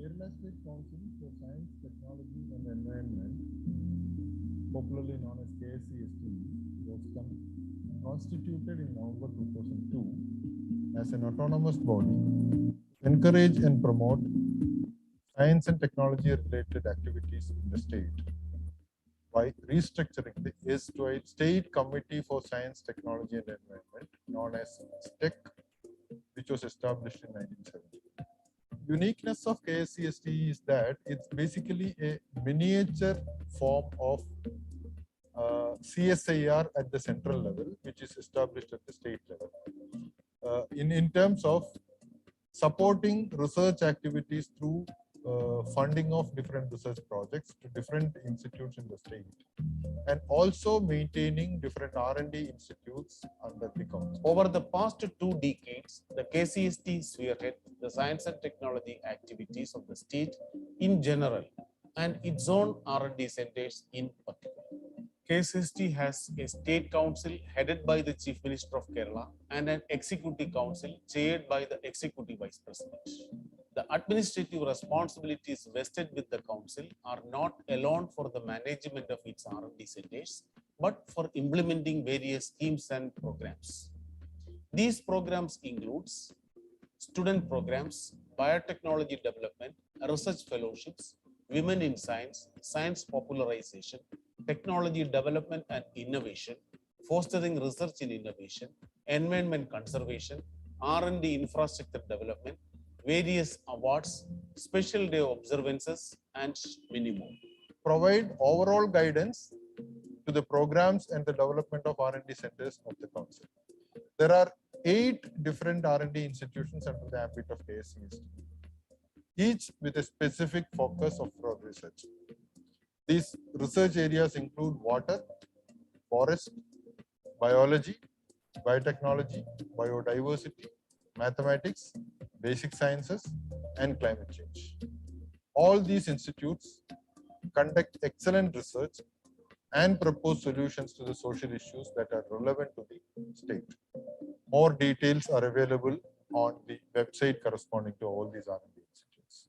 Kerala State Council for Science, Technology and Environment, popularly known as KSCST, was constituted in November 2002 as an autonomous body to encourage and promote science and technology related activities in the state by restructuring the erstwhile State Committee for Science, Technology and Environment, known as STEC, which was established in 1970. Uniqueness of KSCST is that it's basically a miniature form of CSIR at the central level, which is established at the state level. In terms of supporting research activities through funding of different research projects to different institutes in the state, and also maintaining different R&D institutes under the council. Over the past 2 decades, the KCST spearhead the science and technology activities of the state in general and its own R&D centers in particular. KCST has a state council headed by the Chief Minister of Kerala and an executive council chaired by the executive vice president. The administrative responsibilities vested with the council are not alone for the management of its R&D centers, but for implementing various schemes and programs. These programs include student programs, biotechnology development, research fellowships, women in science, science popularization, technology development and innovation, fostering research in innovation, environment conservation, R&D infrastructure development, various awards, special day observances, and many more. Provide overall guidance to the programs and the development of R&D centers of the council. There are 8 different R&D institutions under the ambit of KSCST, each with a specific focus of research. These research areas include water, forest, biology, biotechnology, biodiversity, mathematics, basic sciences, and climate change. All these institutes conduct excellent research and propose solutions to the social issues that are relevant to the state. More details are available on the website corresponding to all these R&D institutes.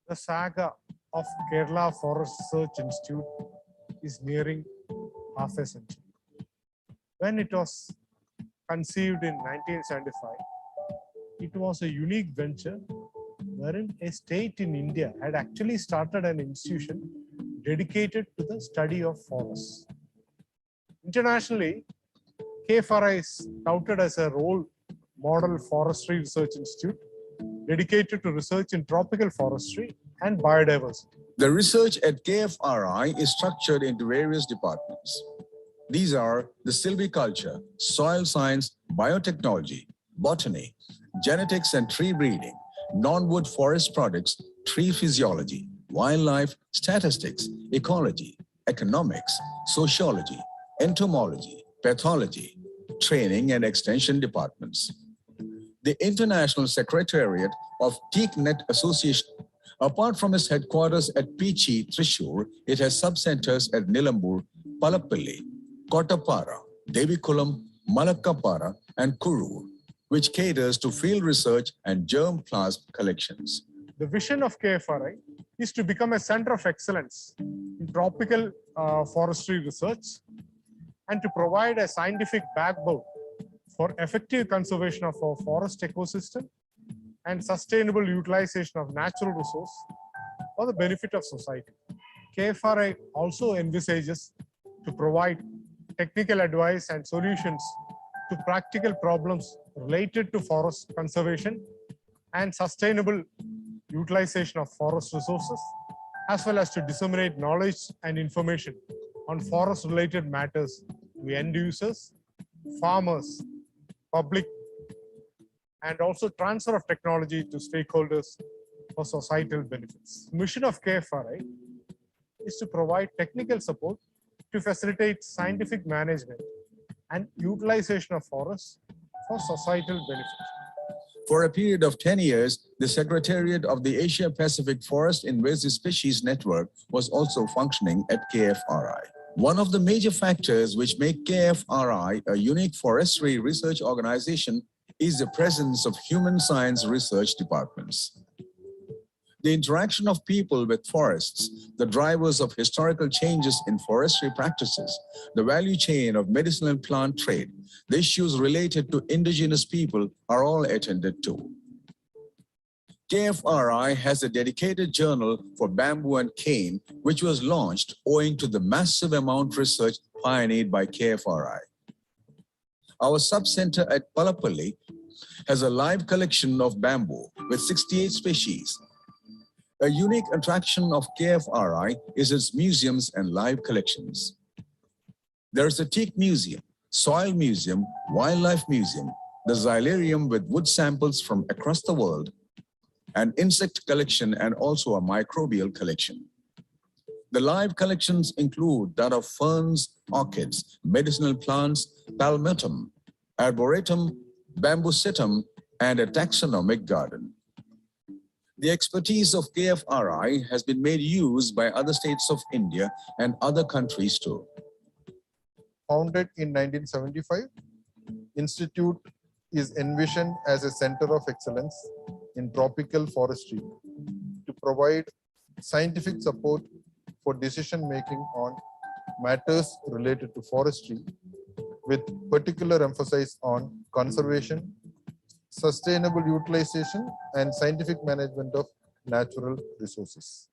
The saga of Kerala Forest Research Institute is nearing half a century. When it was conceived in 1975, it was a unique venture wherein a state in India had actually started an institution dedicated to the study of forests. Internationally, KFRI is touted as a role model forestry research institute dedicated to research in tropical forestry and biodiversity. The research at KFRI is structured into various departments. These are the silviculture, soil science, biotechnology, botany, genetics and tree breeding, non-wood forest products, tree physiology, wildlife, statistics, ecology, economics, sociology, entomology, pathology, training and extension departments. The International Secretariat of TeakNet Association, apart from its headquarters at Pichi, Thrissur, it has sub-centers at Nilambur, Palappilly, Kottapara, Devikulam, Malakkapara, and Kurur, which caters to field research and germ plasm collections. The vision of KFRI is to become a center of excellence in tropical forestry research and to provide a scientific backbone for effective conservation of our forest ecosystem and sustainable utilization of natural resource for the benefit of society. KFRI also envisages to provide technical advice and solutions to practical problems related to forest conservation and sustainable utilization of forest resources, as well as to disseminate knowledge and information on forest-related matters to end users, farmers, public, and also transfer of technology to stakeholders for societal benefits. The mission of KFRI is to provide technical support to facilitate scientific management and utilization of forests for societal benefit. For a period of 10 years, the Secretariat of the Asia-Pacific Forest Invasive Species Network was also functioning at KFRI. One of the major factors which make KFRI a unique forestry research organization is the presence of human science research departments. The interaction of people with forests, the drivers of historical changes in forestry practices, the value chain of medicinal plant trade, the issues related to indigenous people are all attended to. KFRI has a dedicated journal for bamboo and cane, which was launched owing to the massive amount of research pioneered by KFRI. Our sub-center at Palappilly has a live collection of bamboo with 68 species. A unique attraction of KFRI is its museums and live collections. There's a teak museum, soil museum, wildlife museum, the xylarium with wood samples from across the world, an insect collection, and also a microbial collection. The live collections include that of ferns, orchids, medicinal plants, palmatum, arboretum, bambusetum, and a taxonomic garden. The expertise of KFRI has been made use by other states of India and other countries too. Founded in 1975, Institute is envisioned as a center of excellence in tropical forestry to provide scientific support for decision making on matters related to forestry, with particular emphasis on conservation, sustainable utilization, and scientific management of natural resources.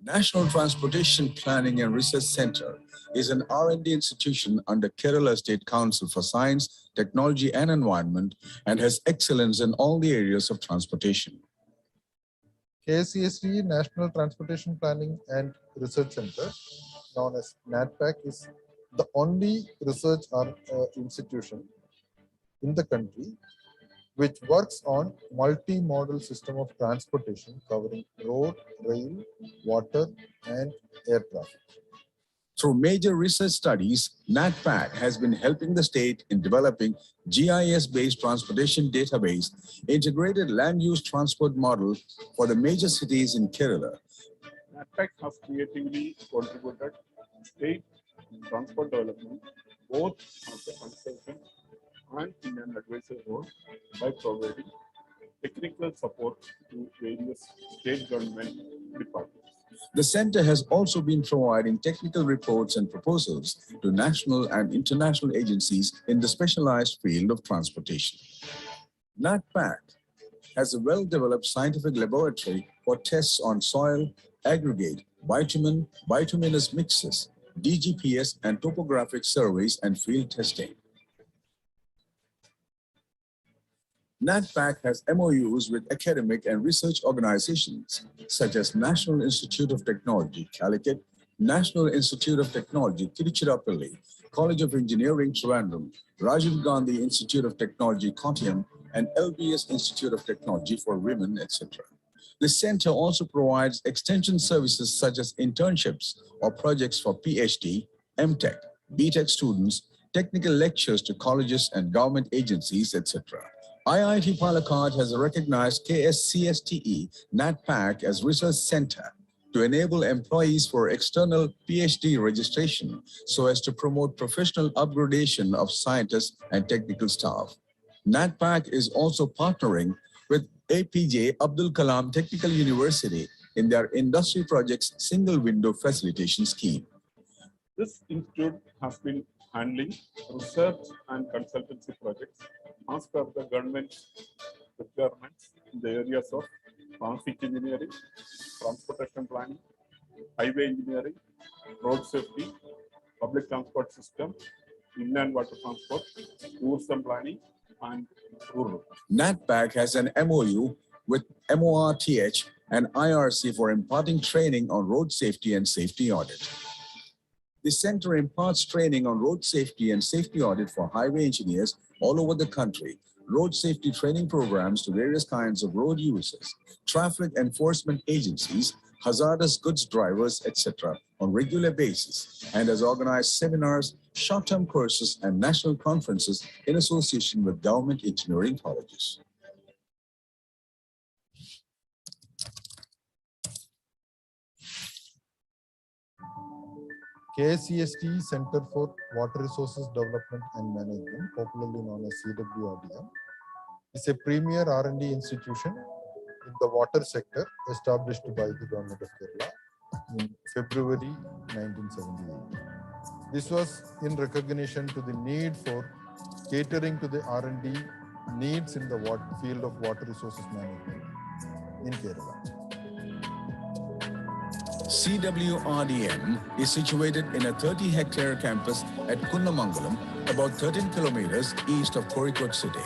National Transportation Planning and Research Center is an R&D institution under Kerala State Council for Science, Technology and Environment and has excellence in all the areas of transportation. KCST National Transportation Planning and Research Center, known as NATPAC, is the only research institution in the country which works on multi-modal system of transportation covering road, rail, water, and air traffic. Through major research studies, NATPAC has been helping the state in developing GIS-based transportation database, integrated land use transport model for the major cities in Kerala. NATPAC has creatively contributed to state transport development, both as a consultant and in an advisory role, by providing technical support to various state government departments. The center has also been providing technical reports and proposals to national and international agencies in the specialized field of transportation. NATPAC has a well-developed scientific laboratory for tests on soil, aggregate, bitumen, bituminous mixes, DGPS, and topographic surveys and field testing. NATPAC has MOUs with academic and research organizations such as National Institute of Technology, Calicut, National Institute of Technology, Tiruchirappalli, College of Engineering, Trivandrum, Rajiv Gandhi Institute of Technology, Kottayam, and LBS Institute of Technology for Women, etc. The center also provides extension services such as internships or projects for PhD, MTech, BTech students, technical lectures to colleges and government agencies, etc. IIT Palakkad has recognized KSCSTE NATPAC as research center to enable employees for external PhD registration so as to promote professional upgradation of scientists and technical staff. NATPAC is also partnering with APJ Abdul Kalam Technical University in their industry projects single window facilitation scheme. This institute has been handling research and consultancy projects as per the government's requirements in the areas of traffic engineering, transportation planning, highway engineering, road safety, public transport system, inland water transport, tourism planning, and rural. NATPAC has an MOU with MORTH and IRC for imparting training on road safety and safety audit. The center imparts training on road safety and safety audit for highway engineers all over the country, road safety training programs to various kinds of road users, traffic enforcement agencies, hazardous goods drivers, etc. on regular basis, and has organized seminars, short-term courses, and national conferences in association with government engineering colleges. KCST Center for Water Resources Development and Management, popularly known as CWRDM, is a premier R&D institution in the water sector established by the government of Kerala in February 1978. This was in recognition to the need for catering to the R&D needs in the field of water resources management in Kerala. CWRDM is situated in a 30-hectare campus at Kunnamangalam, about 13 kilometers east of Kozhikode city.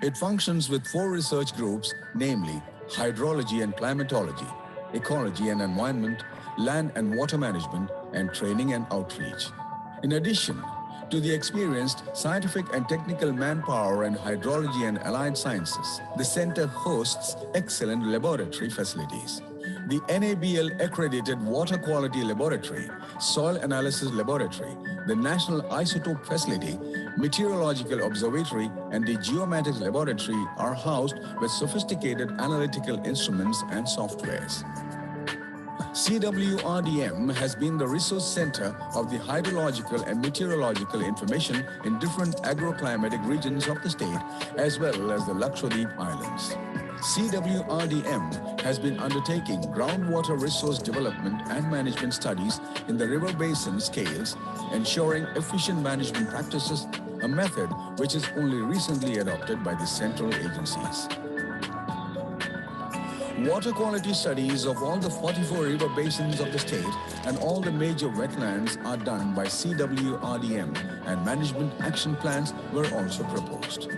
It functions with 4 research groups, namely hydrology and climatology, ecology and environment, land and water management, and training and outreach. In addition to the experienced scientific and technical manpower in hydrology and allied sciences, the center hosts excellent laboratory facilities. The NABL accredited water quality laboratory, soil analysis laboratory, the National Isotope Facility, Meteorological Observatory, and the Geomatics Laboratory are housed with sophisticated analytical instruments and softwares. CWRDM has been the resource center of the hydrological and meteorological information in different agroclimatic regions of the state, as well as the Lakshadweep Islands. CWRDM has been undertaking groundwater resource development and management studies in the river basin scales, ensuring efficient management practices, a method which is only recently adopted by the central agencies. Water quality studies of all the 44 river basins of the state and all the major wetlands are done by CWRDM, and management action plans were also proposed.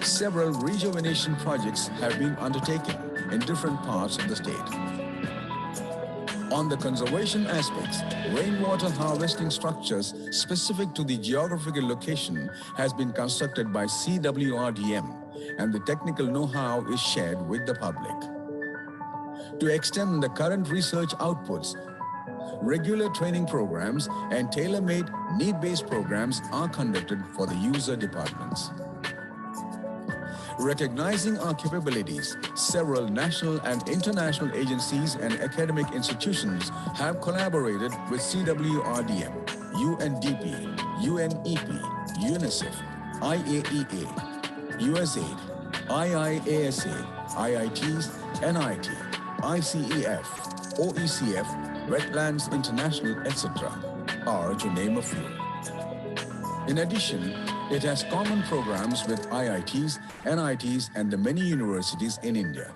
Several rejuvenation projects have been undertaken in different parts of the state. On the conservation aspects, rainwater harvesting structures specific to the geographical location has been constructed by CWRDM, and the technical know-how is shared with the public. To extend the current research outputs, regular training programs and tailor-made need-based programs are conducted for the user departments. Recognizing our capabilities, several national and international agencies and academic institutions have collaborated with CWRDM, UNDP, UNEP, UNICEF, IAEA, USAID, IIASA, IITs, NIT, ICEF, OECF, Wetlands International, etc., are to name a few. In addition, it has common programs with IITs, NITs, and the many universities in India.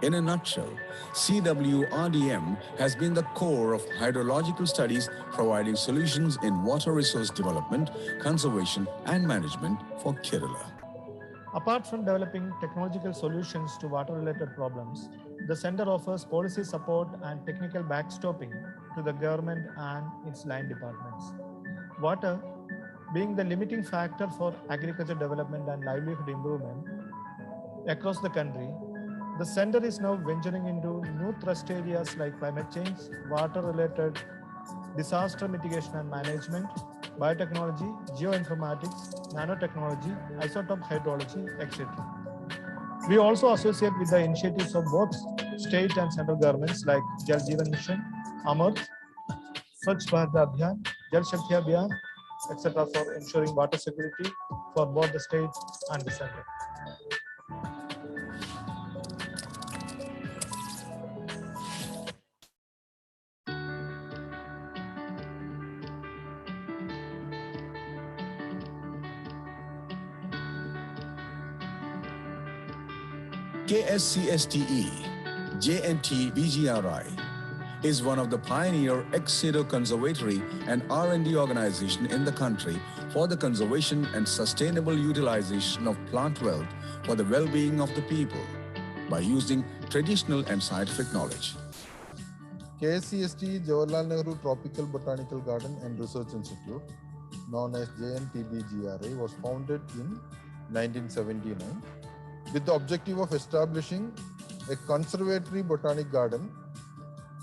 In a nutshell, CWRDM has been the core of hydrological studies, providing solutions in water resource development, conservation, and management for Kerala. Apart from developing technological solutions to water-related problems, the center offers policy support and technical backstopping to the government and its line departments. Water, being the limiting factor for agriculture development and livelihood improvement across the country, the center is now venturing into new thrust areas like climate change, water-related disaster mitigation and management, biotechnology, geoinformatics, nanotechnology, isotope hydrology, etc. We also associate with the initiatives of both state and central governments like Jal Jeevan Mission, Amrit, Swachh Bharat Abhiyan, Jal Shakti Abhiyan, etc. for ensuring water security for both the state and the center. KSCSTE, JNT-BGRI is one of the pioneer ex situ conservatory and R&D organization in the country for the conservation and sustainable utilization of plant wealth for the well-being of the people by using traditional and scientific knowledge. KSCST Jawaharlal Nehru Tropical Botanical Garden and Research Institute, known as JNTBGRI, was founded in 1979 with the objective of establishing a conservatory botanic garden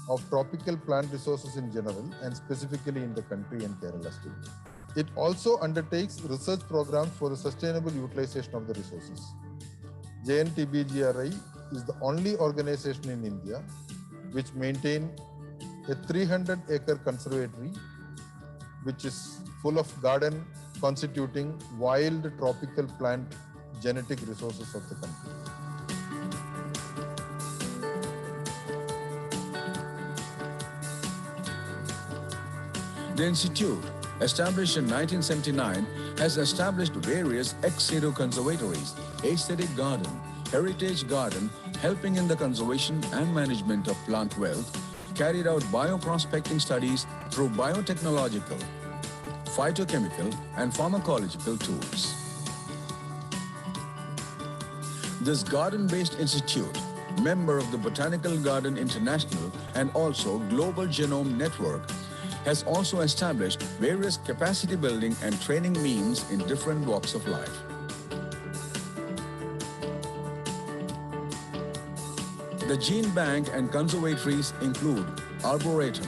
of tropical plant resources in general and specifically in the country and Kerala state. It also undertakes research programs for the sustainable utilization of the resources. JNTBGRI is the only organization in India which maintain a 300-acre conservatory which is full of garden constituting wild tropical plant genetic resources of the country. The institute, established in 1979, has established various ex situ conservatories, aesthetic garden, heritage garden, helping in the conservation and management of plant wealth, carried out bioprospecting studies through biotechnological, phytochemical, and pharmacological tools. This garden-based institute, member of the Botanical Garden International and also Global Genome Network, has also established various capacity building and training means in different walks of life. The gene bank and conservatories include arboretum,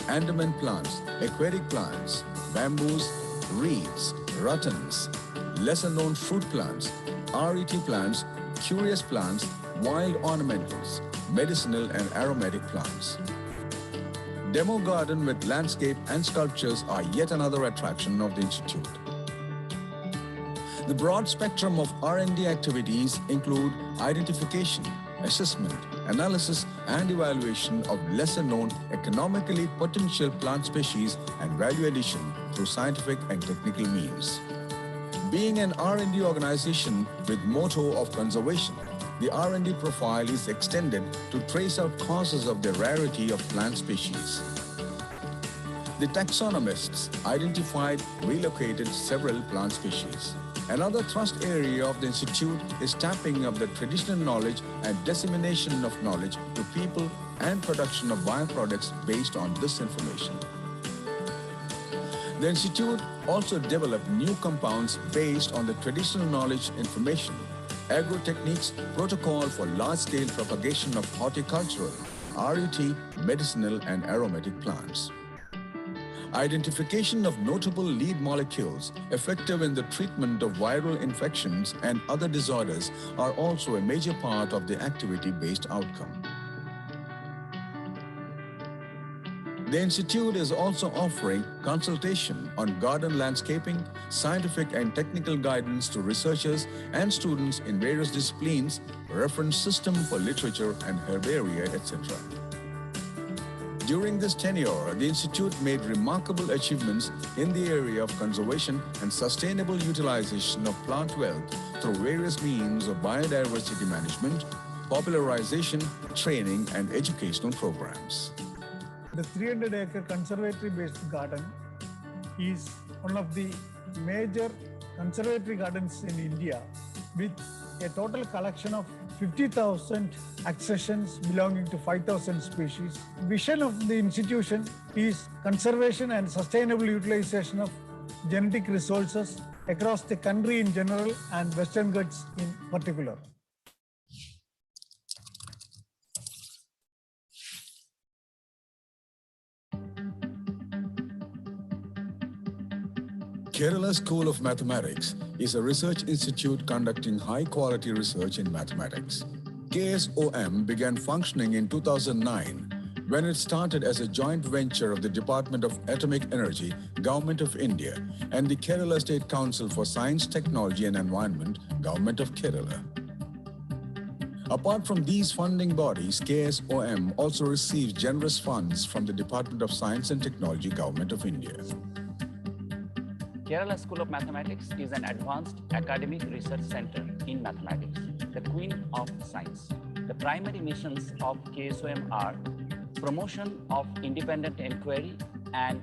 Andaman plants, aquatic plants, bamboos, reeds, rattans, lesser-known fruit plants, RET plants, curious plants, wild ornamentals, medicinal and aromatic plants. Demo garden with landscape and sculptures are yet another attraction of the institute. The broad spectrum of R&D activities include identification, assessment, analysis and evaluation of lesser-known economically potential plant species and value addition through scientific and technical means. Being an R&D organization with motto of conservation, the R&D profile is extended to trace out causes of the rarity of plant species. The taxonomists identified, relocated several plant species. Another thrust area of the institute is tapping up the traditional knowledge and dissemination of knowledge to people and production of bioproducts based on this information. The institute also developed new compounds based on the traditional knowledge information, agrotechniques, protocol for large-scale propagation of horticultural, RET, medicinal and aromatic plants. Identification of notable lead molecules effective in the treatment of viral infections and other disorders are also a major part of the activity-based outcome. The institute is also offering consultation on garden landscaping, scientific and technical guidance to researchers and students in various disciplines, reference system for literature and herbaria, etc. During this tenure, the institute made remarkable achievements in the area of conservation and sustainable utilization of plant wealth through various means of biodiversity management, popularization, training and educational programs. The 300-acre conservatory-based garden is one of the major conservatory gardens in India with a total collection of 50,000 accessions belonging to 5,000 species. Vision of the institution is conservation and sustainable utilization of genetic resources across the country in general and Western Ghats in particular. Kerala School of Mathematics is a research institute conducting high-quality research in mathematics. KSOM began functioning in 2009 when it started as a joint venture of the Department of Atomic Energy, Government of India, and the Kerala State Council for Science, Technology and Environment, Government of Kerala. Apart from these funding bodies, KSOM also receives generous funds from the Department of Science and Technology, Government of India. Kerala School of Mathematics is an advanced academic research center in mathematics, the queen of science. The primary missions of KSOM are promotion of independent inquiry and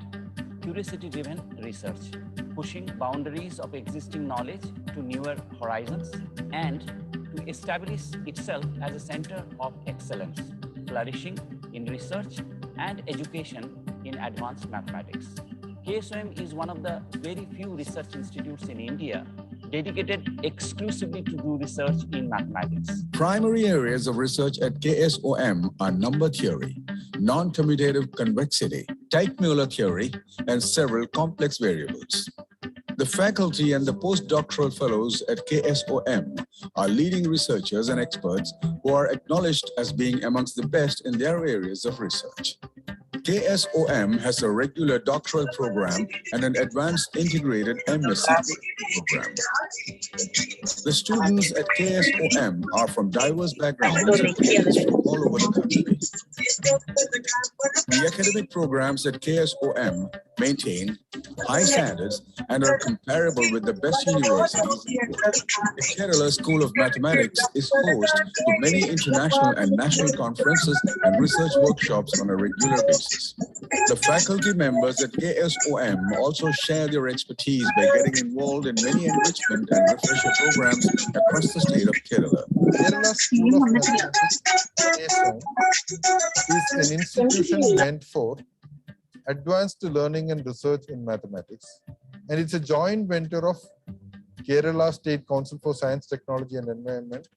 curiosity-driven research, pushing boundaries of existing knowledge to newer horizons, and to establish itself as a center of excellence, flourishing in research and education in advanced mathematics. KSOM is one of the very few research institutes in India dedicated exclusively to do research in mathematics. Primary areas of research at KSOM are number theory, non-commutative convexity, Teichmuller theory, and several complex variables. The faculty and the postdoctoral fellows at KSOM are leading researchers and experts who are acknowledged as being amongst the best in their areas of research. KSOM has a regular doctoral program and an advanced integrated MSc program. The students at KSOM are from diverse backgrounds and from all over the country. The academic programs at KSOM maintain high standards and are comparable with the best universities. The Kerala School of Mathematics is host to many international and national conferences and research workshops on a regular basis. The faculty members at KSOM also share their expertise by getting involved in many enrichment and refresher programs across the state of Kerala. Kerala School of Mathematics KSOM, is an institution meant for advanced learning and research in mathematics, and it's a joint venture of Kerala State Council for Science, Technology and Environment,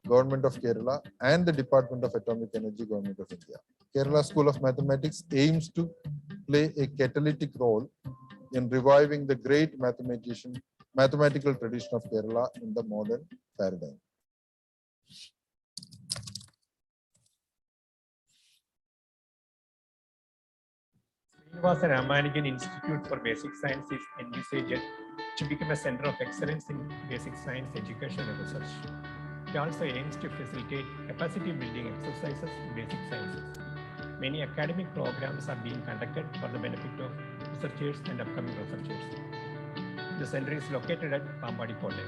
Government of Kerala, and the Department of Atomic Energy, Government of India. Kerala School of Mathematics aims to play a catalytic role in reviving the great mathematical tradition of Kerala in the modern paradigm. Srinivasa Ramanujan Institute for Basic Science is envisaged to become a center of excellence in basic science education and research. It also aims to facilitate capacity building exercises in basic sciences. Many academic programs are being conducted for the benefit of researchers and upcoming researchers. The center is located at Pambadi Kotte.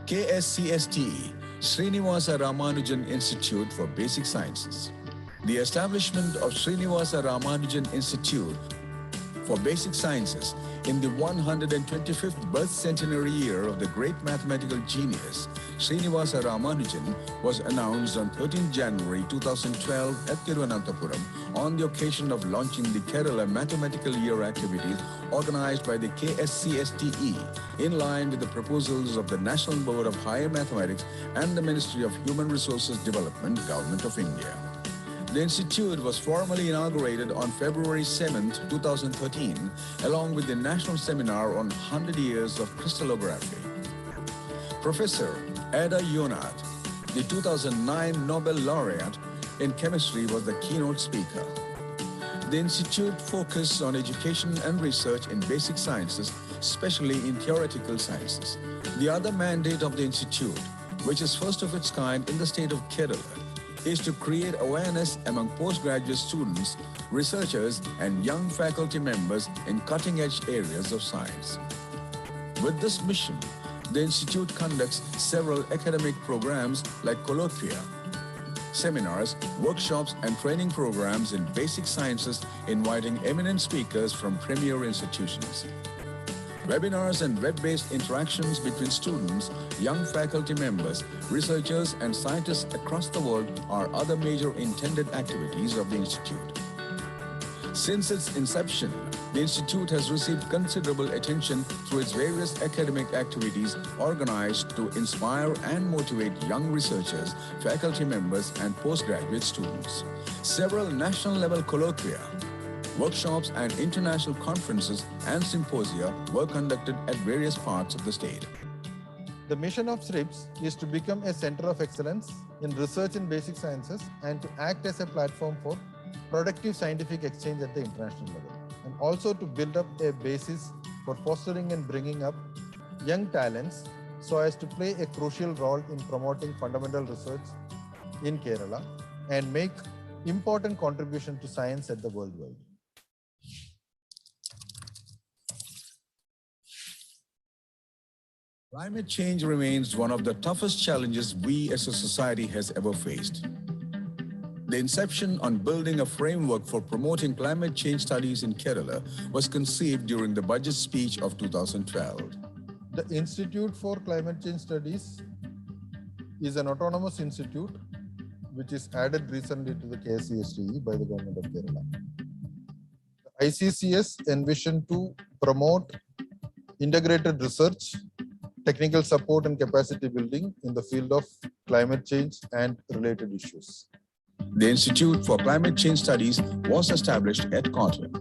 KSCST, Srinivasa Ramanujan Institute for Basic Sciences. The establishment of Srinivasa Ramanujan Institute for Basic Sciences in the 125th birth centenary year of the great mathematical genius, Srinivasa Ramanujan, was announced on 13 January 2012 at Thiruvananthapuram on the occasion of launching the Kerala Mathematical Year activities organized by the KSCSTE in line with the proposals of the National Board of Higher Mathematics and the Ministry of Human Resources Development, Government of India. The institute was formally inaugurated on February 7, 2013, along with the National Seminar on 100 Years of Crystallography. Professor Ada Yonath, the 2009 Nobel laureate in chemistry, was the keynote speaker. The institute focused on education and research in basic sciences, especially in theoretical sciences. The other mandate of the institute, which is first of its kind in the state of Kerala, is to create awareness among postgraduate students, researchers, and young faculty members in cutting-edge areas of science. With this mission, the institute conducts several academic programs like colloquia, seminars, workshops, and training programs in basic sciences, inviting eminent speakers from premier institutions. Webinars and web-based interactions between students, young faculty members, researchers, and scientists across the world are other major intended activities of the Institute. Since its inception, the Institute has received considerable attention through its various academic activities organized to inspire and motivate young researchers, faculty members, and postgraduate students. Several national-level colloquia, workshops, and international conferences and symposia were conducted at various parts of the state. The mission of SRIPS is to become a center of excellence in research in basic sciences and to act as a platform for productive scientific exchange at the international level, and also to build up a basis for fostering and bringing up young talents so as to play a crucial role in promoting fundamental research in Kerala and make important contribution to science at the worldwide. Climate change remains one of the toughest challenges we as a society has ever faced. The inception on building a framework for promoting climate change studies in Kerala was conceived during the budget speech of 2012. The Institute for Climate Change Studies is an autonomous institute which is added recently to the KCSTE by the government of Kerala. The ICCS envisioned to promote integrated research, technical support and capacity building in the field of climate change and related issues. The Institute for Climate Change Studies was established at Kottayam.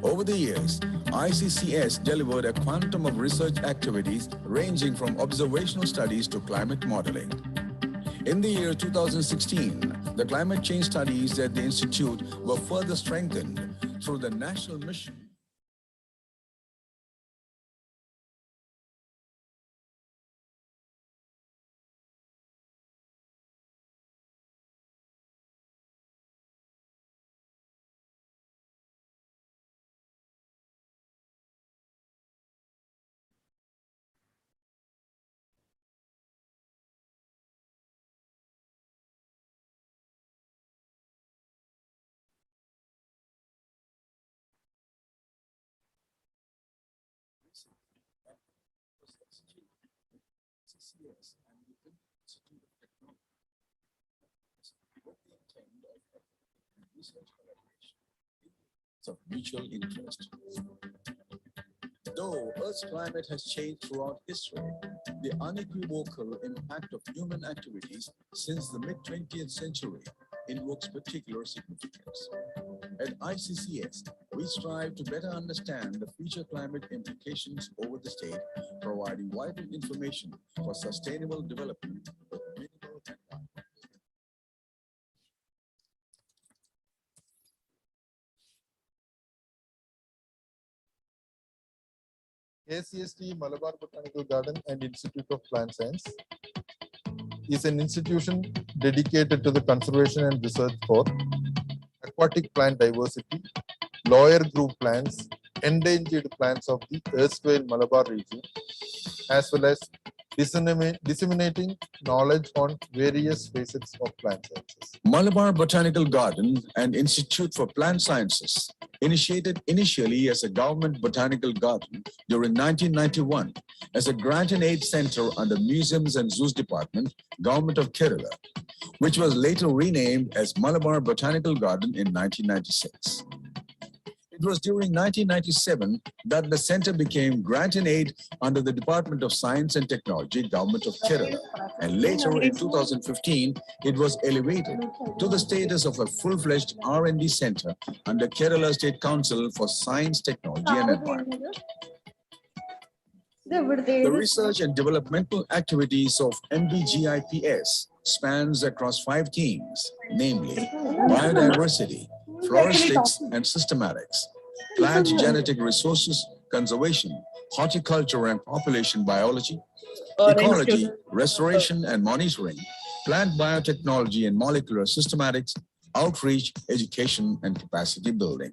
Over the years, ICCS delivered a quantum of research activities ranging from observational studies to climate modeling. In the year 2016, the climate change studies at the Institute were further strengthened through the national mission. Of mutual interest. Though Earth's climate has changed throughout history, the unequivocal impact of human activities since the mid-20th century invokes particular significance. At ICCS, we strive to better understand the future climate implications over the state, providing vital information for sustainable development with minimal environmental. KCST Malabar Botanical Garden and Institute of Plant Science is an institution dedicated to the conservation and research for aquatic plant diversity, lower group plants, endangered plants of the erstwhile Malabar region, as well as disseminating knowledge on various facets of plant sciences. Malabar Botanical Garden and Institute for Plant Sciences, initiated initially as a government botanical garden during 1991 as a grant and aid center under Museums and Zoos Department, Government of Kerala, which was later renamed as Malabar Botanical Garden in 1996. It was during 1997 that the center became grant and aid under the Department of Science and Technology, Government of Kerala. And later in 2015, it was elevated to the status of a full-fledged R&D center under Kerala State Council for Science, Technology and Environment. The research and developmental activities of MBGIPS spans across 5 themes, namely biodiversity, floristics and systematics, plant genetic resources, conservation, horticulture and population biology, ecology, restoration and monitoring, plant biotechnology and molecular systematics, outreach, education and capacity building.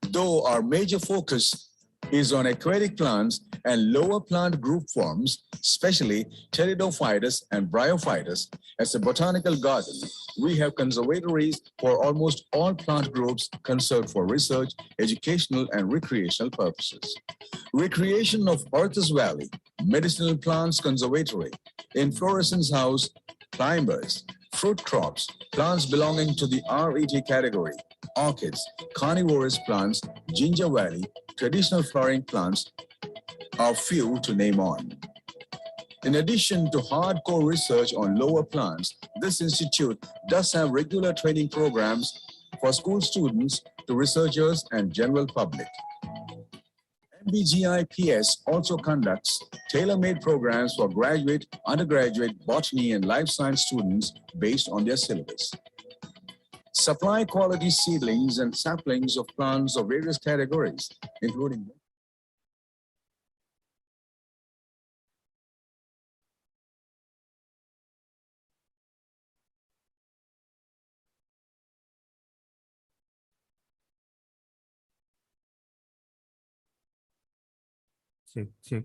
Though our major focus is on aquatic plants and lower plant group forms, especially pteridophytes and bryophytes. As a botanical garden, we have conservatories for almost all plant groups conserved for research, educational, and recreational purposes. Recreation of Orthus Valley, Medicinal Plants Conservatory, Inflorescence House, Climbers, fruit crops, plants belonging to the RET category, orchids, carnivorous plants, Ginger Valley, traditional flowering plants are few to name on. In addition to hardcore research on lower plants, this institute does have regular training programs for school students to researchers and general public. MBGIPS also conducts tailor-made programs for graduate, undergraduate, botany, and life science students based on their syllabus. Supply quality seedlings and saplings of plants of various categories, including Check.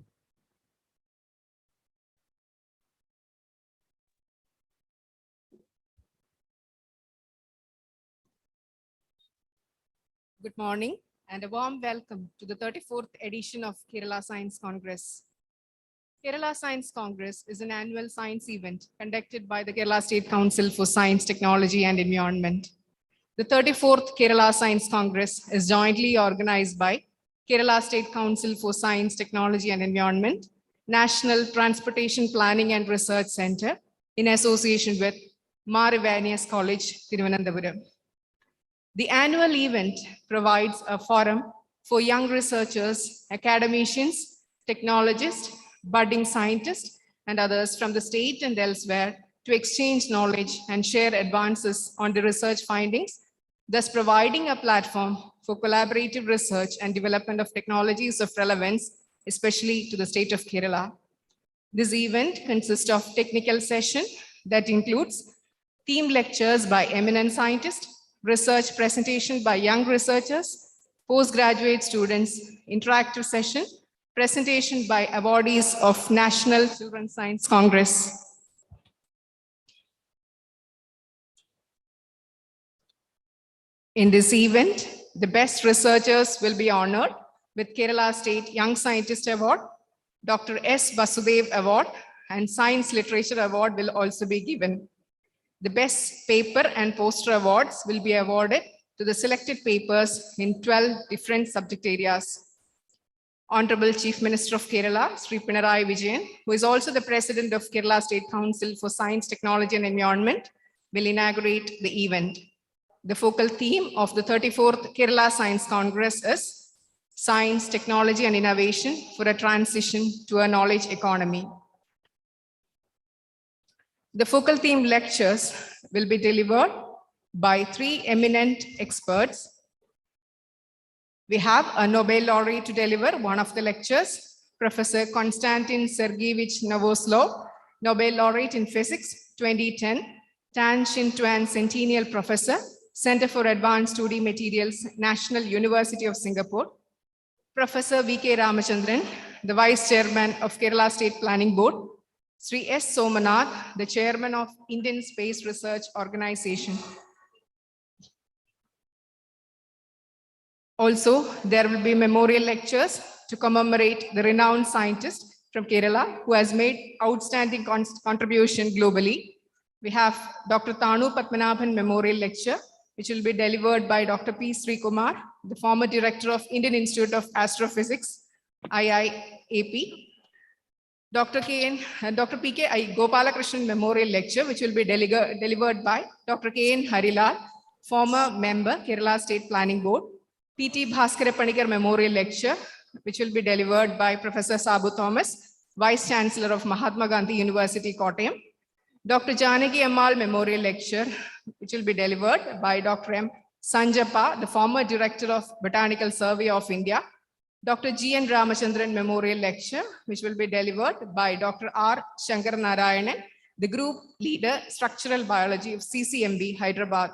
Good morning and a warm welcome to the 34th edition of Kerala Science Congress. Kerala Science Congress is an annual science event conducted by the Kerala State Council for Science, Technology and Environment. The 34th Kerala Science Congress is jointly organized by Kerala State Council for Science, Technology and Environment, National Transportation Planning and Research Center, in association with Mar Ivanius College, Thiruvananthapuram. The annual event provides a forum for young researchers, academicians, technologists, budding scientists, and others from the state and elsewhere to exchange knowledge and share advances on the research findings, thus providing a platform for collaborative research and development of technologies of relevance, especially to the state of Kerala. This event consists of technical session that includes theme lectures by eminent scientists, research presentation by young researchers, postgraduate students, interactive session, presentation by awardees of National Children's Science Congress. In this event, the best researchers will be honored with Kerala State Young Scientist Award, Dr. S. Vasudev Award, and Science Literature Award will also be given. The best paper and poster awards will be awarded to the selected papers in 12 different subject areas. Honorable Chief Minister of Kerala, Sri Pinarayi Vijayan, who is also the President of Kerala State Council for Science, Technology and Environment, will inaugurate the event. The focal theme of the 34th Kerala Science Congress is Science, Technology and Innovation for a Transition to a Knowledge Economy. The focal theme lectures will be delivered by 3 eminent experts. We have a Nobel laureate to deliver one of the lectures, Professor Konstantin Sergeyevich Novoselov, Nobel laureate in Physics 2010, Tan Shin Tuan Centennial Professor, Center for Advanced 2D Materials, National University of Singapore. Professor V.K. Ramachandran, the Vice Chairman of Kerala State Planning Board. Sri S. Somanath, the Chairman of Indian Space Research Organization. Also, there will be memorial lectures to commemorate the renowned scientist from Kerala who has made outstanding contribution globally. We have Dr. Thanu Padmanabhan Memorial Lecture, which will be delivered by Dr. P. Srikumar, the former director of Indian Institute of Astrophysics, IIAP. Dr. P.K. Gopalakrishnan Memorial Lecture, which will be delivered by Dr. K.N. Harilal, former member, Kerala State Planning Board. P.T. Bhaskara Panikar Memorial Lecture, which will be delivered by Professor Sabu Thomas, Vice Chancellor of Mahatma Gandhi University, Kottayam. Dr. Janaki Ammal Memorial Lecture, which will be delivered by Dr. M. Sanjappa, the former Director of Botanical Survey of India. Dr. G.N. Ramachandran Memorial Lecture, which will be delivered by Dr. R. Shankar Narayanan, the Group Leader, Structural Biology of CCMB, Hyderabad.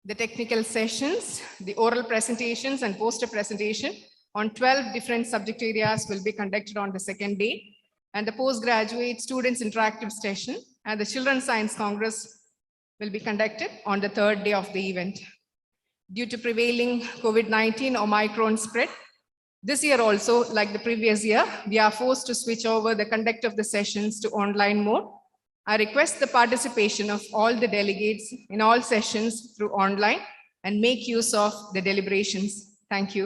The technical sessions, the oral presentations and poster presentation on 12 different subject areas will be conducted on the second day, and the postgraduate students interactive session and the Children's Science Congress will be conducted on the third day of the event. Due to prevailing COVID-19 Omicron spread, this year also, like the previous year, we are forced to switch over the conduct of the sessions to online mode. I request the participation of all the delegates in all sessions through online and make use of the deliberations. Thank you.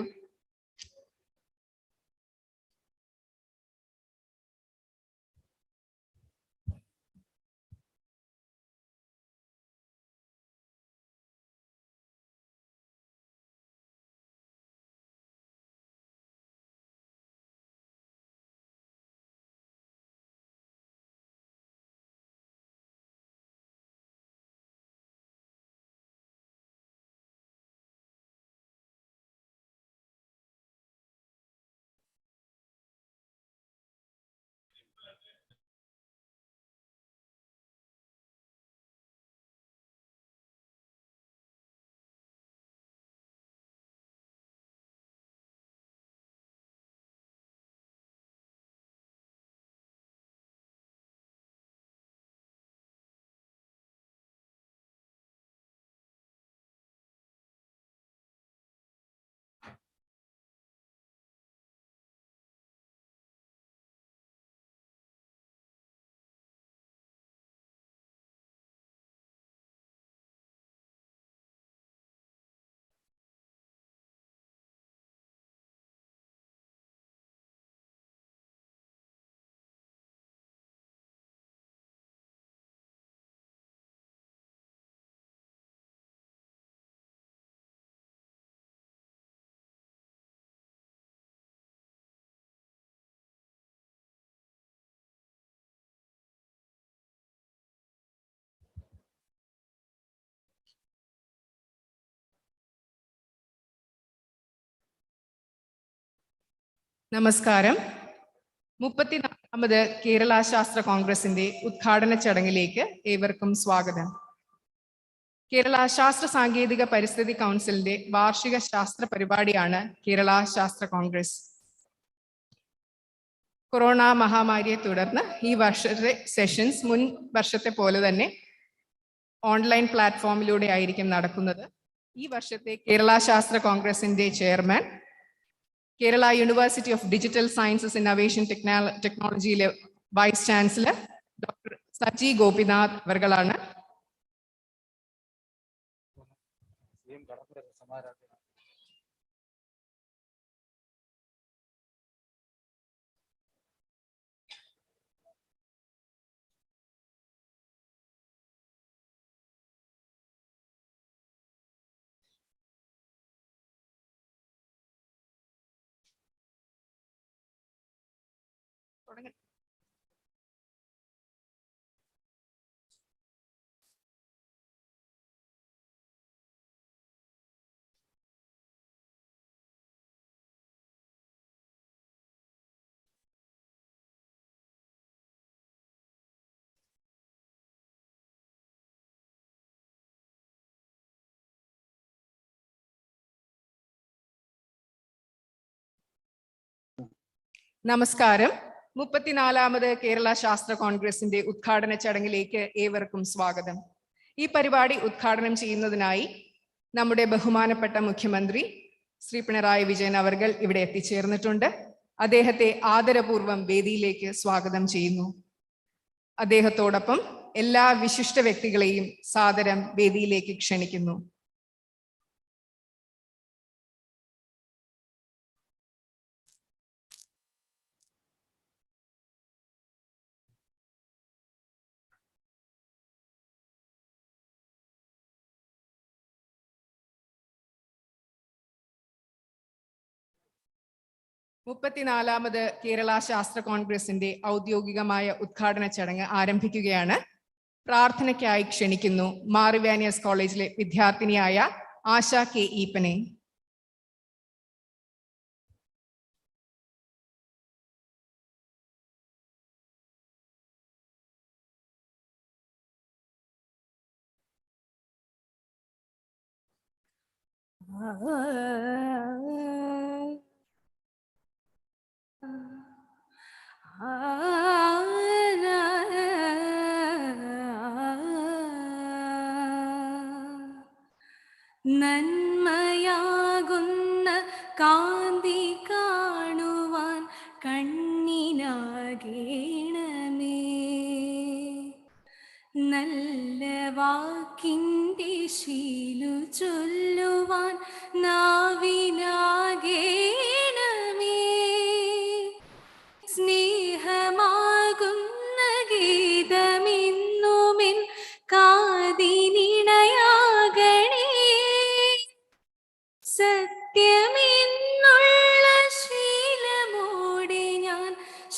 നമസ്കാരം. 34ാമത് കേരള ശാസ്ത്ര കോൺഗ്രസിന്റെ ഉദ്ഘാടന ചടങ്ങിലേക്ക് ഏവർക്കും സ്വാഗതം. കേരള ശാസ്ത്ര സാങ്കേതിക പരിസ്ഥിതി കൗൺസിലിന്റെ വാർഷിക ശാസ്ത്ര പരിപാടിയാണ് കേരള ശാസ്ത്ര കോൺഗ്രസ്. കൊറോണ മഹാമാരിയെ തുടർന്ന് ഈ വർഷത്തെ സെഷൻസ് മുൻ വർഷത്തെ പോലെ തന്നെ ഓൺലൈൻ പ്ലാറ്റ്ഫോമിലൂടെ ആയിരിക്കും നടക്കുന്നത്. ഈ വർഷത്തെ കേരള ശാസ്ത്ര കോൺഗ്രസിന്റെ chairman Kerala university of digital sciences innovation ടെക്നോളജിയിലെ vice chancellor doctor Saji Gopinath അവർകളാണ്. നമസ്കാരം. 34ാമത് കേരള ശാസ്ത്ര കോൺഗ്രസിന്റെ ഉദ്ഘാടന ചടങ്ങിലേക്ക് ഏവർക്കും സ്വാഗതം. ഈ പരിപാടി ഉദ്ഘാടനം ചെയ്യുന്നതിനായി നമ്മുടെ ബഹുമാനപ്പെട്ട മുഖ്യമന്ത്രി ശ്രീ പിണറായി വിജയൻ അവർകൾ ഇവിടെ എത്തിച്ചേർന്നിട്ടുണ്ട്. അദ്ദേഹത്തെ ആദരപൂർവ്വം വേദിയിലേക്ക് സ്വാഗതം ചെയ്യുന്നു. അദ്ദേഹത്തോടൊപ്പം എല്ലാ വിശിഷ്ട വ്യക്തികളെയും സാദരം വേദിയിലേക്ക് ക്ഷണിക്കുന്നു. മുപ്പത്തിനാലാമത് കേരള ശാസ്ത്ര കോൺഗ്രസിന്റെ ഔദ്യോഗികമായ ഉദ്ഘാടന ചടങ്ങ് ആരംഭിക്കുകയാണ്. പ്രാർത്ഥനയ്ക്കായി ക്ഷണിക്കുന്നു മാറിവാനിയസ് കോളേജിലെ വിദ്യാർത്ഥിനിയായ ആശ കെ ഈപ്പനെ. നന്മയാകുന്ന കാന്തി കാണുവാൻ കണ്ണിനാകേണമേ. നല്ല വാക്കിൻ്റെ ശീലു ചൊല്ലുവാൻ നാവിനാകേണമേ. സ്നേഹമാകുന്ന ഗീതമെന്നുമെൻ കാതിനിണയാകണേ. സത്യമെന്നുള്ള ശീലമോടെ ഞാൻ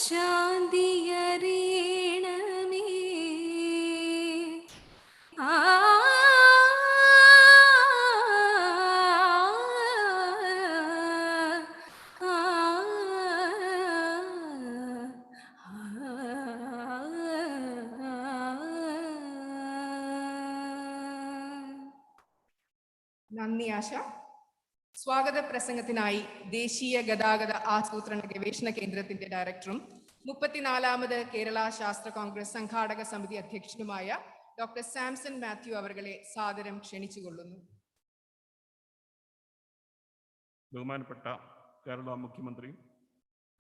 ശാന്തിയറിയണമേ. ആ നന്ദി ആശ. സ്വാഗത പ്രസംഗത്തിനായി ദേശീയ ഗതാഗത ആസൂത്രണ ഗവേഷണ കേന്ദ്രത്തിന്റെ ഡയറക്ടറും 34ാമത് കേരള ശാസ്ത്ര കോൺഗ്രസ് സംഘാടക സമിതി അധ്യക്ഷനുമായ ഡോക്ടർ സാംസൺ മാത്യു അവർകളെ സാദരം ക്ഷണിച്ചുകൊള്ളുന്നു. ബഹുമാനപ്പെട്ട കേരള മുഖ്യമന്ത്രി,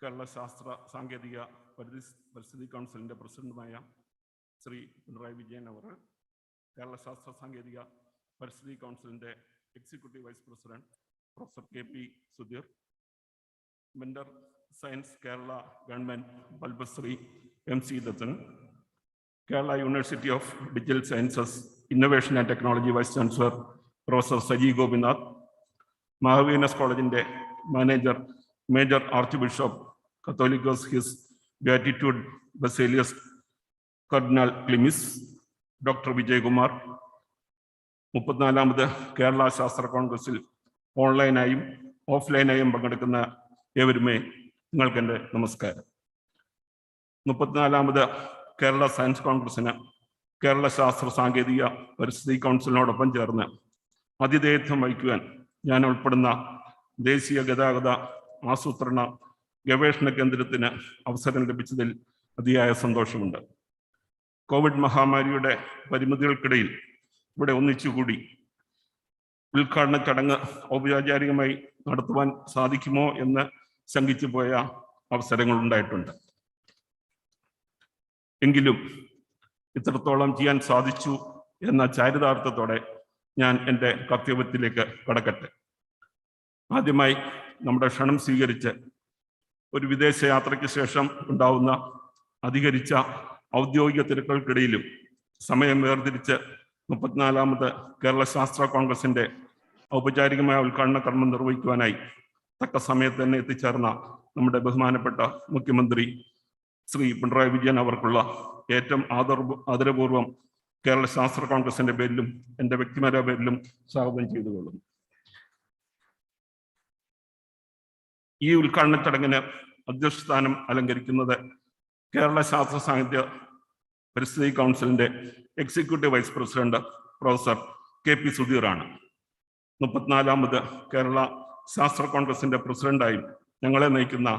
കേരള ശാസ്ത്ര സാങ്കേതിക പരിസ്ഥിതി കൗൺസിലിൻ്റെ പ്രസിഡന്റുമായ ശ്രീ പിണറായി വിജയൻ അവർ, കേരള ശാസ്ത്ര സാങ്കേതിക പരിസ്ഥിതി കൗൺസിലിൻ്റെ executive vice president professor KP Sudheer, mentor science Kerala government Padmashri MC Dathan, Kerala university of digital sciences innovation and technology vice chancellor professor Saji Gopinath, മഹാവീനസ് കോളേജിൻ്റെ manager major archbishop Catholicos his gratitude Baselios cardinal Cleemis, doctor Vijayakumar, 34ാമത് കേരള ശാസ്ത്ര കോൺഗ്രസിൽ ഓൺലൈനായും ഓഫ്ലൈനായും പങ്കെടുക്കുന്ന ഏവരുമേ നിങ്ങൾക്കെൻ്റെ നമസ്കാരം. 34ാമത് കേരള സയൻസ് കോൺഗ്രസിന് കേരള ശാസ്ത്ര സാങ്കേതിക പരിസ്ഥിതി കൗൺസിലിനോടൊപ്പം ചേർന്ന് ആതിഥേയത്വം വഹിക്കുവാൻ ഞാൻ ഉൾപ്പെടുന്ന ദേശീയ ഗതാഗത ആസൂത്രണ ഗവേഷണ കേന്ദ്രത്തിന് അവസരം ലഭിച്ചതിൽ അതിയായ സന്തോഷമുണ്ട്. കോവിഡ് മഹാമാരിയുടെ പരിമിതികൾക്കിടയിൽ ഇവിടെ ഒന്നിച്ചുകൂടി ഉദ്ഘാടന ചടങ്ങ് ഔപചാരികമായി നടത്തുവാൻ സാധിക്കുമോ എന്ന് ശങ്കിച്ചു പോയ അവസരങ്ങൾ ഉണ്ടായിട്ടുണ്ട്. എങ്കിലും ഇത്രത്തോളം ചെയ്യാൻ സാധിച്ചു എന്ന ചാരിതാർത്ഥത്തോടെ ഞാൻ എൻ്റെ കർത്തവ്യത്തിലേക്ക് കടക്കട്ടെ. ആദ്യമായി നമ്മുടെ ക്ഷണം സ്വീകരിച്ച് ഒരു വിദേശ യാത്രയ്ക്ക് ശേഷം ഉണ്ടാവുന്ന അധികരിച്ച ഔദ്യോഗിക തിരക്കുകൾക്കിടയിലും സമയം വേർതിരിച്ച് 34ാമത് കേരള ശാസ്ത്ര കോൺഗ്രസിൻ്റെ ഔപചാരികമായ ഉദ്ഘാടന കർമ്മം നിർവഹിക്കുവാനായി തക്ക സമയത്ത് തന്നെ എത്തിച്ചേർന്ന നമ്മുടെ ബഹുമാനപ്പെട്ട മുഖ്യമന്ത്രി ശ്രീ പിണറായി വിജയൻ അവർക്കുള്ള ഏറ്റവും ആദരപൂർവ്വം കേരള ശാസ്ത്ര കോൺഗ്രസിൻ്റെ പേരിലും എൻ്റെ വ്യക്തിപരമായ പേരിലും സ്വാഗതം ചെയ്തുകൊള്ളുന്നു. ഈ ഉദ്ഘാടന ചടങ്ങിന് അധ്യക്ഷസ്ഥാനം അലങ്കരിക്കുന്നത് കേരള ശാസ്ത്ര സാഹിത്യ പരിസ്ഥിതി കൗൺസിലിൻ്റെ executive vice president professor KP സുധീറാണ്. 34ാമത് കേരള ശാസ്ത്ര കോൺഗ്രസിൻ്റെ പ്രസിഡന്റായും ഞങ്ങളെ നയിക്കുന്ന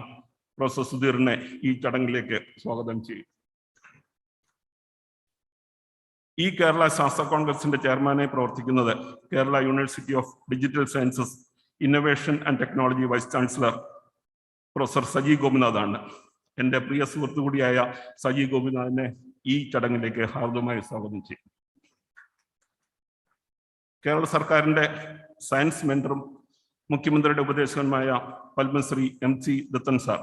പ്രൊഫസർ സുധീറിനെ ഈ ചടങ്ങിലേക്ക് സ്വാഗതം ചെയ്യും. ഈ കേരള ശാസ്ത്ര കോൺഗ്രസിൻ്റെ ചെയർമാനായി പ്രവർത്തിക്കുന്നത് Kerala university of digital sciences innovation and technology vice chancellor professor Saji ഗോപിനാഥാണ്. എൻ്റെ പ്രിയ സുഹൃത്തു കൂടിയായ സജി ഗോപിനാഥിനെ ഈ ചടങ്ങിലേക്ക് ഹാർദവമായി സ്വാഗതം ചെയ്യും. കേരള സർക്കാരിൻ്റെ സയൻസ് മെന്ററും മുഖ്യമന്ത്രിയുടെ ഉപദേശകനുമായ പത്മശ്രീ MC ദത്തൻ സാർ,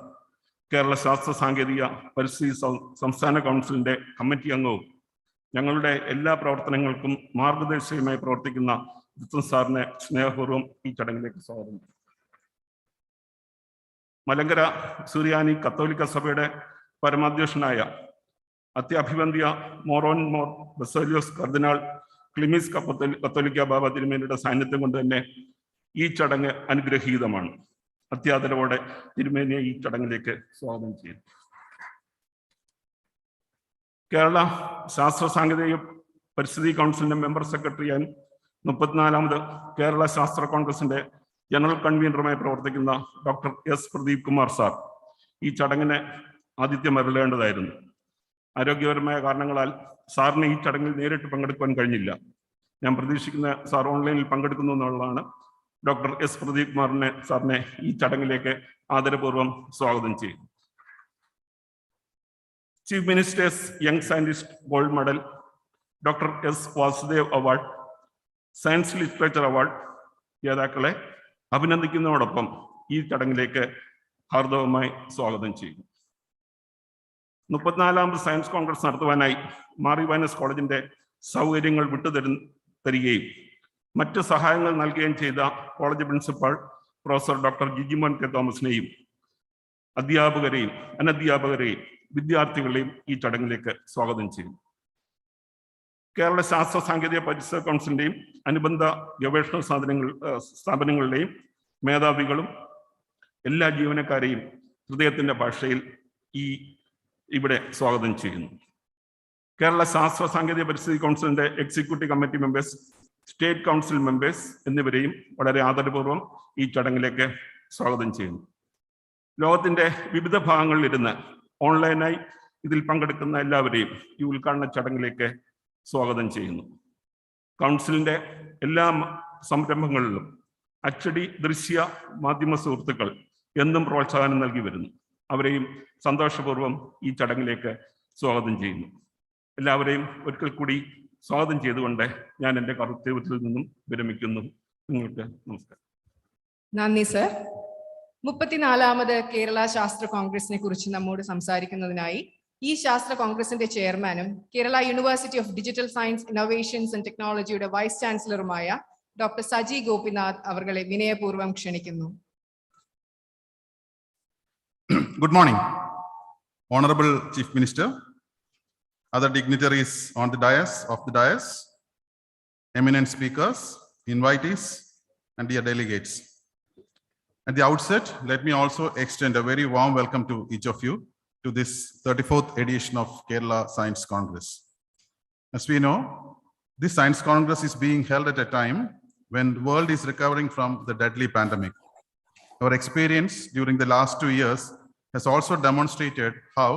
കേരള ശാസ്ത്ര സാങ്കേതിക പരിസ്ഥിതി സംസ്ഥാന കൗൺസിലിൻ്റെ കമ്മിറ്റി അംഗവും ഞങ്ങളുടെ എല്ലാ പ്രവർത്തനങ്ങൾക്കും മാർഗദർശകമായി പ്രവർത്തിക്കുന്ന ദത്തൻ സാറിനെ സ്നേഹപൂർവ്വം ഈ ചടങ്ങിലേക്ക് സ്വാഗതം ചെയ്യും. മലങ്കര സുറിയാനി കത്തോലിക്ക സഭയുടെ പരമാധ്യക്ഷനായ അത്യാഭിവന്ധ്യ മോറോൻ മോർ ബസേലിയോസ് കർദിനാൾ ക്ലിമിസ് കത്തോലിക്ക ബാബ തിരുമേനിയുടെ സാന്നിധ്യം കൊണ്ട് തന്നെ ഈ ചടങ്ങ് അനുഗ്രഹീതമാണ്. അത്യാദരവോടെ തിരുമേനിയെ ഈ ചടങ്ങിലേക്ക് സ്വാഗതം ചെയ്യുന്നു. കേരള ശാസ്ത്ര സാങ്കേതിക പരിസ്ഥിതി കൗൺസിലിന്റെ മെമ്പർ സെക്രട്ടറിയായും 34ാമത് കേരള ശാസ്ത്ര കോൺഗ്രസിന്റെ ജനറൽ കൺവീനറുമായി പ്രവർത്തിക്കുന്ന doctor S Pradeep Kumar sir ഈ ചടങ്ങിന് ആതിഥ്യം അരുളേണ്ടതായിരുന്നു. ആരോഗ്യപരമായ കാരണങ്ങളാൽ സാറിന് ഈ ചടങ്ങിൽ നേരിട്ട് പങ്കെടുക്കുവാൻ കഴിഞ്ഞില്ല. ഞാൻ പ്രതീക്ഷിക്കുന്ന സാർ ഓൺലൈനിൽ പങ്കെടുക്കുന്നു എന്നുള്ളതാണ്. ഡോക്ടർ എസ് പ്രദീപ് കുമാറിനെ സാറിനെ ഈ ചടങ്ങിലേക്ക് ആദരപൂർവ്വം സ്വാഗതം ചെയ്യും. Chief ministers young scientist gold medal, doctor S Vasudev award, science literature award ജേതാക്കളെ അഭിനന്ദിക്കുന്നതോടൊപ്പം ഈ ചടങ്ങിലേക്ക് ഹാർദവമായി സ്വാഗതം ചെയ്യും. 34ാമത് സയൻസ് കോൺഗ്രസ് നടത്തുവാനായി മാർ യുവാനസ് കോളേജിന്റെ സൗകര്യങ്ങൾ തരികയും മറ്റ് സഹായങ്ങൾ നൽകുകയും ചെയ്ത college principal professor doctor Jijimon K തോമസിനെയും അധ്യാപകരെയും അനധ്യാപകരെയും വിദ്യാർത്ഥികളെയും ഈ ചടങ്ങിലേക്ക് സ്വാഗതം ചെയ്യും. കേരള ശാസ്ത്ര സാങ്കേതിക പരിസ്ഥിതി കൗൺസിലിന്റെയും അനുബന്ധ ഗവേഷണ സ്ഥാപനങ്ങളുടെയും മേധാവികളും എല്ലാ ജീവനക്കാരെയും ഹൃദയത്തിന്റെ ഭാഷയിൽ ഇവിടെ സ്വാഗതം ചെയ്യുന്നു. കേരള ശാസ്ത്ര സാങ്കേതിക പരിസ്ഥിതി കൗൺസിലിന്റെ executive committee members, state council members എന്നിവരെയും വളരെ ആദരപൂർവ്വം ഈ ചടങ്ങിലേക്ക് സ്വാഗതം ചെയ്യുന്നു. ലോകത്തിന്റെ വിവിധ ഭാഗങ്ങളിൽ ഇരുന്ന് ഓൺലൈനായി ഇതിൽ പങ്കെടുക്കുന്ന എല്ലാവരെയും ഈ ഉദ്ഘാടന ചടങ്ങിലേക്ക് സ്വാഗതം ചെയ്യുന്നു. കൗൺസിലിന്റെ എല്ലാ സംരംഭങ്ങളിലും അച്ചടി ദൃശ്യ മാധ്യമ സുഹൃത്തുക്കൾ എന്നും പ്രോത്സാഹനം നൽകി വരുന്നു. അവരെയും സന്തോഷപൂർവ്വം ഈ ചടങ്ങിലേക്ക് സ്വാഗതം ചെയ്യുന്നു. എല്ലാവരെയും ഒരിക്കൽ കൂടി സ്വാഗതം ചെയ്തുകൊണ്ട് ഞാൻ എൻ്റെ കർത്തവ്യത്തിൽ നിന്നും വിരമിക്കുന്നു. നിങ്ങൾക്ക് നമസ്കാരം. നന്ദി സർ. 34ാമത് കേരള ശാസ്ത്ര കോൺഗ്രസിനെ കുറിച്ച് നമ്മോട് സംസാരിക്കുന്നതിനായി ഈ ശാസ്ത്ര കോൺഗ്രസിന്റെ ചെയർമാനും Kerala university of digital science innovations and ടെക്നോളജിയുടെ വൈസ് ചാൻസലറുമായ ഡോക്ടർ സജി ഗോപിനാഥ് അവർകളെ വിനയപൂർവ്വം ക്ഷണിക്കുന്നു. Good morning, Honorable Chief Minister, other dignitaries on the dais, eminent speakers, invitees, and dear delegates. At the outset, let me also extend a very warm welcome to each of you to this 34th edition of Kerala Science Congress. As we know, this Science Congress is being held at a time when the world is recovering from the deadly pandemic. Our experience during the last 2 years has also demonstrated how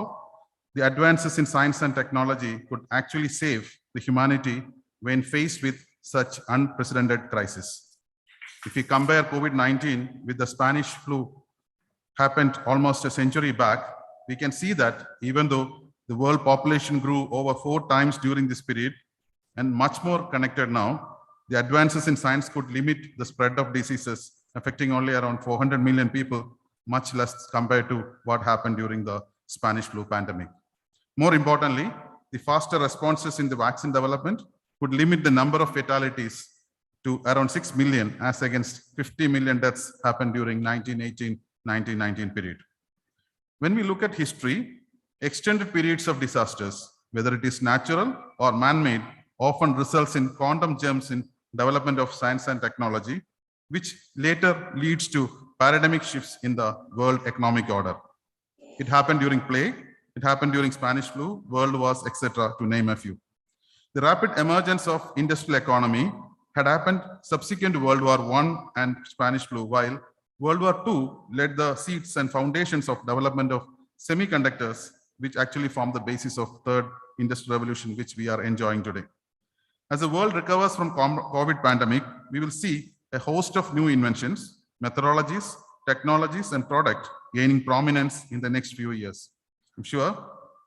the advances in science and technology could actually save the humanity when faced with such unprecedented crisis. If we compare COVID-19 with the Spanish flu happened almost a century back, we can see that even though the world population grew over 4 times during this period and much more connected now, the advances in science could limit the spread of diseases affecting only around 400 million people, much less compared to what happened during the Spanish flu pandemic. More importantly, the faster responses in the vaccine development could limit the number of fatalities to around 6 million as against 50 million deaths happened during 1918-1919 period. When we look at history, extended periods of disasters, whether it is natural or man-made, often results in quantum jumps in development of science and technology, which later leads to paradigmic shifts in the world economic order. It happened during plague, it happened during Spanish flu, world wars, etc., to name a few. The rapid emergence of industrial economy had happened subsequent to World War I and Spanish flu, while World War II led the seeds and foundations of development of semiconductors, which actually form the basis of third industrial revolution, which we are enjoying today. As the world recovers from COVID pandemic, we will see a host of new inventions, methodologies, technologies, and products gaining prominence in the next few years. I'm sure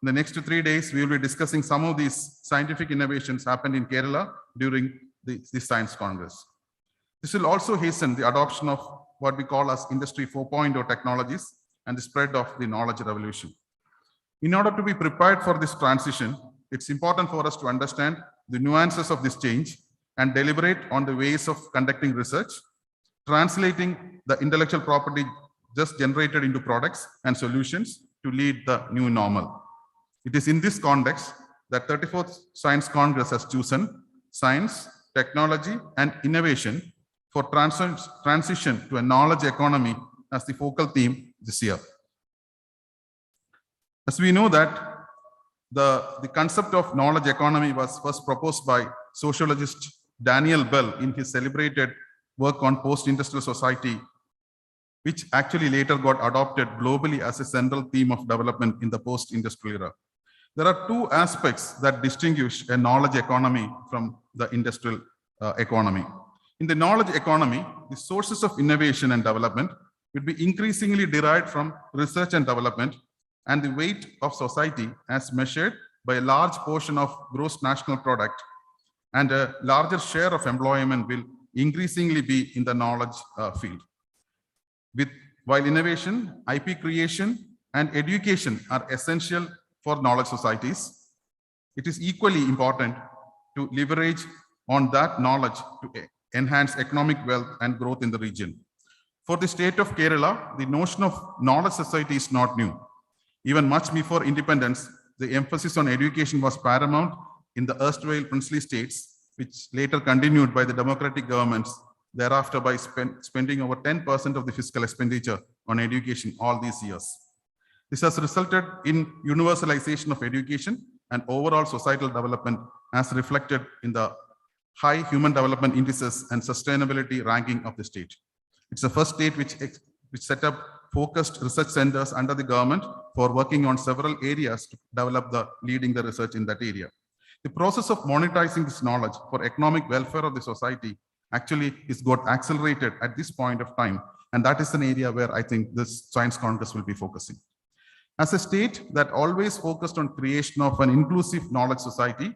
in the next 3 days, we will be discussing some of these scientific innovations happened in Kerala during the Science Congress. This will also hasten the adoption of what we call as Industry 4.0 technologies and the spread of the knowledge revolution. In order to be prepared for this transition, it's important for us to understand the nuances of this change and deliberate on the ways of conducting research, translating the intellectual property just generated into products and solutions to lead the new normal. It is in this context that 34th Science Congress has chosen science, technology, and innovation for transition to a knowledge economy as the focal theme this year. As we know that the concept of knowledge economy was first proposed by sociologist Daniel Bell in his celebrated work on post-industrial society, which actually later got adopted globally as a central theme of development in the post-industrial era. There are two aspects that distinguish a knowledge economy from the industrial economy. In the knowledge economy, the sources of innovation and development will be increasingly derived from research and development, and the weight of society as measured by a large portion of gross national product and a larger share of employment will increasingly be in the knowledge field. While innovation, IP creation, and education are essential for knowledge societies, it is equally important to leverage on that knowledge to enhance economic wealth and growth in the region. For the state of Kerala, the notion of knowledge society is not new. Even much before independence, the emphasis on education was paramount in the erstwhile princely states, which later continued by the democratic governments thereafter by spending over 10% of the fiscal expenditure on education all these years. This has resulted in universalization of education and overall societal development as reflected in the high human development indices and sustainability ranking of the state. It's the first state which set up focused research centers under the government for working on several areas to develop leading the research in that area. The process of monetizing this knowledge for economic welfare of the society actually is got accelerated at this point of time. And that is an area where I think this Science Congress will be focusing. As a state that always focused on creation of an inclusive knowledge society,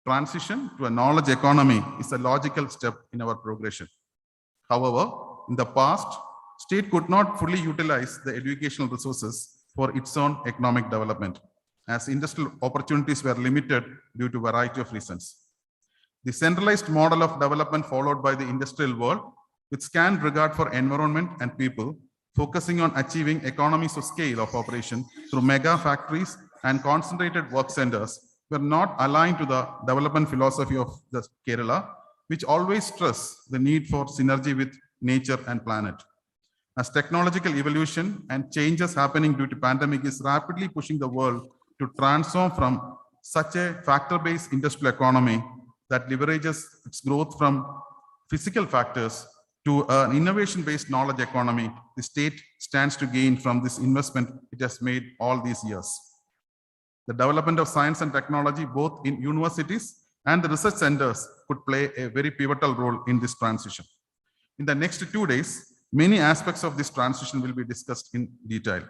transition to a knowledge economy is a logical step in our progression. However, in the past, state could not fully utilize the educational resources for its own economic development, as industrial opportunities were limited due to a variety of reasons. The centralized model of development followed by the industrial world, with scant regard for environment and people, focusing on achieving economies of scale of operation through mega factories and concentrated work centers, were not aligned to the development philosophy of the Kerala, which always stress the need for synergy with nature and planet. As technological evolution and changes happening due to pandemic is rapidly pushing the world to transform from such a factor-based industrial economy that leverages its growth from physical factors to an innovation-based knowledge economy, the state stands to gain from this investment it has made all these years. The development of science and technology, both in universities and the research centers, could play a very pivotal role in this transition. In the next 2 days, many aspects of this transition will be discussed in detail.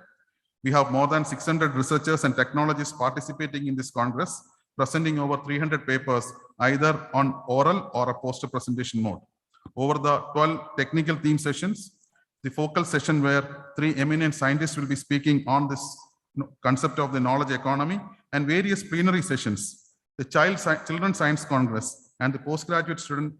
We have more than 600 researchers and technologists participating in this Congress, presenting over 300 papers, either on oral or a poster presentation mode. Over the 12 technical theme sessions, the focal session where 3 eminent scientists will be speaking on this concept of the knowledge economy, and various plenary sessions, the Children's Science Congress and the postgraduate student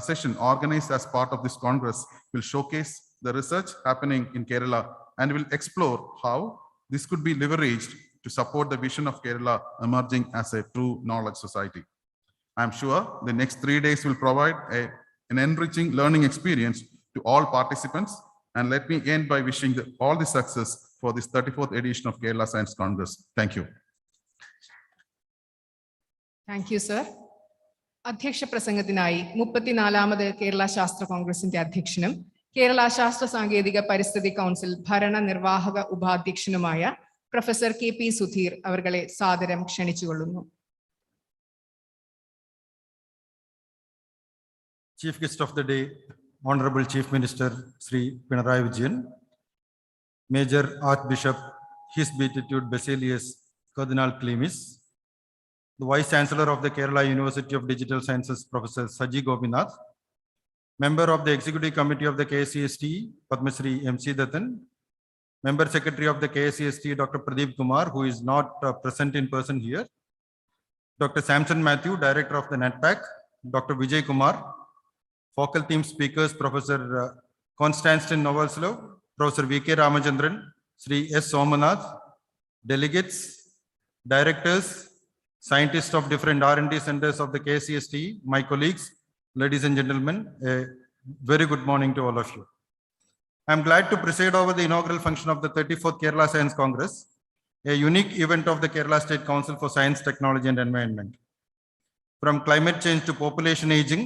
session organized as part of this Congress will showcase the research happening in Kerala and will explore how this could be leveraged to support the vision of Kerala emerging as a true knowledge society. I'm sure the next 3 days will provide an enriching learning experience to all participants. And let me end by wishing all the success for this 34th edition of Kerala Science Congress. Thank you. Thank you, sir. അധ്യക്ഷ പ്രസംഗത്തിനായി 34ാമത് കേരള ശാസ്ത്ര കോൺഗ്രസിന്റെ അധ്യക്ഷനും കേരള ശാസ്ത്ര സാങ്കേതിക പരിസ്ഥിതി council ഭരണ നിർവാഹക ഉപാധ്യക്ഷനുമായ professor KP Sudheer അവർകളെ സാദരം ക്ഷണിച്ചുകൊള്ളുന്നു. Chief guest of the day, Honorable Chief Minister Sri Pinarayi Vijayan, Major Archbishop His Beatitude Basilius Cardinal Clemis, the Vice Chancellor of the Kerala University of Digital Sciences, Professor Saji Gopinath, Member of the Executive Committee of the KSCST, Padma Shri MC Dattan, Member Secretary of the KSCST, Dr. Pradeep Kumar, who is not present in person here, Dr. Samson Matthew, Director of the NETPAC, Dr. Vijay Kumar, focal theme speakers, Professor Konstantin Novoselov, Professor VK Ramachandran, Sri S. Somanath, delegates, directors, scientists of different R&D centers of the KCST, my colleagues, ladies and gentlemen, a very good morning to all of you. I'm glad to preside over the inaugural function of the 34th Kerala Science Congress, a unique event of the Kerala State Council for Science, Technology and Environment. From climate change to population aging,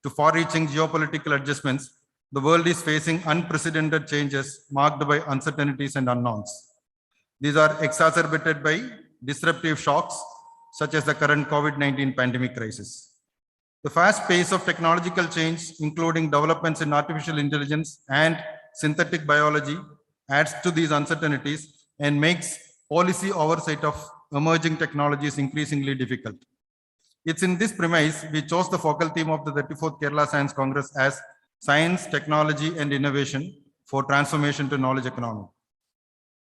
to far-reaching geopolitical adjustments, the world is facing unprecedented changes marked by uncertainties and unknowns. These are exacerbated by disruptive shocks such as the current COVID-19 pandemic crisis. The fast pace of technological change, including developments in artificial intelligence and synthetic biology, adds to these uncertainties and makes policy oversight of emerging technologies increasingly difficult. It's in this premise we chose the focal theme of the 34th Kerala Science Congress as Science, Technology and Innovation for Transformation to Knowledge Economy.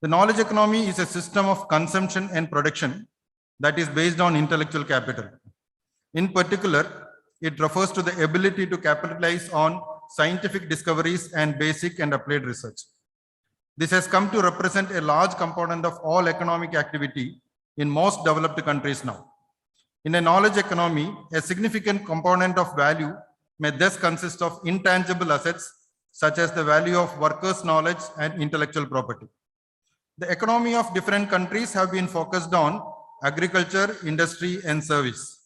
The knowledge economy is a system of consumption and production that is based on intellectual capital. In particular, it refers to the ability to capitalize on scientific discoveries and basic and applied research. This has come to represent a large component of all economic activity in most developed countries now. In a knowledge economy, a significant component of value may thus consist of intangible assets such as the value of workers' knowledge and intellectual property. The economy of different countries have been focused on agriculture, industry, and service.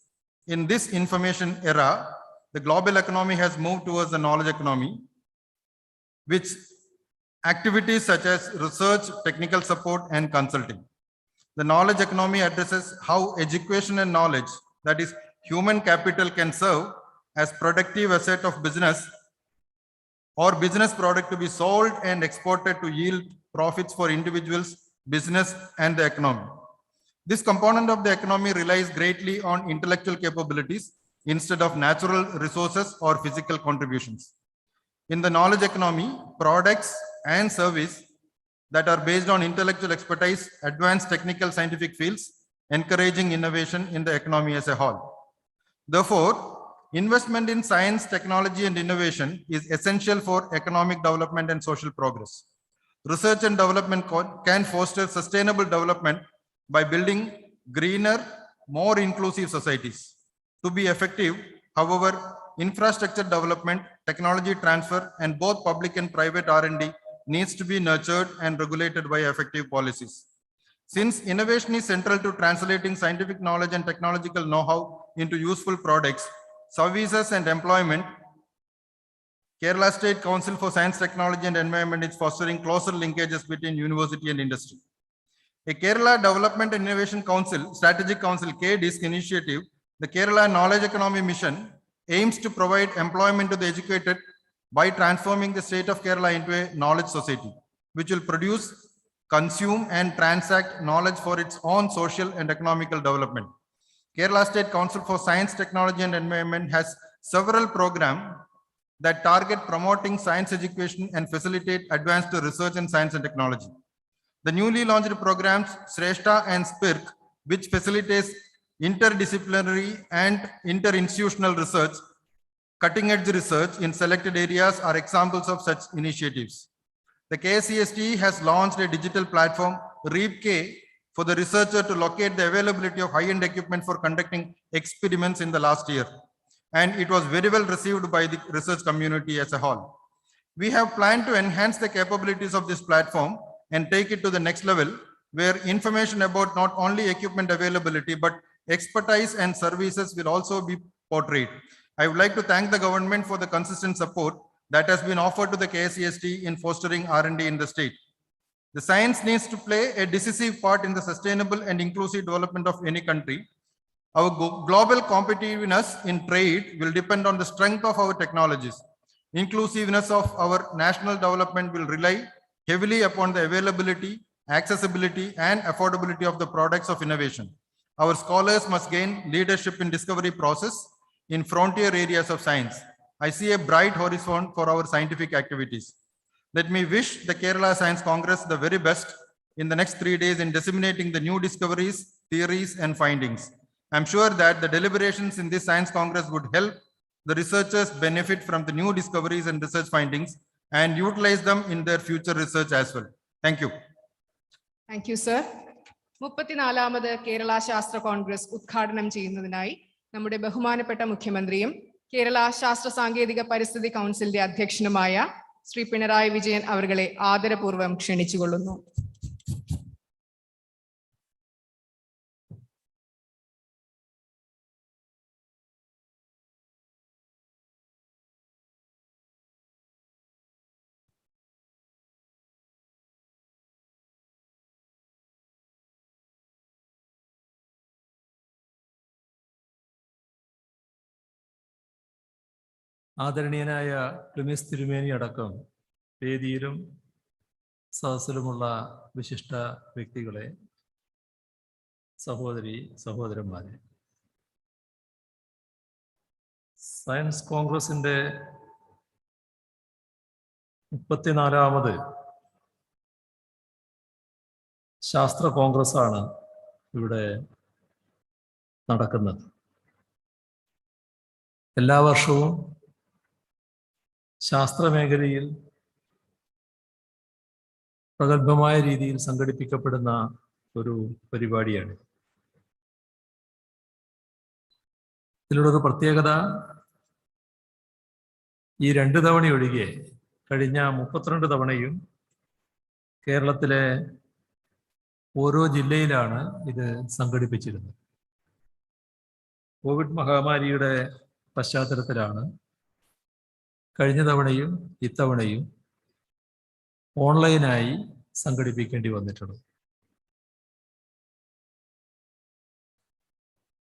In this information era, the global economy has moved towards the knowledge economy, which activities such as research, technical support, and consulting. The knowledge economy addresses how education and knowledge, that is human capital, can serve as productive asset of business or business product to be sold and exported to yield profits for individuals, business, and the economy. This component of the economy relies greatly on intellectual capabilities instead of natural resources or physical contributions. In the knowledge economy, products and service that are based on intellectual expertise advance technical scientific fields, encouraging innovation in the economy as a whole. Therefore, investment in science, technology, and innovation is essential for economic development and social progress. Research and development can foster sustainable development by building greener, more inclusive societies. To be effective, however, infrastructure development, technology transfer, and both public and private R&D needs to be nurtured and regulated by effective policies. Since innovation is central to translating scientific knowledge and technological know-how into useful products, services, and employment, Kerala State Council for Science, Technology and Environment is fostering closer linkages between university and industry. A Kerala Development and Innovation Council, Strategic Council KDISC initiative, the Kerala Knowledge Economy Mission aims to provide employment to the educated by transforming the state of Kerala into a knowledge society, which will produce, consume, and transact knowledge for its own social and economical development. Kerala State Council for Science, Technology and Environment has several programs that target promoting science education and facilitate advanced research in science and technology. The newly launched programs Shrestha and SPIRC, which facilitates interdisciplinary and interinstitutional research, cutting-edge research in selected areas, are examples of such initiatives. The KCST has launched a digital platform, REAP-K, for the researcher to locate the availability of high-end equipment for conducting experiments in the last year. And it was very well received by the research community as a whole. We have planned to enhance the capabilities of this platform and take it to the next level, where information about not only equipment availability, but expertise and services will also be portrayed. I would like to thank the government for the consistent support that has been offered to the KCST in fostering R&D in the state. The science needs to play a decisive part in the sustainable and inclusive development of any country. Our global competitiveness in trade will depend on the strength of our technologies. Inclusiveness of our national development will rely heavily upon the availability, accessibility, and affordability of the products of innovation. Our scholars must gain leadership in discovery process in frontier areas of science. I see a bright horizon for our scientific activities. Let me wish the Kerala Science Congress the very best in the next 3 days in disseminating the new discoveries, theories, and findings. I'm sure that the deliberations in this Science Congress would help the researchers benefit from the new discoveries and research findings and utilize them in their future research as well. Thank you. Thank you, sir. 34ാമത് Kerala ശാസ്ത്ര കോൺഗ്രസ് ഉദ്ഘാടനം ചെയ്യുന്നതിനായി നമ്മുടെ ബഹുമാനപ്പെട്ട മുഖ്യമന്ത്രിയും കേരള ശാസ്ത്ര സാങ്കേതിക പരിസ്ഥിതി കൗൺസിലിന്റെ അധ്യക്ഷനുമായ ശ്രീ പിണറായി വിജയൻ അവരെ ആദരപൂർവ്വം ക്ഷണിച്ചുകൊള്ളുന്നു. ആദരണീയനായ ക്ലിമിസ് തിരുമേനി അടക്കം വേദിയിലും സദസ്സിലുമുള്ള വിശിഷ്ട വ്യക്തികളെ, സഹോദരി സഹോദരന്മാരെ, സയൻസ് കോൺഗ്രസിന്റെ 34ാമത് ശാസ്ത്ര കോൺഗ്രസ് ആണ് ഇവിടെ നടക്കുന്നത്. എല്ലാ വർഷവും ശാസ്ത്രമേഖലയിൽ പ്രഗത്ഭമായ രീതിയിൽ സംഘടിപ്പിക്കപ്പെടുന്ന ഒരു പരിപാടിയാണ്. ഇതിലൊരു പ്രത്യേകത, ഈ 2 തവണ ഒഴികെ കഴിഞ്ഞ 32 തവണയും കേരളത്തിലെ ഓരോ ജില്ലയിലാണ് ഇത് സംഘടിപ്പിച്ചിരുന്നത്. കോവിഡ് മഹാമാരിയുടെ പശ്ചാത്തലത്തിലാണ് കഴിഞ്ഞ തവണയും ഇത്തവണയും ഓൺലൈനായി സംഘടിപ്പിക്കേണ്ടി വന്നിട്ടുള്ളത്.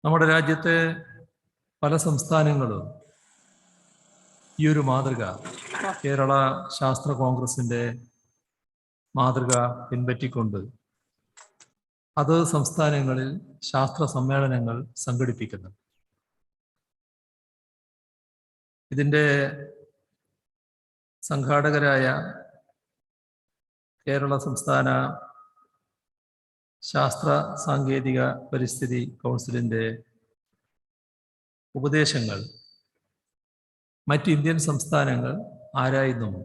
നമ്മുടെ രാജ്യത്തെ പല സംസ്ഥാനങ്ങളും ഈ ഒരു മാതൃക, കേരള ശാസ്ത്ര കോൺഗ്രസിന്റെ മാതൃക പിൻപറ്റിക്കൊണ്ട് അത് സംസ്ഥാനങ്ങളിൽ ശാസ്ത്ര സമ്മേളനങ്ങൾ സംഘടിപ്പിക്കുന്നു. ഇതിൻ്റെ സംഘാടകരായ കേരള സംസ്ഥാന ശാസ്ത്ര സാങ്കേതിക പരിസ്ഥിതി കൗൺസിലിൻ്റെ ഉപദേശങ്ങൾ മറ്റ് ഇന്ത്യൻ സംസ്ഥാനങ്ങൾ ആരായുന്നു.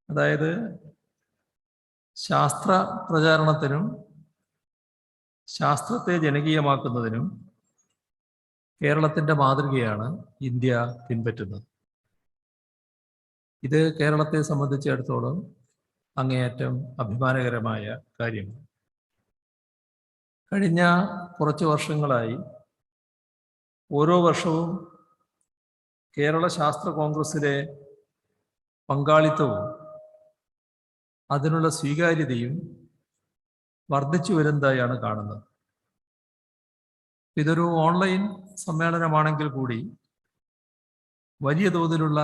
അതായത് ശാസ്ത്ര പ്രചാരണത്തിനും ശാസ്ത്രത്തെ ജനകീയമാക്കുന്നതിനും കേരളത്തിൻ്റെ മാതൃകയാണ് ഇന്ത്യ പിൻപറ്റുന്നത്. ഇത് കേരളത്തെ സംബന്ധിച്ചിടത്തോളം അങ്ങേയറ്റം അഭിമാനകരമായ കാര്യമാണ്. കഴിഞ്ഞ കുറച്ച് വർഷങ്ങളായി ഓരോ വർഷവും കേരള ശാസ്ത്ര കോൺഗ്രസിലെ പങ്കാളിത്തവും അതിനുള്ള സ്വീകാര്യതയും വർദ്ധിച്ചു വരുന്നതായാണ് കാണുന്നത്. ഇതൊരു ഓൺലൈൻ സമ്മേളനമാണെങ്കിൽ കൂടി വലിയ തോതിലുള്ള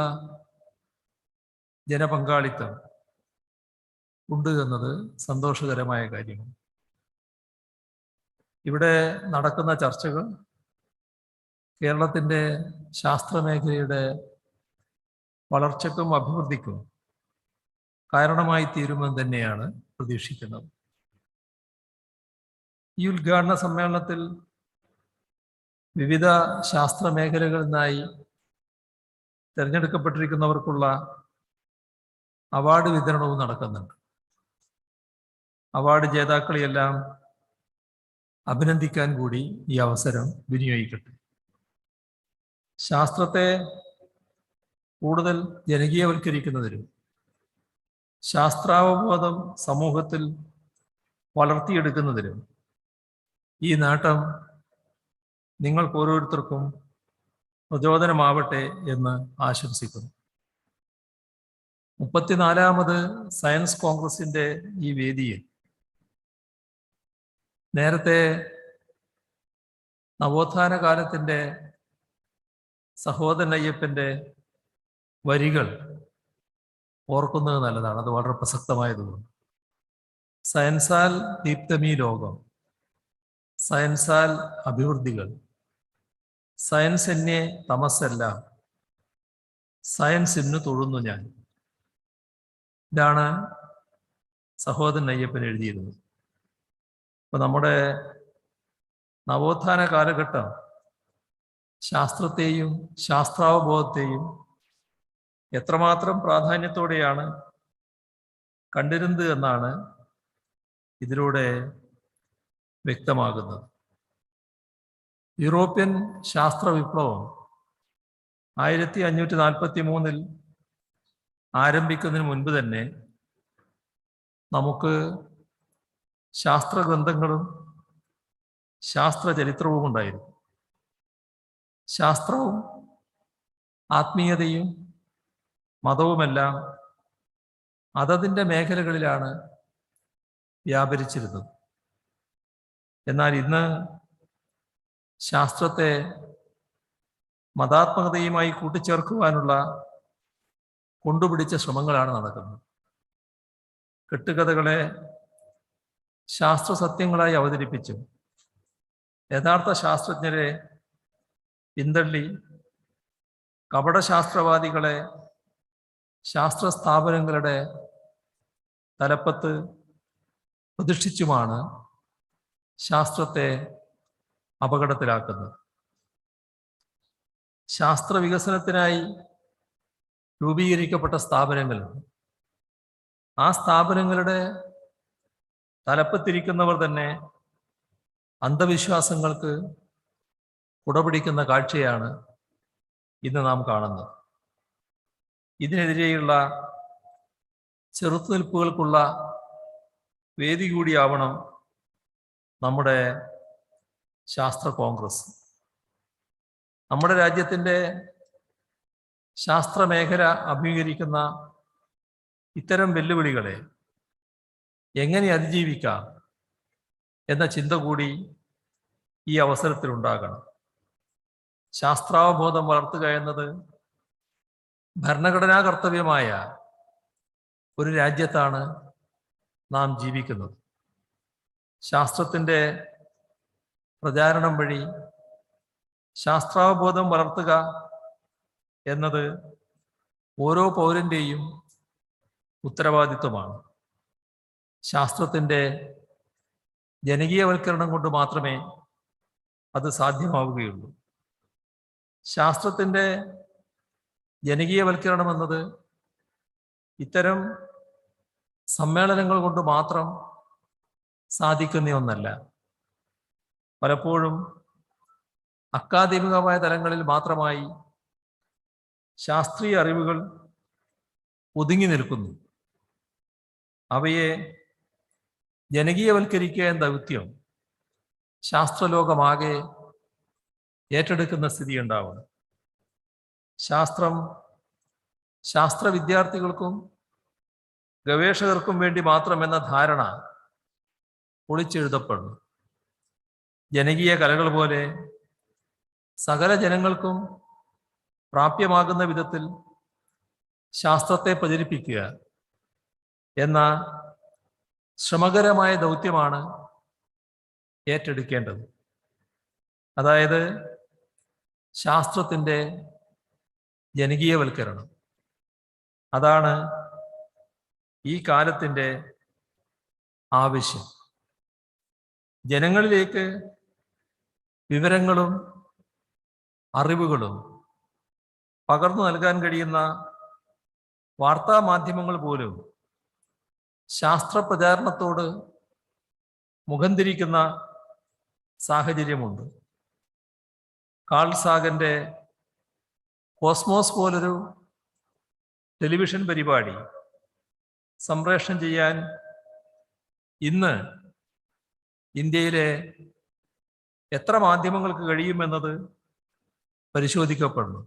ജനപങ്കാളിത്തം ഉണ്ട് എന്നത് സന്തോഷകരമായ കാര്യമാണ്. ഇവിടെ നടക്കുന്ന ചർച്ചകൾ കേരളത്തിൻ്റെ ശാസ്ത്രമേഖലയുടെ വളർച്ചയ്ക്കും അഭിവൃദ്ധിക്കും കാരണമായി തീരുമെന്ന് തന്നെയാണ് പ്രതീക്ഷിക്കുന്നത്. ഈ ഉദ്ഘാടന സമ്മേളനത്തിൽ വിവിധ ശാസ്ത്ര മേഖലകളിൽ നിന്നായി തിരഞ്ഞെടുക്കപ്പെട്ടിരിക്കുന്നവർക്കുള്ള അവാർഡ് വിതരണവും നടക്കുന്നുണ്ട്. അവാർഡ് ജേതാക്കളെയെല്ലാം അഭിനന്ദിക്കാൻ കൂടി ഈ അവസരം വിനിയോഗിക്കട്ടെ. ശാസ്ത്രത്തെ കൂടുതൽ ജനകീയവൽക്കരിക്കുന്നതിനും ശാസ്ത്രാവബോധം സമൂഹത്തിൽ വളർത്തിയെടുക്കുന്നതിനും ഈ നേട്ടം നിങ്ങൾക്ക് ഓരോരുത്തർക്കും പ്രചോദനമാവട്ടെ എന്ന് ആശംസിക്കുന്നു. 34ാമത് സയൻസ് കോൺഗ്രസിന്റെ ഈ വേദിയിൽ നേരത്തെ നവോത്ഥാന കാലത്തിൻ്റെ സഹോദരൻ അയ്യപ്പൻ്റെ വരികൾ ഓർക്കുന്നത് നല്ലതാണ്. അത് വളരെ പ്രസക്തമായതുകൊണ്ട്. സയൻസാൽ ദീപ്തമീ ലോകം, സയൻസാൽ അഭിവൃദ്ധികൾ, സയൻസ് എന്നെ തമസ്സല്ല, സയൻസിന് തൊഴുന്നു ഞാൻ. ഇതാണ് സഹോദരൻ അയ്യപ്പൻ എഴുതിയിരുന്നത്. അപ്പൊ നമ്മുടെ നവോത്ഥാന കാലഘട്ടം ശാസ്ത്രത്തെയും ശാസ്ത്രാവബോധത്തെയും എത്രമാത്രം പ്രാധാന്യത്തോടെയാണ് കണ്ടിരുന്നത് എന്നാണ് ഇതിലൂടെ വ്യക്തമാകുന്നത്. യൂറോപ്യൻ ശാസ്ത്ര വിപ്ലവം 1543 ആരംഭിക്കുന്നതിന് മുൻപ് തന്നെ നമുക്ക് ശാസ്ത്രഗ്രന്ഥങ്ങളും ശാസ്ത്ര ചരിത്രവും ഉണ്ടായിരുന്നു. ശാസ്ത്രവും ആത്മീയതയും മതവുമെല്ലാം അതതിൻ്റെ മേഖലകളിലാണ് വ്യാപരിച്ചിരുന്നത്. എന്നാൽ ഇന്ന് ശാസ്ത്രത്തെ മതാത്മകതയുമായി കൂട്ടിച്ചേർക്കുവാനുള്ള കൊണ്ടുപിടിച്ച ശ്രമങ്ങളാണ് നടക്കുന്നത്. കെട്ടുകഥകളെ ശാസ്ത്ര സത്യങ്ങളായി അവതരിപ്പിച്ചും യഥാർത്ഥ ശാസ്ത്രജ്ഞരെ പിന്തള്ളി കപടശാസ്ത്രവാദികളെ ശാസ്ത്ര സ്ഥാപനങ്ങളുടെ തലപ്പത്ത് പ്രതിഷ്ഠിച്ചുമാണ് ശാസ്ത്രത്തെ അപകടത്തിലാക്കുന്നത്. ശാസ്ത്ര വികസനത്തിനായി രൂപീകരിക്കപ്പെട്ട സ്ഥാപനങ്ങളുണ്ട്. ആ സ്ഥാപനങ്ങളുടെ തലപ്പത്തിരിക്കുന്നവർ തന്നെ അന്ധവിശ്വാസങ്ങൾക്ക് കുടപിടിക്കുന്ന കാഴ്ചയാണ് ഇന്ന് നാം കാണുന്നത്. ഇതിനെതിരെയുള്ള ചെറുത്തുനിൽപ്പുകൾക്കുള്ള വേദി കൂടിയാവണം നമ്മുടെ ശാസ്ത്ര കോൺഗ്രസ്. നമ്മുടെ രാജ്യത്തിൻ്റെ ശാസ്ത്രമേഖല അഭിമുഖീകരിക്കുന്ന ഇത്തരം വെല്ലുവിളികളെ എങ്ങനെ അതിജീവിക്കാം എന്ന ചിന്ത കൂടി ഈ അവസരത്തിലുണ്ടാകണം. ശാസ്ത്രാവബോധം വളർത്തുക എന്നത് ഭരണഘടനാ കർത്തവ്യമായ ഒരു രാജ്യത്താണ് നാം ജീവിക്കുന്നത്. ശാസ്ത്രത്തിൻ്റെ പ്രചാരണം വഴി ശാസ്ത്രാവബോധം വളർത്തുക എന്നത് ഓരോ പൗരൻ്റെയും ഉത്തരവാദിത്വമാണ്. ശാസ്ത്രത്തിൻ്റെ ജനകീയവൽക്കരണം കൊണ്ട് മാത്രമേ അത് സാധ്യമാവുകയുള്ളൂ. ശാസ്ത്രത്തിൻ്റെ ജനകീയവൽക്കരണം എന്നത് ഇത്തരം സമ്മേളനങ്ങൾ കൊണ്ട് മാത്രം സാധിക്കുന്ന ഒന്നല്ല. പലപ്പോഴും അക്കാദമികമായ തലങ്ങളിൽ മാത്രമായി ശാസ്ത്രീയ അറിവുകൾ ഒതുങ്ങി നിൽക്കുന്നു. അവയെ ജനകീയവൽക്കരിക്കുക എന്ന ദൗത്യം ശാസ്ത്രലോകമാകെ ഏറ്റെടുക്കുന്ന സ്ഥിതി ഉണ്ടാവണം. ശാസ്ത്രം ശാസ്ത്ര വിദ്യാർത്ഥികൾക്കും ഗവേഷകർക്കും വേണ്ടി മാത്രമെന്ന ധാരണ പൊളിച്ചെഴുതപ്പെടുന്നു. ജനകീയ കലകൾ പോലെ സകല ജനങ്ങൾക്കും പ്രാപ്യമാകുന്ന വിധത്തിൽ ശാസ്ത്രത്തെ പ്രചരിപ്പിക്കുക എന്ന ശ്രമകരമായ ദൗത്യമാണ് ഏറ്റെടുക്കേണ്ടത്. അതായത് ശാസ്ത്രത്തിൻ്റെ ജനകീയവൽക്കരണം. അതാണ് ഈ കാലത്തിൻ്റെ ആവശ്യം. ജനങ്ങളിലേക്ക് വിവരങ്ങളും അറിവുകളും പകർന്നു നൽകാൻ കഴിയുന്ന വാർത്താ മാധ്യമങ്ങൾ പോലും ശാസ്ത്ര പ്രചാരണത്തോട് മുഖം തിരിക്കുന്ന സാഹചര്യമുണ്ട്. കാൾ സാഗന്റെ കോസ്മോസ് പോലൊരു ടെലിവിഷൻ പരിപാടി സംപ്രേഷണം ചെയ്യാൻ ഇന്ന് ഇന്ത്യയിലെ എത്ര മാധ്യമങ്ങൾക്ക് കഴിയുമെന്നത് പരിശോധിക്കപ്പെടുന്നു.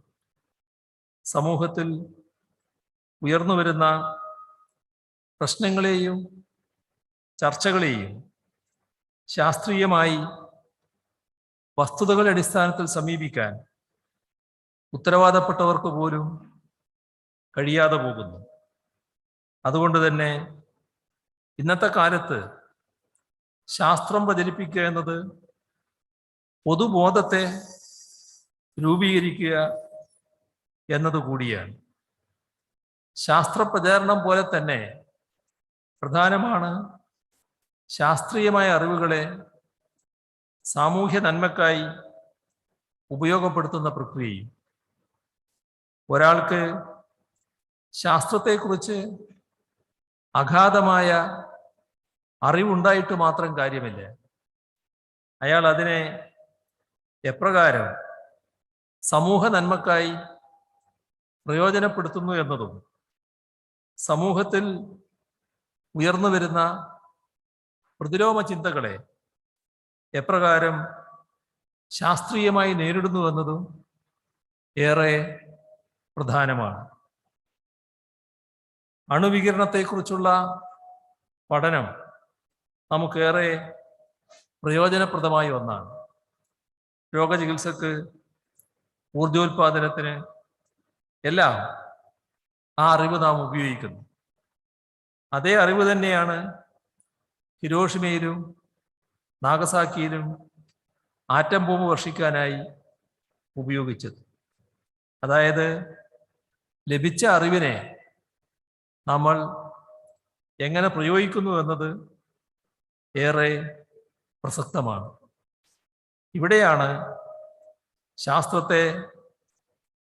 സമൂഹത്തിൽ ഉയർന്നു വരുന്ന പ്രശ്നങ്ങളെയും ചർച്ചകളെയും ശാസ്ത്രീയമായി വസ്തുതകളുടെ അടിസ്ഥാനത്തിൽ സമീപിക്കാൻ ഉത്തരവാദപ്പെട്ടവർക്ക് പോലും കഴിയാതെ പോകുന്നു. അതുകൊണ്ട് തന്നെ ഇന്നത്തെ കാലത്ത് ശാസ്ത്രം പ്രചരിപ്പിക്കുക എന്നത് പൊതുബോധത്തെ രൂപീകരിക്കുക എന്നത് കൂടിയാണ്. ശാസ്ത്രപ്രചാരണം പോലെ തന്നെ പ്രധാനമാണ് ശാസ്ത്രീയമായ അറിവുകളെ സാമൂഹ്യ നന്മക്കായി ഉപയോഗപ്പെടുത്തുന്ന പ്രക്രിയയും. ഒരാൾക്ക് ശാസ്ത്രത്തെക്കുറിച്ച് അഗാധമായ അറിവുണ്ടായിട്ട് മാത്രം കാര്യമില്ല. അയാൾ അതിനെ എപ്രകാരം സമൂഹ നന്മക്കായി പ്രയോജനപ്പെടുത്തുന്നു എന്നതും സമൂഹത്തിൽ ഉയർന്നു വരുന്ന പ്രതിലോമ ചിന്തകളെ എപ്രകാരം ശാസ്ത്രീയമായി നേരിടുന്നു എന്നതും ഏറെ പ്രധാനമാണ്. അണുവികിരണത്തെക്കുറിച്ചുള്ള പഠനം നമുക്കേറെ പ്രയോജനപ്രദമായ ഒന്നാണ്. രോഗചികിത്സക്ക് ഊർജോൽപാദനത്തിന് എല്ലാം ആ അറിവ് നാം ഉപയോഗിക്കുന്നു. അതേ അറിവ് തന്നെയാണ് ഹിരോഷിമയിലും നാഗസാക്കിയിലും ആറ്റം ബോംബ് വർഷിക്കാനായി ഉപയോഗിച്ചത്. അതായത് ലഭിച്ച അറിവിനെ നമ്മൾ എങ്ങനെ പ്രയോഗിക്കുന്നു എന്നത് ഏറെ പ്രസക്തമാണ്. ഇവിടെയാണ് ശാസ്ത്രത്തെ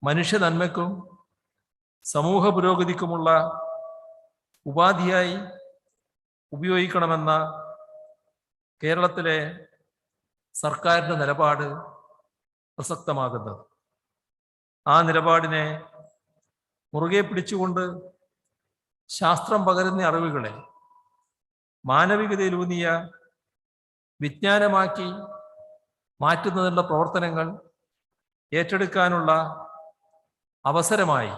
മനുഷ്യ നന്മയ്ക്കും സമൂഹ പുരോഗതിക്കുമുള്ള ഉപാധിയായി ഉപയോഗിക്കണമെന്ന കേരളത്തിലെ സർക്കാരിൻ്റെ നിലപാട് പ്രസക്തമാകുന്നത്. ആ നിലപാടിനെ മുറുകെ പിടിച്ചുകൊണ്ട് ശാസ്ത്രം പകരുന്ന അറിവുകളെ മാനവികതയിലൂന്നിയ വിജ്ഞാനമാക്കി മാറ്റുന്നതിനുള്ള പ്രവർത്തനങ്ങൾ ഏറ്റെടുക്കാനുള്ള അവസരമായി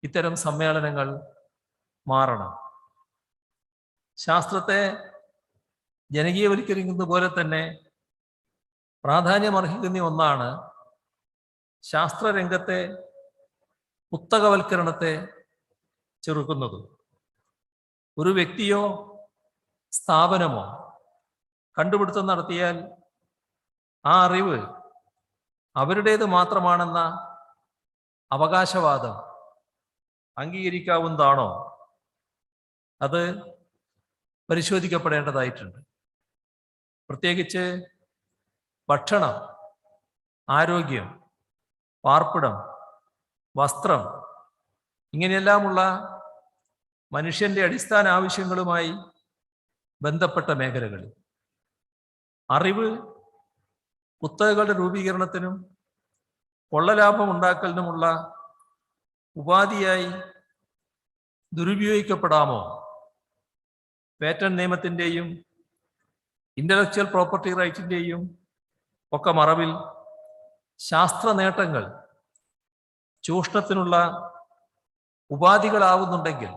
ഇത്തരം സമ്മേളനങ്ങൾ മാറണം. ശാസ്ത്രത്തെ ജനകീയവൽക്കരിക്കുന്നത് പോലെ തന്നെ പ്രാധാന്യമർഹിക്കുന്ന ഒന്നാണ് ശാസ്ത്രരംഗത്തെ പുസ്തകവൽക്കരണത്തെ ചെറുക്കുന്നത്. ഒരു വ്യക്തിയോ സ്ഥാപനമോ കണ്ടുപിടുത്തം നടത്തിയാൽ ആ അറിവ് അവരുടേത് മാത്രമാണെന്ന അവകാശവാദം അംഗീകരിക്കാവുന്നതാണോ? അത് പരിശോധിക്കപ്പെടേണ്ടതായിട്ടുണ്ട്. പ്രത്യേകിച്ച് ഭക്ഷണം, ആരോഗ്യം, പാർപ്പിടം, വസ്ത്രം ഇങ്ങനെയെല്ലാമുള്ള മനുഷ്യന്റെ അടിസ്ഥാന ആവശ്യങ്ങളുമായി ബന്ധപ്പെട്ട മേഖലകളിൽ അറിവ് കുത്തകകളുടെ രൂപീകരണത്തിനും കൊള്ളലാഭം ഉണ്ടാക്കലിനുമുള്ള ഉപാധിയായി ദുരുപയോഗിക്കപ്പെടാമോ? പേറ്റന്റ് നിയമത്തിൻ്റെയും ഇന്റലക്ച്വൽ പ്രോപ്പർട്ടി റൈറ്റിൻ്റെയും ഒക്കെ മറവിൽ ശാസ്ത്ര നേട്ടങ്ങൾ ചൂഷണത്തിനുള്ള ഉപാധികളാവുന്നുണ്ടെങ്കിൽ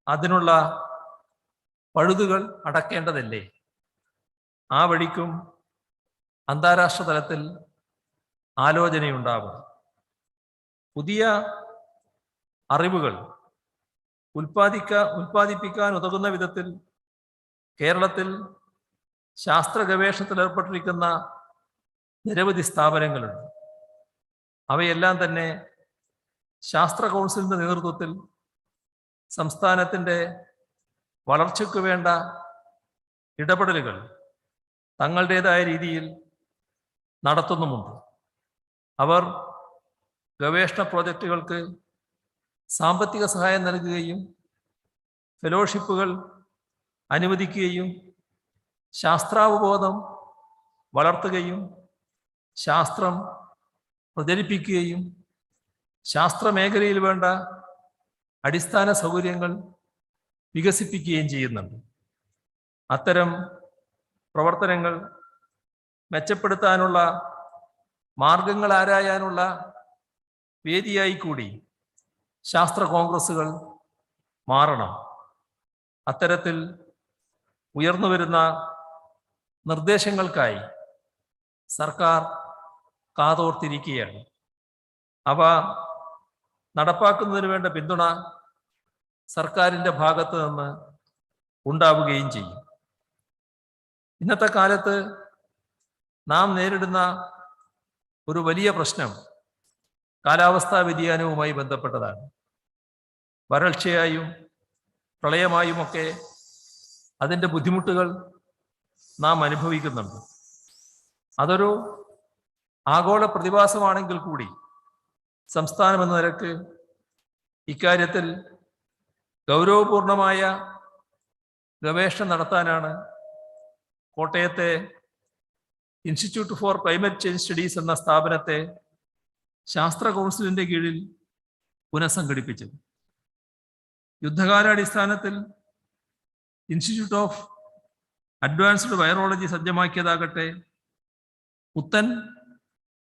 അതിനുള്ള പഴുതുകൾ അടക്കേണ്ടതല്ലേ? ആ വഴിക്കും അന്താരാഷ്ട്ര തലത്തിൽ ആലോചനയുണ്ടാകും. പുതിയ അറിവുകൾ ഉൽപ്പാദിപ്പിക്കാൻ ഉതകുന്ന വിധത്തിൽ കേരളത്തിൽ ശാസ്ത്ര ഗവേഷണത്തിൽ ഏർപ്പെട്ടിരിക്കുന്ന നിരവധി സ്ഥാപനങ്ങളുണ്ട്. അവയെല്ലാം തന്നെ ശാസ്ത്ര കൗൺസിലിന്റെ നേതൃത്വത്തിൽ സംസ്ഥാനത്തിൻ്റെ വളർച്ചയ്ക്ക് വേണ്ട ഇടപെടലുകൾ തങ്ങളുടേതായ രീതിയിൽ നടത്തുന്നുമുണ്ട്. അവർ ഗവേഷണ പ്രോജക്റ്റുകൾക്ക് സാമ്പത്തിക സഹായം നൽകുകയും ഫെലോഷിപ്പുകൾ അനുവദിക്കുകയും ശാസ്ത്രാവബോധം വളർത്തുകയും ശാസ്ത്രം പ്രചരിപ്പിക്കുകയും ശാസ്ത്രമേഖലയിൽ വേണ്ട അടിസ്ഥാന സൗകര്യങ്ങൾ വികസിപ്പിക്കുകയും ചെയ്യുന്നുണ്ട്. അത്തരം പ്രവർത്തനങ്ങൾ മെച്ചപ്പെടുത്താനുള്ള മാർഗങ്ങൾ ആരായാനുള്ള വേദിയായി കൂടി ശാസ്ത്ര കോൺഗ്രസുകൾ മാറണം. അത്തരത്തിൽ ഉയർന്നു വരുന്ന നിർദ്ദേശങ്ങൾക്കായി സർക്കാർ കാതോർത്തിരിക്കുകയാണ്. അവ നടപ്പാക്കുന്നതിന് വേണ്ട പിന്തുണ സർക്കാരിൻ്റെ ഭാഗത്ത് നിന്ന് ഉണ്ടാവുകയും ചെയ്യും. ഇന്നത്തെ കാലത്ത് നാം നേരിടുന്ന ഒരു വലിയ പ്രശ്നം കാലാവസ്ഥാ വ്യതിയാനവുമായി ബന്ധപ്പെട്ടതാണ്. വരൾച്ചയായും പ്രളയമായുമൊക്കെ അതിൻ്റെ ബുദ്ധിമുട്ടുകൾ നാം അനുഭവിക്കുന്നുണ്ട്. അതൊരു ആഗോള പ്രതിഭാസമാണെങ്കിൽ കൂടി സംസ്ഥാനം എന്ന നിലക്ക് ഇക്കാര്യത്തിൽ ഗൗരവപൂർണമായ ഗവേഷണം നടത്താനാണ് കോട്ടയത്തെ institute four climate change studies എന്ന സ്ഥാപനത്തെ ശാസ്ത്ര കൗൺസിലിൻ്റെ കീഴിൽ പുനഃസംഘടിപ്പിച്ചത്. യുദ്ധകാലാടിസ്ഥാനത്തിൽ ഇൻസ്റ്റിറ്റ്യൂട്ട് ഓഫ് അഡ്വാൻസ്ഡ് വൈറോളജി സജ്ജമാക്കിയതാകട്ടെ പുത്തൻ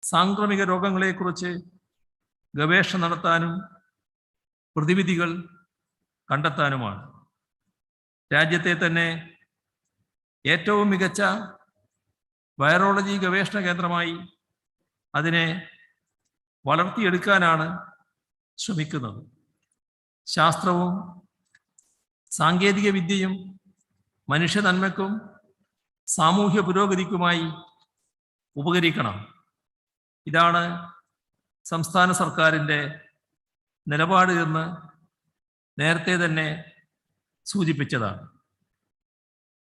സാംക്രമിക രോഗങ്ങളെക്കുറിച്ച് ഗവേഷണം നടത്താനും പ്രതിവിധികൾ കണ്ടെത്താനുമാണ്. രാജ്യത്തെ തന്നെ ഏറ്റവും മികച്ച വൈറോളജി ഗവേഷണ കേന്ദ്രമായി അതിനെ വളർത്തിയെടുക്കാനാണ് ശ്രമിക്കുന്നത്. ശാസ്ത്രവും സാങ്കേതിക വിദ്യയും മനുഷ്യ നന്മയ്ക്കും സാമൂഹ്യ പുരോഗതിക്കുമായി ഉപകരിക്കണം. ഇതാണ് സംസ്ഥാന സർക്കാരിൻ്റെ നിലപാട് എന്ന് നേരത്തെ തന്നെ സൂചിപ്പിച്ചതാണ്.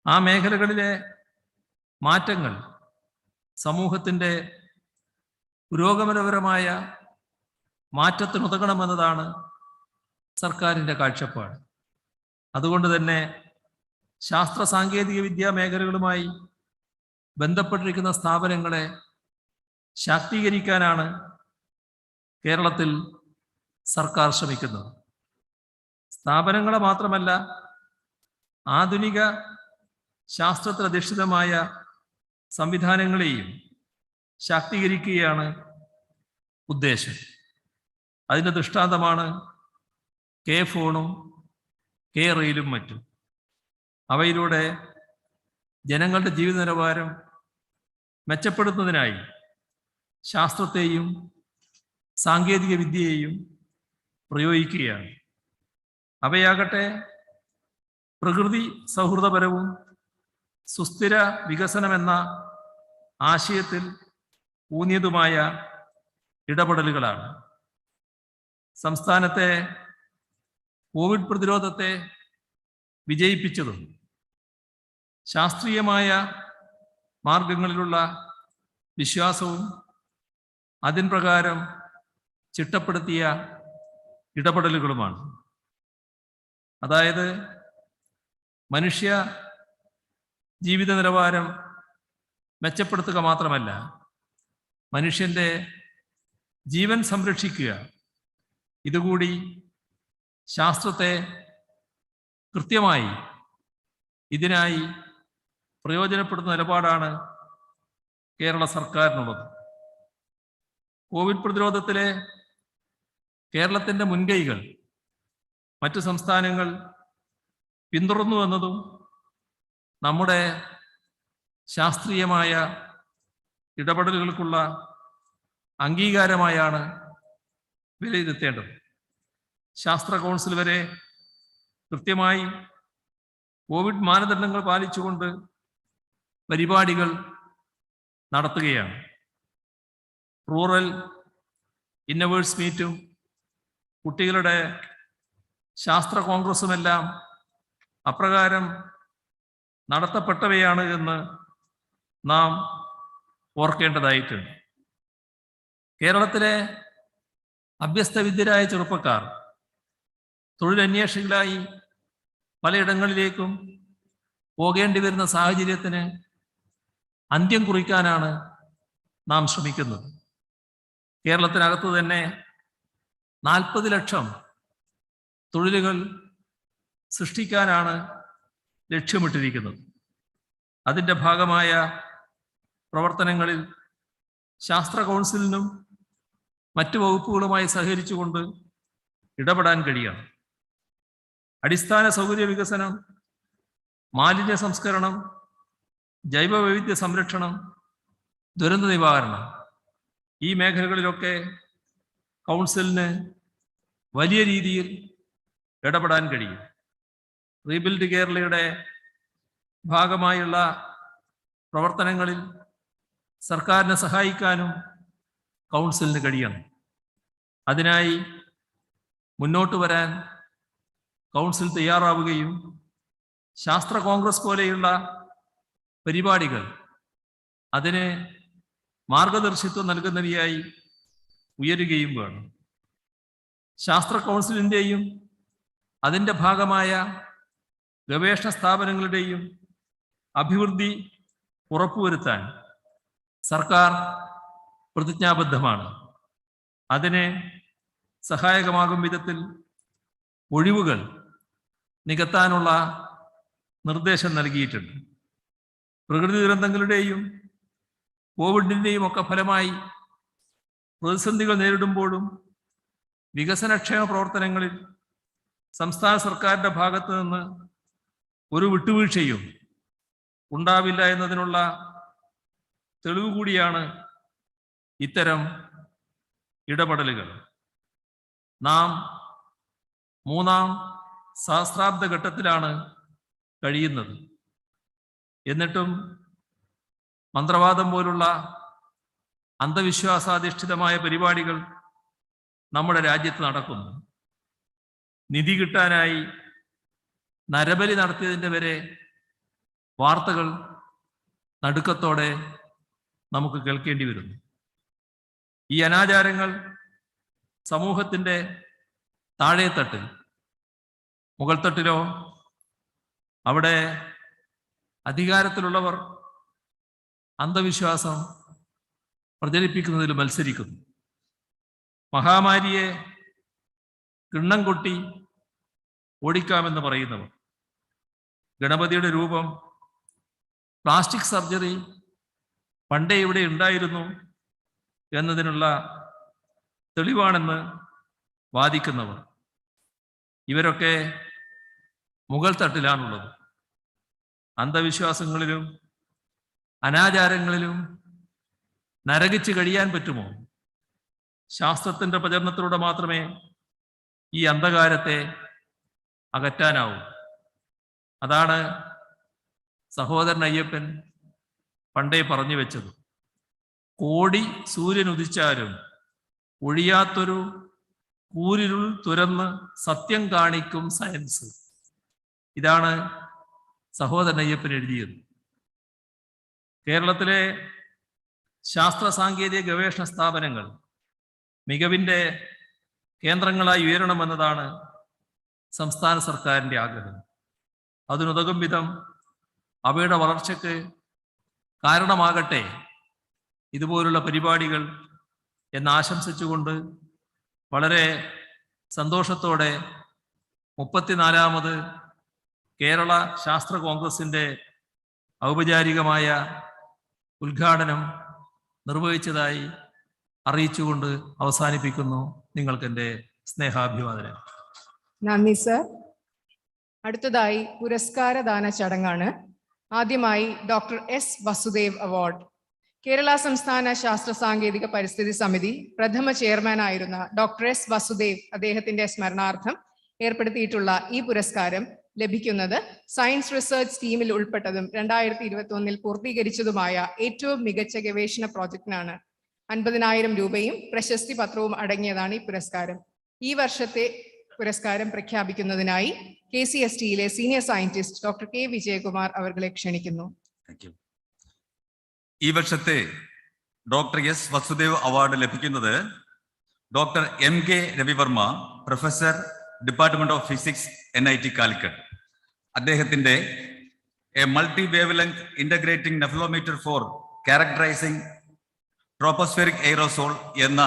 ആ മേഖലകളിലെ മാറ്റങ്ങൾ സമൂഹത്തിൻ്റെ പുരോഗമനപരമായ മാറ്റത്തിനുതകണമെന്നതാണ് സർക്കാരിൻ്റെ കാഴ്ചപ്പാട്. അതുകൊണ്ട് തന്നെ ശാസ്ത്ര സാങ്കേതിക വിദ്യാ മേഖലകളുമായി ബന്ധപ്പെട്ടിരിക്കുന്ന സ്ഥാപനങ്ങളെ ശാക്തീകരിക്കാനാണ് കേരളത്തിൽ സർക്കാർ ശ്രമിക്കുന്നത്. സ്ഥാപനങ്ങളെ മാത്രമല്ല, ആധുനിക ശാസ്ത്രത്തിലധിഷ്ഠിതമായ സംവിധാനങ്ങളെയും ശാക്തീകരിക്കുകയാണ് ഉദ്ദേശം. അതിൻ്റെ ദൃഷ്ടാന്തമാണ് കെ ഫോണും കെ റെയിലും മറ്റും. അവയിലൂടെ ജനങ്ങളുടെ ജീവിത നിലവാരം മെച്ചപ്പെടുത്തുന്നതിനായി ശാസ്ത്രത്തെയും സാങ്കേതിക വിദ്യയെയും പ്രയോഗിക്കുകയാണ്. അവയാകട്ടെ പ്രകൃതി സൗഹൃദപരവും സുസ്ഥിര വികസനമെന്ന ആശയത്തിൽ ഊന്നിയതുമായ ഇടപെടലുകളാണ്. സംസ്ഥാനത്തെ കോവിഡ് പ്രതിരോധത്തെ വിജയിപ്പിച്ചതും ശാസ്ത്രീയമായ മാർഗങ്ങളിലുള്ള വിശ്വാസവും അതിൻ പ്രകാരം ചിട്ടപ്പെടുത്തിയ ഇടപെടലുകളുമാണ്. അതായത് മനുഷ്യ ജീവിത നിലവാരം മെച്ചപ്പെടുത്തുക മാത്രമല്ല, മനുഷ്യൻ്റെ ജീവൻ സംരക്ഷിക്കുക, ഇതുകൂടി ശാസ്ത്രത്തെ കൃത്യമായി ഇതിനായി പ്രയോജനപ്പെടുത്തുന്ന നിലപാടാണ് കേരള സർക്കാരിനുള്ളത്. കോവിഡ് പ്രതിരോധത്തിലെ കേരളത്തിൻ്റെ മുൻകൈകൾ മറ്റു സംസ്ഥാനങ്ങൾ പിന്തുടർന്നു എന്നതും നമ്മുടെ ശാസ്ത്രീയമായ ഇടപെടലുകൾക്കുള്ള അംഗീകാരമായാണ് വിലയിരുത്തേണ്ടത്. ശാസ്ത്ര കൗൺസിൽ വരെ കൃത്യമായി കോവിഡ് മാനദണ്ഡങ്ങൾ പാലിച്ചുകൊണ്ട് പരിപാടികൾ നടത്തുകയാണ്. റൂറൽ ഇന്നവേഴ്സ് മീറ്റും കുട്ടികളുടെ ശാസ്ത്ര കോൺഗ്രസുമെല്ലാം അപ്രകാരം നടത്തപ്പെട്ടവയാണ് എന്ന് നാം ഓർക്കേണ്ടതായിട്ടുണ്ട്. കേരളത്തിലെ അഭ്യസ്തവിദ്യരായ ചെറുപ്പക്കാർ തൊഴിലന്വേഷികളായി പലയിടങ്ങളിലേക്കും പോകേണ്ടി വരുന്ന സാഹചര്യത്തിന് അന്ത്യം കുറിക്കാനാണ് നാം ശ്രമിക്കുന്നത്. കേരളത്തിനകത്ത് തന്നെ 40 ലക്ഷം തൊഴിലുകൾ സൃഷ്ടിക്കാനാണ് ലക്ഷ്യമിട്ടിരിക്കുന്നത്. അതിൻ്റെ ഭാഗമായ പ്രവർത്തനങ്ങളിൽ ശാസ്ത്ര കൗൺസിലിനും മറ്റു വകുപ്പുകളുമായി സഹകരിച്ചുകൊണ്ട് ഇടപെടാൻ കഴിയണം. അടിസ്ഥാന സൗകര്യ വികസനം, മാലിന്യ സംസ്കരണം, ജൈവവൈവിധ്യ സംരക്ഷണം, ദുരന്ത നിവാരണം, ഈ മേഖലകളിലൊക്കെ കൗൺസിലിന് വലിയ രീതിയിൽ ഇടപെടാൻ കഴിയും. റീബിൽഡ് കേരളയുടെ ഭാഗമായുള്ള പ്രവർത്തനങ്ങളിൽ സർക്കാരിനെ സഹായിക്കാനും കൗൺസിലിന് കഴിയണം. അതിനായി മുന്നോട്ട് വരാൻ കൗൺസിൽ തയ്യാറാവുകയും ശാസ്ത്ര കോൺഗ്രസ് പോലെയുള്ള പരിപാടികൾ അതിന് മാർഗദർശിത്വം നൽകുന്നവയായി ഉയരുകയും വേണം. ശാസ്ത്ര കൗൺസിലിൻ്റെയും അതിൻ്റെ ഭാഗമായ ഗവേഷണ സ്ഥാപനങ്ങളുടെയും അഭിവൃദ്ധി ഉറപ്പുവരുത്താൻ സർക്കാർ പ്രതിജ്ഞാബദ്ധമാണ്. അതിന് സഹായകമാകും വിധത്തിൽ ഒഴിവുകൾ നികത്താനുള്ള നിർദ്ദേശം നൽകിയിട്ടുണ്ട്. പ്രകൃതി ദുരന്തങ്ങളുടെയും കോവിഡിൻ്റെയും ഒക്കെ ഫലമായി പ്രതിസന്ധികൾ നേരിടുമ്പോഴും വികസനക്ഷേമ പ്രവർത്തനങ്ങളിൽ സംസ്ഥാന സർക്കാരിൻ്റെ ഭാഗത്തു നിന്ന് ഒരു വിട്ടുവീഴ്ചയും ഉണ്ടാവില്ല എന്നതിനുള്ള തെളിവ് കൂടിയാണ് ഇത്തരം ഇടപെടലുകൾ. നാം മൂന്നാം സഹസ്രാബ്ദ ഘട്ടത്തിലാണ് കഴിയുന്നത്. എന്നിട്ടും മന്ത്രവാദം പോലുള്ള അന്ധവിശ്വാസാധിഷ്ഠിതമായ പരിപാടികൾ നമ്മുടെ രാജ്യത്ത് നടക്കുന്നു. നിധി കിട്ടാനായി നരബലി നടത്തിയതിൻ്റെ വരെ വാർത്തകൾ നടുക്കത്തോടെ നമുക്ക് കേൾക്കേണ്ടി വരുന്നു. ഈ അനാചാരങ്ങൾ സമൂഹത്തിൻ്റെ താഴെത്തട്ടിൽ, മുകൾത്തട്ടിലോ അവിടെ അധികാരത്തിലുള്ളവർ അന്ധവിശ്വാസം പ്രചരിപ്പിക്കുന്നതിൽ മത്സരിക്കുന്നു. മഹാമാരിയെ കിണ്ണം കൊട്ടി ഓടിക്കാമെന്ന് പറയുന്നവർ, ഗണപതിയുടെ രൂപം, പ്ലാസ്റ്റിക് സർജറി പണ്ടേ ഇവിടെ ഉണ്ടായിരുന്നു എന്നതിനുള്ള തെളിവാണെന്ന് വാദിക്കുന്നവർ, ഇവരൊക്കെ മുകൾ തട്ടിലാണുള്ളത്. അന്ധവിശ്വാസങ്ങളിലും അനാചാരങ്ങളിലും നരകിച്ച് കഴിയാൻ പറ്റുമോ? ശാസ്ത്രത്തിൻ്റെ പ്രചരണത്തിലൂടെ മാത്രമേ ഈ അന്ധകാരത്തെ അകറ്റാനാവൂ. അതാണ് സഹോദരൻ അയ്യപ്പൻ പണ്ടേ പറഞ്ഞു വെച്ചത്. കോടി സൂര്യൻ ഉദിച്ചാലും ഒഴിയാത്തൊരു കൂരിരുൾ തുരന്ന് സത്യം കാണിക്കും സയൻസ്. ഇതാണ് സഹോദരൻ അയ്യപ്പൻ എഴുതിയത്. കേരളത്തിലെ ശാസ്ത്ര സാങ്കേതിക ഗവേഷണ സ്ഥാപനങ്ങൾ മികവിൻ്റെ കേന്ദ്രങ്ങളായി ഉയരണമെന്നതാണ് സംസ്ഥാന സർക്കാരിൻ്റെ ആഗ്രഹം. അതിനുതകും വിധം അവയുടെ വളർച്ചയ്ക്ക് കാരണമാകട്ടെ ഇതുപോലുള്ള പരിപാടികൾ എന്നാശംസിച്ചുകൊണ്ട് വളരെ സന്തോഷത്തോടെ 34ാമത് കേരള ശാസ്ത്ര കോൺഗ്രസിൻ്റെ ഔപചാരികമായ ഉദ്ഘാടനം നിർവഹിച്ചതായി അറിയിച്ചുകൊണ്ട് അവസാനിപ്പിക്കുന്നു. നിങ്ങൾക്കെൻ്റെ സ്നേഹാഭിവാദനം. നന്ദി സർ. അടുത്തതായി പുരസ്കാരദാന ചടങ്ങാണ്. ആദ്യമായി doctor S Vasudev award. Kerala സംസ്ഥാന ശാസ്ത്ര സാങ്കേതിക പരിസ്ഥിതി സമിതി പ്രഥമ ചെയർമാനായിരുന്ന ഡോക്ടർ എസ് വസുദേവ് അദ്ദേഹത്തിന്റെ സ്മരണാർത്ഥം ഏർപ്പെടുത്തിയിട്ടുള്ള ഈ പുരസ്കാരം ലഭിക്കുന്നത് സയൻസ് റിസർച്ച് സ്കീമിൽ ഉൾപ്പെട്ടതും 2021 പൂർത്തീകരിച്ചതുമായ ഏറ്റവും മികച്ച ഗവേഷണ പ്രോജക്റ്റിനാണ്. 50,000 രൂപയും പ്രശസ്തി പത്രവും അടങ്ങിയതാണ് ഈ പുരസ്കാരം. ഈ വർഷത്തെ പുരസ്കാരം പ്രഖ്യാപിക്കുന്നതിനായി KCSTയിലെ senior scientist doctor K Vijayakumar അവരെ ക്ഷണിക്കുന്നു. ഈ വർഷത്തെ ഡോക്ടർ എസ് വസുദേവ് അവാർഡ് ലഭിക്കുന്നത് doctor MK Ravivarma, professor, department of physics, NIT Calicut. അദ്ദേഹത്തിന്റെ a multi wavelength integrating nephelometer for characterising tropospheric aerosol എന്ന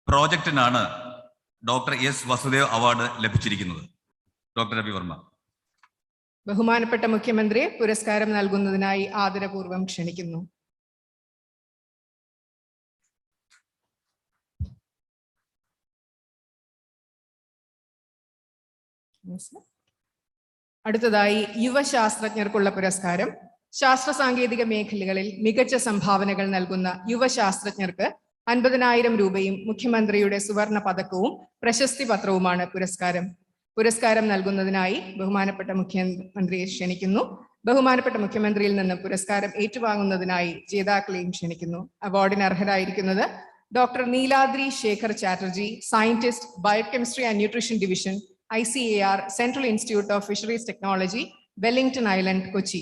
പ്രോജക്റ്റിനാണ് ഡോക്ടർ എസ് വസുദേവ് അവാർഡ് ലഭിച്ചിരിക്കുന്നത്. ഡോക്ടർ രവിവർമ്മ. ബഹുമാനപ്പെട്ട മുഖ്യമന്ത്രിയെ പുരസ്കാരം നൽകുന്നതിനായി ആദരപൂർവ്വം ക്ഷണിക്കുന്നു. അടുത്തതായി യുവശാസ്ത്രജ്ഞർക്കുള്ള പുരസ്കാരം. ശാസ്ത്ര സാങ്കേതിക മേഖലകളിൽ മികച്ച സംഭാവനകൾ നൽകുന്ന യുവശാസ്ത്രജ്ഞർക്ക് 50,000 രൂപയും മുഖ്യമന്ത്രിയുടെ സുവർണ പതക്കവും പ്രശസ്തി പത്രവുമാണ് പുരസ്കാരം. പുരസ്കാരം നൽകുന്നതിനായി ബഹുമാനപ്പെട്ട മുഖ്യമന്ത്രിയെ ക്ഷണിക്കുന്നു. ബഹുമാനപ്പെട്ട മുഖ്യമന്ത്രിയിൽ നിന്ന് പുരസ്കാരം ഏറ്റുവാങ്ങുന്നതിനായി ജേതാക്കളെയും ക്ഷണിക്കുന്നു. അവാർഡിന് അർഹരായിരിക്കുന്നത് doctor Niladri Sekhar Chatterjee, scientist, biochemistry and nutrition division, ICAR, Central Institute of Fisheries Technology, Wellington Island, Kochi.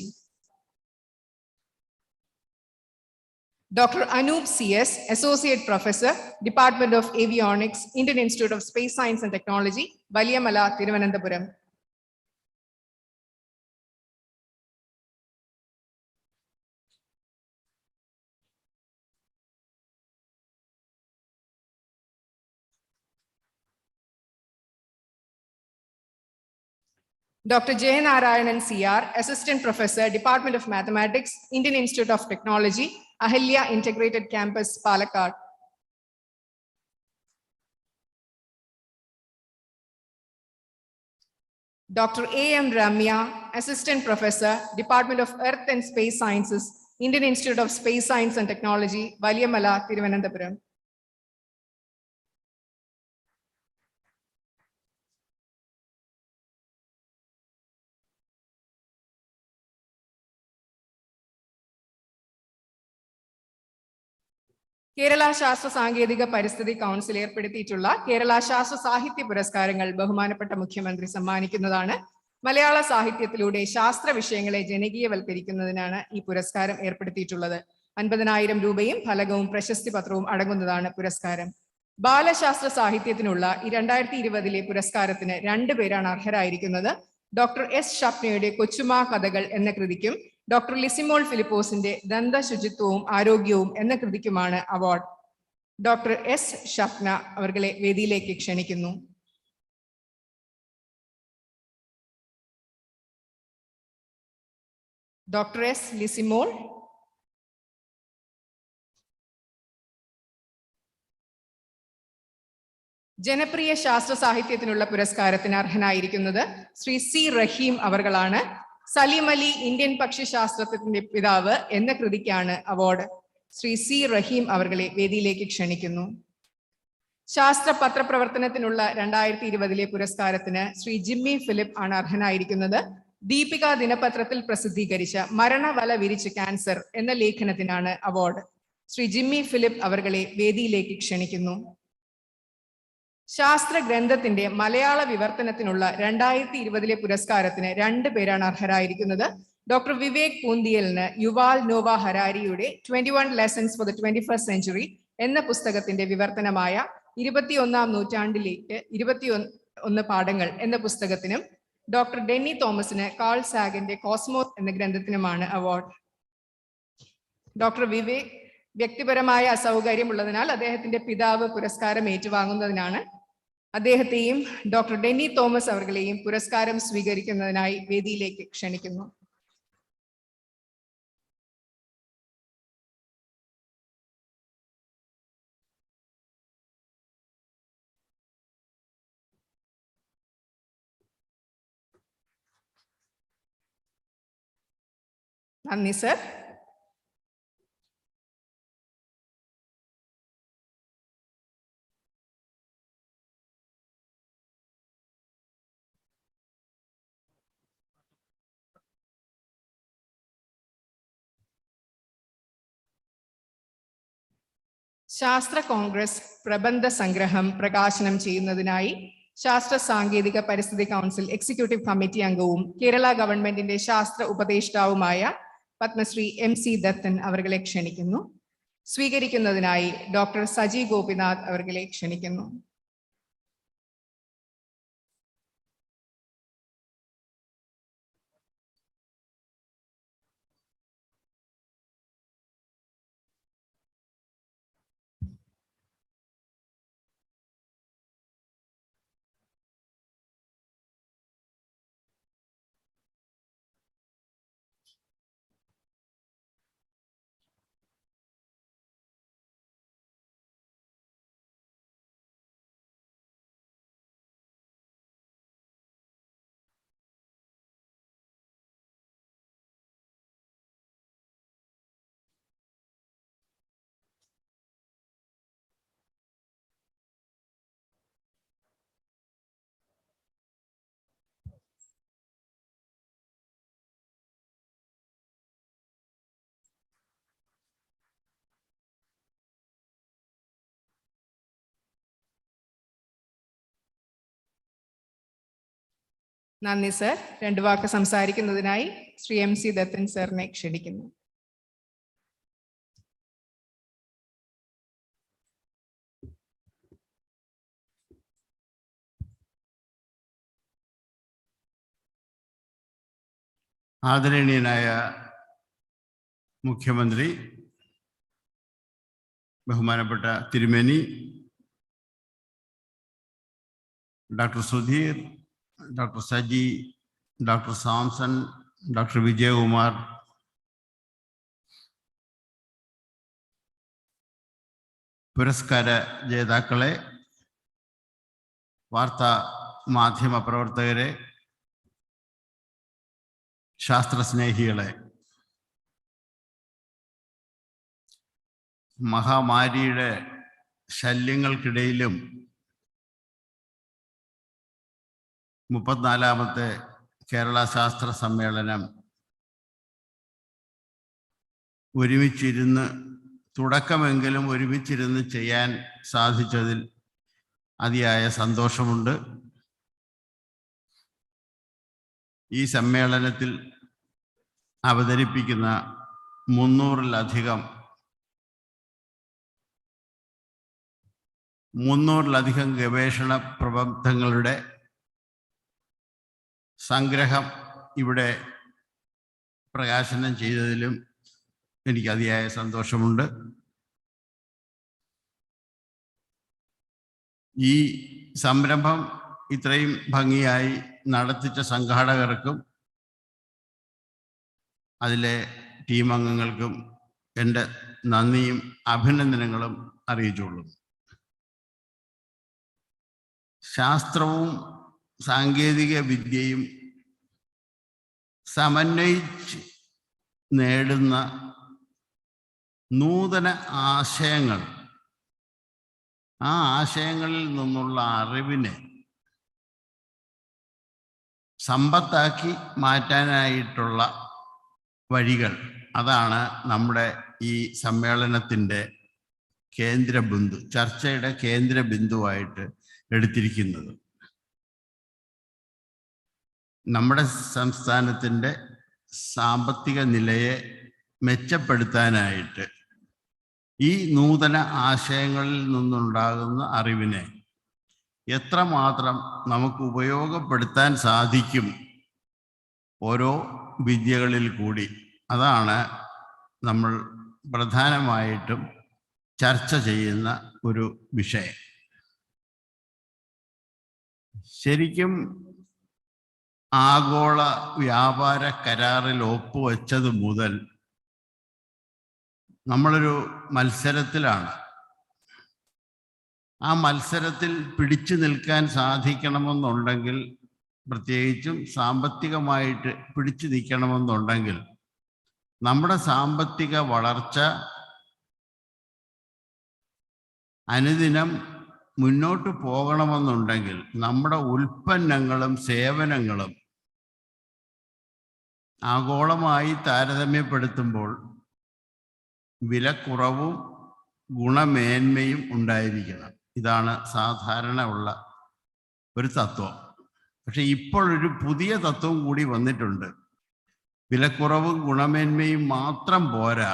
Dr. Anup CS, Associate Professor, Department of Avionics, Indian Institute of Space Science and Technology, Valiyamala, Thiruvananthapuram. Dr. J. Narayanan CR, Assistant Professor, Department of Mathematics, Indian Institute of Technology, Ahilya Integrated Campus, Palakkad. Dr. A.M. Ramya, Assistant Professor, Department of Earth and Space Sciences, Indian Institute of Space Science and Technology, Valiyamala, Thiruvananthapuram. Kerala ശാസ്ത്ര സാങ്കേതിക പരിസ്ഥിതി council ഏർപ്പെടുത്തിയിട്ടുള്ള Kerala ശാസ്ത്ര സാഹിത്യ പുരസ്കാരങ്ങൾ ബഹുമാനപ്പെട്ട മുഖ്യമന്ത്രി സമ്മാനിക്കുന്നതാണ്. മലയാള സാഹിത്യത്തിലൂടെ ശാസ്ത്ര വിഷയങ്ങളെ ജനകീയവൽക്കരിക്കുന്നതിനാണ് ഈ പുരസ്കാരം ഏർപ്പെടുത്തിയിട്ടുള്ളത്. 50,000 രൂപയും ഫലകവും പ്രശസ്തി പത്രവും അടങ്ങുന്നതാണ് പുരസ്കാരം. ബാലശാസ്ത്ര സാഹിത്യത്തിനുള്ള ഈ 2020 പുരസ്കാരത്തിന് 2 പേരാണ് അർഹരായിരിക്കുന്നത്. ഡോക്ടർ എസ് ഷപ്നയുടെ കൊച്ചുമാ കഥകൾ എന്ന കൃതിക്കും ഡോക്ടർ ലിസിമോൾ ഫിലിപ്പോസിന്റെ ദന്തശുചിത്വവും ആരോഗ്യവും എന്ന കൃതിക്കുമാണ് അവാർഡ്. ഡോക്ടർ എസ് ഷപ്ന അവരെ വേദിയിലേക്ക് ക്ഷണിക്കുന്നു. Doctor S Lizymol. ജനപ്രിയ ശാസ്ത്ര സാഹിത്യത്തിനുള്ള പുരസ്കാരത്തിന് അർഹനായിരിക്കുന്നത് ശ്രീ സി റഹീം അവർകളാണ്. സലീം അലി ഇന്ത്യൻ പക്ഷിശാസ്ത്രത്തിന്റെ പിതാവ് എന്ന കൃതിക്കാണ് അവാർഡ്. ശ്രീ സി റഹീം അവരെ വേദിയിലേക്ക് ക്ഷണിക്കുന്നു. ശാസ്ത്ര പത്രപ്രവർത്തനത്തിനുള്ള 2020 പുരസ്കാരത്തിന് ശ്രീ ജിമ്മി ഫിലിപ്പ് ആണ് അർഹനായിരിക്കുന്നത്. ദീപിക ദിനപത്രത്തിൽ പ്രസിദ്ധീകരിച്ച മരണവല വിരിച്ച് ക്യാൻസർ എന്ന ലേഖനത്തിനാണ് അവാർഡ്. ശ്രീ ജിമ്മി ഫിലിപ്പ് അവരെ വേദിയിലേക്ക് ക്ഷണിക്കുന്നു. ശാസ്ത്ര ഗ്രന്ഥത്തിന്റെ മലയാള വിവർത്തനത്തിനുള്ള 2020 പുരസ്കാരത്തിന് 2 പേരാണ് അർഹരായിരിക്കുന്നത്. ഡോക്ടർ വിവേക് പൂന്തിയലിന് യുവാൽ നോവ ഹരാരിയുടെ 21 lessons for the 21st century എന്ന പുസ്തകത്തിന്റെ വിവർത്തനമായ 21ാം നൂറ്റാണ്ടിലേക്ക് 21 പാഠങ്ങൾ എന്ന പുസ്തകത്തിനും ഡോക്ടർ ഡെന്നി തോമസിന് കാൾ സാഗന്റെ കോസ്മോസ് എന്ന ഗ്രന്ഥത്തിനുമാണ് അവാർഡ്. ഡോക്ടർ വിവേക് വ്യക്തിപരമായ അസൗകര്യമുള്ളതിനാൽ അദ്ദേഹത്തിന്റെ പിതാവ് പുരസ്കാരം ഏറ്റുവാങ്ങുന്നതിനാണ്. അദ്ദേഹത്തെയും ഡോക്ടർ ഡെന്നി തോമസ് അവരെയും പുരസ്കാരം സ്വീകരിക്കുന്നതിനായി വേദിയിലേക്ക് ക്ഷണിക്കുന്നു. നന്ദി സർ. ശാസ്ത്ര കോൺഗ്രസ് പ്രബന്ധ സംഗ്രഹം പ്രകാശനം ചെയ്യുന്നതിനായി ശാസ്ത്ര സാങ്കേതിക പരിസ്ഥിതി കൗൺസിൽ എക്സിക്യൂട്ടീവ് കമ്മിറ്റി അംഗവും കേരള ഗവൺമെന്റിന്റെ ശാസ്ത്ര ഉപദേഷ്ടാവുമായ പത്മശ്രീ MC ദത്തൻ അവരെ ക്ഷണിക്കുന്നു. സ്വീകരിക്കുന്നതിനായി ഡോക്ടർ സജി ഗോപിനാഥ് അവരെ ക്ഷണിക്കുന്നു. നന്ദി സർ. 2 വാക്ക് സംസാരിക്കുന്നതിനായി ശ്രീ MC ദത്തൻ സാറിനെ ക്ഷണിക്കുന്നു. ആദരണീയനായ മുഖ്യമന്ത്രി, ബഹുമാനപ്പെട്ട തിരുമേനി, doctor Sudheer, doctor Saji, doctor Samson, doctor Vijayakumar, പുരസ്കാര ജേതാക്കളെ, വാർത്താ മാധ്യമ പ്രവർത്തകരെ, ശാസ്ത്രസ്നേഹികളെ, മഹാമാരിയുടെ ശല്യങ്ങൾക്കിടയിലും 34ാമത്തെ കേരള ശാസ്ത്ര സമ്മേളനം ഒരുമിച്ചിരുന്ന് തുടക്കമെങ്കിലും ഒരുമിച്ചിരുന്ന് ചെയ്യാൻ സാധിച്ചതിൽ അതിയായ സന്തോഷമുണ്ട്. ഈ സമ്മേളനത്തിൽ അവതരിപ്പിക്കുന്ന 300-ലധികം ഗവേഷണ പ്രബന്ധങ്ങളുടെ സംഗ്രഹം ഇവിടെ പ്രകാശനം ചെയ്തതിലും എനിക്ക് അതിയായ സന്തോഷമുണ്ട്. ഈ സംരംഭം ഇത്രയും ഭംഗിയായി നടത്തിച്ച സംഘാടകർക്കും അതിലെ ടീം അംഗങ്ങൾക്കും എൻ്റെ നന്ദിയും അഭിനന്ദനങ്ങളും അറിയിച്ചുകൊള്ളുന്നു. ശാസ്ത്രവും സാങ്കേതിക വിദ്യയും സമന്വയിച്ച് നേടുന്ന നൂതന ആശയങ്ങൾ, ആ ആശയങ്ങളിൽ നിന്നുള്ള അറിവിനെ സമ്പത്താക്കി മാറ്റാനായിട്ടുള്ള വഴികൾ, അതാണ് നമ്മുടെ ഈ സമ്മേളനത്തിൻ്റെ കേന്ദ്രബിന്ദു, ചർച്ചയുടെ കേന്ദ്രബിന്ദുവായിട്ട് എടുത്തിരിക്കുന്നത്. നമ്മുടെ സംസ്ഥാനത്തിൻ്റെ സാമ്പത്തിക നിലയെ മെച്ചപ്പെടുത്താനായിട്ട് ഈ നൂതന ആശയങ്ങളിൽ നിന്നുണ്ടാകുന്ന അറിവിനെ എത്രമാത്രം നമുക്ക് ഉപയോഗപ്പെടുത്താൻ സാധിക്കും ഓരോ വിദ്യകളിൽ കൂടി, അതാണ് നമ്മൾ പ്രധാനമായിട്ടും ചർച്ച ചെയ്യുന്ന ഒരു വിഷയം. ശരിക്കും ആഗോള വ്യാപാര കരാറിൽ ഒപ്പുവെച്ചത് മുതൽ നമ്മളൊരു മത്സരത്തിലാണ്. ആ മത്സരത്തിൽ പിടിച്ചു നിൽക്കാൻ സാധിക്കണമെന്നുണ്ടെങ്കിൽ, പ്രത്യേകിച്ചും സാമ്പത്തികമായിട്ട് പിടിച്ചു നിൽക്കണമെന്നുണ്ടെങ്കിൽ, നമ്മുടെ സാമ്പത്തിക വളർച്ച അനുദിനം മുന്നോട്ട് പോകണമെന്നുണ്ടെങ്കിൽ നമ്മുടെ ഉൽപ്പന്നങ്ങളും സേവനങ്ങളും ആഗോളമായി താരതമ്യപ്പെടുത്തുമ്പോൾ വിലക്കുറവും ഗുണമേന്മയും ഉണ്ടായിരിക്കണം. ഇതാണ് സാധാരണ ഉള്ള ഒരു തത്വം. പക്ഷെ ഇപ്പോൾ ഒരു പുതിയ തത്വം കൂടി വന്നിട്ടുണ്ട്. വിലക്കുറവും ഗുണമേന്മയും മാത്രം പോരാ,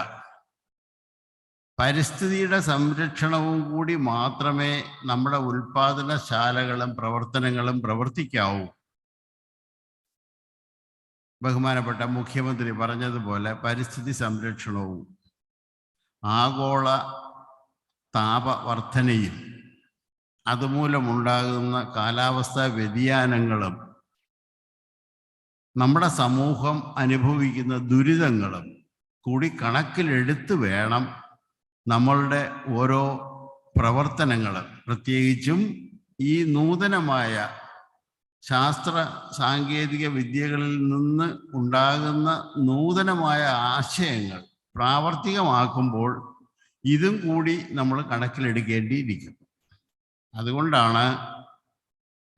പരിസ്ഥിതിയുടെ സംരക്ഷണവും കൂടി മാത്രമേ നമ്മുടെ ഉൽപാദനശാലകളും പ്രവർത്തനങ്ങളും പ്രവർത്തിക്കാവൂ. ബഹുമാനപ്പെട്ട മുഖ്യമന്ത്രി പറഞ്ഞതുപോലെ പരിസ്ഥിതി സംരക്ഷണവും ആഗോള താപവർദ്ധനയും അതുമൂലമുണ്ടാകുന്ന കാലാവസ്ഥാ വ്യതിയാനങ്ങളും നമ്മുടെ സമൂഹം അനുഭവിക്കുന്ന ദുരിതങ്ങളും കൂടി കണക്കിലെടുത്ത് വേണം നമ്മളുടെ ഓരോ പ്രവർത്തനങ്ങളും, പ്രത്യേകിച്ചും ഈ നൂതനമായ ശാസ്ത്ര സാങ്കേതിക വിദ്യകളിൽ നിന്ന് ഉണ്ടാകുന്ന നൂതനമായ ആശയങ്ങൾ പ്രാവർത്തികമാക്കുമ്പോൾ ഇതും കൂടി നമ്മൾ കണക്കിലെടുക്കേണ്ടിയിരിക്കും. അതുകൊണ്ടാണ്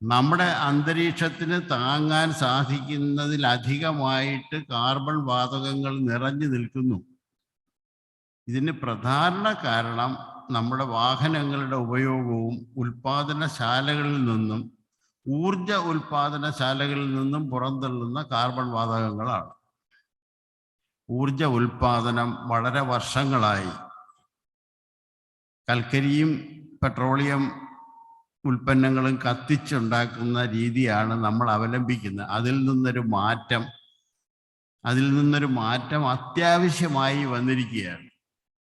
നമ്മുടെ അന്തരീക്ഷത്തിന് താങ്ങാൻ സാധിക്കുന്നതിലധികമായിട്ട് കാർബൺ വാതകങ്ങൾ നിറഞ്ഞു നിൽക്കുന്നു. ഇതിന് പ്രധാന കാരണം നമ്മുടെ വാഹനങ്ങളുടെ ഉപയോഗവും ഉൽപാദനശാലകളിൽ നിന്നും ഊർജ ഉൽപാദനശാലകളിൽ നിന്നും പുറന്തള്ളുന്ന കാർബൺ വാതകങ്ങളാണ്. ഊർജ ഉൽപാദനം വളരെ വർഷങ്ങളായി കൽക്കരിയും പെട്രോളിയം ഉൽപ്പന്നങ്ങളും കത്തിച്ചുണ്ടാക്കുന്ന രീതിയാണ് നമ്മൾ അവലംബിക്കുന്നത്. അതിൽ നിന്നൊരു മാറ്റം അത്യാവശ്യമായി വന്നിരിക്കുകയാണ്.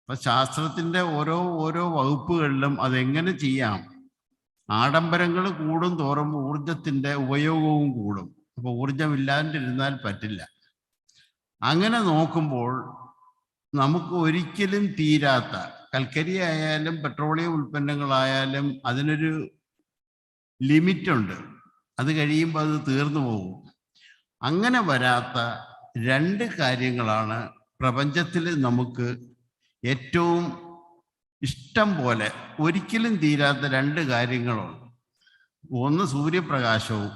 അപ്പം ശാസ്ത്രത്തിൻ്റെ ഓരോ വകുപ്പുകളിലും അതെങ്ങനെ ചെയ്യാം. ആഡംബരങ്ങൾ കൂടും തോറും ഊർജത്തിൻ്റെ ഉപയോഗവും കൂടും. അപ്പോൾ ഊർജമില്ലാണ്ടിരുന്നാൽ പറ്റില്ല. അങ്ങനെ നോക്കുമ്പോൾ നമുക്ക് ഒരിക്കലും തീരാത്ത, കൽക്കരി ആയാലും പെട്രോളിയം ഉൽപ്പന്നങ്ങളായാലും അതിനൊരു ലിമിറ്റുണ്ട്. അത് കഴിയുമ്പോൾ അത് തീർന്നു പോകും. അങ്ങനെ വരാത്ത രണ്ട് കാര്യങ്ങളാണ് പ്രപഞ്ചത്തിൽ നമുക്ക് ഏറ്റവും ഇഷ്ടം പോലെ ഒരിക്കലും തീരാത്ത രണ്ട് കാര്യങ്ങളുണ്ട്. ഒന്ന് സൂര്യപ്രകാശവും,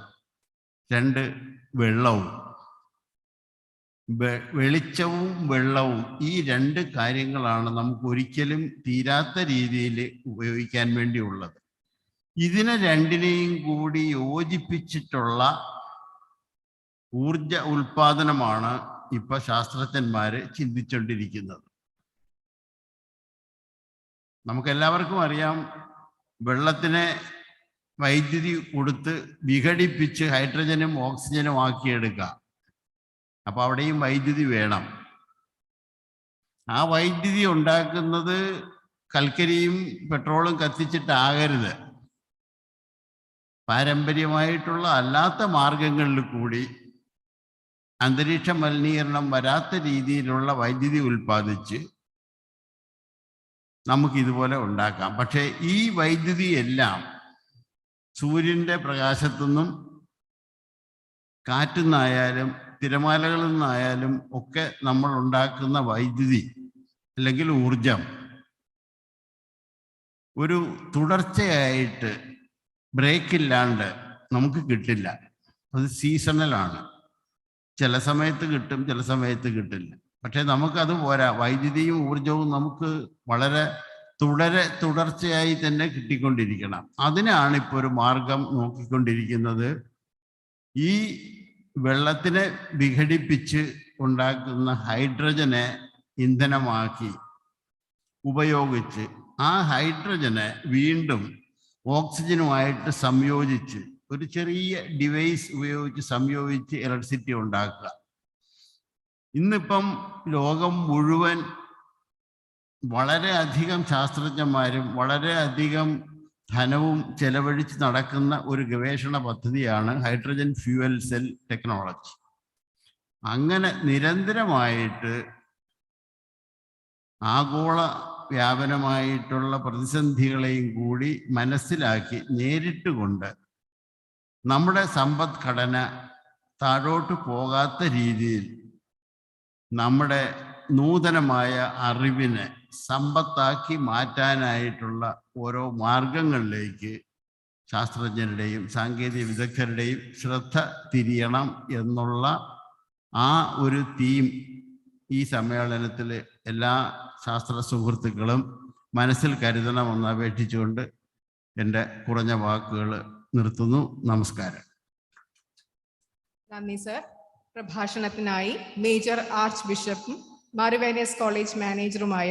രണ്ട് വെള്ളവും. വെളിച്ചവും വെള്ളവും ഈ രണ്ട് കാര്യങ്ങളാണ് നമുക്ക് ഒരിക്കലും തീരാത്ത രീതിയിൽ ഉപയോഗിക്കാൻ വേണ്ടിയുള്ളത്. ഇതിനെ രണ്ടിനെയും കൂടി യോജിപ്പിച്ചിട്ടുള്ള ഊർജ ഉൽപാദനമാണ് ഇപ്പൊ ശാസ്ത്രജ്ഞന്മാര് ചിന്തിച്ചുകൊണ്ടിരിക്കുന്നത്. നമുക്കെല്ലാവർക്കും അറിയാം, വെള്ളത്തിനെ വൈദ്യുതി കൊടുത്ത് വിഘടിപ്പിച്ച് ഹൈഡ്രജനും ഓക്സിജനും ആക്കിയെടുക്കാം. അപ്പൊ അവിടെയും വൈദ്യുതി വേണം. ആ വൈദ്യുതി ഉണ്ടാക്കുന്നത് കൽക്കരിയും പെട്രോളും കത്തിച്ചിട്ടാകരുത്. പാരമ്പര്യമായിട്ടുള്ള അല്ലാത്ത മാർഗങ്ങളിൽ കൂടി അന്തരീക്ഷ മലിനീകരണം വരാത്ത രീതിയിലുള്ള വൈദ്യുതി ഉൽപ്പാദിച്ച് നമുക്ക് ഇതുപോലെ ഉണ്ടാക്കാം. പക്ഷേ ഈ വൈദ്യുതി എല്ലാം സൂര്യൻ്റെ പ്രകാശത്തു നിന്നും കാറ്റിൽ നിന്നായാലും തിരമാലകളിൽ നിന്നായാലും ഒക്കെ നമ്മൾ ഉണ്ടാക്കുന്ന വൈദ്യുതി അല്ലെങ്കിൽ ഊർജം ഒരു തുടർച്ചയായിട്ട് ബ്രേക്കില്ലാണ്ട് നമുക്ക് കിട്ടില്ല. അത് സീസണലാണ്. ചില സമയത്ത് കിട്ടും, ചില സമയത്ത് കിട്ടില്ല. പക്ഷെ നമുക്കത് പോരാ. വൈദ്യുതിയും ഊർജവും നമുക്ക് വളരെ തുടർച്ചയായി തന്നെ കിട്ടിക്കൊണ്ടിരിക്കണം. അതിനാണ് ഇപ്പോൾ ഒരു മാർഗം നോക്കിക്കൊണ്ടിരിക്കുന്നത്. ഈ വെള്ളത്തിനെ വിഘടിപ്പിച്ച് ഉണ്ടാക്കുന്ന ഹൈഡ്രജനെ ഇന്ധനമാക്കി ഉപയോഗിച്ച് ആ ഹൈഡ്രജനെ വീണ്ടും ഓക്സിജനുമായിട്ട് സംയോജിച്ച് ഒരു ചെറിയ ഡിവൈസ് ഉപയോഗിച്ച് സംയോജിച്ച് ഇലക്ട്രിസിറ്റി ഉണ്ടാക്കുക. ഇന്നിപ്പം ലോകം മുഴുവൻ വളരെയധികം ശാസ്ത്രജ്ഞന്മാരും വളരെയധികം ധനവും ചെലവഴിച്ച് നടക്കുന്ന ഒരു ഗവേഷണ പദ്ധതിയാണ് ഹൈഡ്രജൻ ഫ്യൂവൽ സെൽ ടെക്നോളജി. അങ്ങനെ നിരന്തരമായിട്ട് ആഗോള വ്യാപനമായിട്ടുള്ള പ്രതിസന്ധികളെയും കൂടി മനസ്സിലാക്കി നേരിട്ട് കൊണ്ട് നമ്മുടെ സമ്പദ്ഘടന താഴോട്ട് പോകാത്ത രീതിയിൽ നമ്മുടെ നൂതനമായ അറിവിനെ സമ്പത്താക്കി മാറ്റാനായിട്ടുള്ള ഓരോ മാർഗങ്ങളിലേക്ക് ശാസ്ത്രജ്ഞരുടെയും സാങ്കേതിക വിദഗ്ധരുടെയും ശ്രദ്ധ തിരിയണം എന്നുള്ള ആ ഒരു തീം ഈ സമ്മേളനത്തിൽ എല്ലാ ശാസ്ത്ര സുഹൃത്തുക്കളും മനസ്സിൽ കരുതണമെന്ന് അപേക്ഷിച്ചുകൊണ്ട് എൻ്റെ കുറഞ്ഞ വാക്കുകൾ നിർത്തുന്നു. നമസ്കാരം. നന്ദി സർ. പ്രഭാഷണത്തിനായി മേജർ ആർച്ച് ബിഷപ്പും മാറിവാനിയസ് കോളേജ് മാനേജറുമായ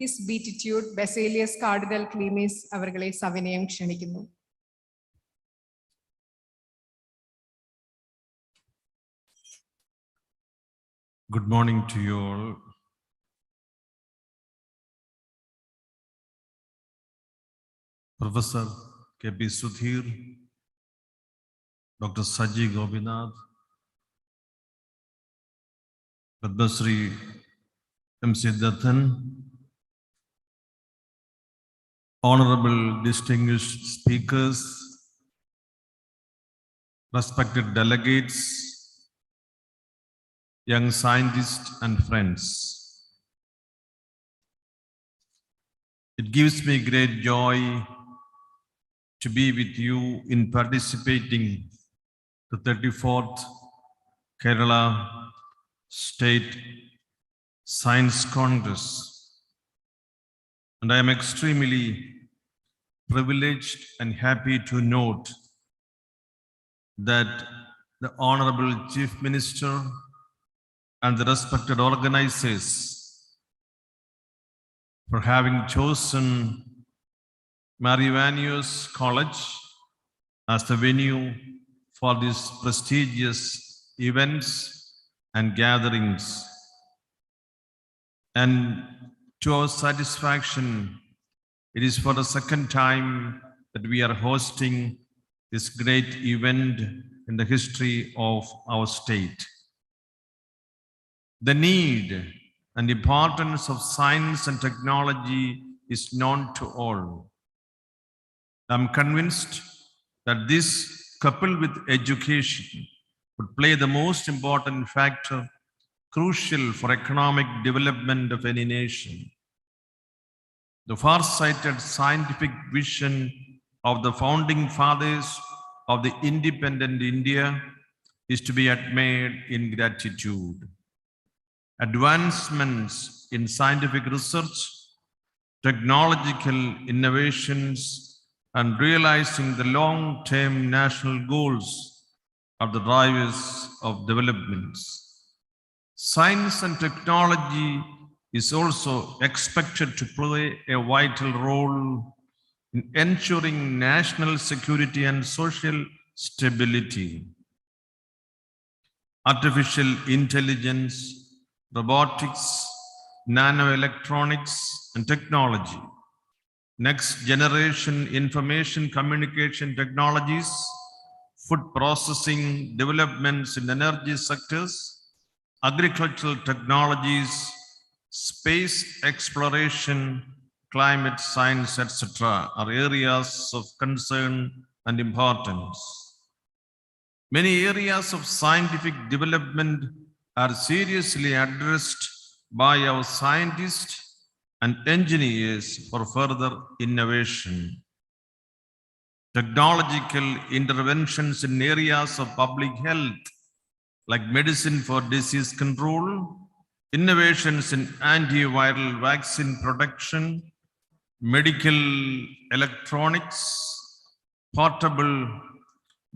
his beatitude Baselios cardinal Cleemis അവരെ സവിനയം ക്ഷണിക്കുന്നു. Good morning to you all. Professor K.P. Sudhir, Dr. Saji Gopinath, Padmasri M.C. Dattan, honorable distinguished speakers, respected delegates, young scientists and friends. It gives me great joy to be with you in participating the 34th Kerala State Science Congress. And I am extremely privileged and happy to note that the Honorable Chief Minister and the respected organizers for having chosen Marianius College as the venue for these prestigious events and gatherings. And to our satisfaction, it is for the second time that we are hosting this great event in the history of our state. The need and importance of science and technology is known to all. I'm convinced that this, coupled with education, would play the most important factor crucial for economic development of any nation. The far-sighted scientific vision of the founding fathers of the independent India is to be admired in gratitude. advancements in scientific research, technological innovations, and realizing the long-term national goals are the drivers of developments. Science and technology is also expected to play a vital role in ensuring national security and social stability. Artificial intelligence, robotics, nanoelectronics, and technology, next generation information communication technologies, food processing developments in energy sectors, agricultural technologies, space exploration, climate science, etc., are areas of concern and importance. Many areas of scientific development are seriously addressed by our scientists and engineers for further innovation. Technological interventions in areas of public health, like medicine for disease control, innovations in antiviral vaccine production, medical electronics, portable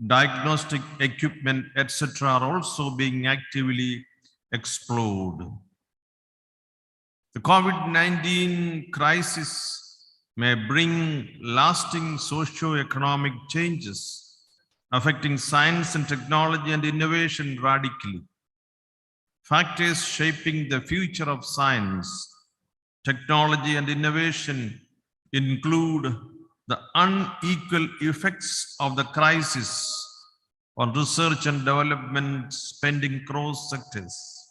diagnostic equipment, etc., are also being actively explored. The COVID-19 crisis may bring lasting socio-economic changes, affecting science and technology and innovation radically. Factors shaping the future of science, technology, and innovation include the unequal effects of the crisis on research and development spending across sectors,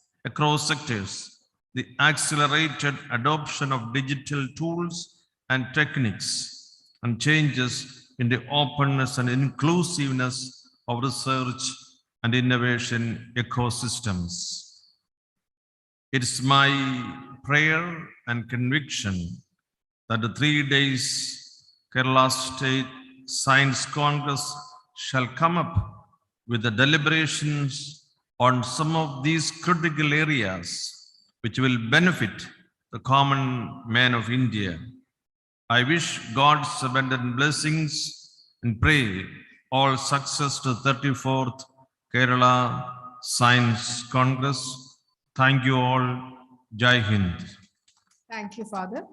the accelerated adoption of digital tools and techniques, and changes in the openness and inclusiveness of research and innovation ecosystems. It's my prayer and conviction that the 3 days Kerala State Science Congress shall come up with the deliberations on some of these critical areas which will benefit the common man of India. I wish God's abundant blessings and pray all success to 34th Kerala Science Congress. Thank you all. Jai Hind. Thank you, Father.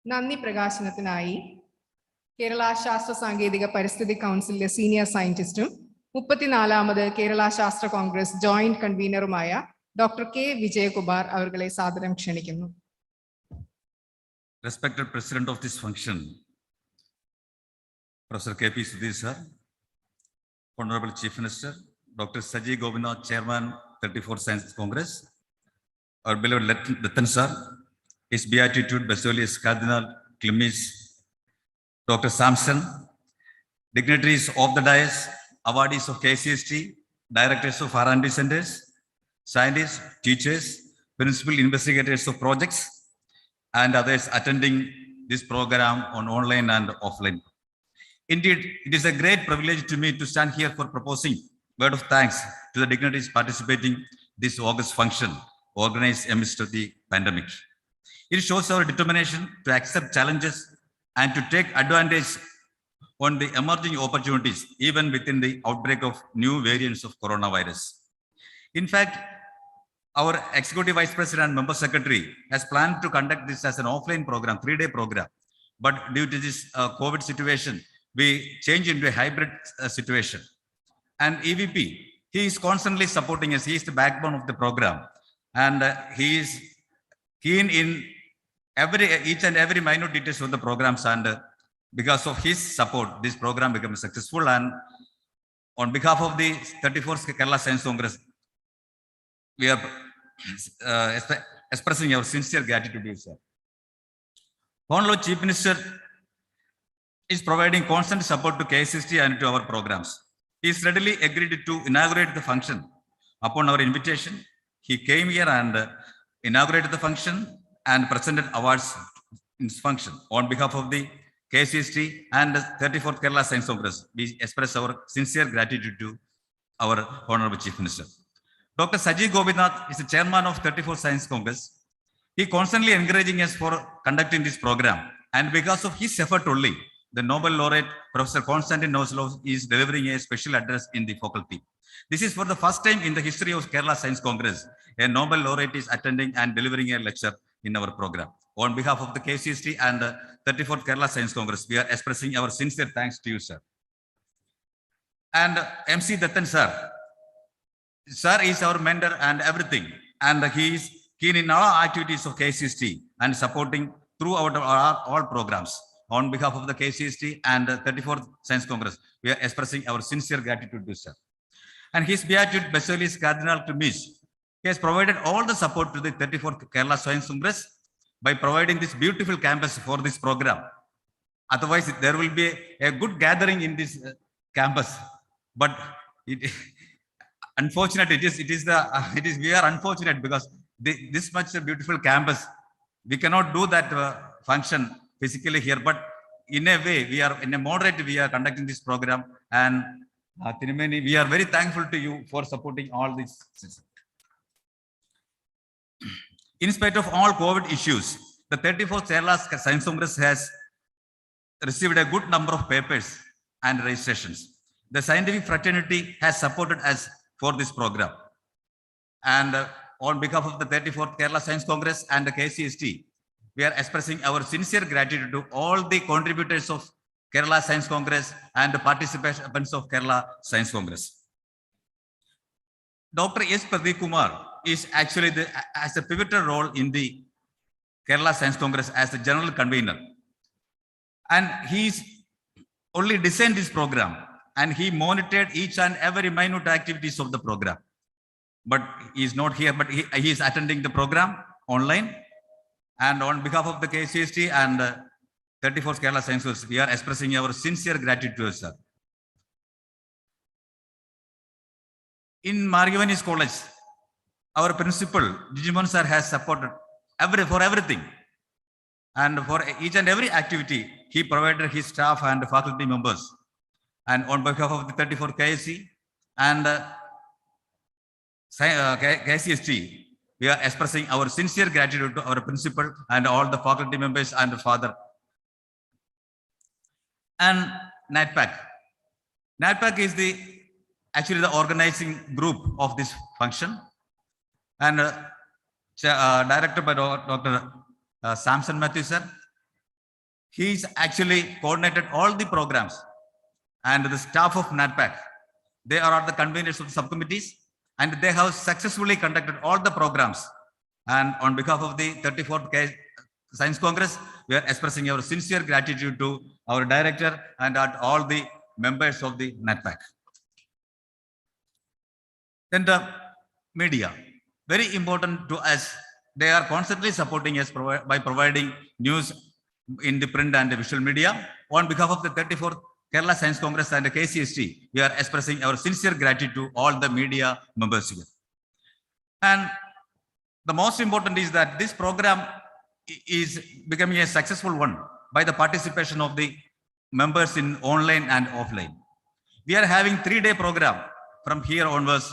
Nandi Pragashanathinayi, Kerala Shastra Sankethika Paristhiti Council Senior Scientistum, 34th Kerala Shastra Congress Joint Convener Dr. K. Vijayakumar avargale saadaram kshanikkunnu. Respected President of this function, Professor K.P. Sudhir sir, Honorable Chief Minister, Dr. Saji Govinath, Chairman, 34th Science Congress, our beloved Lieutenant sir, His Beatitude Basilius Cardinal Clemens, Dr. Sampson, dignitaries of the dais, awardees of KCST, directors of R&D centers, scientists, teachers, principal investigators of projects, and others attending this program on online and offline. Indeed, it is a great privilege to me to stand here for proposing word of thanks to the dignitaries participating this August function organized amidst the pandemic. It shows our determination to accept challenges and to take advantage on the emerging opportunities, even within the outbreak of new variants of coronavirus. In fact, our Executive Vice President and Member Secretary has planned to conduct this as an offline program, 3-day program. But due to this COVID situation, we changed into a hybrid situation. And EVP, he is constantly supporting us. He is the backbone of the program. And he is keen in each and every minute details of the programs. And because of his support, this program becomes successful. And on behalf of the 34th Kerala Science Congress, we are expressing our sincere gratitude to you, sir. Honorable Chief Minister is providing constant support to KCST and to our programs. He is readily agreed to inaugurate the function. Upon our invitation, he came here and inaugurated the function and presented awards in this function. On behalf of the KCST and the 34th Kerala Science Congress, we express our sincere gratitude to our Honorable Chief Minister. Dr. Saji Gobinath is the chairman of 34th Science Congress. He constantly encouraging us for conducting this program. And because of his effort only, the Nobel laureate, Professor Konstantin Noslov, is delivering a special address in the faculty. This is for the first time in the history of Kerala Science Congress. A Nobel laureate is attending and delivering a lecture in our program. On behalf of the KCST and the 34th Kerala Science Congress, we are expressing our sincere thanks to you, sir. And MC Dattan, sir. Sir is our mentor and everything. And he is keen in all activities of KCST and supporting throughout all programs. On behalf of the KCST and the 34th Science Congress, we are expressing our sincere gratitude to sir. And his beatitude Basilius Cardinal to Miss. He has provided all the support to the 34th Kerala Science Congress by providing this beautiful campus for this program. Otherwise, there will be a good gathering in this campus. But unfortunately, we are unfortunate because this much a beautiful campus, we cannot do that function physically here. But in a way, we are conducting this program, and Tirumeni, we are very thankful to you for supporting all this. In spite of all COVID issues, the 34th Kerala Science Congress has received a good number of papers and registrations. The scientific fraternity has supported us for this program. And on behalf of the 34th Kerala Science Congress and the KCST, we are expressing our sincere gratitude to all the contributors of Kerala Science Congress and the participants of Kerala Science Congress. Dr. S. Pradeep Kumar is actually has a pivotal role in the Kerala Science Congress as the general convener. And he's only designed this program and he monitored each and every minute activities of the program. But he's not here, but he is attending the program online. And on behalf of the KCST and 34th Kerala Science Congress, we are expressing our sincere gratitude to us, sir. In Margivanis College, our principal, Digimon sir, has supported for everything. And for each and every activity, he provided his staff and faculty members. And on behalf of the 34th KSC and KCST, we are expressing our sincere gratitude to our principal and all the faculty members and the father. And NATPAC. NATPAC is actually the organizing group of this function. And directed by Dr. Samson Matthew sir. He's actually coordinated all the programs. And the staff of NATPAC, they are the conveners of the subcommittees, and they have successfully conducted all the programs. And on behalf of the 34th Science Congress, we are expressing our sincere gratitude to our director and all the members of the NATPAC. Then the media, very important to us. They are constantly supporting us by providing news in the print and the visual media. On behalf of the 34th Kerala Science Congress and the KCST, we are expressing our sincere gratitude to all the media members here. And the most important is that this program is becoming a successful one by the participation of the members in online and offline. We are having 3-day program from here onwards.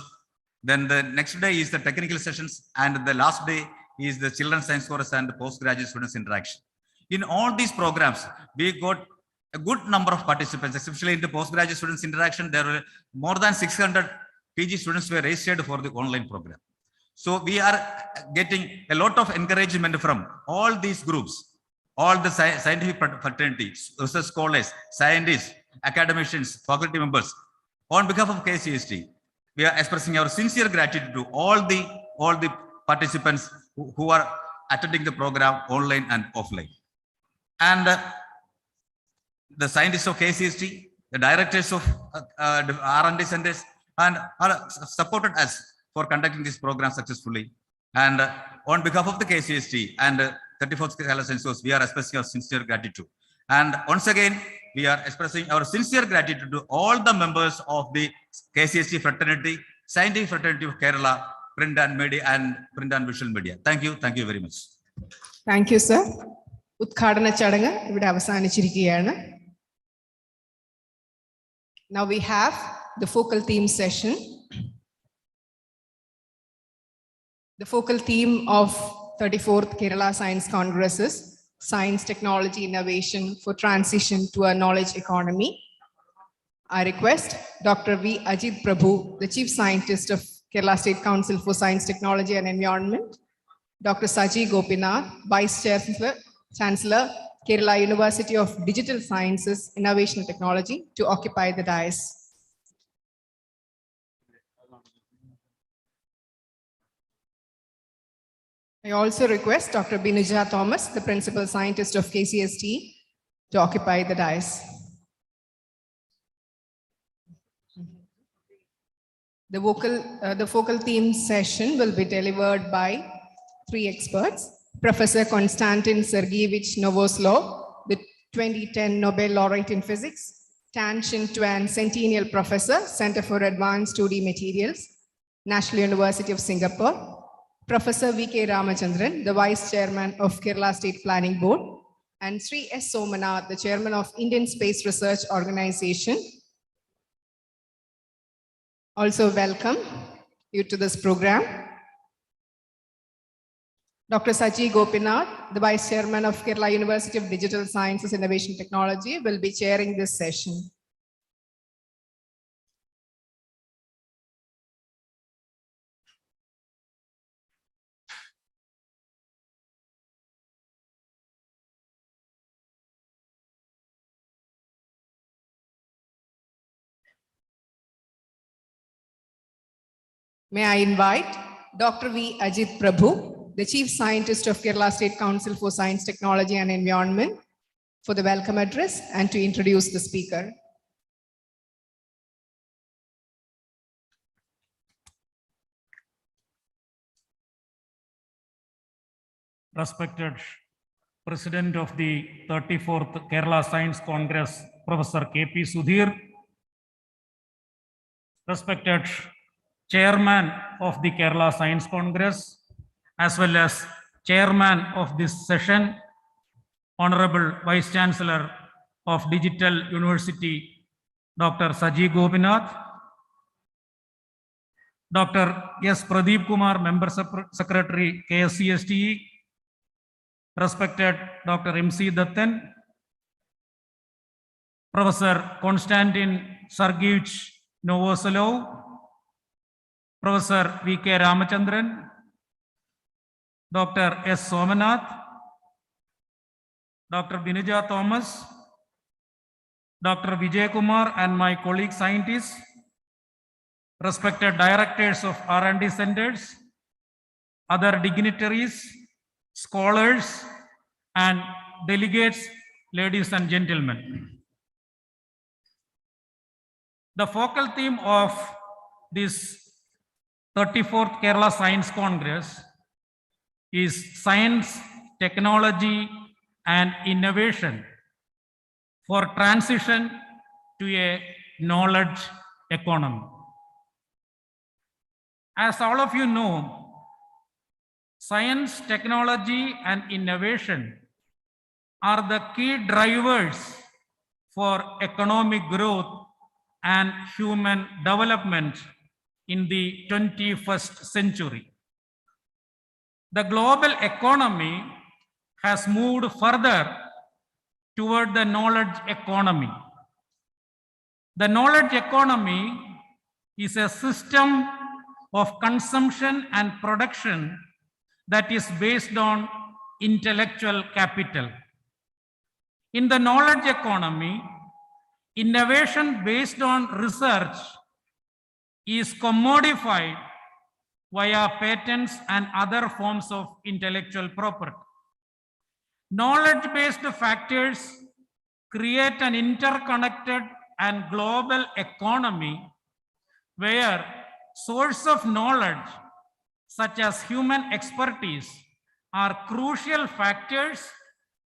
Then the next day is the technical sessions, and the last day is the children's science course and the postgraduate students interaction. In all these programs, we got a good number of participants, especially in the postgraduate students interaction. There were more than 600 PG students were registered for the online program. So we are getting a lot of encouragement from all these groups, all the scientific fraternities, research scholars, scientists, academicians, faculty members. On behalf of KCST, we are expressing our sincere gratitude to all the participants who are attending the program online and offline. And the scientists of KCST, the directors of R&D centers, and supported us for conducting this program successfully. And on behalf of the KCST and 34th Kerala Science Congress, we are expressing our sincere gratitude. And once again, we are expressing our sincere gratitude to all the members of the KCST fraternity, scientific fraternity of Kerala, print and media and print and visual media. Thank you very much. Thank you, sir. Udghadana ചടങ്ങ് ഇവിടെ അവസാനിച്ചിരിക്കുകയാണ്. Now we have the focal theme session. The focal theme of 34th Kerala Science Congress is Science, Technology, Innovation for Transition to a Knowledge Economy. I request Dr. V. Ajit Prabhu, the Chief Scientist of Kerala State Council for Science, Technology and Environment, Dr. Saji Gopinath, Vice Chancellor, Kerala University of Digital Sciences, Innovation and Technology, to occupy the dais. I also request Dr. Binuja Thomas, the Principal Scientist of KCST, to occupy the dais. The focal theme session will be delivered by three experts: Professor Konstantin Sergeyevich Novoselov, the 2010 Nobel laureate in physics, Tan Shin Tuan Centennial Professor, Center for Advanced 2D Materials, National University of Singapore, Professor V.K. Ramachandran, the Vice Chairman of Kerala State Planning Board, and Sri S. Somanath, the Chairman of Indian Space Research Organization. Also welcome you to this program. Dr. Saji Gopinath, the Vice Chairman of Kerala University of Digital Sciences, Innovation Technology, will be chairing this session. May I invite Dr. V. Ajit Prabhu, the Chief Scientist of Kerala State Council for Science, Technology and Environment, for the welcome address and to introduce the speaker. Respected President of the 34th Kerala Science Congress, Professor K.P. Sudhir, respected Chairman of the Kerala Science Congress, as well as Chairman of this session, Honorable Vice Chancellor of Digital University, Dr. Saji Gopinath, Dr. S. Pradeep Kumar, Member Secretary, KSCSTE, respected Dr. M.C. Dattan, Professor Konstantin Sergeyevich Novoselov, Professor V.K. Ramachandran, Dr. S. Somanath, Dr. Binuja Thomas, Dr. Vijay Kumar and my colleague scientists, respected directors of R&D centers, other dignitaries, scholars, and delegates, ladies and gentlemen. The focal theme of this 34th Kerala Science Congress is Science, Technology, and Innovation for Transition to a Knowledge Economy. As all of you know, science, technology, and innovation are the key drivers for economic growth and human development in the 21st century. The global economy has moved further toward the knowledge economy. The knowledge economy is a system of consumption and production that is based on intellectual capital. In the knowledge economy, innovation based on research is commodified via patents and other forms of intellectual property. Knowledge-based factors create an interconnected and global economy where sources of knowledge, such as human expertise, are crucial factors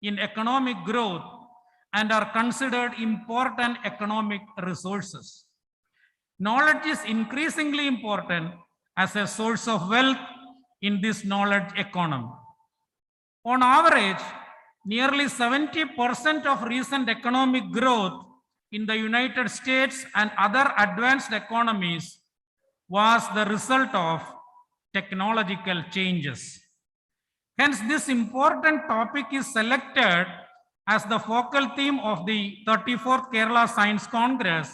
in economic growth and are considered important economic resources. Knowledge is increasingly important as a source of wealth in this knowledge economy. On average, nearly 70% of recent economic growth in the United States and other advanced economies was the result of technological changes. Hence, this important topic is selected as the focal theme of the 34th Kerala Science Congress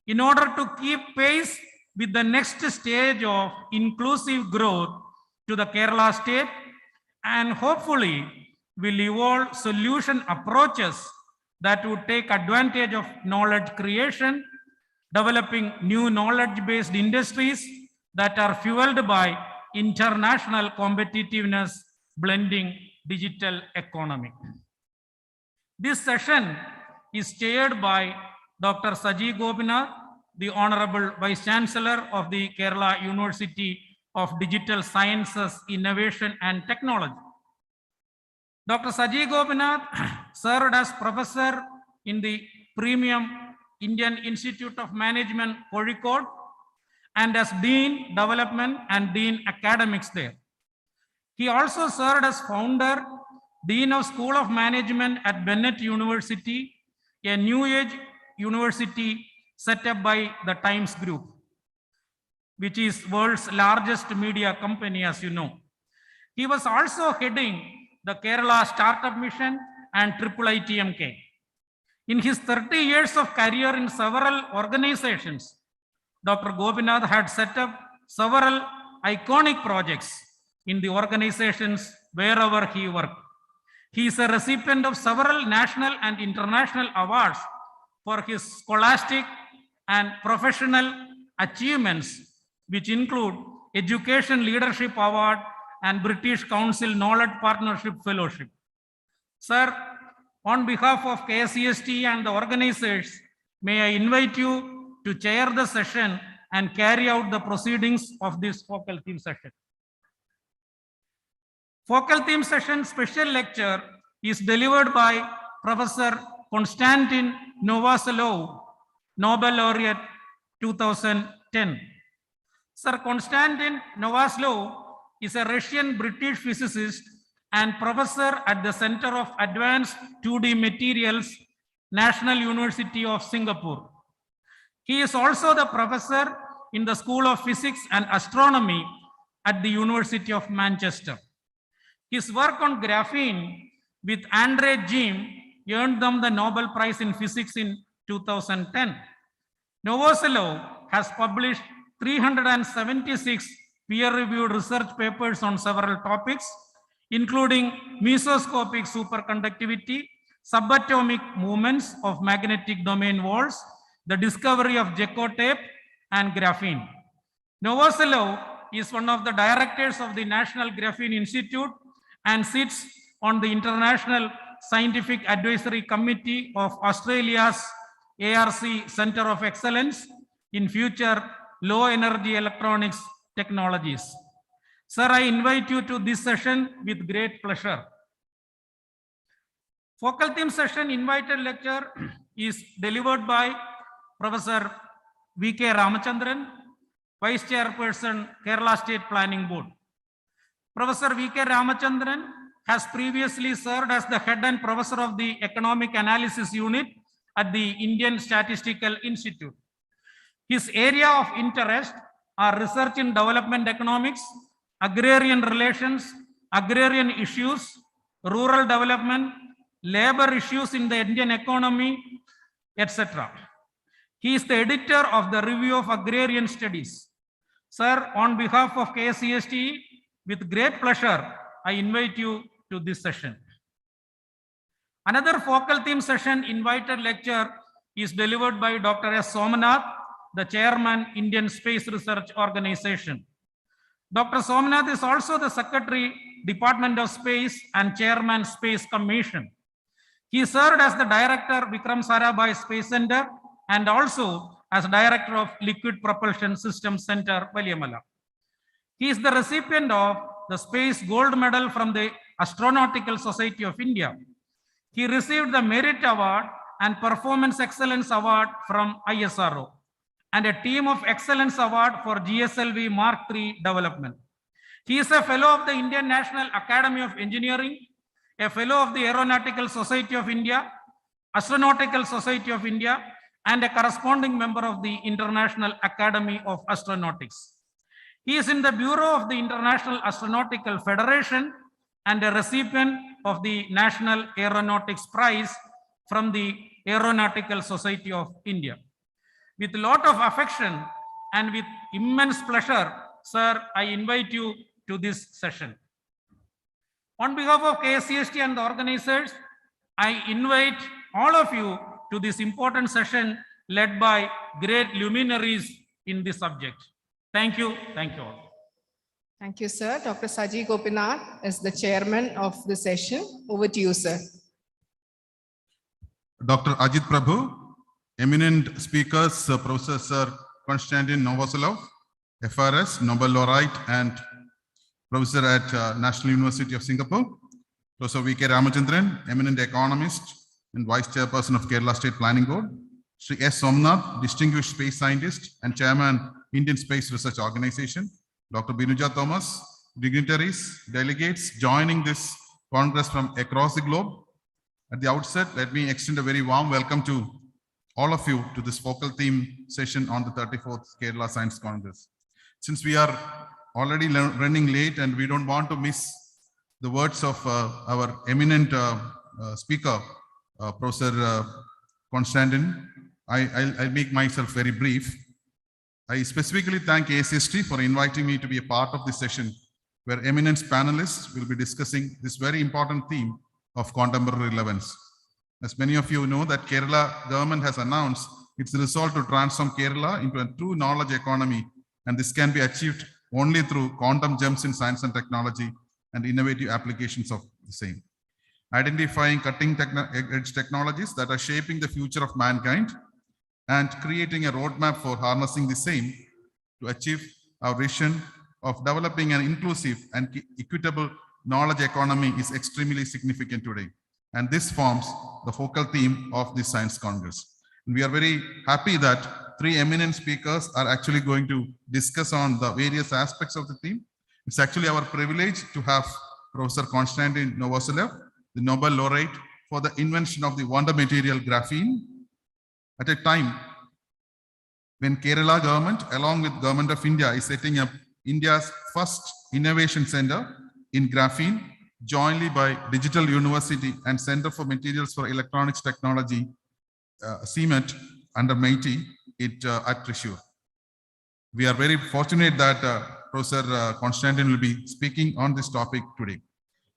in order to keep pace with the next stage of inclusive growth to the Kerala state, and hopefully will evolve solution approaches that would take advantage of knowledge creation, developing new knowledge-based industries that are fueled by international competitiveness, blending digital economy. This session is chaired by Dr. Saji Gopinath, the Honorable Vice Chancellor of the Kerala University of Digital Sciences, Innovation and Technology. Dr. Saji Gopinath served as professor in the Premium Indian Institute of Management, Kozhikode, and as Dean Development and Dean Academics there. He also served as founder, Dean of School of Management at Bennett University, a new age university set up by the Times Group, which is world's largest media company, as you know. He was also heading the Kerala Startup Mission and IIITMK. In his 30 years of career in several organizations, Dr. Gopinath had set up several iconic projects in the organizations wherever he worked. He is a recipient of several national and international awards for his scholastic and professional achievements, which include Education Leadership Award and British Council Knowledge Partnership Fellowship. Sir, on behalf of KSCST and the organizers, may I invite you to chair the session and carry out the proceedings of this focal theme session. Focal theme session special lecture is delivered by Professor Konstantin Novoselov, Nobel Laureate 2010. Sir Konstantin Novoselov is a Russian-British physicist and professor at the Center of Advanced 2D Materials, National University of Singapore. He is also the professor in the School of Physics and Astronomy at the University of Manchester. His work on graphene with Andre Geim earned them the Nobel Prize in Physics in 2010. Novoselov has published 376 peer-reviewed research papers on several topics, including mesoscopic superconductivity, subatomic movements of magnetic domain walls, the discovery of Gecko tape, and graphene. Novoselov is one of the directors of the National Graphene Institute and sits on the International Scientific Advisory Committee of Australia's ARC Center of Excellence in Future Low Energy Electronics Technologies. Sir, I invite you to this session with great pleasure. Focal theme session invited lecture is delivered by Professor V.K. Ramachandran, Vice Chairperson, Kerala State Planning Board. Professor V.K. Ramachandran has previously served as the head and professor of the Economic Analysis Unit at the Indian Statistical Institute. His area of interest are research in development economics, agrarian relations, agrarian issues, rural development, labor issues in the Indian economy, etc. He is the editor of the Review of Agrarian Studies. Sir, on behalf of KSCST, with great pleasure, I invite you to this session. Another focal theme session invited lecture is delivered by Dr. S. Somanath, the chairman, Indian Space Research Organization. Dr. Somanath is also the secretary, Department of Space, and chairman, Space Commission. He served as the director, Vikram Sarabhai Space Center, and also as director of Liquid Propulsion Systems Center, Valiamala. He is the recipient of the Space Gold Medal from the Astronautical Society of India. He received the Merit Award and Performance Excellence Award from ISRO and a Team of Excellence Award for GSLV Mark III development. He is a fellow of the Indian National Academy of Engineering, a fellow of the Aeronautical Society of India, Astronautical Society of India, and a corresponding member of the International Academy of Astronautics. He is in the Bureau of the International Astronautical Federation and a recipient of the National Aeronautics Prize from the Aeronautical Society of India. With a lot of affection and with immense pleasure, sir, I invite you to this session. On behalf of KSCST and the organizers, I invite all of you to this important session led by great luminaries in this subject. Thank you. Thank you all. Thank you, sir. Dr. Saji Gopinath is the chairman of the session. Over to you, sir. Dr. Ajit Prabhu, eminent speakers, Professor Konstantin Novoselov, FRS, Nobel laureate and professor at National University of Singapore, Professor V.K. Ramachandran, eminent economist and vice chairperson of Kerala State Planning Board, Sri S. Somnath, distinguished space scientist and chairman, Indian Space Research Organization, Dr. Binuja Thomas, dignitaries, delegates joining this Congress from across the globe. At the outset, let me extend a very warm welcome to all of you to this focal theme session on the 34th Kerala Science Congress. Since we are already running late and we don't want to miss the words of our eminent speaker, Professor Konstantin, I'll make myself very brief. I specifically thank ACST for inviting me to be a part of this session where eminent panelists will be discussing this very important theme of contemporary relevance. As many of you know that Kerala government has announced its resolve to transform Kerala into a true knowledge economy, and this can be achieved only through quantum jumps in science and technology and innovative applications of the same. Identifying cutting-edge technologies that are shaping the future of mankind and creating a roadmap for harnessing the same to achieve our vision of developing an inclusive and equitable knowledge economy is extremely significant today. And this forms the focal theme of this Science Congress. And we are very happy that three eminent speakers are actually going to discuss on the various aspects of the theme. It's actually our privilege to have Professor Konstantin Novoselov, the Nobel laureate for the invention of the wonder material graphene, at a time when Kerala government, along with Government of India, is setting up India's first innovation center in graphene, jointly by Digital University and Center for Materials for Electronics Technology, CMET, under MIT, at Thrissur. We are very fortunate that Professor Konstantin will be speaking on this topic today.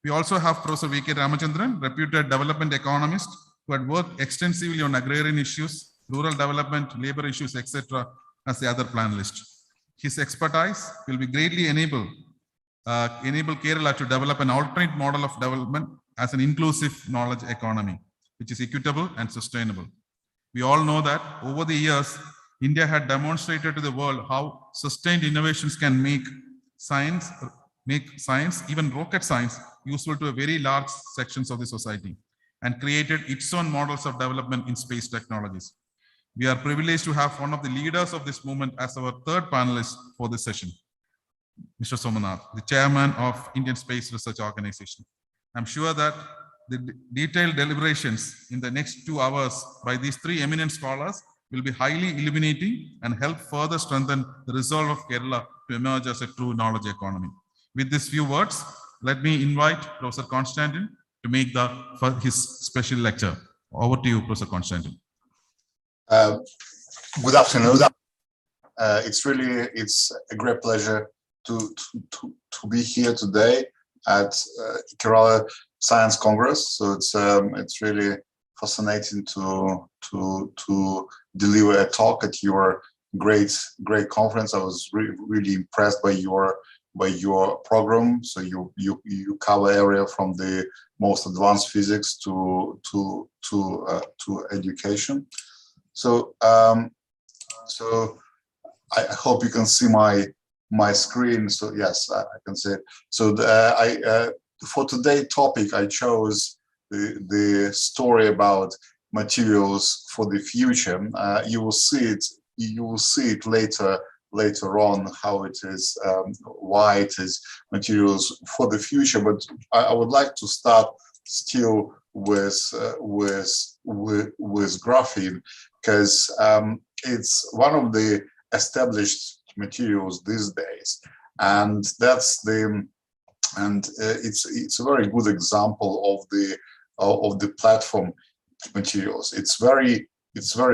We also have Professor V.K. Ramachandran, reputed development economist who had worked extensively on agrarian issues, rural development, labor issues, etc., as the other panelist. His expertise will be greatly enable Kerala to develop an alternate model of development as an inclusive knowledge economy, which is equitable and sustainable. We all know that over the years, India had demonstrated to the world how sustained innovations can make science, even rocket science, useful to a very large sections of the society, and created its own models of development in space technologies. We are privileged to have one of the leaders of this movement as our third panelist for this session, Mr. Somnath, the chairman of Indian Space Research Organization. I'm sure that the detailed deliberations in the next 2 hours by these three eminent scholars will be highly illuminating and help further strengthen the resolve of Kerala to emerge as a true knowledge economy. With these few words, let me invite Professor Konstantin to make his special lecture. Over to you, Professor Konstantin. Good afternoon. It's a great pleasure to be here today at Kerala Science Congress. So it's really fascinating to deliver a talk at your great conference. I was really impressed by your program. So you cover area from the most advanced physics to education. So I hope you can see my screen. So yes, I can see it. So for today's topic, I chose the story about materials for the future. You will see it later on how it is, why it is materials for the future. But I would like to start still with graphene, because it's one of the established materials these days, and it's a very good example of the platform materials. It's very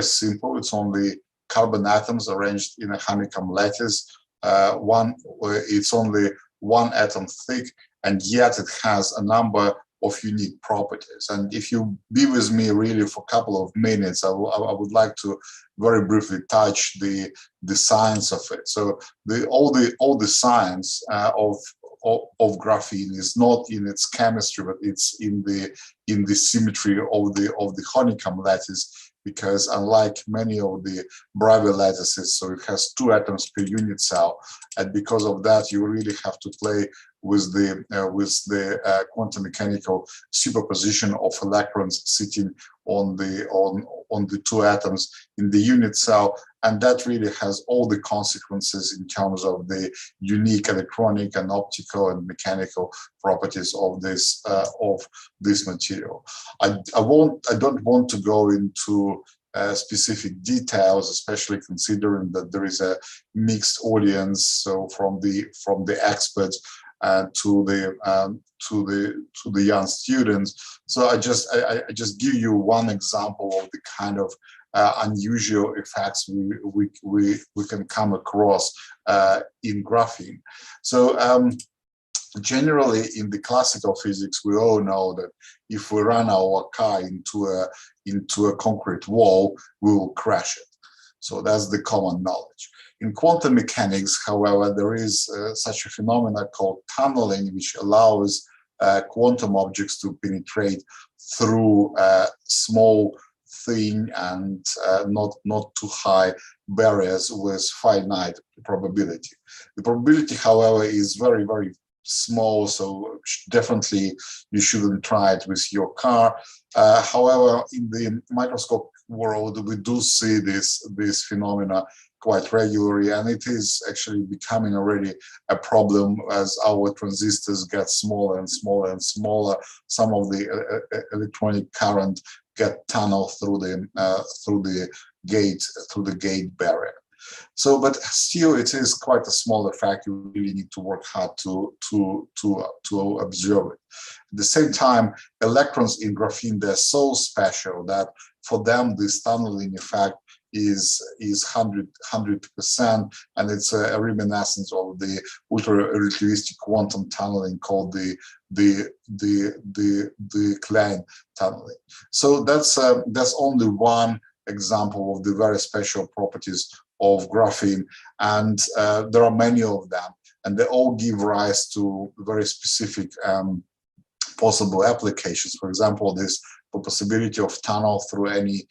simple. It's only carbon atoms arranged in a honeycomb lattice. It's only one atom thick, and yet it has a number of unique properties. And if you be with me really for a couple of minutes, I would like to very briefly touch the science of it. So all the science of graphene is not in its chemistry, but it's in the symmetry of the honeycomb lattice, because unlike many of the Bravia lattices, so it has 2 atoms per unit cell, and because of that, you really have to play with the quantum mechanical superposition of electrons sitting on the 2 atoms in the unit cell, and that really has all the consequences in terms of the unique electronic and optical and mechanical properties of this material. I don't want to go into specific details, especially considering that there is a mixed audience, so from the experts to the young students. So I just give you one example of the kind of unusual effects we can come across in graphene. So generally in the classical physics, we all know that if we run our car into a concrete wall, we will crash it. So that's the common knowledge. In quantum mechanics, however, there is such a phenomenon called tunneling, which allows quantum objects to penetrate through small, thin, and not too high barriers with finite probability. The probability, however, is very, very small, so definitely you shouldn't try it with your car. However, in the microscope world, we do see this phenomena quite regularly, and it is actually becoming already a problem as our transistors get smaller and smaller and smaller. Some of the electronic current get tunneled through the gate barrier. So, but still, it is quite a small effect. You really need to work hard to observe it. At the same time, electrons in graphene, they're so special that for them, this tunneling effect is 100%, and it's a reminiscence of the ultra-relativistic quantum tunneling called the Klein tunneling. So that's only one example of the very special properties of graphene, and there are many of them, and they all give rise to very specific possible applications. For example, the possibility of tunnel through any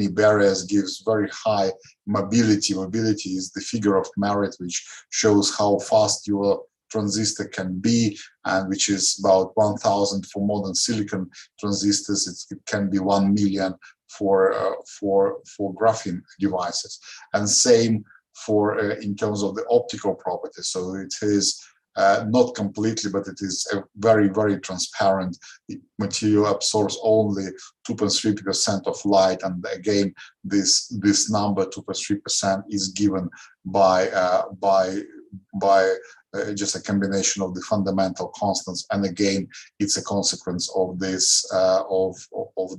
barriers gives very high mobility. Mobility is the figure of merit which shows how fast your transistor can be, and which is about 1,000 for modern silicon transistors. It can be 1 million for graphene devices, and same for in terms of the optical properties. So it is not completely, but it is a very, very transparent material, absorbs only 2.3% of light, and again this number 2.3% is given by just a combination of the fundamental constants, and again it's a consequence of this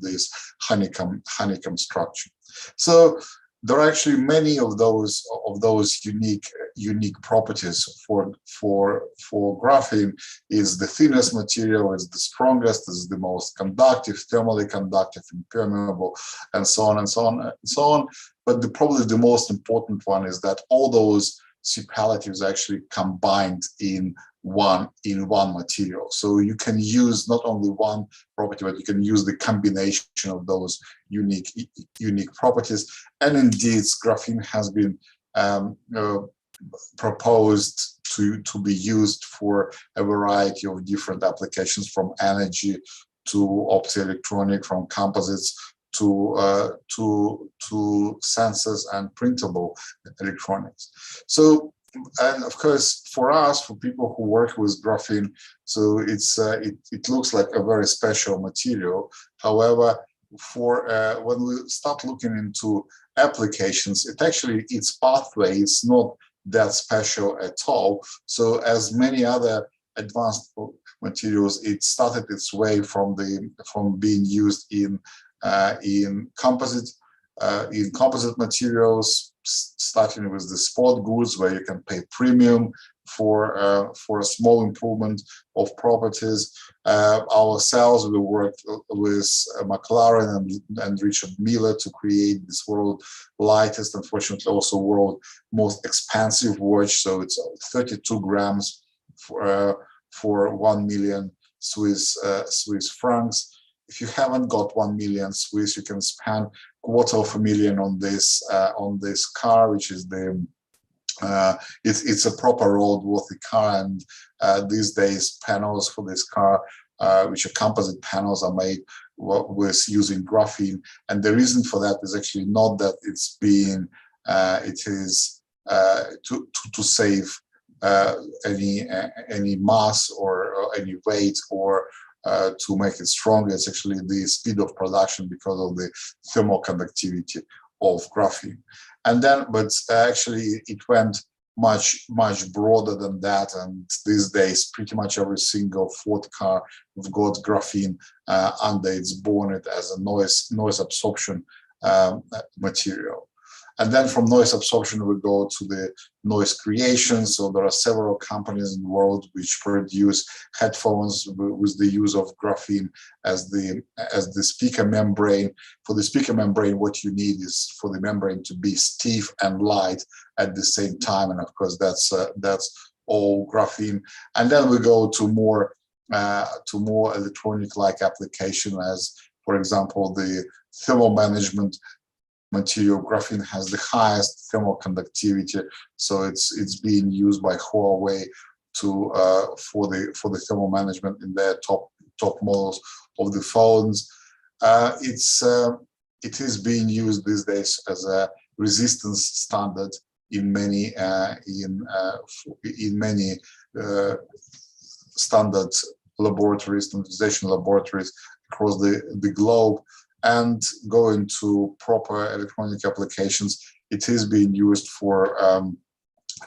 this honeycomb structure. So there are actually many of those unique properties for graphene. Is the thinnest material, is the strongest, is the most conductive, thermally conductive, impermeable, and so on and so on and so on. But probably the most important one is that all those superlatives actually combined in one material. So you can use not only one property, but you can use the combination of those unique properties. And indeed, graphene has been proposed to be used for a variety of different applications, from energy to optoelectronic, from composites to sensors and printable electronics. So, and of course, for us, for people who work with graphene, so it looks like a very special material. However, for when we start looking into applications, its pathway is not that special at all. So as many other advanced materials, it started its way from being used in composite materials, starting with the sport goods where you can pay premium for a small improvement of properties. Ourselves, we worked with McLaren and Richard Miller to create this world lightest, unfortunately also world most expensive watch. So it's 32 grams for 1 million Swiss francs. If you haven't got 1 million Swiss, you can spend $250,000 on this car, which is the it's a proper roadworthy car. And these days, panels for this car, which are composite panels, are made with using graphene. And the reason for that is actually not that it's being it is to save any mass or any weight or to make it stronger. It's actually the speed of production because of the thermal conductivity of graphene. And then, but actually it went much broader than that. And these days, pretty much every single Ford car have got graphene under its bonnet as a noise absorption material. And then from noise absorption, we go to the noise creation. So there are several companies in the world which produce headphones with the use of graphene as the speaker membrane. For the speaker membrane, what you need is for the membrane to be stiff and light at the same time. And of course, that's all graphene. And then we go to more electronic-like application, as for example, the thermal management material. Graphene has the highest thermal conductivity, so it's being used by Huawei to for the thermal management in their top models of the phones. It is being used these days as a resistance standard in many standard laboratories, standardization laboratories across the globe. And going to proper electronic applications, it is being used for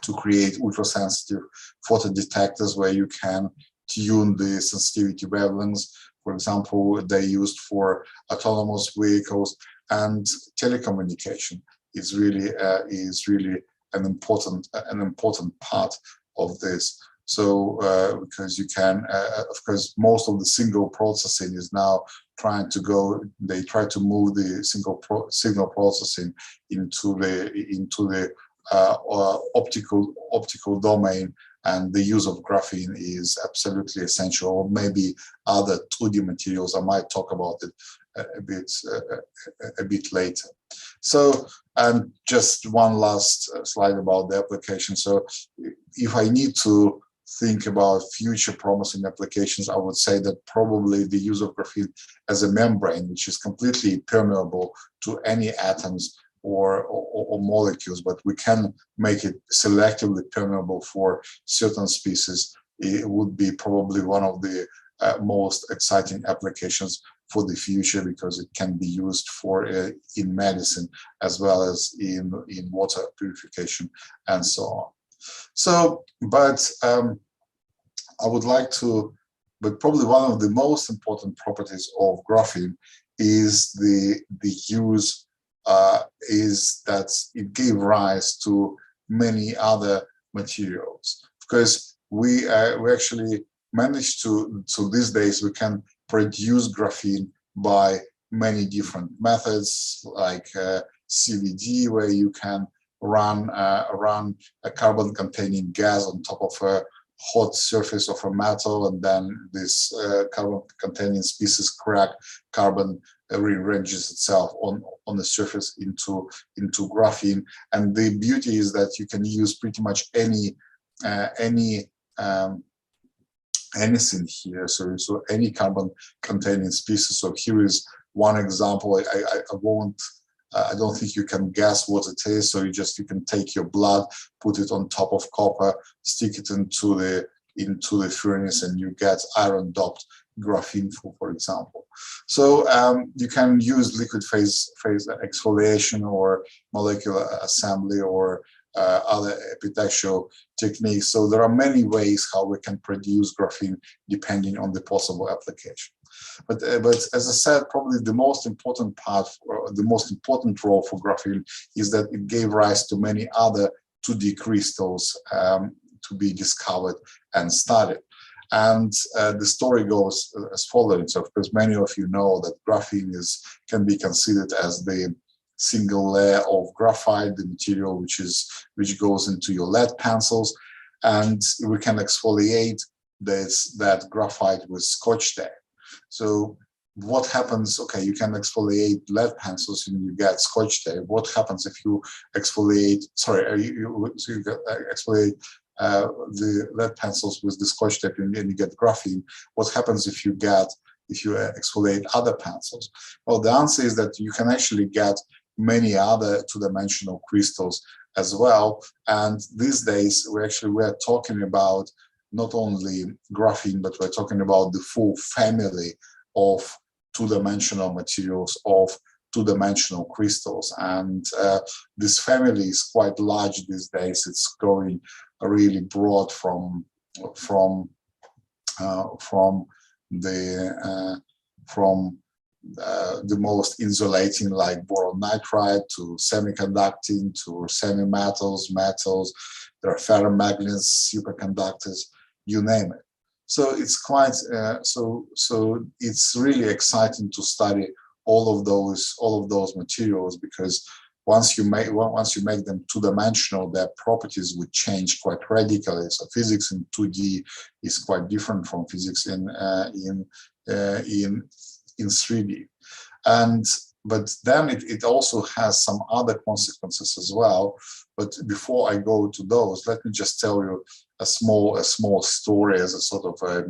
to create ultra-sensitive photodetectors where you can tune the sensitivity wavelengths. For example, they're used for autonomous vehicles and telecommunication. Is really an important part of this. So because you can, of course, most of the signal processing is now they try to move the signal processing into the optical domain, and the use of graphene is absolutely essential. Or maybe other 2D materials. I might talk about it a bit later. So, and just one last slide about the application. So, if I need to think about future promising applications, I would say that probably the use of graphene as a membrane, which is completely permeable to any atoms or molecules, but we can make it selectively permeable for certain species. It would be probably one of the most exciting applications for the future, because it can be used for in medicine as well as in water purification and so on. So, but I would like to, but probably one of the most important properties of graphene is the use, is that it gave rise to many other materials. Because we actually managed to, so these days we can produce graphene by many different methods, like CVD, where you can run a carbon-containing gas on top of a hot surface of a metal, and then this carbon-containing species crack, carbon rearranges itself on the surface into graphene. And the beauty is that you can use pretty much anything here, so any carbon-containing species. So here is one example. I don't think you can guess what it is. So you can take your blood, put it on top of copper, stick it into the furnace, and you get iron-doped graphene, for example. So you can use liquid phase exfoliation or molecular assembly or other epitaxial techniques. So there are many ways how we can produce graphene depending on the possible application. But as I said, probably the most important part, or the most important role for graphene is that it gave rise to many other 2D crystals to be discovered and studied. And the story goes as follows. Of course, many of you know that graphene can be considered as the single layer of graphite, the material which goes into your lead pencils, and we can exfoliate that graphite with Scotch tape. So what happens? Okay, you can exfoliate lead pencils and you get Scotch tape. What happens if you exfoliate? Sorry, you exfoliate the lead pencils with the Scotch tape and you get graphene? What happens if you exfoliate other pencils? Well, the answer is that you can actually get many other two-dimensional crystals as well. And these days, we're talking about not only graphene, but we're talking about the full family of two-dimensional materials, of two-dimensional crystals. And this family is quite large these days. It's going really broad from the most insulating like boron nitride to semiconducting to semi-metals, metals. There are ferromagnets, superconductors, you name it. So it's quite so it's really exciting to study all of those materials, because once you make them two-dimensional, their properties would change quite radically. So physics in 2D is quite different from physics in 3D. But then it also has some other consequences as well. But before I go to those, let me just tell you a small story as a sort of a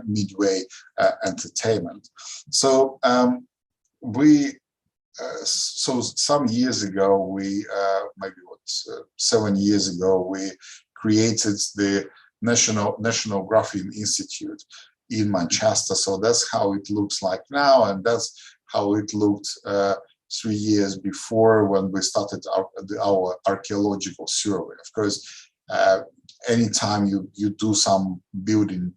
midway entertainment. So so some years ago, maybe 7 years ago, we created the National Graphene Institute in Manchester. So that's how it looks like now, and that's how it looked 3 years before when we started our archaeological survey. Of course, anytime you do some building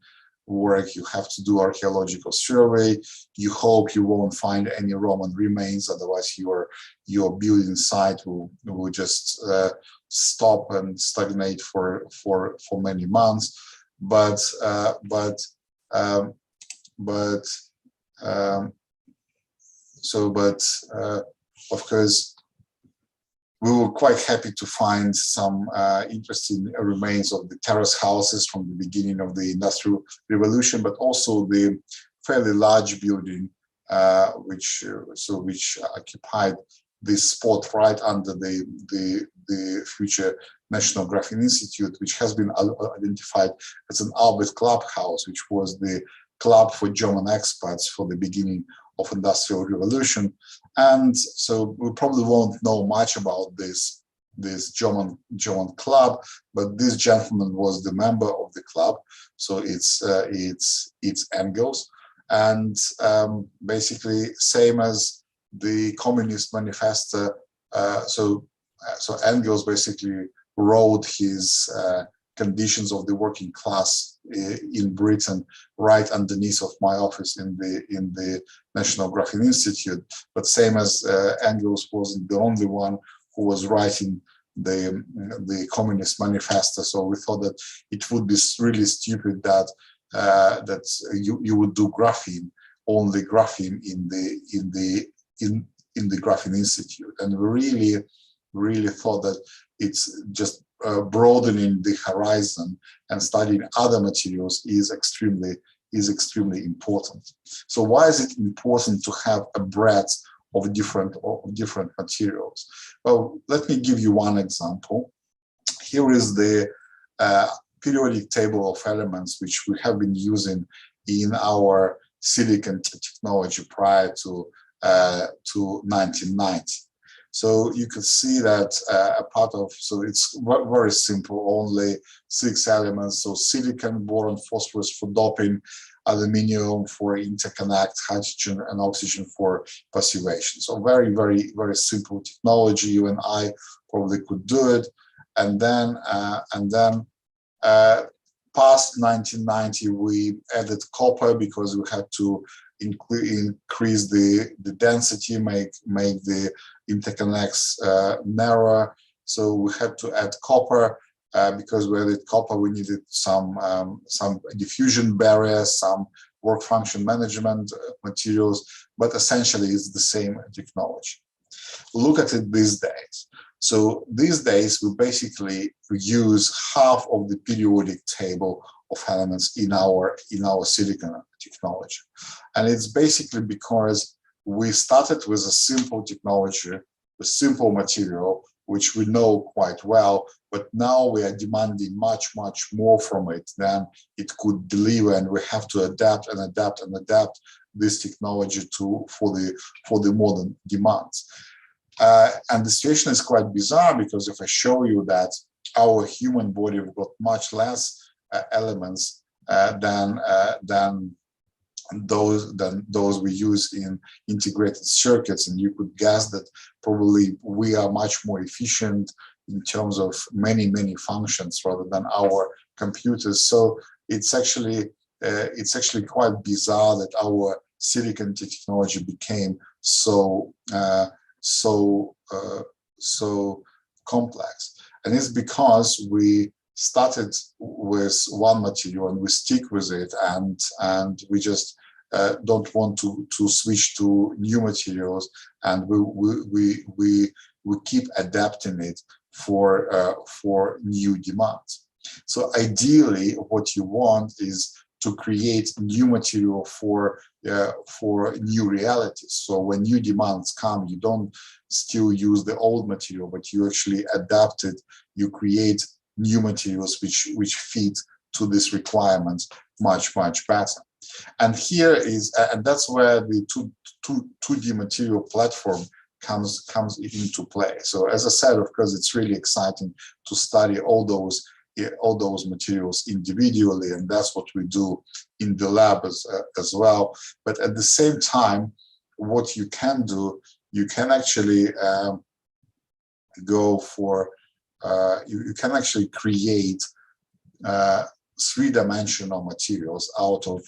work, you have to do archaeological survey. You hope you won't find any Roman remains, otherwise your building site will just stop and stagnate for many months. But of course, we were quite happy to find some interesting remains of the terrace houses from the beginning of the Industrial Revolution, but also the fairly large building which occupied this spot right under the future National Graphene Institute, which has been identified as an Albert Club house, which was the club for German expats for the beginning of Industrial Revolution. And so we probably won't know much about this German club, but this gentleman was the member of the club. So it's Engels, and basically same as the Communist Manifesto. So Engels basically wrote his conditions of the working class in Britain right underneath of my office in the National Graphene Institute. But same as Engels wasn't the only one who was writing the Communist Manifesto, so we thought that it would be really stupid that you would do only graphene in the Graphene Institute, and we really thought that it's just broadening the horizon and studying other materials is extremely important. So why is it important to have a breadth of different materials? Well, let me give you one example. Here is the periodic table of elements which we have been using in our silicon technology prior to 1990. So you can see that so it's very simple, only 6 elements. So silicon, boron, phosphorus for doping, aluminium for interconnect, hydrogen and oxygen for passivation. So very, very, very simple technology. You and I probably could do it. and then past 1990 we added copper because we had to increase the density, make the interconnects narrower. So we had to add copper. Because we added copper, we needed some diffusion barriers, some work function management materials, but essentially it's the same technology. Look at it these days. So these days we basically use half of the periodic table of elements in our silicon technology, and it's basically because we started with a simple technology, a simple material, which we know quite well, but now we are demanding much more from it than it could deliver, and we have to adapt this technology for the modern demands. And the situation is quite bizarre, because if I show you that our human body have got much less elements than those we use in integrated circuits, and you could guess that probably we are much more efficient in terms of many functions rather than our computers. So it's actually quite bizarre that our silicon technology became so complex, and it's because we started with one material and we stick with it, and we just don't want to switch to new materials, and we keep adapting it for new demands. So ideally, what you want is to create new material for new realities. So when new demands come, you don't still use the old material, but you actually adapt it. You create new materials which fit to these requirements much better. And here is, and that's where the 2D material platform comes into play. So as I said, of course, it's really exciting to study all those materials individually, and that's what we do in the lab as well. But at the same time, what you can do, you can actually go for you can actually create three-dimensional materials out of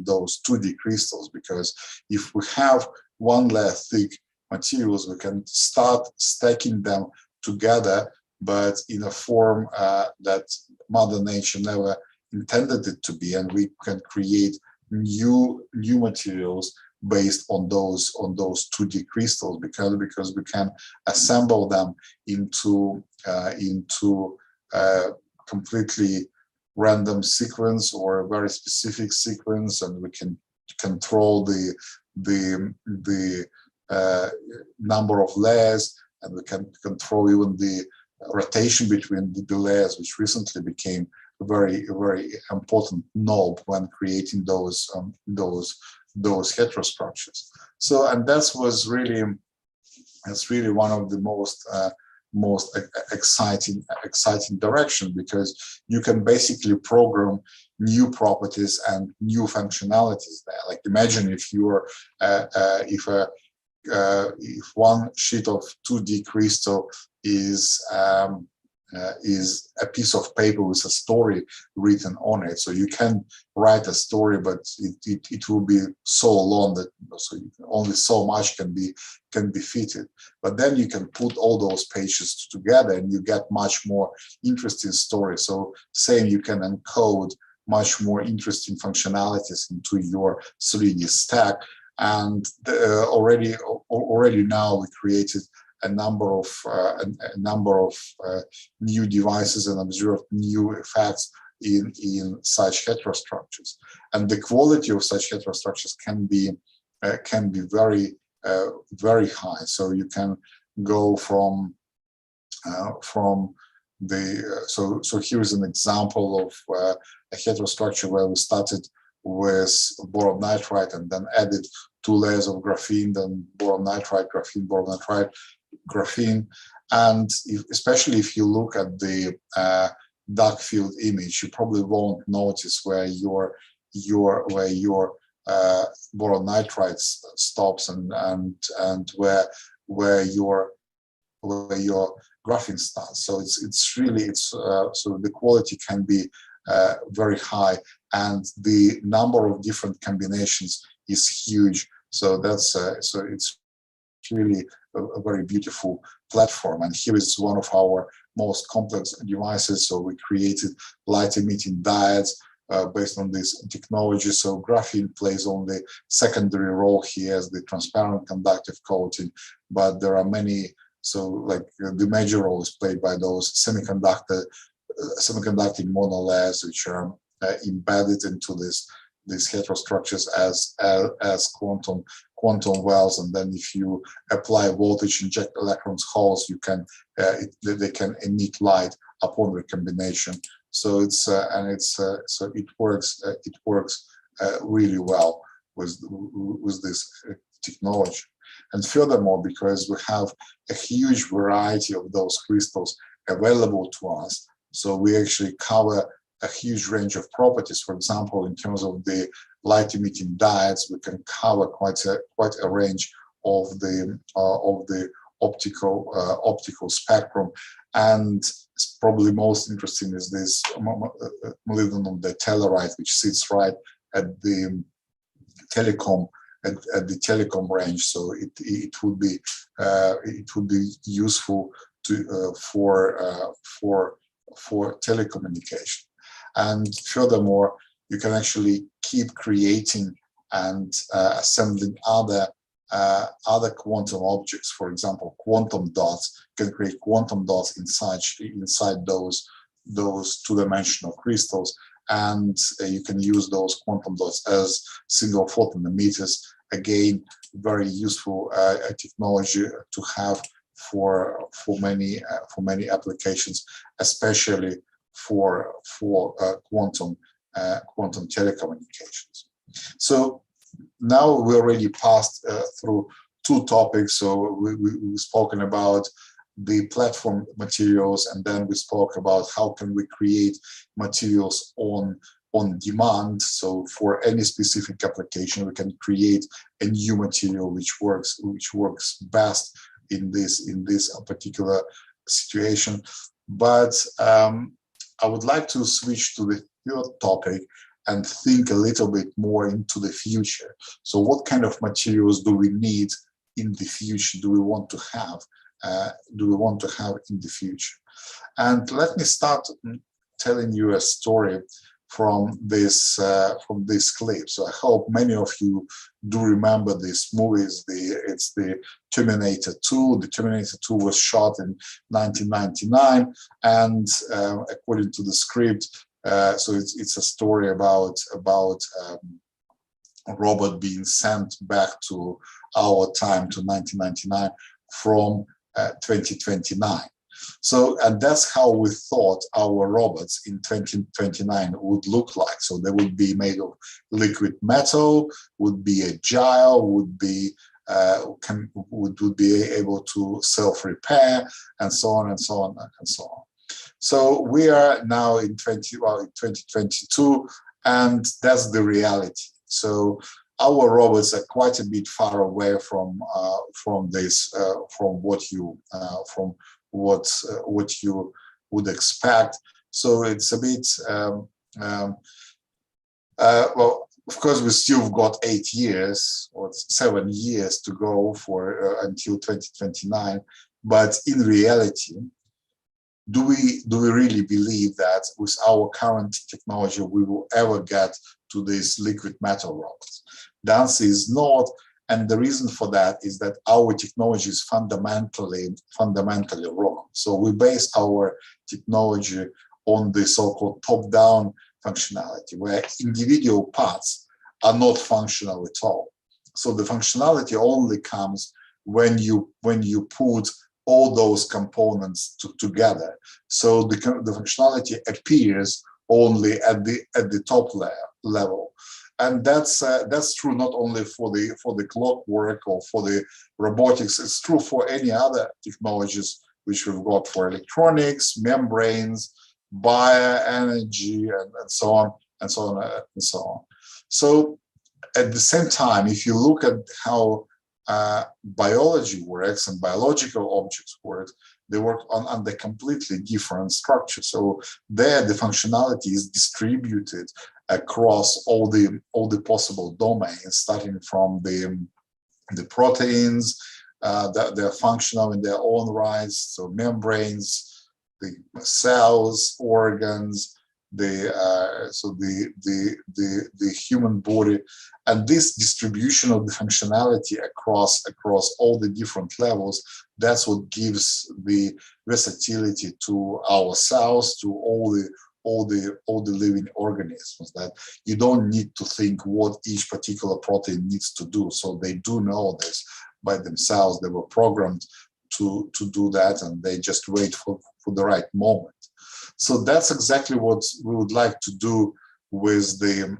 those 2D crystals, because if we have one layer thick materials, we can start stacking them together, but in a form that Mother Nature never intended it to be, and we can create new materials based on those 2D crystals, because we can assemble them into completely random sequence or a very specific sequence, and we can control the number of layers, and we can control even the rotation between the layers, which recently became a very important knob when creating those heterostructures. So, and that's really one of the most exciting direction, because you can basically program new properties and new functionalities there. Like imagine if you're if one sheet of 2D crystal is a piece of paper with a story written on it. So you can write a story, but it will be so long that only so much can be fitted. But then you can put all those pages together and you get much more interesting stories. So same, you can encode much more interesting functionalities into your 3D stack. And already now we created a number of new devices and observed new effects in such heterostructures, and the quality of such heterostructures can be very high. So you can go from the so here's an example of a heterostructure where we started with boron nitride and then added 2 layers of graphene, then boron nitride, graphene, boron nitride, graphene. And especially if you look at the dark field image, you probably won't notice where your boron nitride stops and where your graphene starts. So it's really so the quality can be very high, and the number of different combinations is huge. So that's so it's really a very beautiful platform. And here is one of our most complex devices. So we created light emitting diodes based on this technology. So graphene plays only secondary role here as the transparent conductive coating, but there are many. So like the major role is played by those semiconducting monolayers, which are embedded into these heterostructures as quantum wells. And then if you apply voltage, inject electrons holes, you can they can emit light upon recombination. So so it works really well with this technology. And furthermore, because we have a huge variety of those crystals available to us, so we actually cover a huge range of properties. For example, in terms of the light emitting diodes, we can cover quite a range of the optical spectrum. And probably most interesting is this molybdenum ditellerite, which sits right at the telecom range. So it would be useful to for telecommunication. And furthermore, you can actually keep creating and assembling other quantum objects. For example, quantum dots. You can create quantum dots inside those two-dimensional crystals, and you can use those quantum dots as single photon emitters. Again, very useful technology to have for many applications, especially for quantum telecommunications. So now we already passed through two topics. So we've spoken about the platform materials, and then we spoke about how can we create materials on demand. So for any specific application, we can create a new material which works best in this particular situation. But I would like to switch to the third topic and think a little bit more into the future. So what kind of materials do we need in the future? Do we want to have in the future? And let me start telling you a story from this clip. So I hope many of you do remember this movie. It's the Terminator 2. The Terminator 2 was shot in 1999, and according to the script, so it's a story about a robot being sent back to our time, to 1999 from 2029. So, and that's how we thought our robots in 2029 would look like. So they would be made of liquid metal, would be agile, would be able to self-repair, and so on and so on and so on. So we are now in 2022, and that's the reality. So our robots are quite a bit far away from what you would expect. So it's a bit well, of course, we still got 8 years or 7 years to go for until 2029. But in reality, do we really believe that with our current technology we will ever get to these liquid metal robots? The answer is not. And the reason for that is that our technology is fundamentally wrong. So we base our technology on the so-called top-down functionality, where individual parts are not functional at all. So the functionality only comes when you put all those components together. So the functionality appears only at the top level. And that's true not only for the clockwork or for the robotics. It's true for any other technologies which we've got for electronics, membranes, bioenergy, and so on and so on and so on. So at the same time, if you look at how biology works and biological objects work, they work on the completely different structure. So there the functionality is distributed across all the possible domains, starting from the proteins, they're functional in their own rights, so membranes, the cells, organs, the human body, and this distribution of the functionality across all the different levels, that's what gives the versatility to our cells, to all the living organisms, that you don't need to think what each particular protein needs to do. So they do know this by themselves. They were programmed to do that, and they just wait for the right moment. So that's exactly what we would like to do with the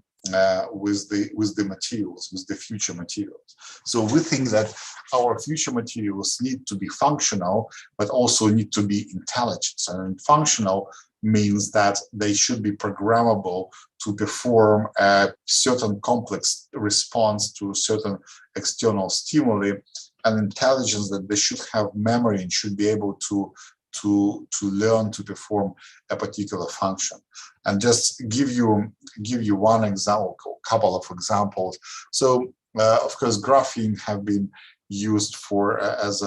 materials, with the future materials. So we think that our future materials need to be functional, but also need to be intelligent. And functional means that they should be programmable to perform a certain complex response to certain external stimuli, and intelligence that they should have memory and should be able to learn to perform a particular function. And just give you one example, a couple of examples. So of course, graphene have been used for as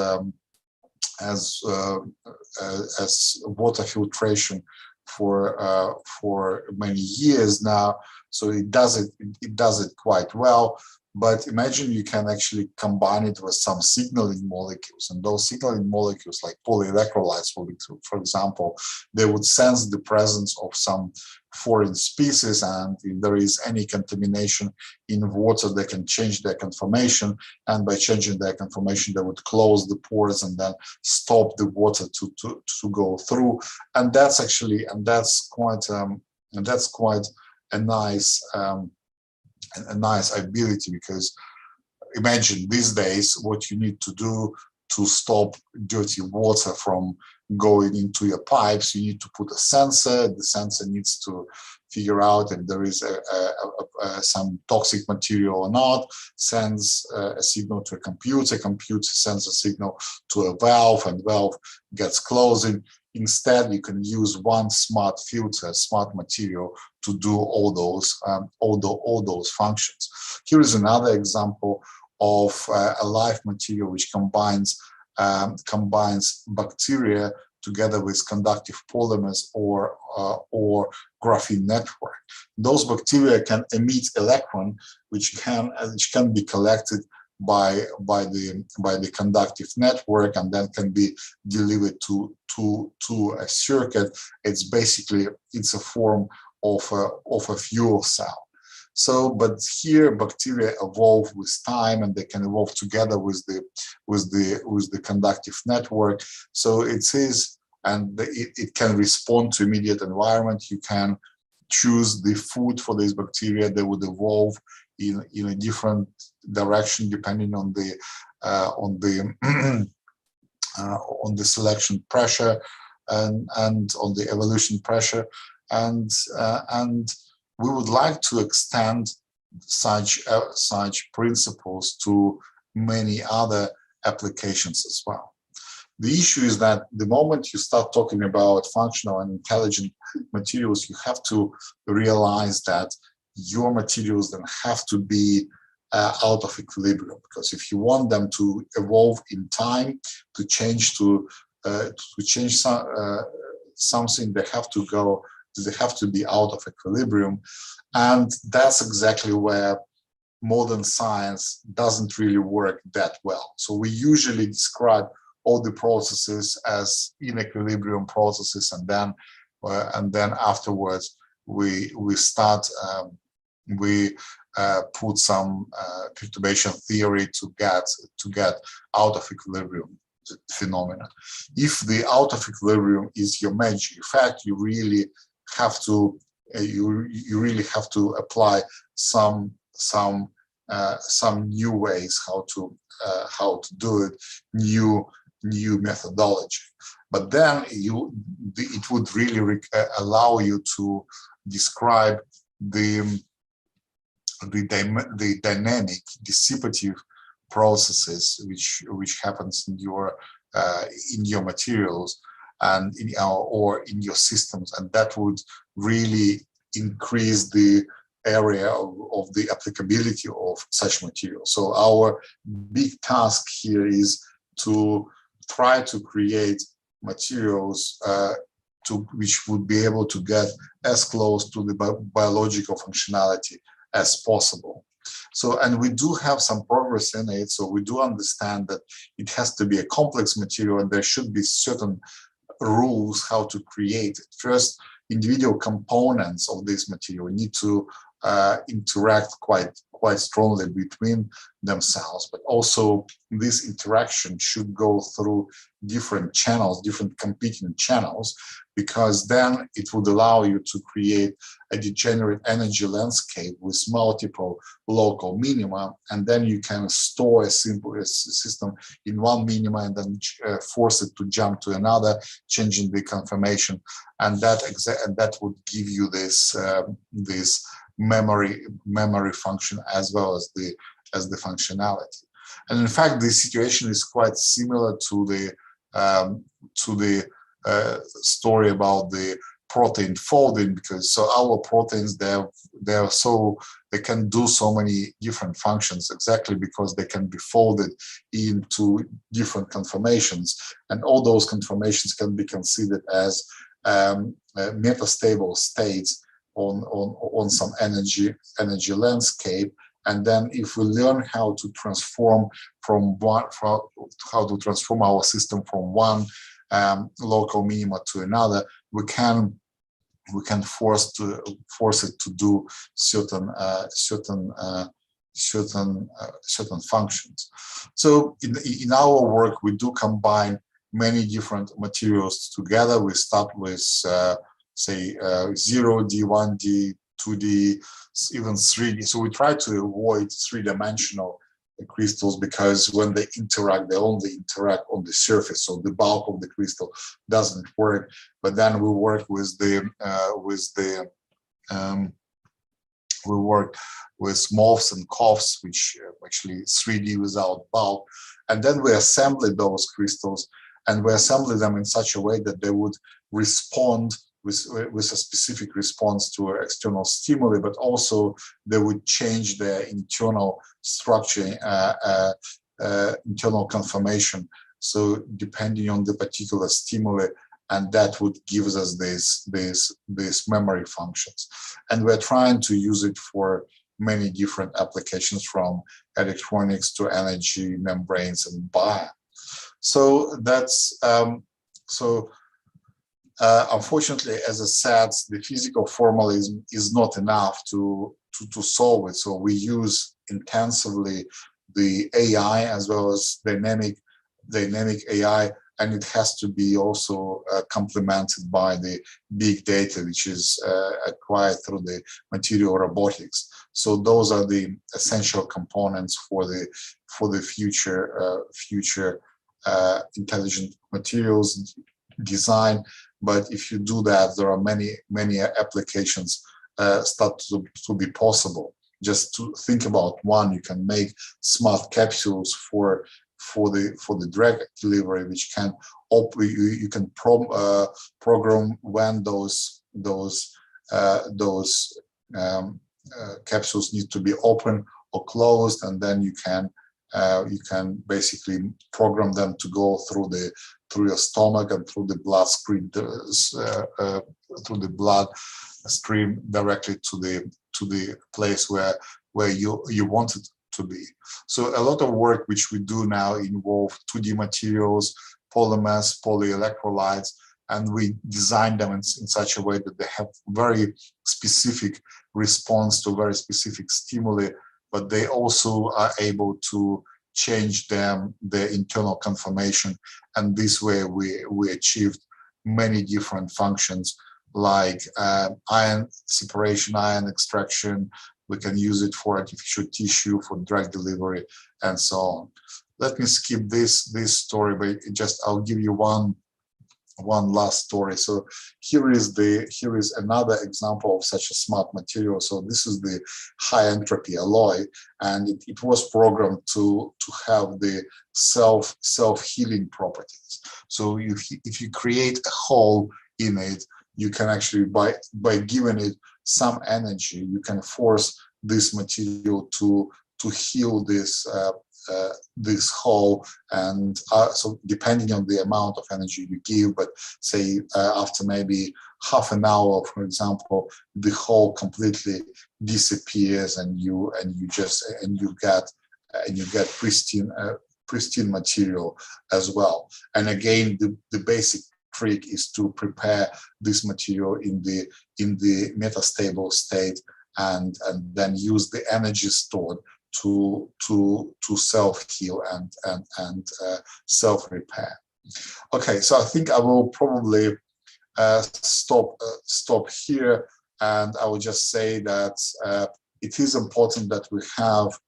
water filtration for many years now. So it does it quite well. But imagine you can actually combine it with some signaling molecules, and those signaling molecules, like polyelectrolytes, for example, they would sense the presence of some foreign species, and if there is any contamination in water, they can change their conformation, and by changing their conformation, they would close the pores and then stop the water to go through. And that's actually, quite a nice ability, because imagine these days what you need to do to stop dirty water from going into your pipes. You need to put a sensor. The sensor needs to figure out if there is some toxic material or not, sends a signal to a computer sends a signal to a valve, and valve gets closing. Instead, you can use one smart filter, smart material, to do all those functions. Here is another example of a live material which combines bacteria together with conductive polymers or graphene network. Those bacteria can emit electron, which can be collected by the conductive network, and then can be delivered to a circuit. It's a form of a fuel cell. So, but here bacteria evolve with time, and they can evolve together with the conductive network. So it can respond to immediate environment. You can choose the food for these bacteria. They would evolve in a different direction depending on the on the selection pressure and on the evolution pressure, and we would like to extend such principles to many other applications as well. The issue is that the moment you start talking about functional and intelligent materials, you have to realize that your materials then have to be out of equilibrium, because if you want them to evolve in time, to change something, they have to be out of equilibrium. And that's exactly where modern science doesn't really work that well. So we usually describe all the processes as in equilibrium processes, and then afterwards we put some perturbation theory to get out of equilibrium phenomena. If the out of equilibrium is your magic effect, you really have to apply some new ways how to do it, new methodology. But then it would really allow you to describe the dynamic dissipative processes which happens in your in your materials and or in your systems, and that would really increase the area of the applicability of such materials. So our big task here is to try to create materials which would be able to get as close to the biological functionality as possible. So, and we do have some progress in it. So we do understand that it has to be a complex material and there should be certain rules how to create it. First, individual components of this material need to interact quite strongly between themselves, but also this interaction should go through different channels, different competing channels, because then it would allow you to create a degenerate energy landscape with multiple local minima, and then you can store a simple system in one minima and then force it to jump to another, changing the conformation, and that would give you this this memory function as well as the functionality. And in fact, the situation is quite similar to the story about the protein folding, because so our proteins they can do so many different functions exactly because they can be folded into different conformations, and all those conformations can be considered as metastable states on some energy landscape. And then if we learn how to transform our system from one local minima to another, we can force it to do certain functions. So in our work, we do combine many different materials together. We start with say 0D, 1D, 2D, even 3D. So we try to avoid three-dimensional crystals because when they interact, they only interact on the surface. So the bulk of the crystal doesn't work. But then we work with we work with MOFs and COFs, which actually 3D without bulk. And then we assemble those crystals, and we assemble them in such a way that they would respond with a specific response to external stimuli, but also they would change their internal structure, internal conformation. So depending on the particular stimuli, and that would give us these memory functions. And we're trying to use it for many different applications, from electronics to energy, membranes, and bio. So that's unfortunately, as I said, the physical formalism is not enough to solve it. So we use intensively the AI as well as dynamic AI, and it has to be also complemented by the big data, which is acquired through the material robotics. So those are the essential components for the future intelligent materials design. But if you do that, there are many applications start to be possible. Just to think about one, you can make smart capsules for the drug delivery, which can you can program when those capsules need to be open or closed, and then you can basically program them to go through your stomach and through the bloodstream directly to the place where you want it to be. So a lot of work which we do now involve 2D materials, polymers, polyelectrolytes, and we design them in such a way that they have very specific response to very specific stimuli, but they also are able to change their internal conformation. And this way we achieved many different functions, like ion separation, ion extraction. We can use it for artificial tissue, for drug delivery, and so on. Let me skip this story, but I'll give you one last story. So here is another example of such a smart material. So this is the high entropy alloy, and it was programmed to have the self-healing properties. So if you create a hole in it, you can actually by giving it some energy, you can force this material to heal this hole, and so depending on the amount of energy you give, but say after maybe half an hour, for example, the hole completely disappears, and you get pristine material as well. And again, the basic trick is to prepare this material in the metastable state, and then use the energy stored to self-heal and self-repair. Okay, so I think I will probably stop here, and I will just say that it is important that we have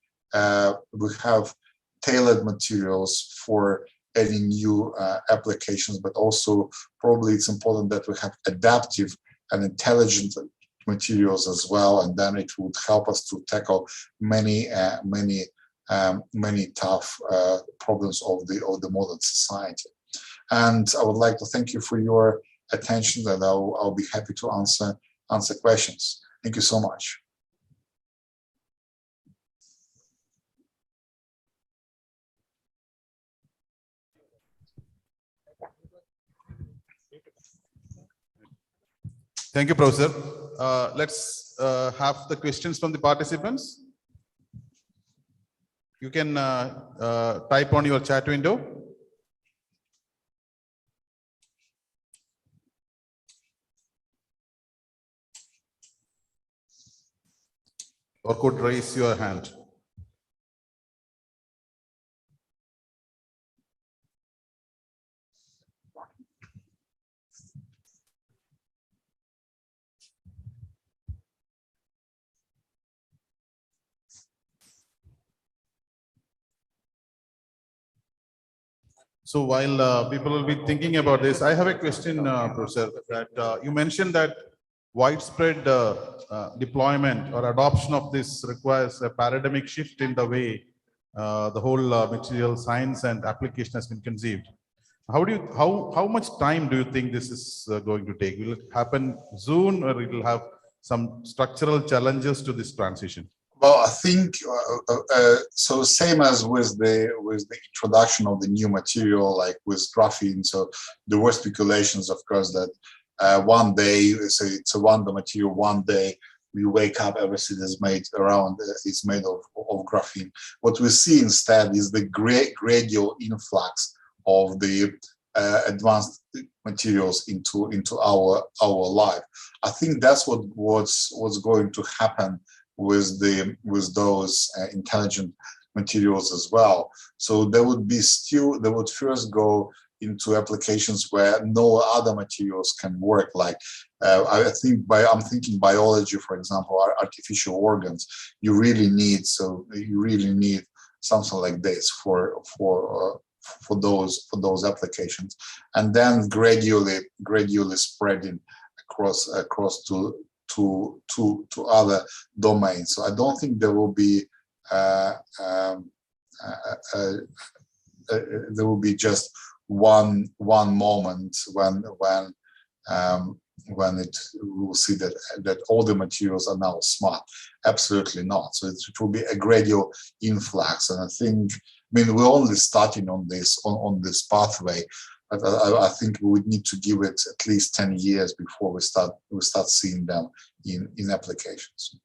tailored materials for any new applications, but also probably it's important that we have adaptive and intelligent materials as well, and then it would help us to tackle many tough problems of the modern society. And I would like to thank you for your attention, and I'll be happy to answer questions. Thank you so much. Thank you, Professor. Let's have the questions from the participants. You can type on your chat window. Or could raise your hand. So while people will be thinking about this, I have a question, Professor, that you mentioned that widespread deployment or adoption of this requires a paradigmic shift in the way the whole material science and application has been conceived. How much time do you think this is going to take? Will it happen soon, or it will have some structural challenges to this transition? Well, I think so. Same as with the introduction of the new material, like with graphene. So there were speculations, of course, that one day, so it's a wonder material. One day we wake up, everything is made around. It's made of graphene. What we see instead is the gradual influx of the advanced materials into our life. I think that's what's going to happen with those intelligent materials as well. So they would first go into applications where no other materials can work. Like I'm thinking biology, for example, artificial organs. You really need something like this for those applications, and then gradually spreading across to other domains. So I don't think there will be just one moment when we'll see that all the materials are now smart. Absolutely not. So it will be a gradual influx, and we're only starting on this pathway. But I think we would need to give it at least 10 years before we start seeing them in applications.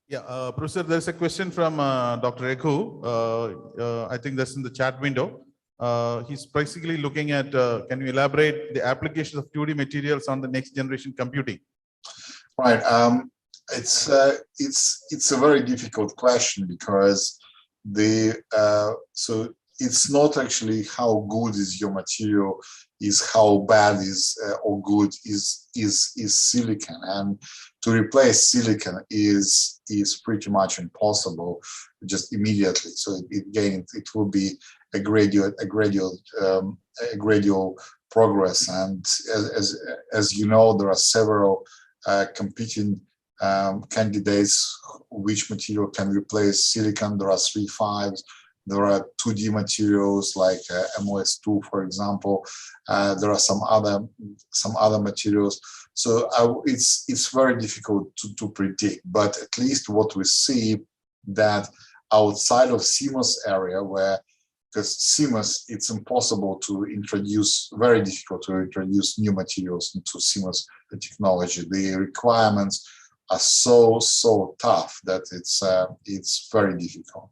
Yeah, Professor, there's a question from Dr. Ekhu. I think that's in the chat window. He's basically looking at, can you elaborate the application of 2D materials on the next generation computing? Right. It's a very difficult question, because so it's not actually how good is your material, is how bad is or good is silicon, and to replace silicon is pretty much impossible just immediately. So it will be a gradual progress. And as you know, there are several competing candidates. Which material can replace silicon? There are 3.5s. There are 2D materials like MOS2, for example. There are some other materials. So it's very difficult to predict. But at least what we see that outside of CMOS area, where because CMOS, it's impossible to introduce, very difficult to introduce new materials into CMOS technology. The requirements are so tough that it's very difficult.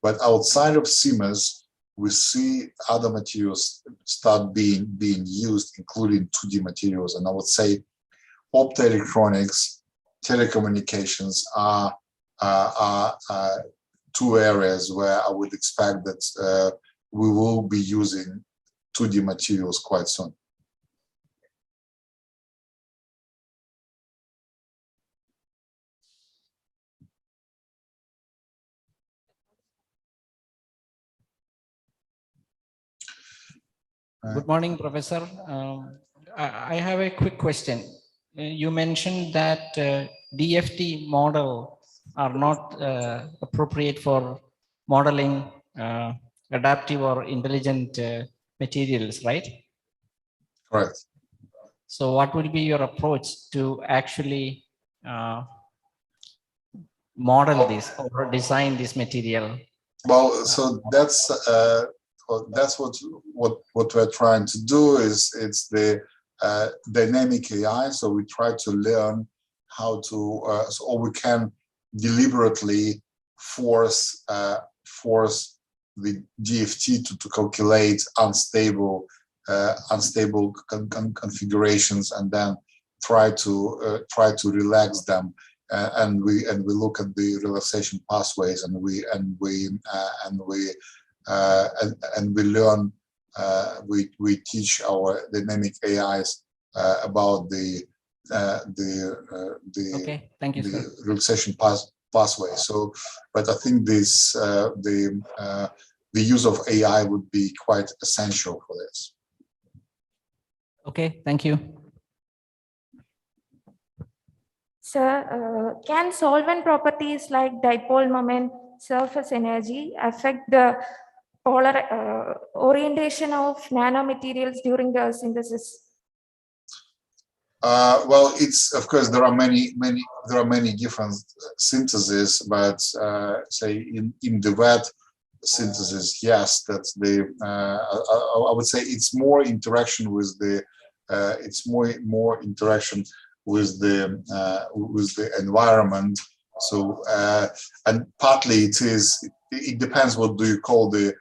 But outside of CMOS, we see other materials start being used, including 2D materials. And I would say optoelectronics, telecommunications are two areas where I would expect that we will be using 2D materials quite soon. Good morning, Professor. I have a quick question. You mentioned that DFT model are not appropriate for modeling adaptive or intelligent materials, right? Correct. So what will be your approach to actually model this or design this material? Well, so that's what we're trying to do. It's the dynamic AI. So we try to learn how to, or we can deliberately force the DFT to calculate unstable configurations and then try to relax them. And we look at the relaxation pathways, and we learn. We teach our dynamic AIs about the okay. Thank you, sir. relaxation pathway. So, but I think this the use of AI would be quite essential for this. Okay, thank you. Sir, can solvent properties like dipole moment, surface energy affect the polar orientation of nanomaterials during the synthesis? Well, it's of course there are many different syntheses, but say in the wet synthesis, yes, that's the I would say it's more interaction with the more interaction with the environment. So and partly it depends what do you call the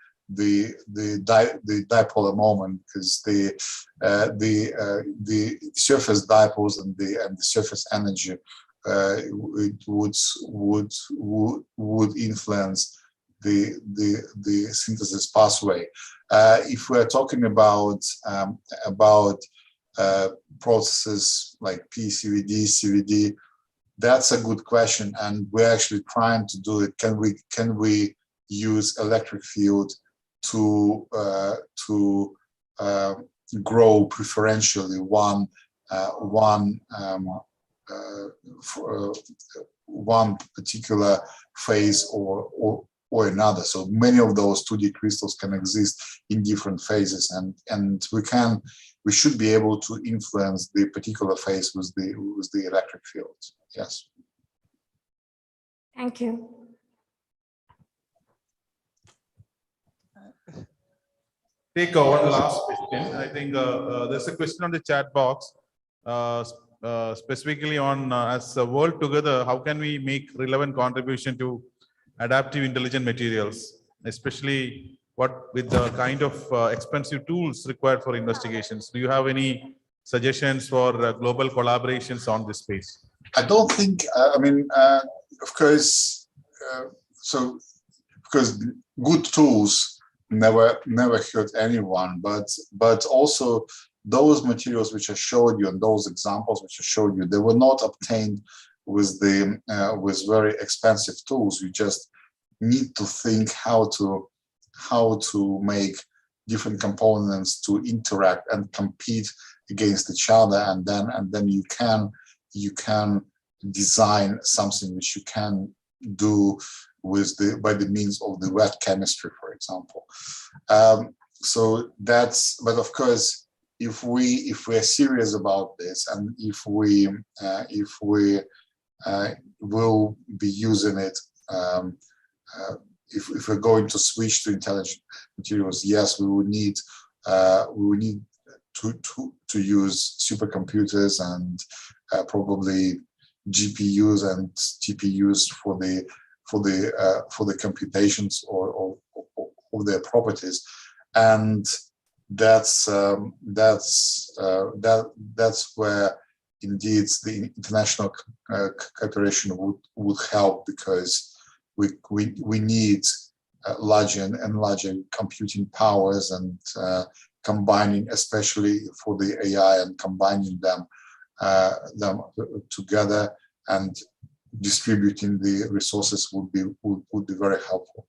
dipolar moment, because the surface dipoles and the surface energy it would influence the synthesis pathway. If we're talking about processes like PCVD, CVD, that's a good question, and we're actually trying to do it. Can we use electric field to grow preferentially one particular phase or another? So many of those 2D crystals can exist in different phases, and we should be able to influence the particular phase with the electric field. Yes. Thank you. Take one last question. I think there's a question on the chat box, specifically on as a world together, how can we make relevant contribution to adaptive intelligent materials, especially what with the kind of expensive tools required for investigations? Do you have any suggestions for global collaborations on this space? I don't think, I mean, of course, so because good tools never hurt anyone, but also those materials which I showed you and those examples which I showed you, they were not obtained with very expensive tools. You just need to think how to make different components to interact and compete against each other, and then you can design something which you can do by the means of the wet chemistry, for example. So that's, but of course, if we are serious about this, and if we will be using it, if we're going to switch to intelligent materials, yes, we will need to use supercomputers and probably GPUs and TPUs for the computations or their properties, and that's where indeed the international cooperation would help, because we need larger and larger computing powers, and combining, especially for the AI, and combining them together and distributing the resources would be very helpful.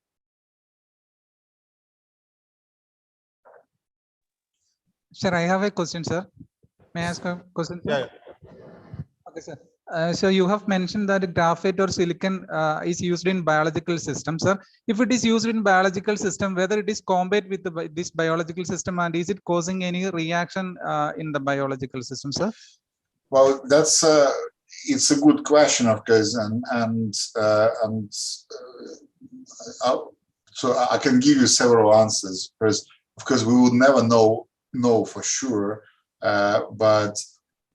Sir, I have a question, sir. May I ask a question, sir? Yeah. Okay, sir. So you have mentioned that graphite or silicon is used in biological systems, sir. If it is used in biological system, whether it is combat with this biological system, and is it causing any reaction in the biological system, sir? Well, that's it's a good question, of course, so I can give you several answers. First, of course, we would never know for sure, but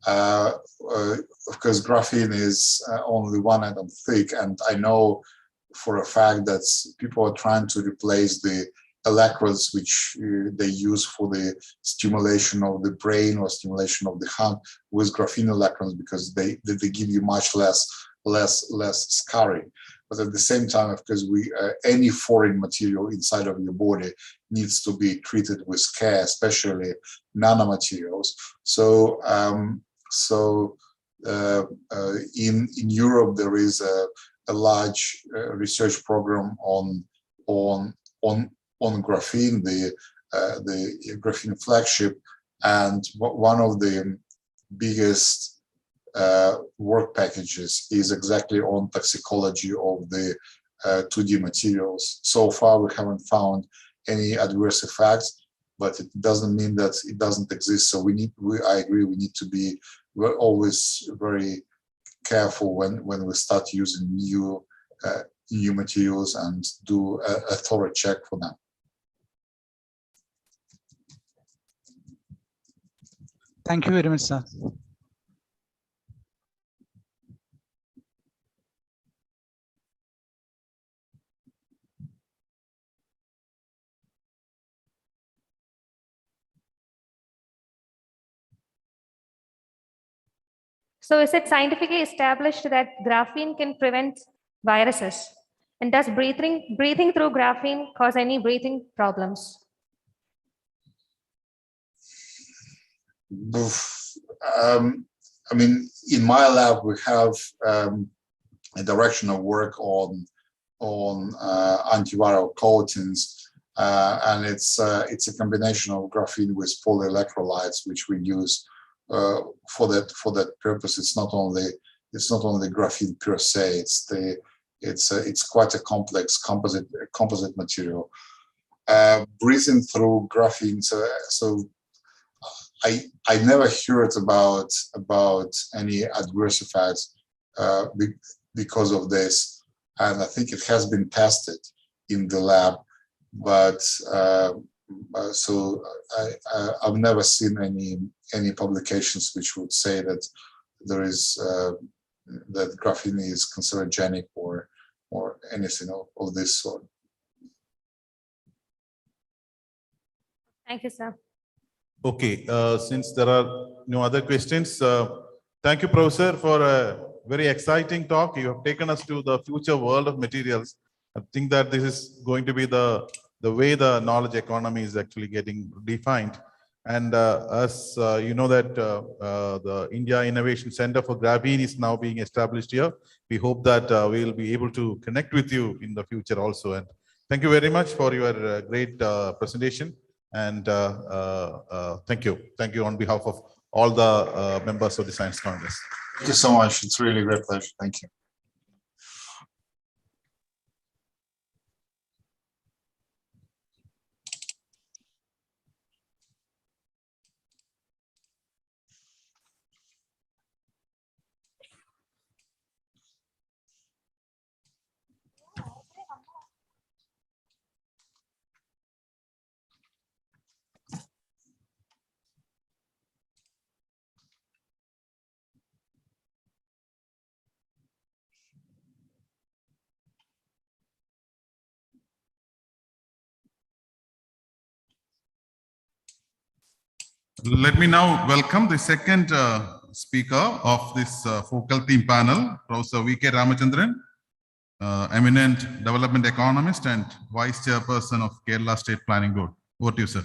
of course, graphene is only 1 atom thick, and I know for a fact that people are trying to replace the electrodes which they use for the stimulation of the brain or stimulation of the hand with graphene electrons, because they give you much less scarring. But at the same time, of course, any foreign material inside of your body needs to be treated with care, especially nanomaterials. So in Europe, there is a large research program on graphene, the graphene flagship, and one of the biggest work packages is exactly on toxicology of the 2D materials. So far, we haven't found any adverse effects, but it doesn't mean that it doesn't exist. So I agree, we need to be always very careful when we start using new materials and do a thorough check for them. Thank you very much, sir. So is it scientifically established that graphene can prevent viruses? And does breathing through graphene cause any breathing problems? I mean, in my lab, we have a direction of work on antiviral coatings, and it's a combination of graphene with polyelectrolytes, which we use for that purpose. It's not only graphene per se. It's quite a complex composite material. Breathing through graphene, so I never heard about any adverse effects because of this, and I think it has been tested in the lab, but so I've never seen any publications which would say that there is that graphene is carcinogenic or anything of this sort. Thank you, sir. Okay, since there are no other questions, thank you, Professor, for a very exciting talk. You have taken us to the future world of materials. I think that this is going to be the way the knowledge economy is actually getting defined. And as you know that the India Innovation Center for Graphene is now being established here. We hope that we will be able to connect with you in the future also. And thank you very much for your great presentation. And thank you. Thank you on behalf of all the members of the Science Congress. Thank you so much. It's really a great pleasure. Thank you. Let me now welcome the second speaker of this focal theme panel, Professor V.K. Ramachandran, eminent development economist and vice chairperson of Kerala State Planning Board. Over to you, sir.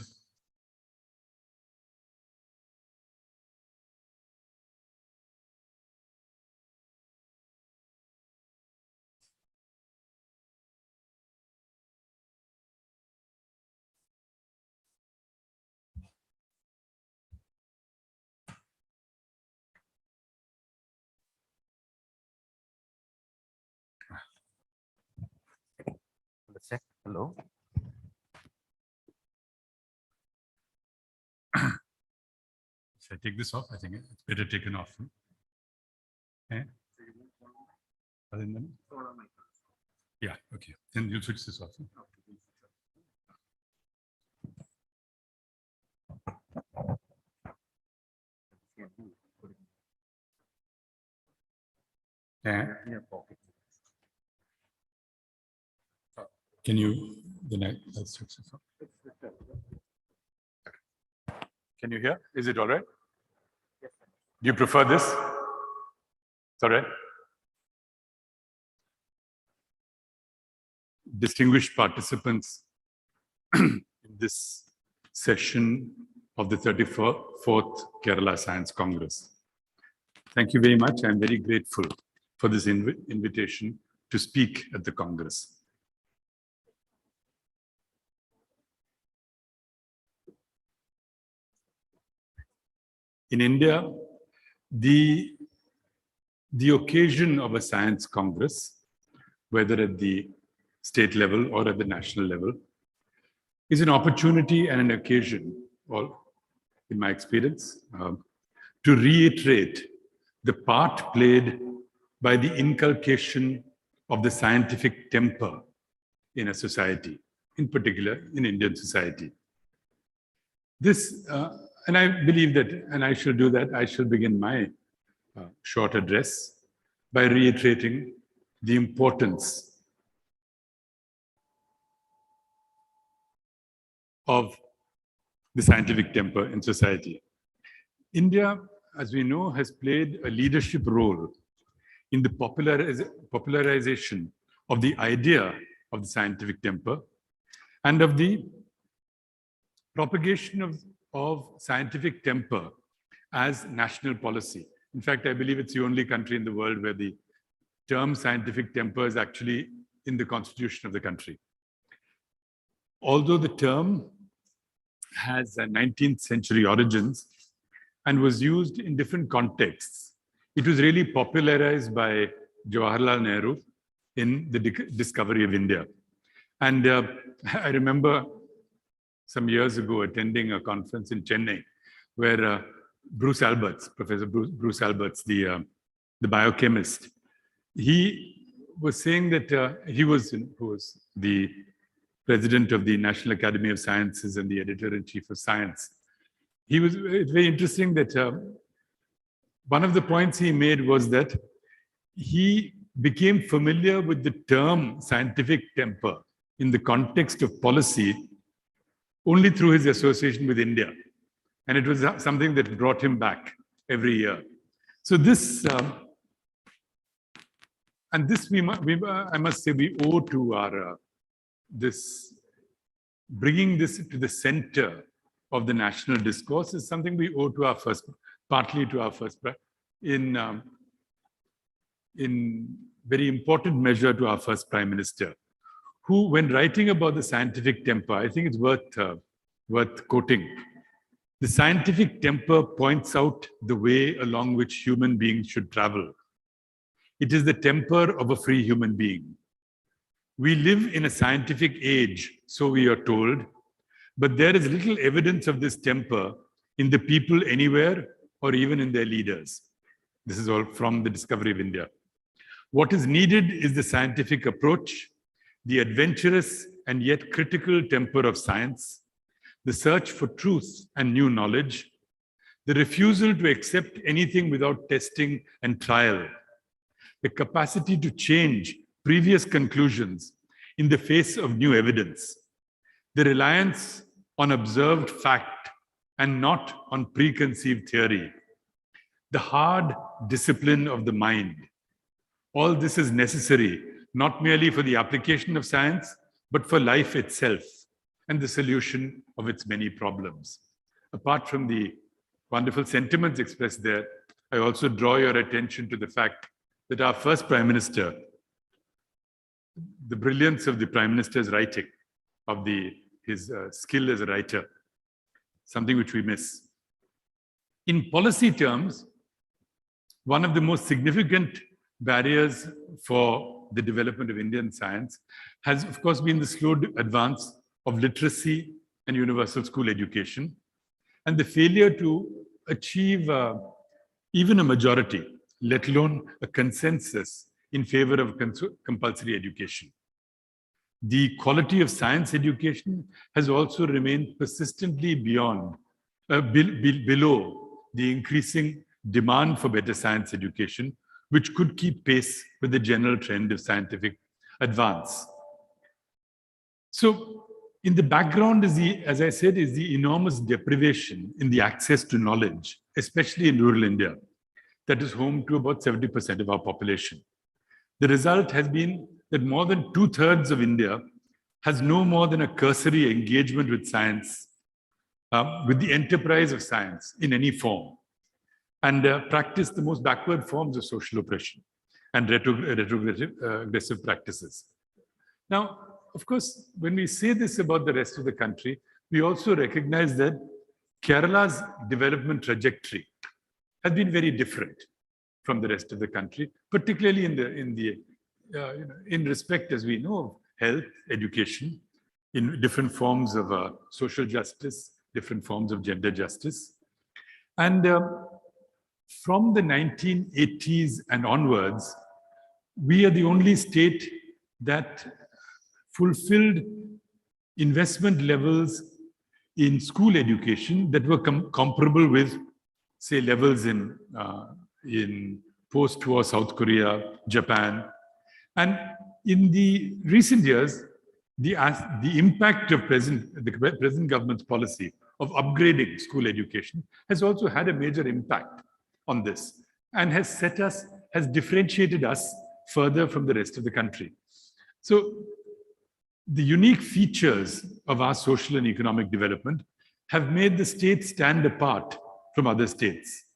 Hello. Should I take this off? I think it's better taken off. Okay. Yeah, okay. Then you'll switch this off. Yeah. Can you, let's switch this off. Can you hear? Is it all right? Do you prefer this? It's all right. Distinguished participants in this session of the 34th Kerala Science Congress. Thank you very much. I'm very grateful for this invitation to speak at the Congress. In India, the occasion of a science congress, whether at the state level or at the national level, is an opportunity and an occasion, or in my experience, to reiterate the part played by the inculcation of the scientific temper in a society, in particular in Indian society. This, and I believe that, and I shall do that, I shall begin my short address by reiterating the importance of the scientific temper in society. India, as we know, has played a leadership role in the popularization of the idea of the scientific temper and of the propagation of scientific temper as national policy. In fact, I believe it's the only country in the world where the term scientific temper is actually in the constitution of the country. Although the term has 19th century origins and was used in different contexts, it was really popularized by Jawaharlal Nehru in the discovery of India. And I remember some years ago attending a conference in Chennai where Bruce Alberts, Professor Bruce Alberts, the biochemist, he was saying that who was the president of the National Academy of Sciences and the editor-in-chief of Science. It's very interesting that one of the points he made was that he became familiar with the term scientific temper in the context of policy only through his association with India. And it was something that brought him back every year. So this, and this I must say, we owe to our, bringing this to the center of the national discourse is something we owe to our partly to our first, in very important measure to our first Prime Minister, who, when writing about the scientific temper, I think it's worth worth quoting. The scientific temper points out the way along which human beings should travel. It is the temper of a free human being. We live in a scientific age, so we are told, but there is little evidence of this temper in the people anywhere or even in their leaders. This is all from the discovery of India. What is needed is the scientific approach, the adventurous and yet critical temper of science, the search for truth and new knowledge, the refusal to accept anything without testing and trial, the capacity to change previous conclusions in the face of new evidence, the reliance on observed fact and not on preconceived theory, the hard discipline of the mind. All this is necessary, not merely for the application of science, but for life itself and the solution of its many problems. Apart from the wonderful sentiments expressed there, I also draw your attention to the fact that our first Prime Minister, the brilliance of the Prime Minister's writing, of his skill as a writer, something which we miss. In policy terms, one of the most significant barriers for the development of Indian science has, of course, been the slow advance of literacy and universal school education, and the failure to achieve even a majority, let alone a consensus in favor of compulsory education. The quality of science education has also remained persistently below the increasing demand for better science education, which could keep pace with the general trend of scientific advance. So, in the background, as I said, is the enormous deprivation in the access to knowledge, especially in rural India, that is home to about 70% of our population. The result has been that more than 2/3 of India has no more than a cursory engagement with science, with the enterprise of science in any form, and practice the most backward forms of social oppression and retrogressive practices. Now, of course, when we say this about the rest of the country, we also recognize that Kerala's development trajectory has been very different from the rest of the country, particularly in respect, as we know, of health, education, in different forms of social justice, different forms of gender justice. And from the 1980s and onwards, we are the only state that fulfilled investment levels in school education that were comparable with, say, levels in post-war South Korea, Japan. And in the recent years, the impact of the present government's policy of upgrading school education has also had a major impact on this and has differentiated us further from the rest of the country. So the unique features of our social and economic development have made the state stand apart from other states,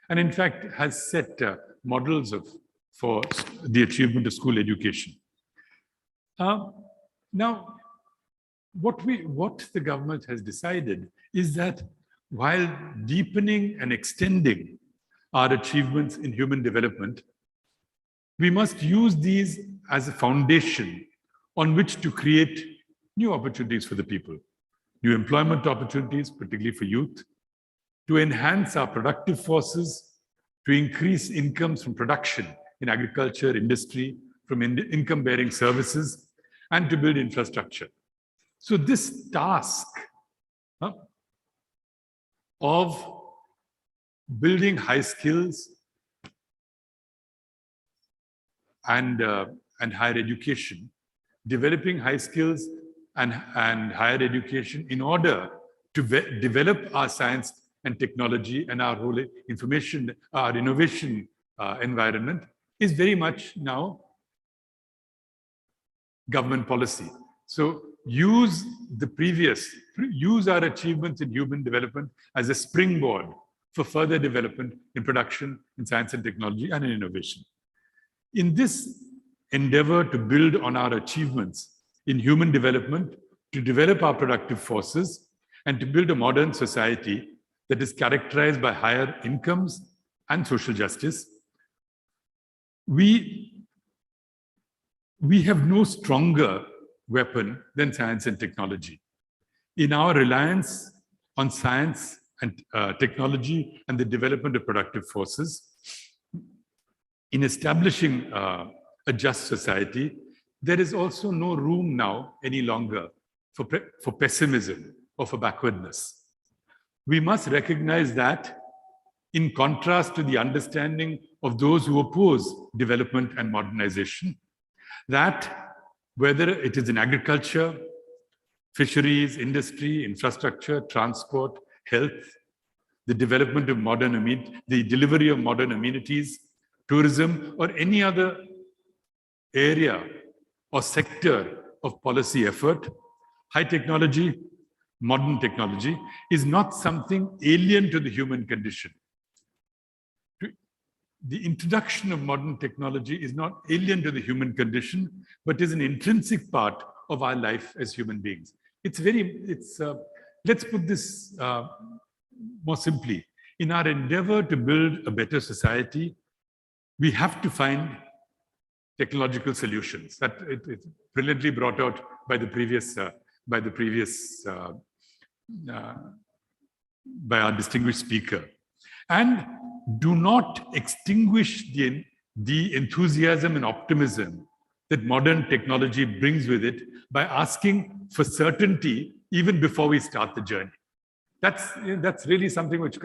and in fact has set models for the achievement of school education. Now, what the government has decided is that while deepening and extending our achievements in human development, we must use these as a foundation on which to create new opportunities for the people, new employment opportunities, particularly for youth, to enhance our productive forces, to increase incomes from production in agriculture, industry, from income-bearing services, and to build infrastructure. So this task of building high skills and higher education, developing high skills and higher education in order to develop our science and technology and our whole our innovation environment is very much now government policy. So use our achievements in human development as a springboard for further development in production, in science and technology, and in innovation. In this endeavor to build on our achievements in human development, to develop our productive forces, and to build a modern society that is characterized by higher incomes and social justice, we have no stronger weapon than science and technology. In our reliance on science and technology and the development of productive forces, in establishing a just society, there is also no room now any longer for pessimism or for backwardness. We must recognize that, in contrast to the understanding of those who oppose development and modernization, that whether it is in agriculture, fisheries, industry, infrastructure, transport, health, the development of the delivery of modern amenities, tourism, or any other area or sector of policy effort, high technology, modern technology is not something alien to the human condition. The introduction of modern technology is not alien to the human condition, but is an intrinsic part of our life as human beings. Let's put this more simply. In our endeavor to build a better society, we have to find technological solutions. That it's brilliantly brought out by our distinguished speaker. And do not extinguish the enthusiasm and optimism that modern technology brings with it by asking for certainty even before we start the journey. That's really something which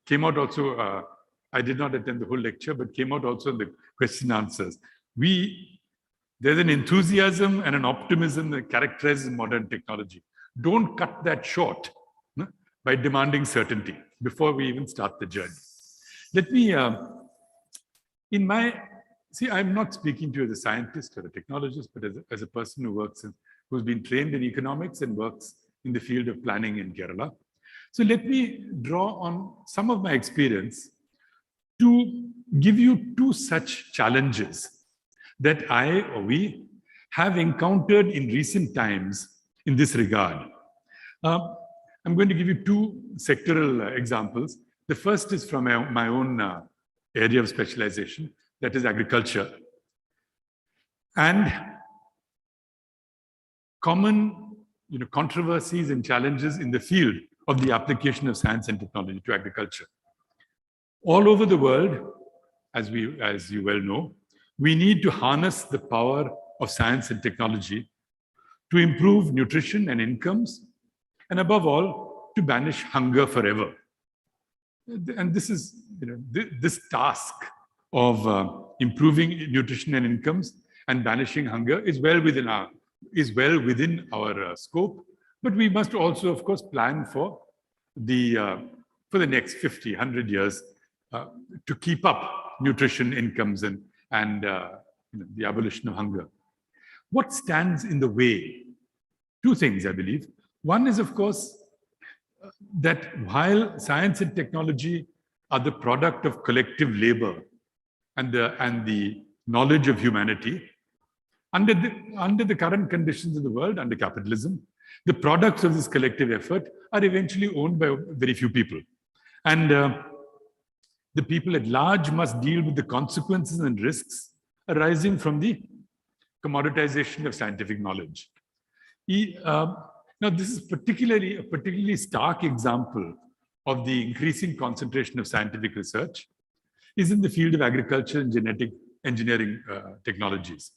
came out also. I did not attend the whole lecture, but came out also in the question answers. There's an enthusiasm and an optimism that characterizes modern technology. Don't cut that short by demanding certainty before we even start the journey. Let me, I'm not speaking to you as a scientist or a technologist, but as a person who's been trained in economics and works in the field of planning in Kerala. So let me draw on some of my experience to give you two such challenges that I or we have encountered in recent times in this regard. I'm going to give you two sectoral examples. The first is from my own area of specialization, that is agriculture. And common controversies and challenges in the field of the application of science and technology to agriculture. All over the world, as you well know, we need to harness the power of science and technology to improve nutrition and incomes, and above all, to banish hunger forever. And this is, this task of improving nutrition and incomes and banishing hunger is well within our scope. But we must also, of course, plan for the next 50, 100 years to keep up nutrition, incomes, and the abolition of hunger. What stands in the way? Two things, I believe. One is, of course, that while science and technology are the product of collective labor and the knowledge of humanity, under the current conditions of the world, under capitalism, the products of this collective effort are eventually owned by very few people. And the people at large must deal with the consequences and risks arising from the commoditization of scientific knowledge. Now, this is a particularly stark example of the increasing concentration of scientific research is in the field of agriculture and genetic engineering technologies.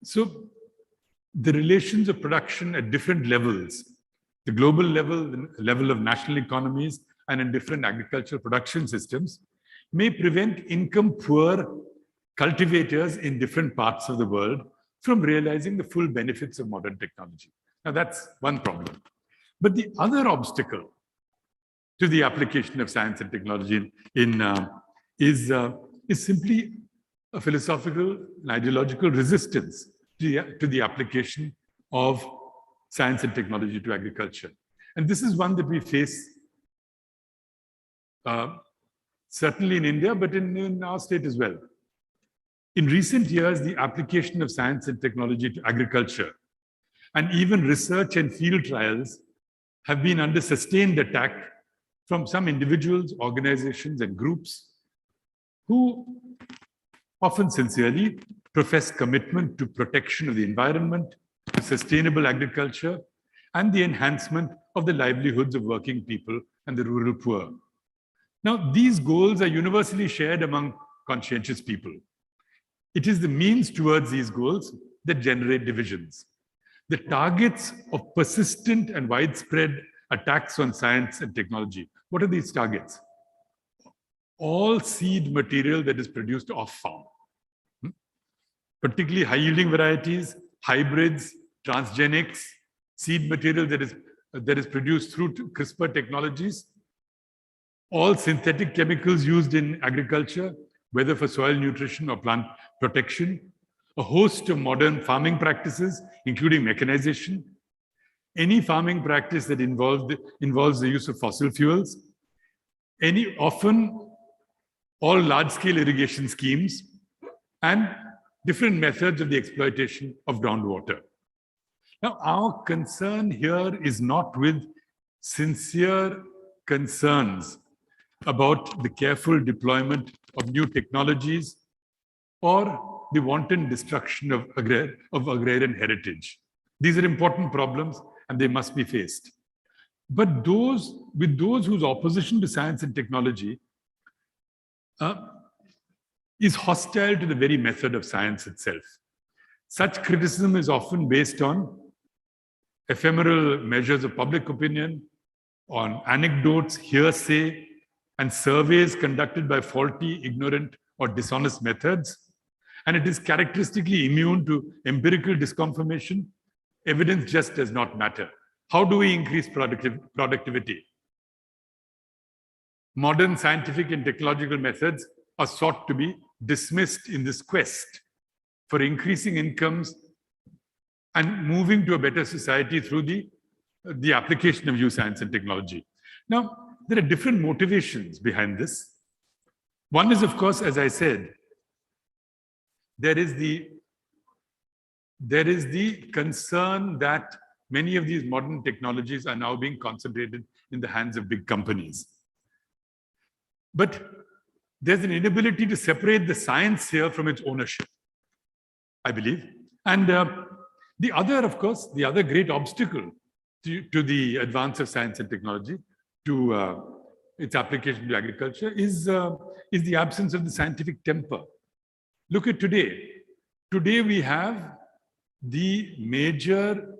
So the relations of production at different levels, the global level, the level of national economies, and in different agricultural production systems, may prevent income-poor cultivators in different parts of the world from realizing the full benefits of modern technology. Now, that's one problem. But the other obstacle to the application of science and technology is simply a philosophical and ideological resistance to the application of science and technology to agriculture. And this is one that we face certainly in India, but in our state as well. In recent years, the application of science and technology to agriculture and even research and field trials have been under sustained attack from some individuals, organizations, and groups who often sincerely profess commitment to protection of the environment, to sustainable agriculture, and the enhancement of the livelihoods of working people and the rural poor. Now, these goals are universally shared among conscientious people. It is the means towards these goals that generate divisions. The targets of persistent and widespread attacks on science and technology. What are these targets? All seed material that is produced off-farm, particularly high-yielding varieties, hybrids, transgenics, seed material that is produced through CRISPR technologies, all synthetic chemicals used in agriculture, whether for soil nutrition or plant protection, a host of modern farming practices, including mechanization, any farming practice that involves the use of fossil fuels, often all large-scale irrigation schemes, and different methods of the exploitation of groundwater. Now, our concern here is not with sincere concerns about the careful deployment of new technologies or the wanton destruction of agrarian heritage. These are important problems and they must be faced. But those whose opposition to science and technology is hostile to the very method of science itself. Such criticism is often based on ephemeral measures of public opinion, on anecdotes, hearsay, and surveys conducted by faulty, ignorant, or dishonest methods. And it is characteristically immune to empirical disconfirmation. Evidence just does not matter. How do we increase productivity? Modern scientific and technological methods are sought to be dismissed in this quest for increasing incomes and moving to a better society through the application of new science and technology. Now, there are different motivations behind this. One is, of course, as I said, there is the concern that many of these modern technologies are now being concentrated in the hands of big companies. But there's an inability to separate the science here from its ownership, I believe. And the other, of course, the other great obstacle to the advance of science and technology, to its application to agriculture, is the absence of the scientific temper. Look at today. Today we have the major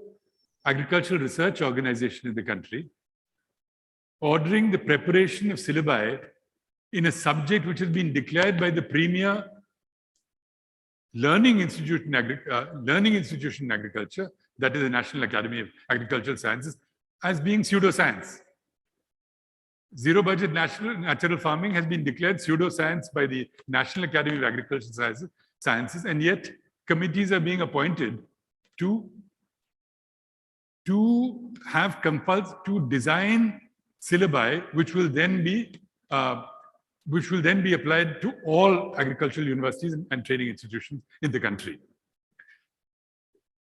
agricultural research organization in the country ordering the preparation of syllabi in a subject which has been declared by the premier learning institution in agriculture, that is the National Academy of Agricultural Sciences, as being pseudoscience. Zero budget natural farming has been declared pseudoscience by the National Academy of Agricultural Sciences, and yet committees are being appointed to design syllabi which will then be applied to all agricultural universities and training institutions in the country.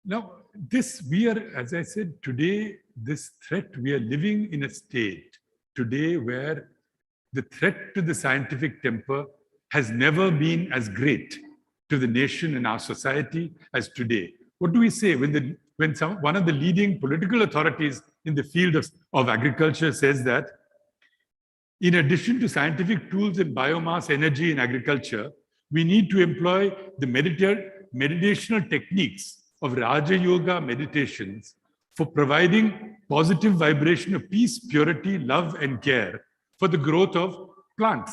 Now, as I said, today, we are living in a state today where the threat to the scientific temper has never been as great to the nation and our society as today. What do we say when one of the leading political authorities in the field of agriculture says that in addition to scientific tools and biomass energy in agriculture, we need to employ the meditational techniques of Raja Yoga meditations for providing positive vibration of peace, purity, love, and care for the growth of plants.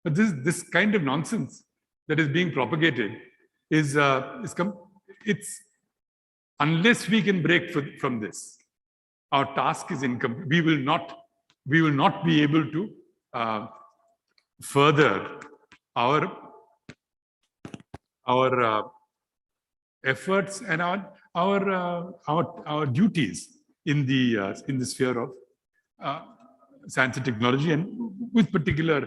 But this kind of nonsense that is being propagated unless we can break from this, our task is incomplete. We will not be able to further our efforts and our duties in the sphere of science and technology, and with particular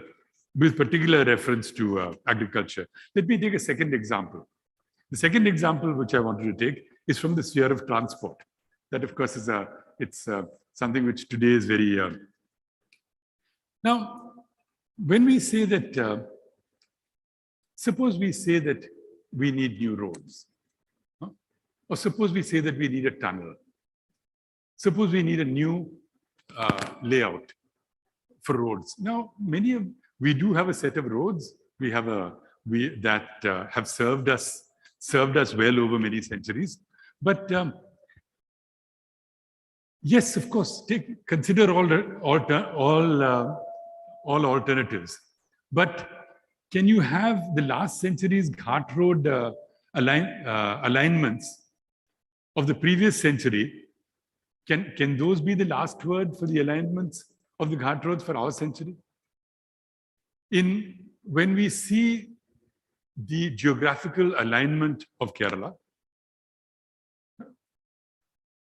reference to agriculture. Let me take a second example. The second example, which I wanted to take, is from the sphere of transport. That, of course, is something which today is very... Now, when we say that, suppose we say that we need new roads, or suppose we say that we need a tunnel, suppose we need a new layout for roads. Now, we do have a set of roads. We have that have served us well over many centuries. But yes, of course, consider all alternatives. But can you have the last century's Ghat Road alignments of the previous century? Can those be the last word for the alignments of the Ghat roads for our century? When we see the geographical alignment of Kerala,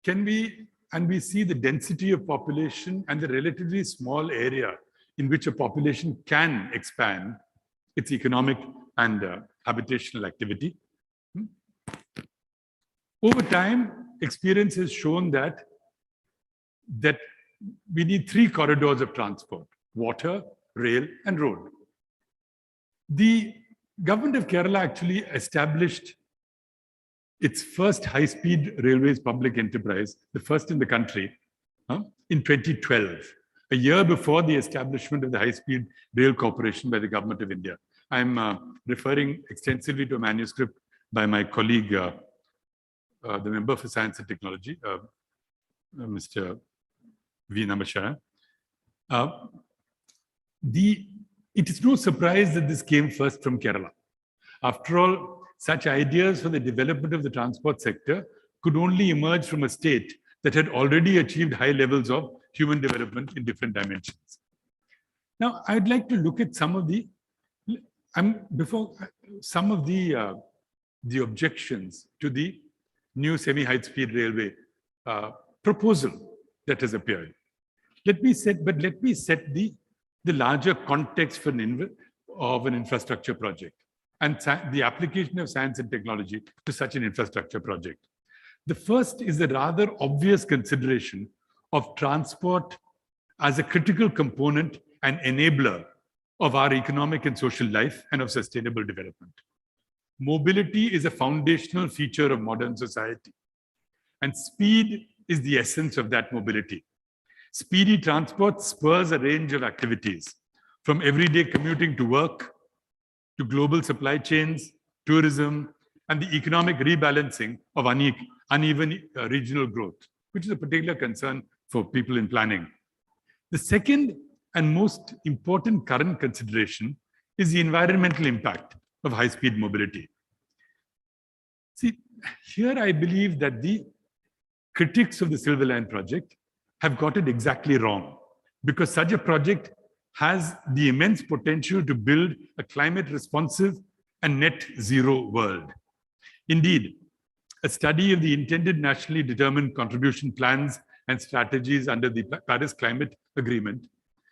we see the density of population and the relatively small area in which a population can expand its economic and habitational activity. Over time, experience has shown that we need 3 corridors of transport: water, rail, and road. The government of Kerala actually established its first high-speed railways public enterprise, the first in the country, in 2012, a year before the establishment of the High-Speed Rail Corporation by the Government of India. I'm referring extensively to a manuscript by my colleague, the Member for Science and Technology, Mr. V. Namasharan. It is no surprise that this came first from Kerala. After all, such ideas for the development of the transport sector could only emerge from a state that had already achieved high levels of human development in different dimensions. Now, I'd like to look at some of the objections to the new semi-high-speed railway proposal that has appeared. Let me set the larger context of an infrastructure project and the application of science and technology to such an infrastructure project. The first is the rather obvious consideration of transport as a critical component and enabler of our economic and social life and of sustainable development. Mobility is a foundational feature of modern society, and speed is the essence of that mobility. Speedy transport spurs a range of activities, from everyday commuting to work, to global supply chains, tourism, and the economic rebalancing of uneven regional growth, which is a particular concern for people in planning. The second and most important current consideration is the environmental impact of high-speed mobility. See, here I believe that the critics of the Silver Line project have got it exactly wrong, because such a project has the immense potential to build a climate-responsive and net zero world. Indeed, a study of the intended nationally determined contribution plans and strategies under the Paris Climate Agreement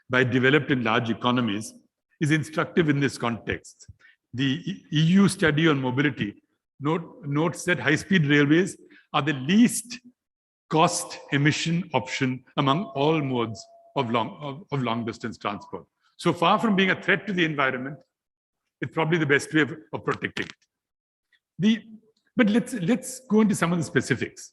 by developed and large economies is instructive in this context. The EU study on mobility notes that high-speed railways are the least cost emission option among all modes of long-distance transport. So far from being a threat to the environment, it's probably the best way of protecting it. But let's go into some of the specifics.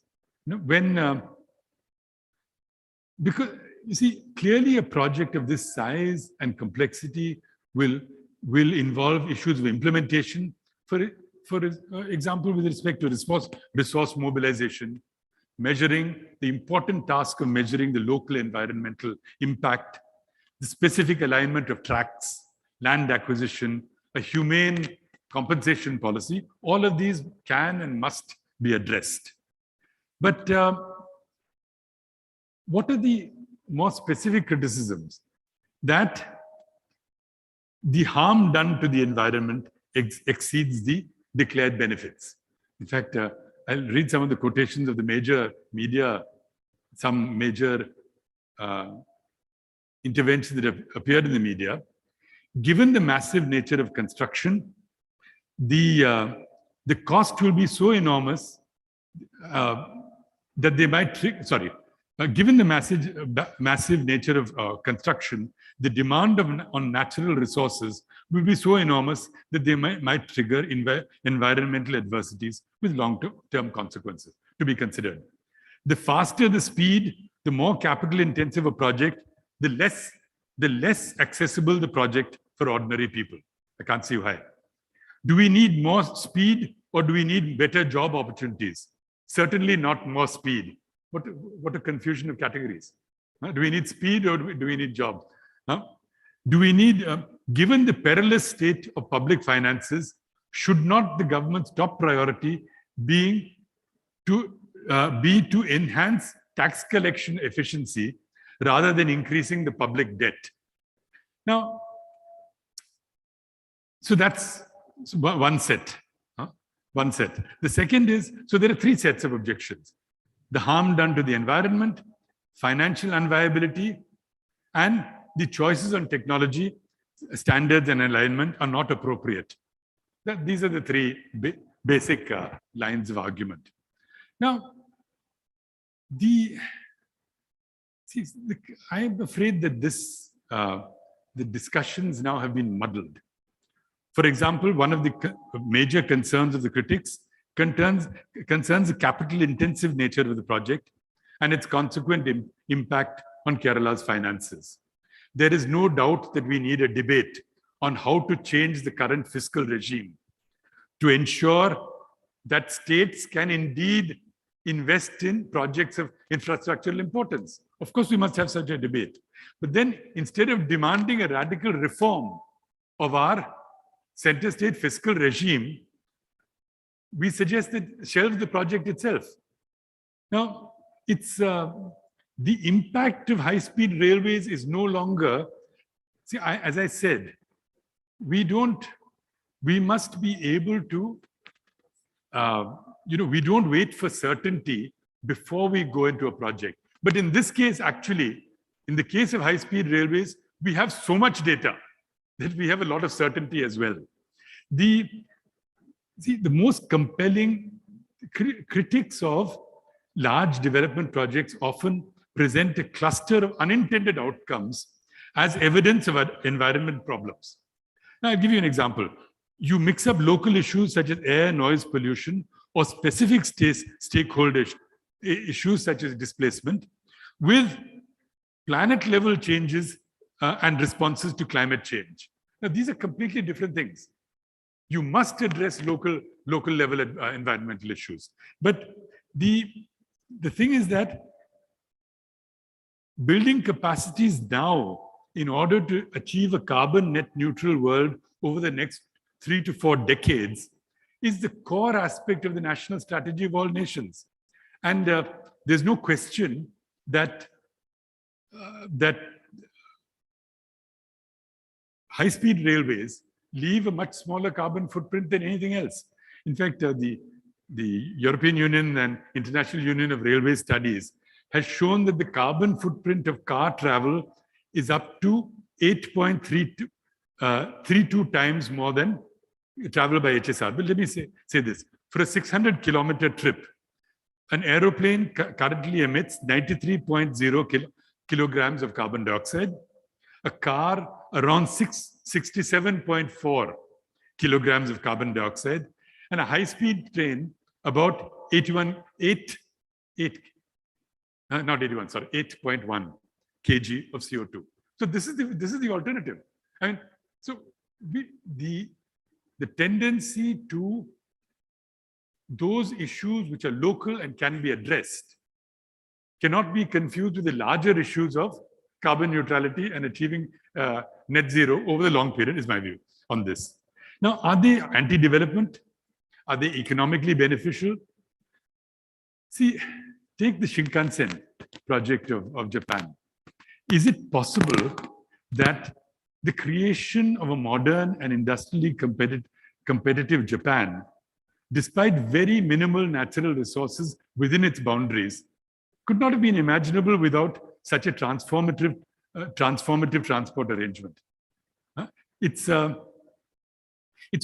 Because you see, clearly a project of this size and complexity will involve issues of implementation. For example, with respect to resource mobilization, measuring the important task of measuring the local environmental impact, the specific alignment of tracts, land acquisition, a humane compensation policy, all of these can and must be addressed. But what are the more specific criticisms? That the harm done to the environment exceeds the declared benefits. In fact, I'll read some of the quotations of the major media, some major interventions that have appeared in the media. Given the massive nature of construction, the the cost will be so enormous that they might given the massive nature of construction, the demand on natural resources will be so enormous that they might trigger environmental adversities with long-term consequences to be considered. The faster the speed, the more capital intensive a project, the less accessible the project for ordinary people. I can't see why. Do we need more speed or do we need better job opportunities? Certainly not more speed. What a confusion of categories. Do we need speed or do we need jobs? Do we need, given the perilous state of public finances, should not the government's top priority be to enhance tax collection efficiency rather than increasing the public debt? Now, so that's one set. One set. The second is, so there are three sets of objections. The harm done to the environment, financial unviability, and the choices on technology, standards and alignment are not appropriate. These are the three basic lines of argument. Now, I am afraid that the discussions now have been muddled. For example, one of the major concerns of the critics concerns the capital-intensive nature of the project and its consequent impact on Kerala's finances. There is no doubt that we need a debate on how to change the current fiscal regime to ensure that states can indeed invest in projects of infrastructural importance. Of course, we must have such a debate. But then, instead of demanding a radical reform of our center-state fiscal regime, we suggest that shelve the project itself. Now, it's the impact of high-speed railways is no longer, as I said, we must be able to, we don't wait for certainty before we go into a project. But in this case, actually, in the case of high-speed railways, we have so much data that we have a lot of certainty as well. The most compelling critics of large development projects often present a cluster of unintended outcomes as evidence of environment problems. Now, I'll give you an example. You mix up local issues such as air, noise, pollution, or specific stakeholder issues such as displacement with planet-level changes and responses to climate change. Now, these are completely different things. You must address local level environmental issues. But the thing is that building capacities now in order to achieve a carbon net neutral world over the next 3 to 4 decades is the core aspect of the national strategy of all nations. And there's no question that high-speed railways leave a much smaller carbon footprint than anything else. In fact, the European Union and International Union of Railway Studies has shown that the carbon footprint of car travel is up to 8.32 times more than travel by HSR. But let me say this. For a 600-kilometer trip, an aeroplane currently emits 93.0 kilograms of carbon dioxide. A car around 67.4 kilograms of carbon dioxide, and a high-speed train about 8.1 kg of CO2. So this is the alternative. And so the tendency to those issues which are local and can be addressed cannot be confused with the larger issues of carbon neutrality and achieving net zero over the long period, is my view on this. Now, are they anti-development? Are they economically beneficial? See, take the Shinkansen project of Japan. Is it possible that the creation of a modern and industrially competitive Japan, despite very minimal natural resources within its boundaries, could not have been imaginable without such a transformative transport arrangement? It's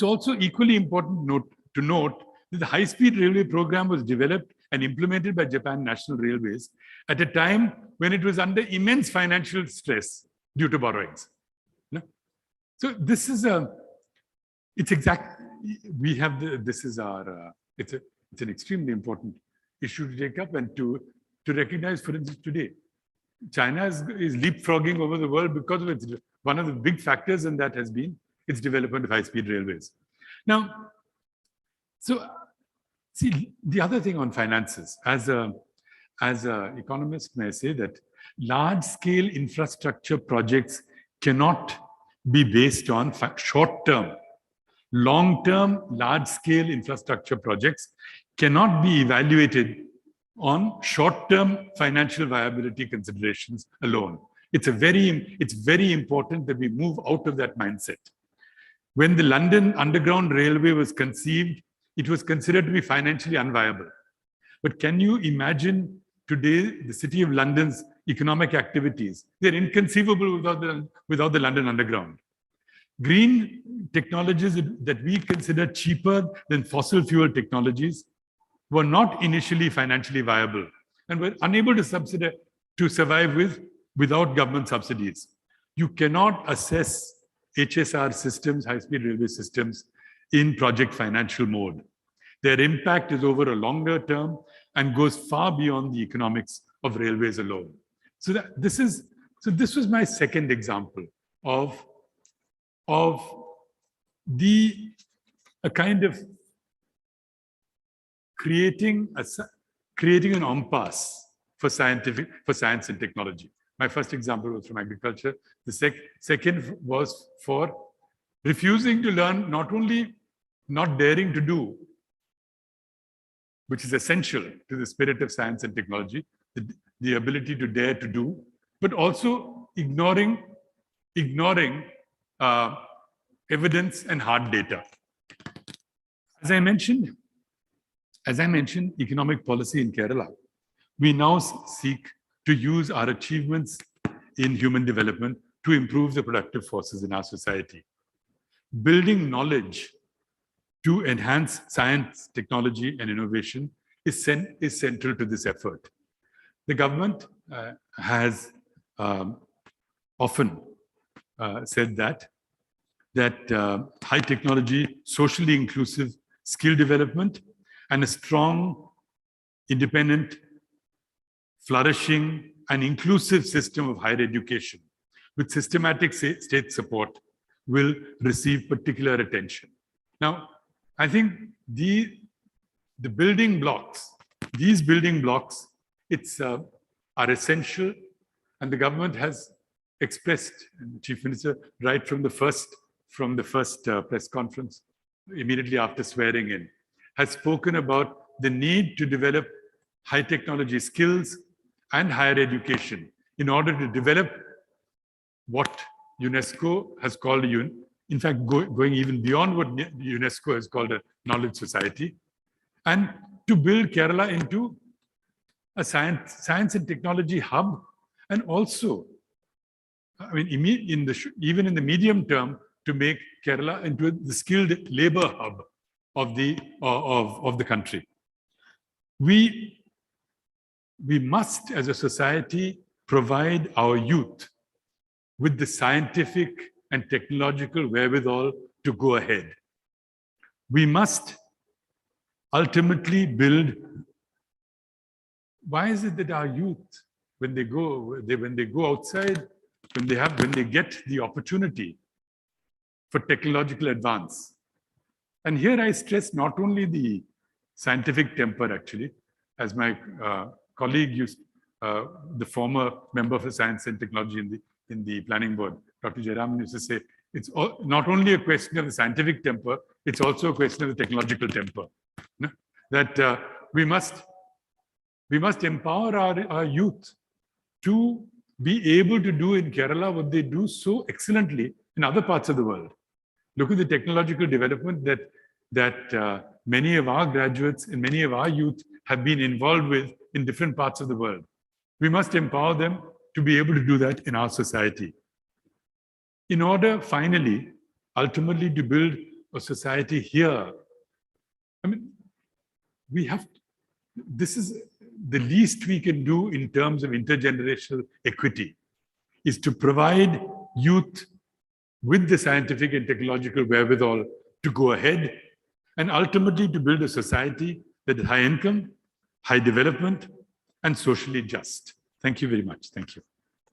also equally important to note The high-speed railway program was developed and implemented by Japan National Railways at a time when it was under immense financial stress due to borrowings. No? So this is it's exact. We have this is our. It's an extremely important issue to take up and to recognize. For instance, today, China is leapfrogging over the world because of its. One of the big factors in that has been its development of high-speed railways. Now, so see the other thing on finances, as a economist, may I say that large-scale infrastructure projects cannot be based on short-term. Long-term, large-scale infrastructure projects cannot be evaluated on short-term financial viability considerations alone. It's very important that we move out of that mindset. When the London Underground Railway was conceived, it was considered to be financially unviable. But can you imagine today the City of London's economic activities? They're inconceivable without the London Underground. Green technologies that we consider cheaper than fossil fuel technologies were not initially financially viable and were unable to survive without government subsidies. You cannot assess HSR systems, high-speed railway systems, in project financial mode. Their impact is over a longer term and goes far beyond the economics of railways alone. So this was my second example of a kind of creating an impasse for science and technology. My first example was from agriculture. The second was for refusing to learn, not only not daring to do, which is essential to the spirit of science and technology, the ability to dare to do, but also ignoring evidence and hard data. As I mentioned, economic policy in Kerala, we now seek to use our achievements in human development to improve the productive forces in our society. Building knowledge to enhance science, technology, and innovation is central to this effort. The government has often said that high technology, socially inclusive skill development, and a strong, independent, flourishing, and inclusive system of higher education with systematic state support will receive particular attention. Now, I think the building blocks, these building blocks, are essential, and the government has expressed, and the Chief Minister, right from the first press conference, immediately after swearing in, has spoken about the need to develop high technology skills and higher education in order to develop what UNESCO has called, in fact, going even beyond what UNESCO has called a knowledge society, and to build Kerala into a science and technology hub, and also, I mean, even in the medium term, to make Kerala into the skilled labor hub of the country. We must, as a society, provide our youth with the scientific and technological wherewithal to go ahead. We must ultimately build. Why is it that our youth, when they go outside, when they get the opportunity for technological advance, and here I stress not only the scientific temper, actually, as my colleague the former member for science and technology in the planning board, Dr. Jayaraman, used to say, it's not only a question of the scientific temper, it's also a question of the technological temper. No? That we must empower our youth to be able to do in Kerala what they do so excellently in other parts of the world. Look at the technological development that many of our graduates and many of our youth have been involved with in different parts of the world. We must empower them to be able to do that in our society. In order, finally, ultimately, to build a society here. I mean, we have, this is the least we can do in terms of intergenerational equity, is to provide youth with the scientific and technological wherewithal to go ahead and ultimately to build a society that is high income, high development, and socially just. Thank you very much. Thank you.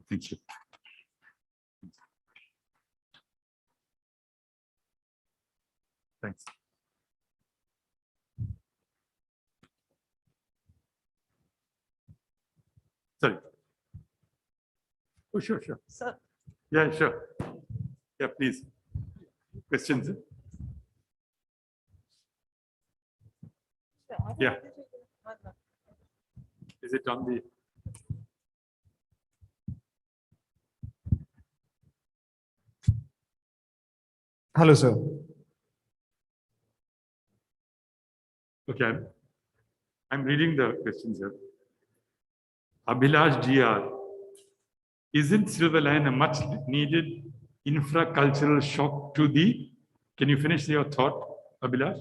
Thank you. Thanks. Sorry. Oh, sure, sure. Sir. Yeah, sure. Yeah, please. Questions? Yeah. Is it on the? Hello, sir. Okay. I'm reading the questions here. Abhilash GR. Isn't Silver Line a much needed infracultural shock to the, can you finish your thought, Abhilash?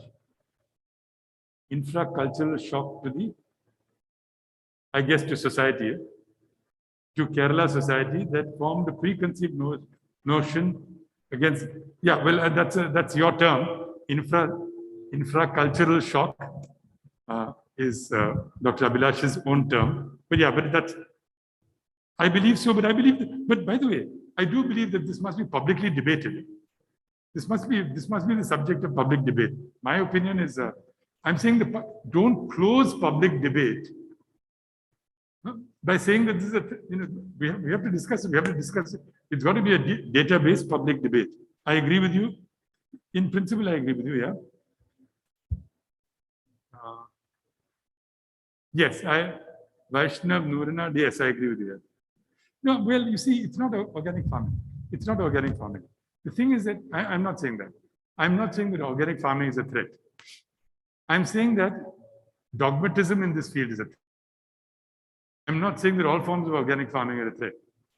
Infracultural shock to the, I guess, to society, to Kerala society that formed a preconceived notion against, yeah, well, that's your term, infracultural shock is Dr. Abhilash's own term. But yeah, but that's, I believe so, but I believe, but by the way, I do believe that this must be publicly debated. This must be the subject of public debate. My opinion is, I'm saying don't close public debate by saying that this is a, we have to discuss it. We have to discuss it. It's got to be a database public debate. I agree with you. In principle, I agree with you. Yeah. Yes, Vaishnav Noorana. Yes, I agree with you. No, well, you see, it's not organic farming. It's not organic farming. The thing is that I'm not saying that. I'm not saying that organic farming is a threat. I'm saying that dogmatism in this field is a threat. I'm not saying that all forms of organic farming are a threat.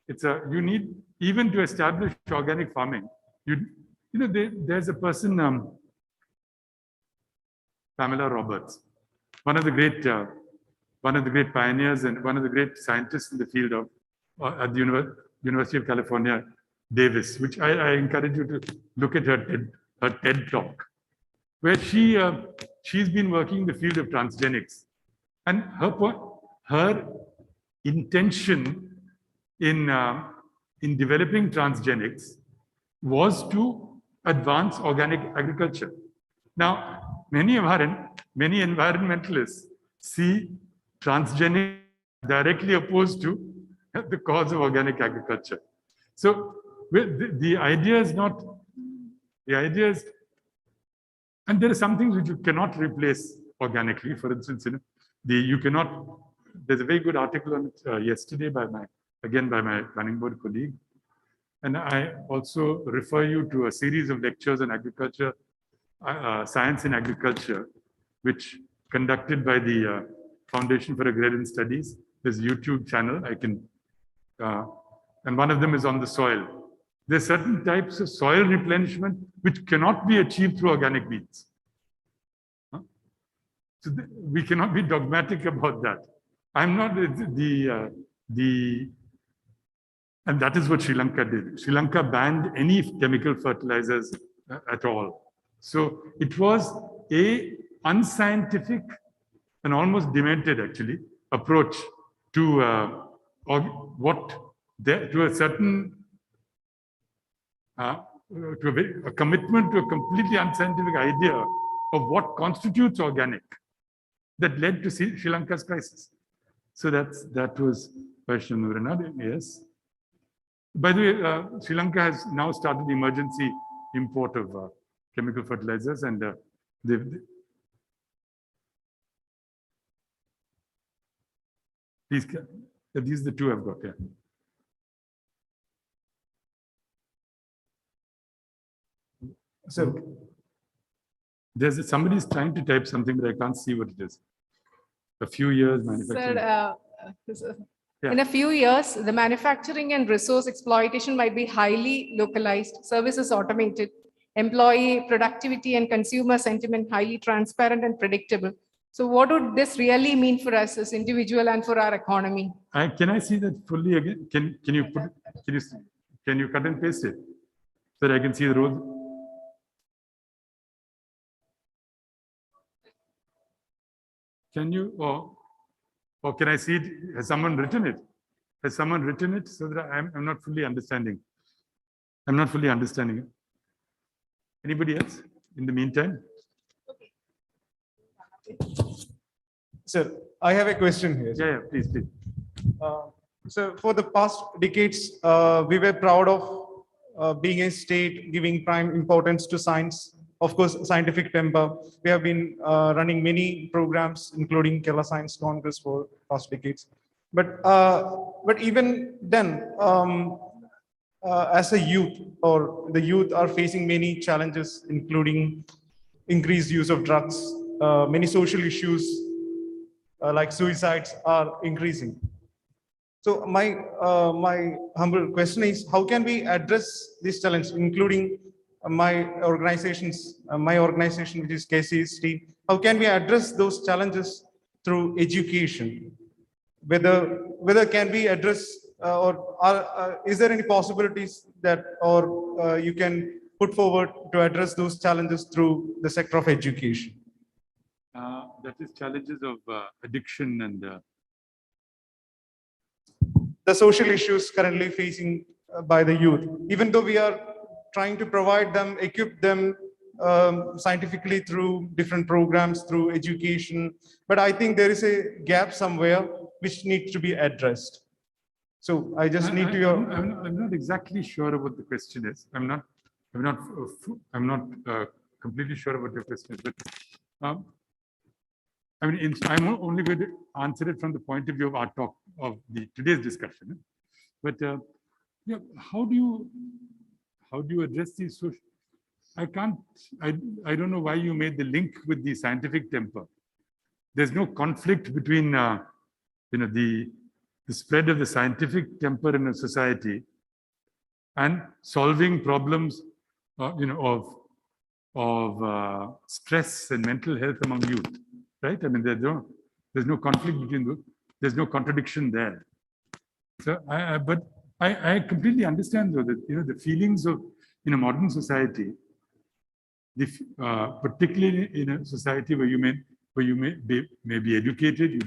It's a, you need, even to establish organic farming, there's a person, Pamela Roberts, one of the great pioneers and one of the great scientists in the field of, at the University of California, Davis, which I encourage you to look at her TED talk, where she's been working in the field of transgenics, and her intention in developing transgenics was to advance organic agriculture. Now, many environmentalists see transgenics directly opposed to the cause of organic agriculture. So the idea is not, the idea is, and there are some things which you cannot replace organically. For instance, you cannot, there's a very good article on it yesterday by my planning board colleague. And I also refer you to a series of lectures on agriculture, science in agriculture, which conducted by the Foundation for Agrarian Studies. There's a YouTube channel I can, and one of them is on the soil. There are certain types of soil replenishment which cannot be achieved through organic means. So we cannot be dogmatic about that. I'm not and that is what Sri Lanka did. Sri Lanka banned any chemical fertilizers at all. So it was a unscientific and almost demented, actually, approach to to a certain to a commitment to a completely unscientific idea of what constitutes organic that led to Sri Lanka's crisis. So that was Vaishnav Noorana, yes. By the way, Sri Lanka has now started emergency import of chemical fertilizers, and these are the two I've got here. So somebody's trying to type something, but I can't see what it is. A few years manufacturing. Sir, in a few years, the manufacturing and resource exploitation might be highly localized, services automated, employee productivity and consumer sentiment highly transparent and predictable. So what would this really mean for us as individual and for our economy? Can I see that fully again? Can you put can you cut and paste it so that I can see the rows? Can you or can I see it? Has someone written it? Has someone written it so that I'm not fully understanding? I'm not fully understanding it. Anybody else in the meantime? Sir, I have a question here. Yeah, please. So for the past decades, we were proud of being a state giving prime importance to science. Of course, scientific temper. We have been running many programs, including Kerala Science Congress for past decades. But even then, as a youth, or the youth are facing many challenges, including increased use of drugs, many social issues like suicides are increasing. So my humble question is, how can we address this challenge, including my organization, which is KCST, how can we address those challenges through education? Whether can we address is there any possibilities that you can put forward to address those challenges through the sector of education? That is challenges of addiction and the social issues currently facing by the youth. Even though we are trying to provide them, equip them scientifically through different programs, through education, but I think there is a gap somewhere which needs to be addressed. So I just need to. I'm not exactly sure of what the question is. I'm not completely sure of what your question is, but I mean, I'm only going to answer it from the point of view of our talk of today's discussion. But yeah, how do you address these social? I don't know why you made the link with the scientific temper. There's no conflict between the spread of the scientific temper in a society and solving problems of stress and mental health among youth. Right? I mean, there's no conflict between those. There's no contradiction there. So, but I completely understand though that the feelings of in a modern society, particularly in a society where you may be educated, you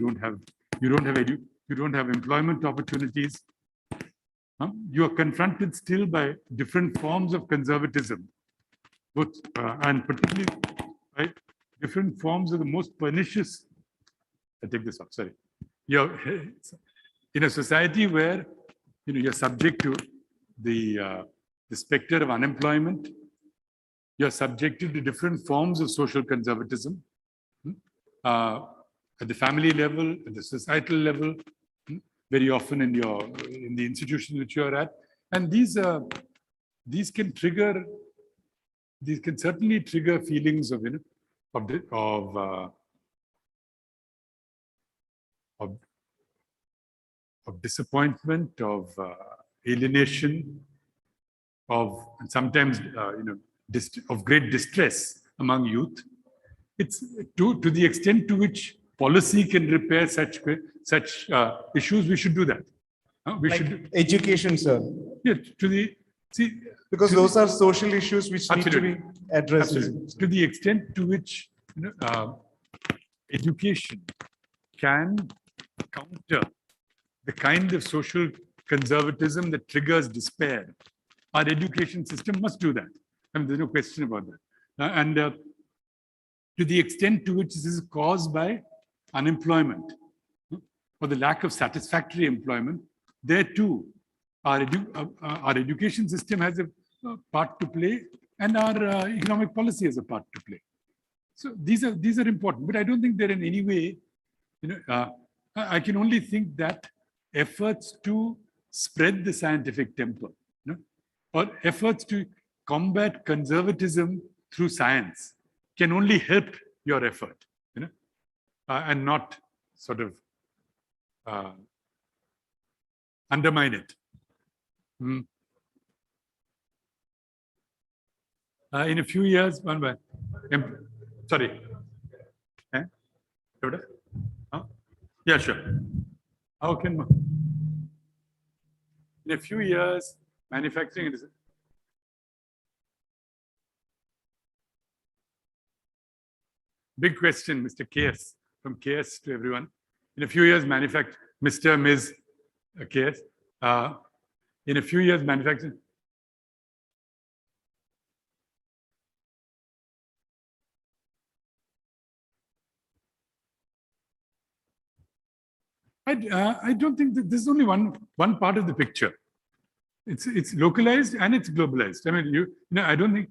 don't have employment opportunities. You are confronted still by different forms of conservatism, and particularly right. Different forms of the most pernicious. I take this up. Sorry, you're in a society where you're subject to the specter of unemployment. You're subjected to different forms of social conservatism at the family level, at the societal level, very often in the institution which you're at, and these can certainly trigger feelings of of disappointment, of alienation, of sometimes of great distress among youth. It's to the extent to which policy can repair such issues. We should do that. We should education, sir. Yeah, because those are social issues which need to be addressed. Absolutely. To the extent to which education can counter the kind of social conservatism that triggers despair, our education system must do that. I mean, there's no question about that. And to the extent to which this is caused by unemployment or the lack of satisfactory employment, there too, our education system has a part to play, and our economic policy has a part to play. So these are important, but I don't think they're in any way, I can only think that efforts to spread the scientific temper, or efforts to combat conservatism through science can only help your effort, and not sort of undermine it. In a few years, sorry. Huh? Yeah, sure. How can in a few years manufacturing is big question, Mr. KS, from KS to everyone. In a few years, Mr. Ms. KS, in a few years, manufacturing. I don't think that this is only one part of the picture. It's localized and it's globalized. I mean, I don't think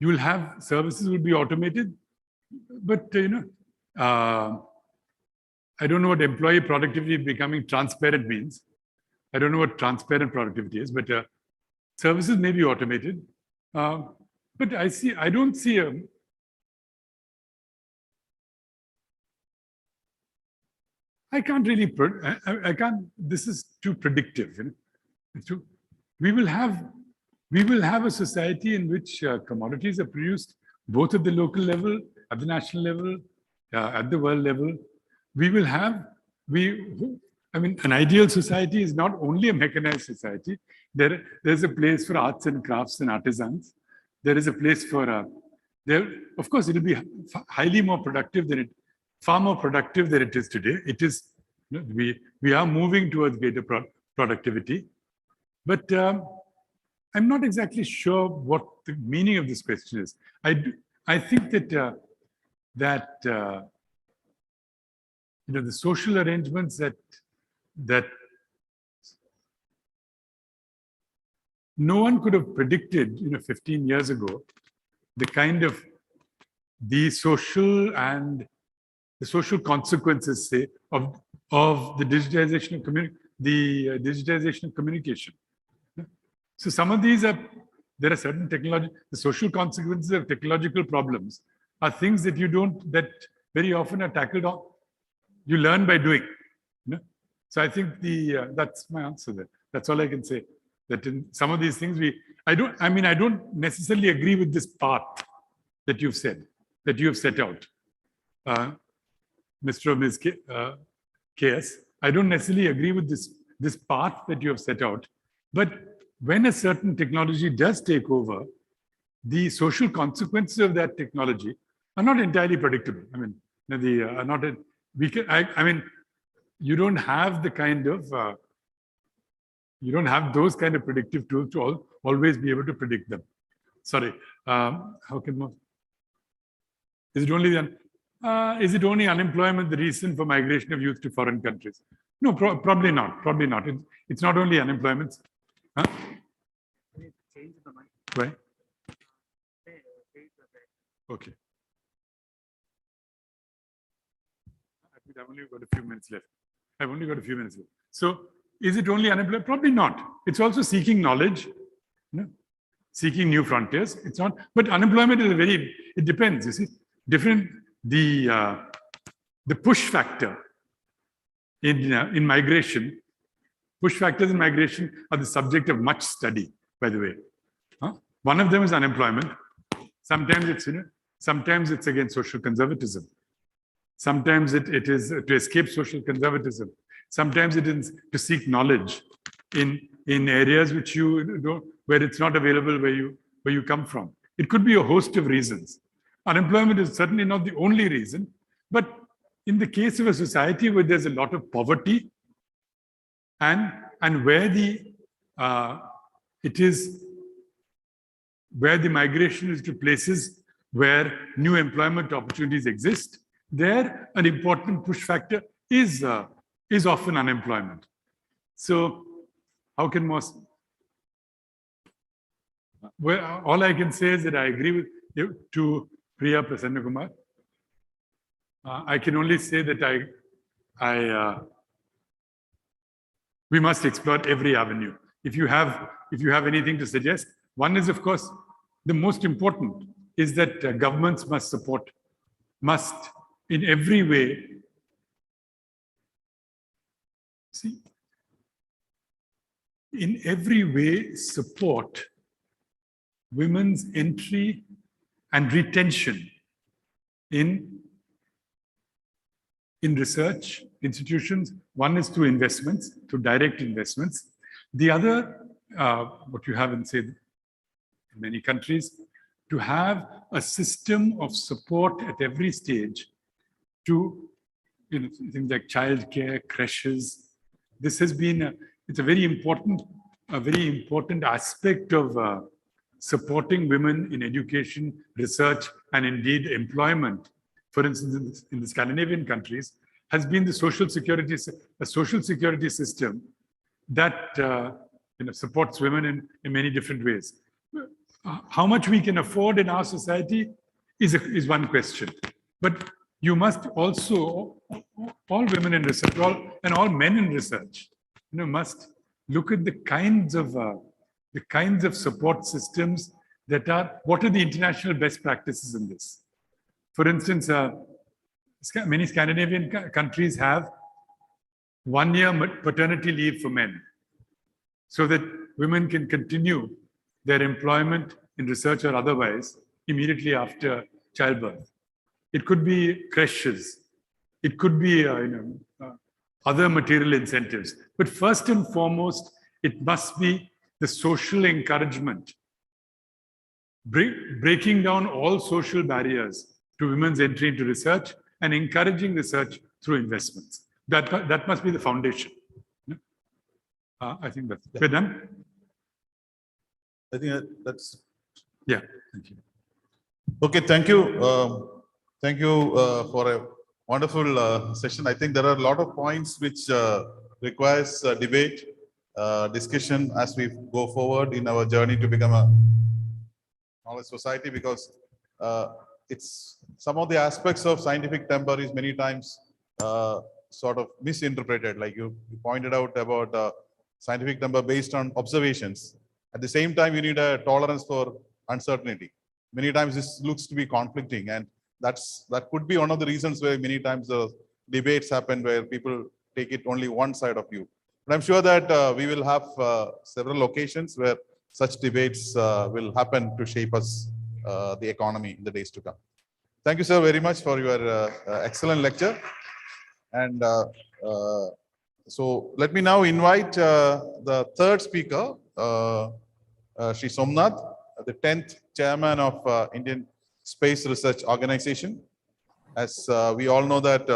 you will have services will be automated, but I don't know what employee productivity becoming transparent means. I don't know what transparent productivity is, but services may be automated. But I don't see I can't really, I can't, this is too predictive. We will have a society in which commodities are produced both at the local level, at the national level, at the world level. We will have, an ideal society is not only a mechanized society. There's a place for arts and crafts and artisans. There is a place for, of course, it'll be highly more productive than far more productive than it is today. It is, we are moving towards greater productivity. But I'm not exactly sure what the meaning of this question is. I think that the social arrangements that no one could have predicted 15 years ago, the kind of the social consequences, say, of the digitization of communication. So some of these there are certain the social consequences of technological problems are things that that very often are tackled on. You learn by doing. So I think that's my answer there. That's all I can say. That in some of these things I don't necessarily agree with this path that you've said, that you have set out. Mr. or Ms. KS, I don't necessarily agree with this path that you have set out. But when a certain technology does take over, the social consequences of that technology are not entirely predictable. You don't have the kind of you don't have those kind of predictive tools to always be able to predict them. Sorry, how can one? Is it only unemployment the reason for migration of youth to foreign countries? No, probably not. Probably not. It's not only unemployment. Huh? Right. Okay. I've only got a few minutes left. So, is it only unemployment? Probably not. It's also seeking knowledge, seeking new frontiers. It's not. But unemployment is it depends. You see, different. The push factor in migration. Push factors in migration are the subject of much study, by the way. One of them is unemployment. Sometimes it's against social conservatism. Sometimes it is to escape social conservatism. Sometimes it is to seek knowledge in areas which where it's not available where you come from. It could be a host of reasons. Unemployment is certainly not the only reason, but in the case of a society where there's a lot of poverty and where where the migration is to places where new employment opportunities exist, there an important push factor is often unemployment. So how can most? Well, all I can say is that I agree with you to Priya Prasanna Kumar. I can only say that we must explore every avenue. If you have anything to suggest, one is, of course, the most important is that governments must in every way support women's entry and retention in in research institutions. One is through investments, through direct investments. The other, what you have in, say, in many countries, to have a system of support at every stage to things like childcare, creches. This has been, it's a very important aspect of supporting women in education, research, and indeed employment. For instance, in the Scandinavian countries, has been the social security system that supports women in many different ways. How much we can afford in our society is one question, but you must also, all women in research, and all men in research, must look at the kinds of support systems that are, what are the international best practices in this? For instance, many Scandinavian countries have 1 year paternity leave for men, so that women can continue their employment in research or otherwise immediately after childbirth. It could be creches, it could be other material incentives, but first and foremost, it must be the social encouragement, breaking down all social barriers to women's entry into research and encouraging research through investments. That must be the foundation. I think that's, we're done. I think that's, yeah, thank you. Okay, thank you. Thank you for a wonderful session. I think there are a lot of points which requires debate, discussion as we go forward in our journey to become a knowledge society, because it's some of the aspects of scientific temper is many times sort of misinterpreted. Like you pointed out about scientific temper based on observations. At the same time, you need a tolerance for uncertainty. Many times this looks to be conflicting, and that could be one of the reasons why many times the debates happen where people take it only one side of view. But I'm sure that we will have several occasions where such debates will happen to shape us the economy in the days to come. Thank you, sir, very much for your excellent lecture. And so let me now invite the third speaker, Sri Somnath, the 10th chairman of Indian Space Research Organization. As we all know that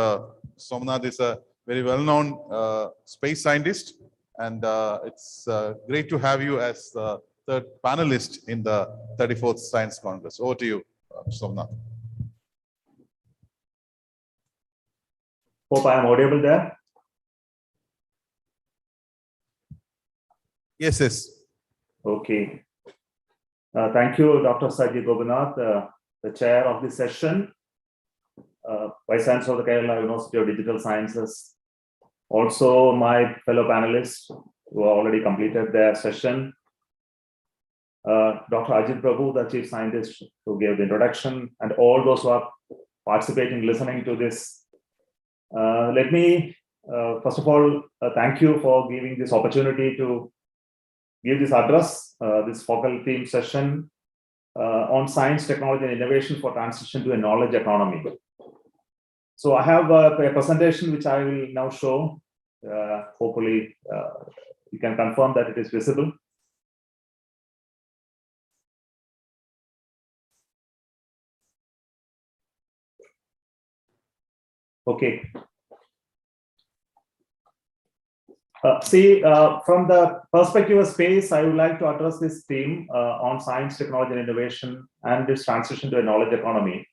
Somnath is a very well-known space scientist, and it's great to have you as the third panelist in the 34th Science Congress. Over to you, Somnath. Hope I am audible there. Yes, yes. Okay. Thank you, Dr. Sajid Gopinath, the chair of this session, Vice Chancellor of the Kerala University of Digital Sciences. Also, my fellow panelists who have already completed their session. Dr. Ajit Prabhu, the chief scientist who gave the introduction, and all those who are participating, listening to this. Let me, first of all, thank you for giving this opportunity to give this address, this focal theme session on science, technology, and innovation for transition to a knowledge economy. So I have a presentation which I will now show. Hopefully, you can confirm that it is visible. Okay. From the perspective of space, I would like to address this theme on science, technology, and innovation and this transition to a knowledge economy.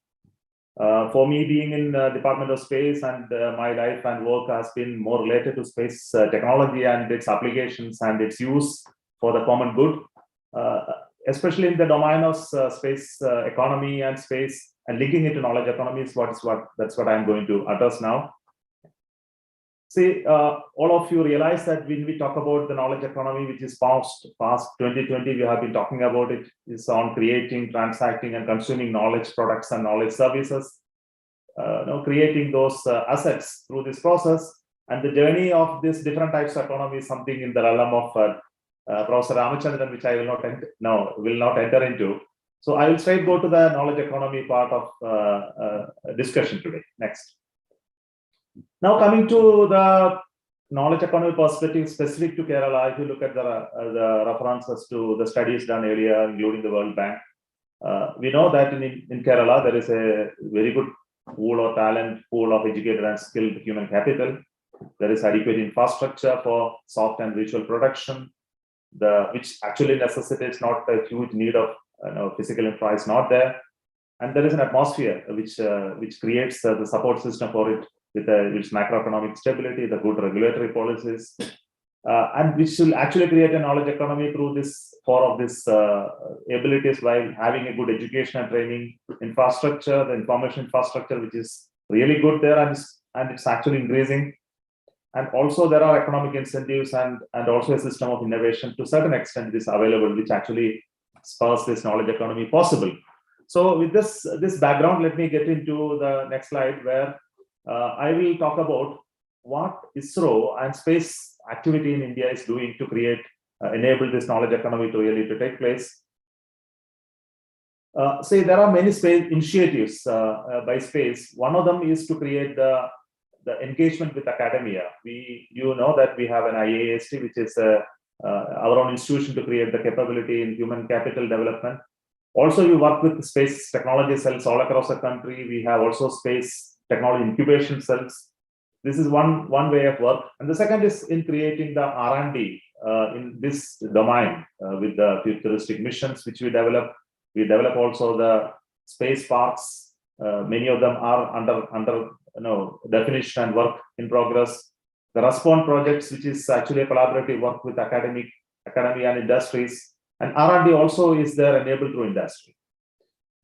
For me, being in the Department of Space, and my life and work has been more related to space technology and its applications and its use for the common good, especially in the domain of space economy and space, and linking it to knowledge economy is that's what I'm going to address now. See, all of you realize that when we talk about the knowledge economy, which is past 2020, we have been talking about it, is on creating, transacting, and consuming knowledge products and knowledge services, creating those assets through this process. And the journey of these different types of economy is something in the realm of Professor Ramachandran, which I will not enter into. So I will straight go to the knowledge economy part of discussion today. Next. Now coming to the knowledge economy perspective specific to Kerala, if you look at the references to the studies done earlier, including the World Bank, we know that in Kerala, there is a very good pool of talent, pool of educated and skilled human capital. There is adequate infrastructure for soft and visual production, which actually necessitates not a huge need of physical infra is not there. And there is an atmosphere which creates the support system for it with its macroeconomic stability, the good regulatory policies, and which will actually create a knowledge economy through this four of these abilities while having a good education and training infrastructure, the information infrastructure, which is really good there and it's actually increasing. And also there are economic incentives and also a system of innovation to a certain extent is available, which actually spurs this knowledge economy possible. So with this background, let me get into the next slide where I will talk about what ISRO and space activity in India is doing to enable this knowledge economy to take place. Say there are many space initiatives by space. One of them is to create the engagement with academia. You know that we have an IAST, which is our own institution to create the capability in human capital development. Also, we work with space technology cells all across the country. We have also space technology incubation cells. This is one way of work. And the second is in creating the R&D in this domain with the futuristic missions which we develop. We develop also the space parks. Many of them are under definition and work in progress. The Respond projects, which is actually a collaborative work with academia and industries. And R&D also is there enabled through industry.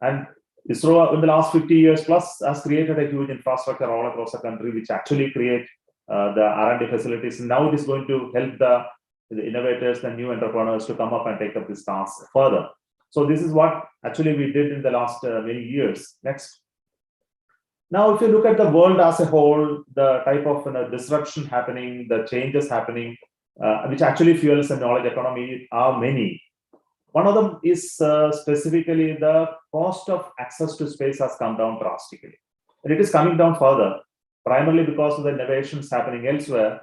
And ISRO in the last 50 years plus has created a huge infrastructure all across the country, which actually create the R&D facilities. And now it is going to help the innovators and new entrepreneurs to come up and take up this task further. So this is what actually we did in the last many years. Next. Now, if you look at the world as a whole, the type of disruption happening, the changes happening, which actually fuels the knowledge economy are many. One of them is specifically the cost of access to space has come down drastically. And it is coming down further, primarily because of the innovations happening elsewhere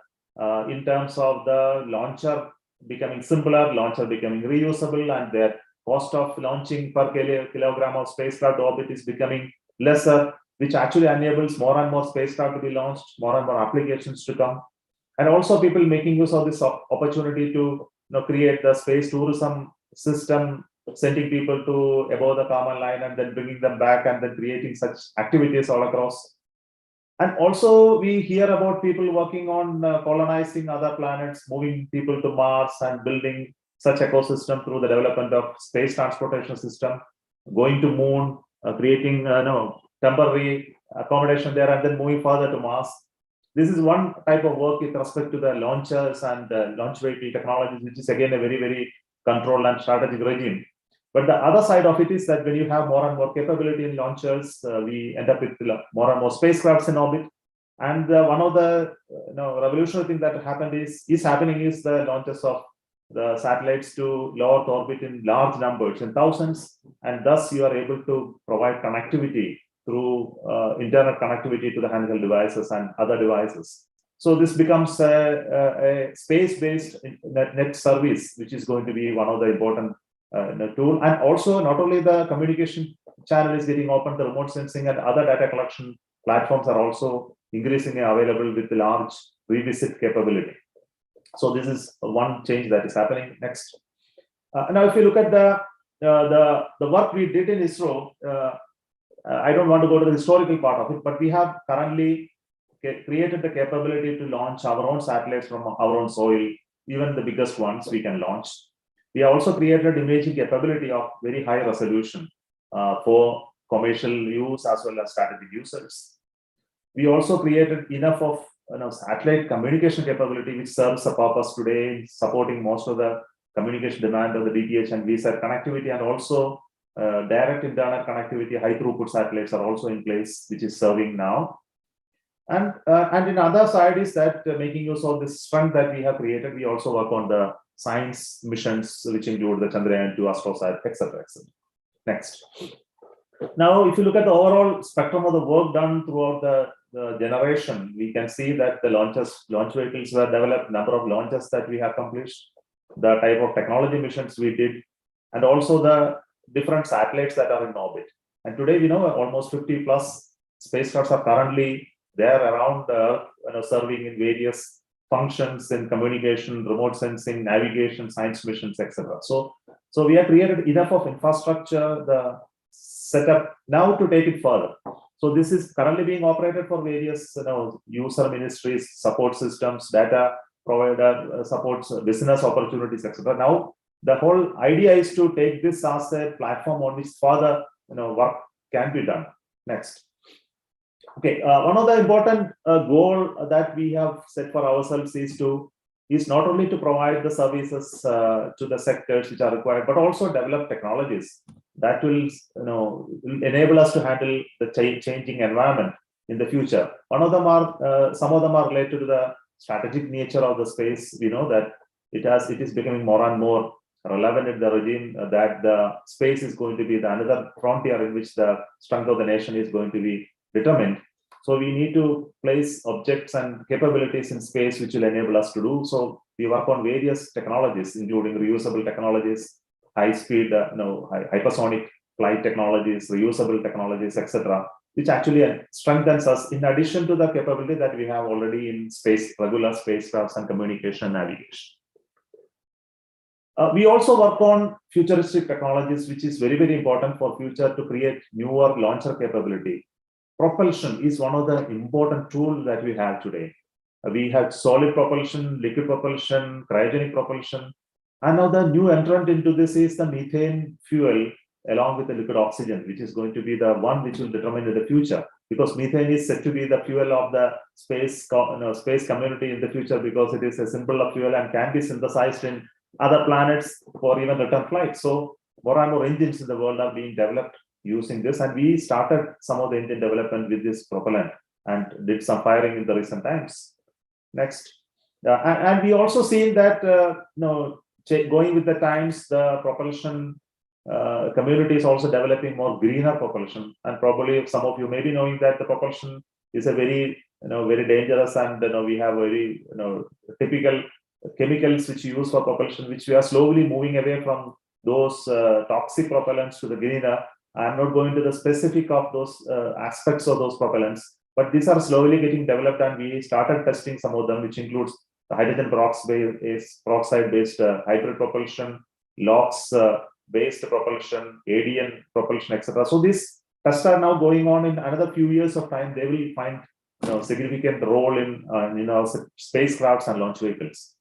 in terms of the launcher becoming simpler, launcher becoming reusable, and their cost of launching per kilogram of spacecraft orbit is becoming lesser, which actually enables more and more spacecraft to be launched, more and more applications to come. And also people making use of this opportunity to create the space tourism system, sending people to above the common line and then bringing them back and then creating such activities all across. And also we hear about people working on colonizing other planets, moving people to Mars and building such ecosystem through the development of space transportation system, going to moon, creating temporary accommodation there and then moving further to Mars. This is one type of work with respect to the launchers and launch vehicle technologies, which is again a very, very controlled and strategic regime. But the other side of it is that when you have more and more capability in launchers, we end up with more and more spacecrafts in orbit. And one of the revolutionary thing that happened is happening is the launches of the satellites to low Earth orbit in large numbers, in thousands, and thus you are able to provide connectivity through internet connectivity to the handheld devices and other devices. So this becomes a space-based net service, which is going to be one of the important tool. And also not only the communication channel is getting open, the remote sensing and other data collection platforms are also increasingly available with the large revisit capability. So this is one change that is happening. Next. Now, if you look at the work we did in ISRO, I don't want to go to the historical part of it, but we have currently created the capability to launch our own satellites from our own soil, even the biggest ones we can launch. We have also created imaging capability of very high resolution for commercial use as well as strategic users. We also created enough of satellite communication capability, which serves the purpose today in supporting most of the communication demand of the DTH and VSAT connectivity, and also direct internet connectivity, high throughput satellites are also in place, which is serving now. And in the other side is that making use of this strength that we have created, we also work on the science missions, which include the Chandrayaan-2, AstroSat, etc., etc. Next. Now, if you look at the overall spectrum of the work done throughout generation, we can see that the launch vehicles were developed, number of launches that we have accomplished, the type of technology missions we did, and also the different satellites that are in orbit. And today, we know almost 50 plus spacecrafts are currently there around the Earth, serving in various functions in communication, remote sensing, navigation, science missions, etc. So we have created enough of infrastructure, the setup now to take it further. So this is currently being operated for various user ministries, support systems, data provider supports, business opportunities, etc. Now the whole idea is to take this as a platform on which further work can be done. Next. Okay, one of the important goal that we have set for ourselves is not only to provide the services to the sectors which are required, but also develop technologies that will enable us to handle the changing environment in the future. One of them are some of them are related to the strategic nature of the space. We know that it is becoming more and more relevant in the regime that the space is going to be another frontier in which the strength of the nation is going to be determined. So we need to place objects and capabilities in space which will enable us to do. So we work on various technologies, including reusable technologies, high-speed, hypersonic flight technologies, reusable technologies, etc., which actually strengthens us in addition to the capability that we have already in space, regular spacecrafts and communication and navigation. We also work on futuristic technologies, which is very, very important for future to create newer launcher capability. Propulsion is one of the important tools that we have today. We have solid propulsion, liquid propulsion, cryogenic propulsion, and now the new entrant into this is the methane fuel along with the liquid oxygen, which is going to be the one which will determine in the future, because methane is said to be the fuel of the space community in the future, because it is a simple fuel and can be synthesized in other planets for even return flights. So more and more engines in the world are being developed using this, and we started some of the engine development with this propellant and did some firing in the recent times. Next. And we also seen that going with the times, the propulsion community is also developing more greener propulsion, and probably some of you may be knowing that the propulsion is a very very dangerous, and we have very typical chemicals which you use for propulsion, which we are slowly moving away from those toxic propellants to the greener. I'm not going to the specific of those aspects of those propellants, but these are slowly getting developed, and we started testing some of them, which includes the hydrogen peroxide-based hybrid propulsion, LOX-based propulsion, ADN propulsion, etc. So these tests are now going on. In another few years of time, they will find significant role in spacecrafts and launch vehicles.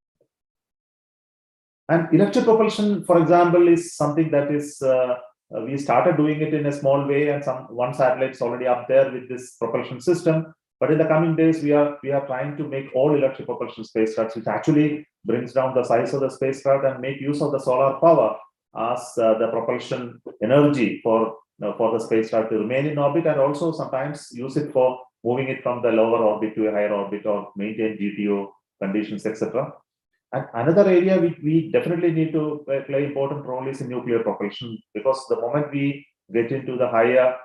And electric propulsion, for example, is something that is we started doing it in a small way, and one satellite is already up there with this propulsion system. But in the coming days, we are trying to make all electric propulsion spacecrafts, which actually brings down the size of the spacecraft and make use of the solar power as the propulsion energy for the spacecraft to remain in orbit, and also sometimes use it for moving it from the lower orbit to a higher orbit or maintain GTO conditions, etc. And another area we definitely need to play important role is in nuclear propulsion, because the moment we get into the higher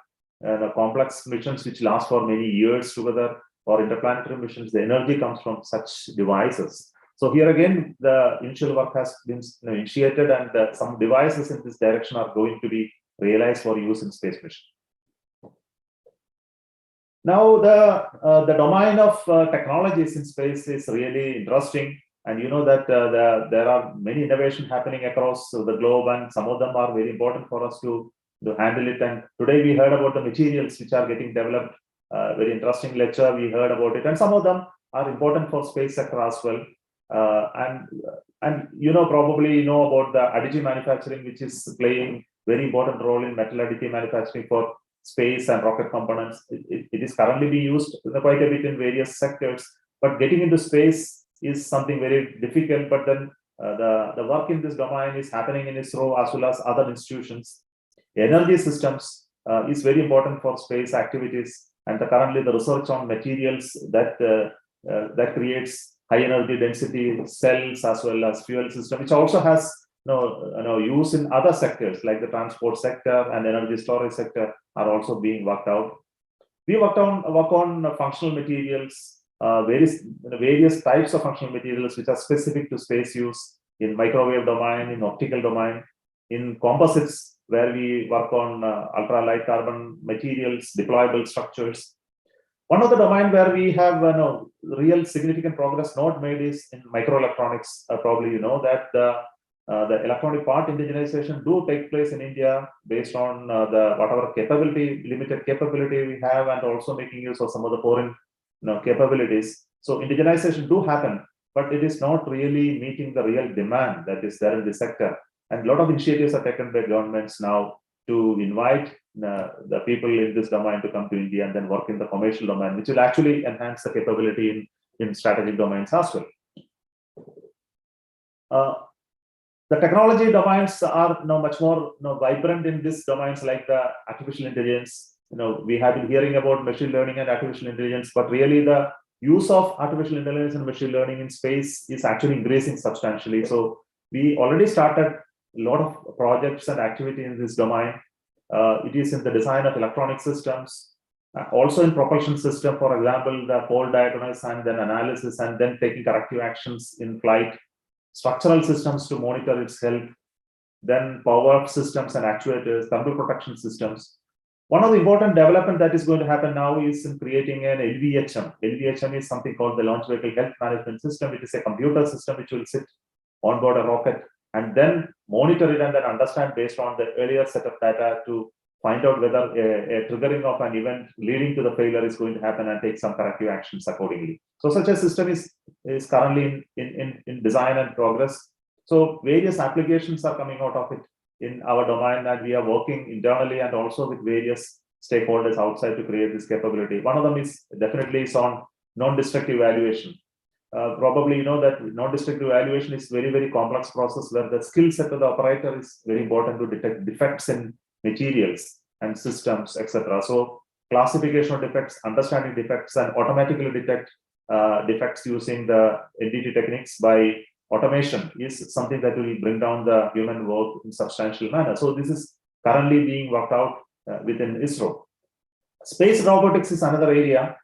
complex missions which last for many years together, or interplanetary missions, the energy comes from such devices. So here again, the initial work has been initiated, and some devices in this direction are going to be realized for use in space mission. Now the domain of technologies in space is really interesting. And you know that there are many innovations happening across the globe, and some of them are very important for us to handle it. And today we heard about the materials which are getting developed. Very interesting lecture, we heard about it. And some of them are important for space sector as well. And probably about the additive manufacturing, which is playing very important role in metal additive manufacturing for space and rocket components. It is currently being used quite a bit in various sectors, but getting into space is something very difficult. But then the work in this domain is happening in ISRO as well as other institutions. Energy systems is very important for space activities, and currently the research on materials that creates high energy density cells as well as fuel system, which also has use in other sectors like the transport sector and energy storage sector, are also being worked out. We work on functional materials, various types of functional materials which are specific to space use in microwave domain, in optical domain, in composites, where we work on ultra-light carbon materials, deployable structures. One of the domain where we have real significant progress not made is in microelectronics. Probably you know that the electronic part indigenization do take place in India based on whatever limited capability we have, and also making use of some of the foreign capabilities. So indigenization do happen, but it is not really meeting the real demand that is there in the sector. And a lot of initiatives are taken by governments now to invite the people in this domain to come to India and then work in the commercial domain, which will actually enhance the capability in strategic domains as well. The technology domains are much more vibrant in these domains, like the artificial intelligence. We have been hearing about machine learning and artificial intelligence, but really the use of artificial intelligence and machine learning in space is actually increasing substantially. So we already started a lot of projects and activity in this domain. It is in the design of electronic systems, also in propulsion system, for example, the pole diagnosis and then analysis and then taking corrective actions in flight, structural systems to monitor its health, then power systems and actuators, thermal protection systems. One of the important development that is going to happen now is in creating an LVHM. LVHM is something called the Launch Vehicle Health Management System. It is a computer system which will sit on board a rocket and then monitor it and then understand based on the earlier set of data to find out whether a triggering of an event leading to the failure is going to happen and take some corrective actions accordingly. So such a system is currently in design and progress. So various applications are coming out of it in our domain, and we are working internally and also with various stakeholders outside to create this capability. One of them is definitely on non-destructive evaluation. Probably you know that non-destructive evaluation is very, very complex process where the skill set of the operator is very important to detect defects in materials and systems, etc. So classification of defects, understanding defects, and automatically detect defects using the NDT techniques by automation is something that will bring down the human work in substantial manner. So this is currently being worked out within ISRO. Space robotics is another area.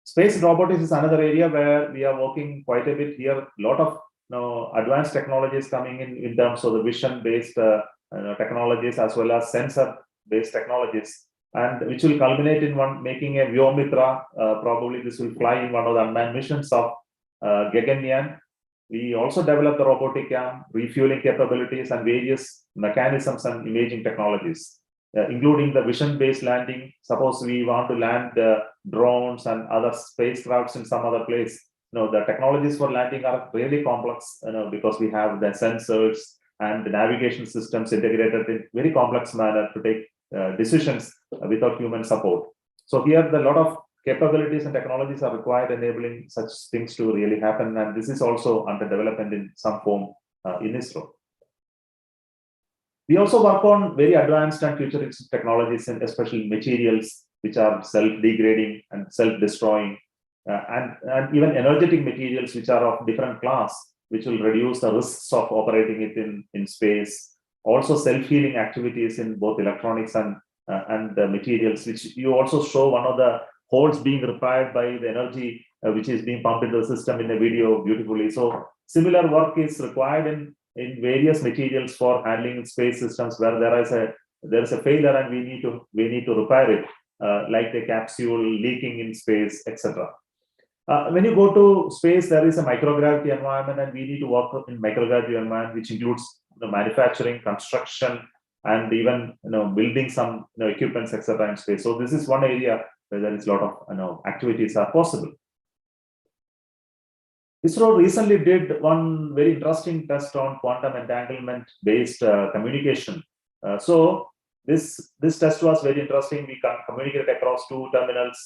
Space robotics is another area where we are working quite a bit here. A lot of advanced technologies coming in terms of the vision-based technologies as well as sensor-based technologies, and which will culminate in making a Vyomitra. Probably this will fly in one of the unmanned missions of Gaganyaan. We also developed the robotic arm, refueling capabilities, and various mechanisms and imaging technologies, including the vision-based landing. Suppose we want to land drones and other spacecrafts in some other place. The technologies for landing are really complex, because we have the sensors and the navigation systems integrated in very complex manner to take decisions without human support. So here, a lot of capabilities and technologies are required, enabling such things to really happen. And this is also under development in some form in ISRO. We also work on very advanced and futuristic technologies, and especially materials which are self-degrading and self-destroying, and even energetic materials which are of different class, which will reduce the risks of operating it in space. Also self-healing activities in both electronics and the materials, which you also show one of the holes being repaired by the energy which is being pumped into the system in the video beautifully. So similar work is required in various materials for handling space systems where there is a failure and we need to repair it, like the capsule leaking in space, etc. When you go to space, there is a microgravity environment, and we need to work in microgravity environment, which includes the manufacturing, construction, and even building some equipments, etc. in space. So this is one area where there is a lot of activities are possible. ISRO recently did one very interesting test on quantum entanglement-based communication. So this test was very interesting. We can communicate across two terminals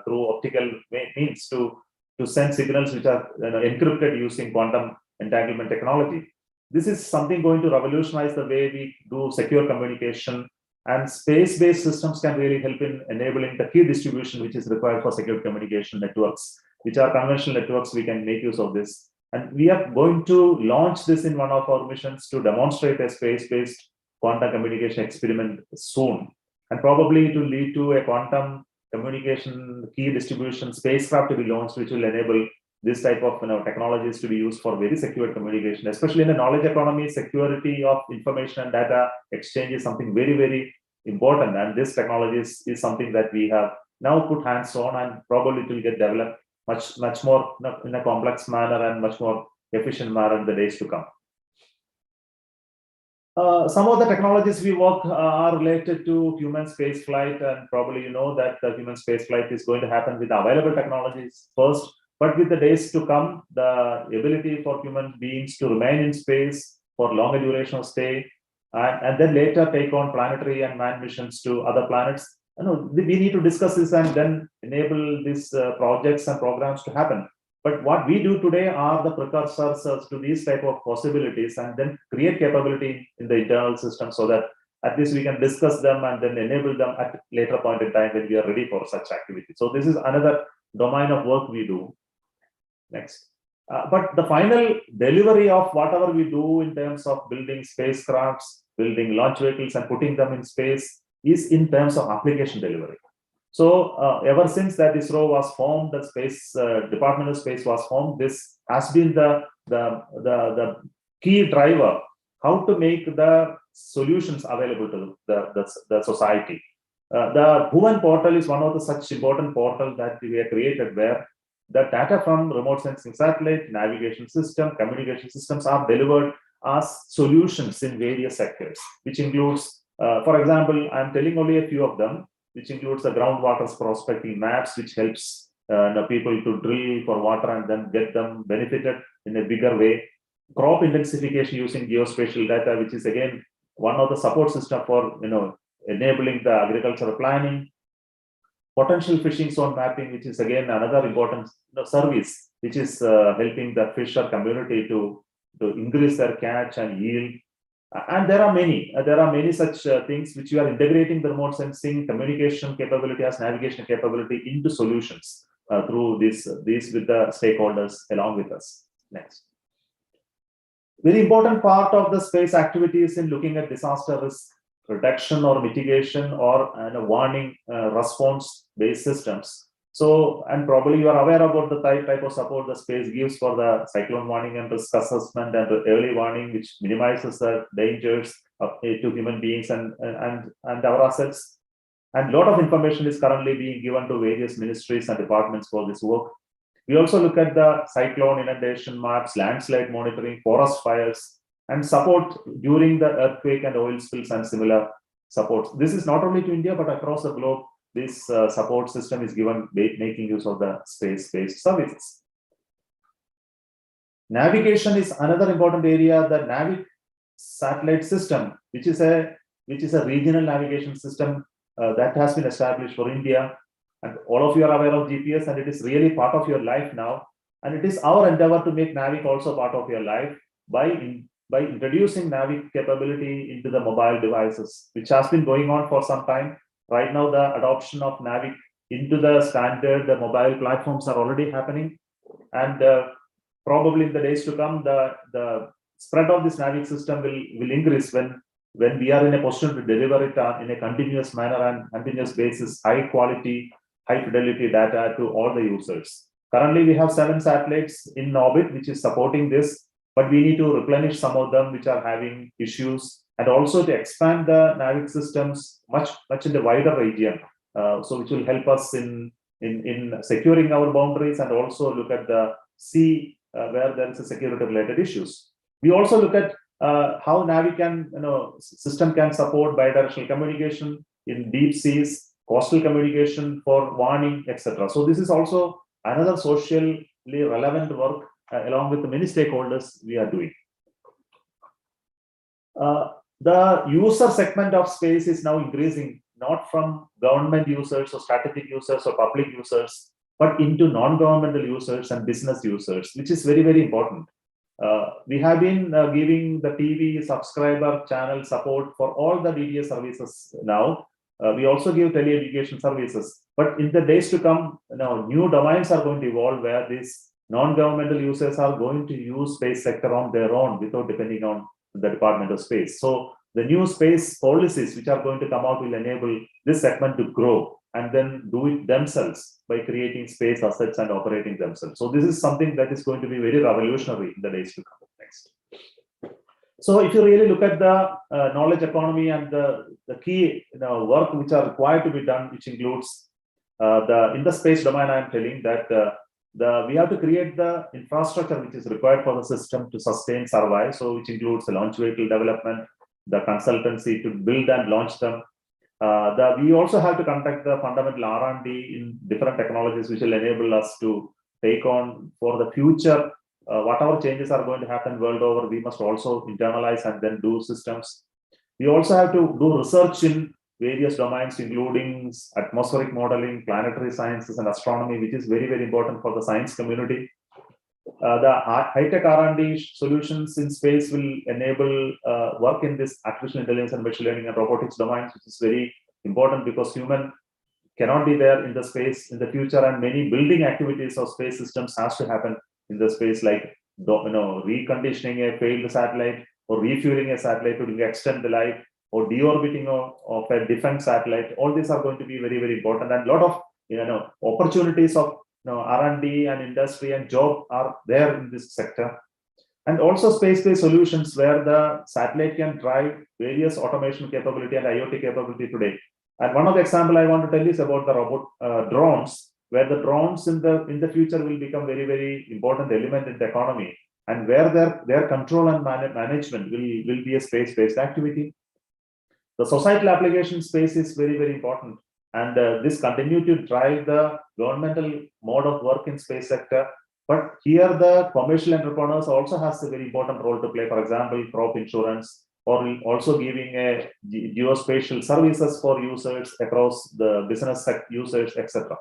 through optical means to send signals which are encrypted using quantum entanglement technology. This is something going to revolutionize the way we do secure communication, and space-based systems can really help in enabling the key distribution which is required for secure communication networks, which are conventional networks. We can make use of this. And we are going to launch this in one of our missions to demonstrate a space-based quantum communication experiment soon. And probably it will lead to a quantum communication key distribution spacecraft to be launched, which will enable this type of technologies to be used for very secure communication, especially in the knowledge economy. Security of information and data exchange is something very, very important. And this technology is something that we have now put hands on, and probably it will get developed much more in a complex manner and much more efficient manner in the days to come. Some of the technologies we work are related to human space flight, and probably you know that the human space flight is going to happen with available technologies first, but with the days to come, the ability for human beings to remain in space for longer duration of stay, and then later take on planetary and manned missions to other planets. We need to discuss this and then enable these projects and programs to happen. But what we do today are the precursors to these type of possibilities, and then create capability in the internal system so that at least we can discuss them and then enable them at a later point in time when we are ready for such activity. So this is another domain of work we do. Next. But the final delivery of whatever we do in terms of building spacecrafts, building launch vehicles and putting them in space is in terms of application delivery. So ever since that ISRO was formed, the space Department of Space was formed, this has been the key driver, how to make the solutions available to the society. The Bhuvan portal is one of the such important portals that we have created, where the data from remote sensing satellite, navigation system, communication systems are delivered as solutions in various sectors, which includes, for example, I'm telling only a few of them, which includes the groundwater prospecting maps, which helps people to drill for water and then get them benefited in a bigger way. Crop intensification using geospatial data, which is again one of the support system for enabling the agricultural planning. Potential fishing zone mapping, which is again another important service, which is helping the fisher community to increase their catch and yield. And there are many such things which we are integrating the remote sensing communication capability as navigation capability into solutions through these with the stakeholders along with us. Next. Very important part of the space activities in looking at disaster risk reduction or mitigation or warning response based systems. So, and probably you are aware about the type of support the space gives for the cyclone warning and risk assessment and the early warning, which minimizes the dangers to human beings and our assets. And a lot of information is currently being given to various ministries and departments for this work. We also look at the cyclone inundation maps, landslide monitoring, forest fires, and support during the earthquake and oil spills and similar supports. This is not only to India, but across the globe. This support system is given making use of the space-based services. Navigation is another important area. The Navig satellite system, which is a regional navigation system that has been established for India, and all of you are aware of GPS, and it is really part of your life now. And it is our endeavor to make Navig also part of your life by introducing Navig capability into the mobile devices, which has been going on for some time. Right now, the adoption of Navig into the standard, the mobile platforms are already happening. And probably in the days to come, the spread of this Navig system will increase when we are in a position to deliver it in a continuous manner and continuous basis, high quality, high fidelity data to all the users. Currently, we have 7 satellites in orbit, which is supporting this, but we need to replenish some of them which are having issues, and also to expand the Navig systems much in the wider region, so which will help us in securing our boundaries, and also look at the sea where there is a security related issues. We also look at how Navig system can support bidirectional communication in deep seas, coastal communication for warning, etc. So this is also another socially relevant work along with the many stakeholders we are doing. The user segment of space is now increasing, not from government users or strategic users or public users, but into non-governmental users and business users, which is very, very important. We have been giving the TV subscriber channel support for all the DDS services now. We also give tele-education services, but in the days to come, new domains are going to evolve where these non-governmental users are going to use space sector on their own without depending on the Department of Space. So the new space policies which are going to come out will enable this segment to grow and then do it themselves by creating space assets and operating themselves. So this is something that is going to be very revolutionary in the days to come next. So if you really look at the knowledge economy and the key work which are required to be done, which includes in the space domain, I am telling that we have to create the infrastructure which is required for the system to sustain, survive. So which includes the launch vehicle development, the consultancy to build and launch them. We also have to conduct the fundamental R&D in different technologies which will enable us to take on for the future whatever changes are going to happen world over. We must also internalize and then do systems. We also have to do research in various domains, including atmospheric modeling, planetary sciences, and astronomy, which is very, very important for the science community. The high-tech R&D solutions in space will enable work in this artificial intelligence and machine learning and robotics domains, which is very important because human cannot be there in the space in the future, and many building activities of space systems has to happen in the space, like reconditioning a failed satellite or refueling a satellite to extend the life, or deorbiting of a defense satellite. All these are going to be very, very important, and a lot of opportunities of R&D and industry and job are there in this sector. And also space-based solutions where the satellite can drive various automation capability and IoT capability today. And one of the example I want to tell is about the robot drones, where the drones in the future will become very, very important element in the economy, and where their control and management will be a space-based activity. The societal application space is very, very important, and this continue to drive the governmental mode of work in space sector. But here the commercial entrepreneurs also has a very important role to play. For example, crop insurance, or also giving a geospatial services for users across the business users, etc.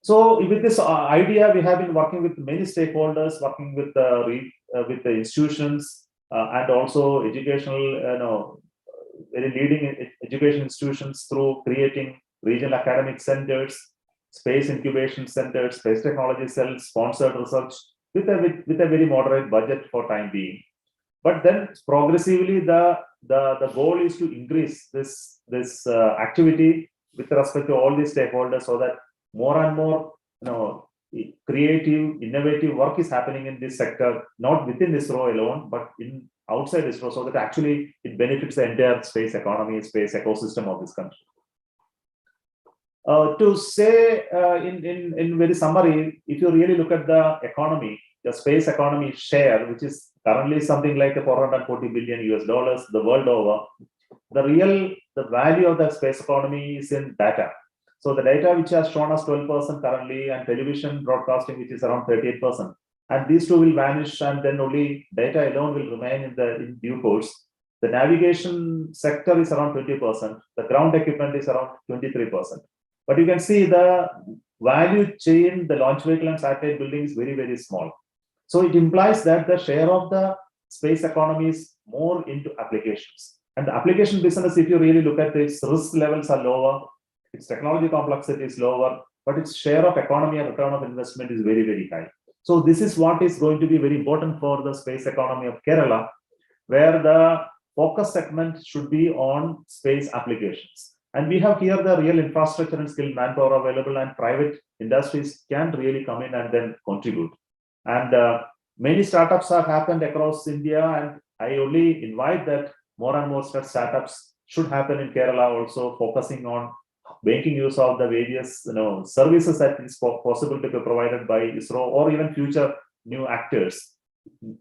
So with this idea, we have been working with many stakeholders, working with the institutions and also educational, very leading education institutions through creating regional academic centers, space incubation centers, space technology cells, sponsored research with a very moderate budget for time being. But then progressively, the goal is to increase this activity with respect to all these stakeholders, so that more and more creative, innovative work is happening in this sector, not within ISRO alone, but outside ISRO, so that actually it benefits the entire space economy, space ecosystem of this country. To say in very summary, if you really look at the economy, the space economy share, which is currently something like $440 billion the world over, the value of the space economy is in data. So the data which has shown us 12% currently, and television broadcasting, which is around 38%, and these two will vanish, and then only data alone will remain in due course. The navigation sector is around 20%. The ground equipment is around 23%. But you can see the value chain, the launch vehicle and satellite building is very, very small. So it implies that the share of the space economy is more into applications. And the application business, if you really look at its risk levels are lower, its technology complexity is lower, but its share of economy and return of investment is very, very high. So this is what is going to be very important for the space economy of Kerala, where the focus segment should be on space applications. And we have here the real infrastructure and skilled manpower available, and private industries can really come in and then contribute. And many startups have happened across India, and I only invite that more and more such startups should happen in Kerala, also focusing on making use of the various services that is possible to be provided by ISRO, or even future new actors.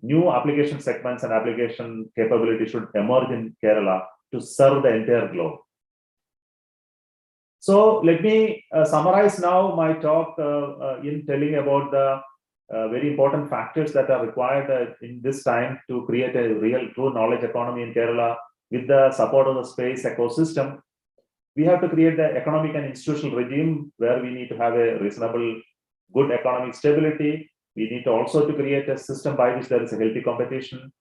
New application segments and application capability should emerge in Kerala to serve the entire globe. So let me summarize now my talk in telling about the very important factors that are required in this time to create a real true knowledge economy in Kerala with the support of the space ecosystem. We have to create the economic and institutional regime where we need to have a reasonable, good economic stability. We need to also to create a system by which there is a healthy competition,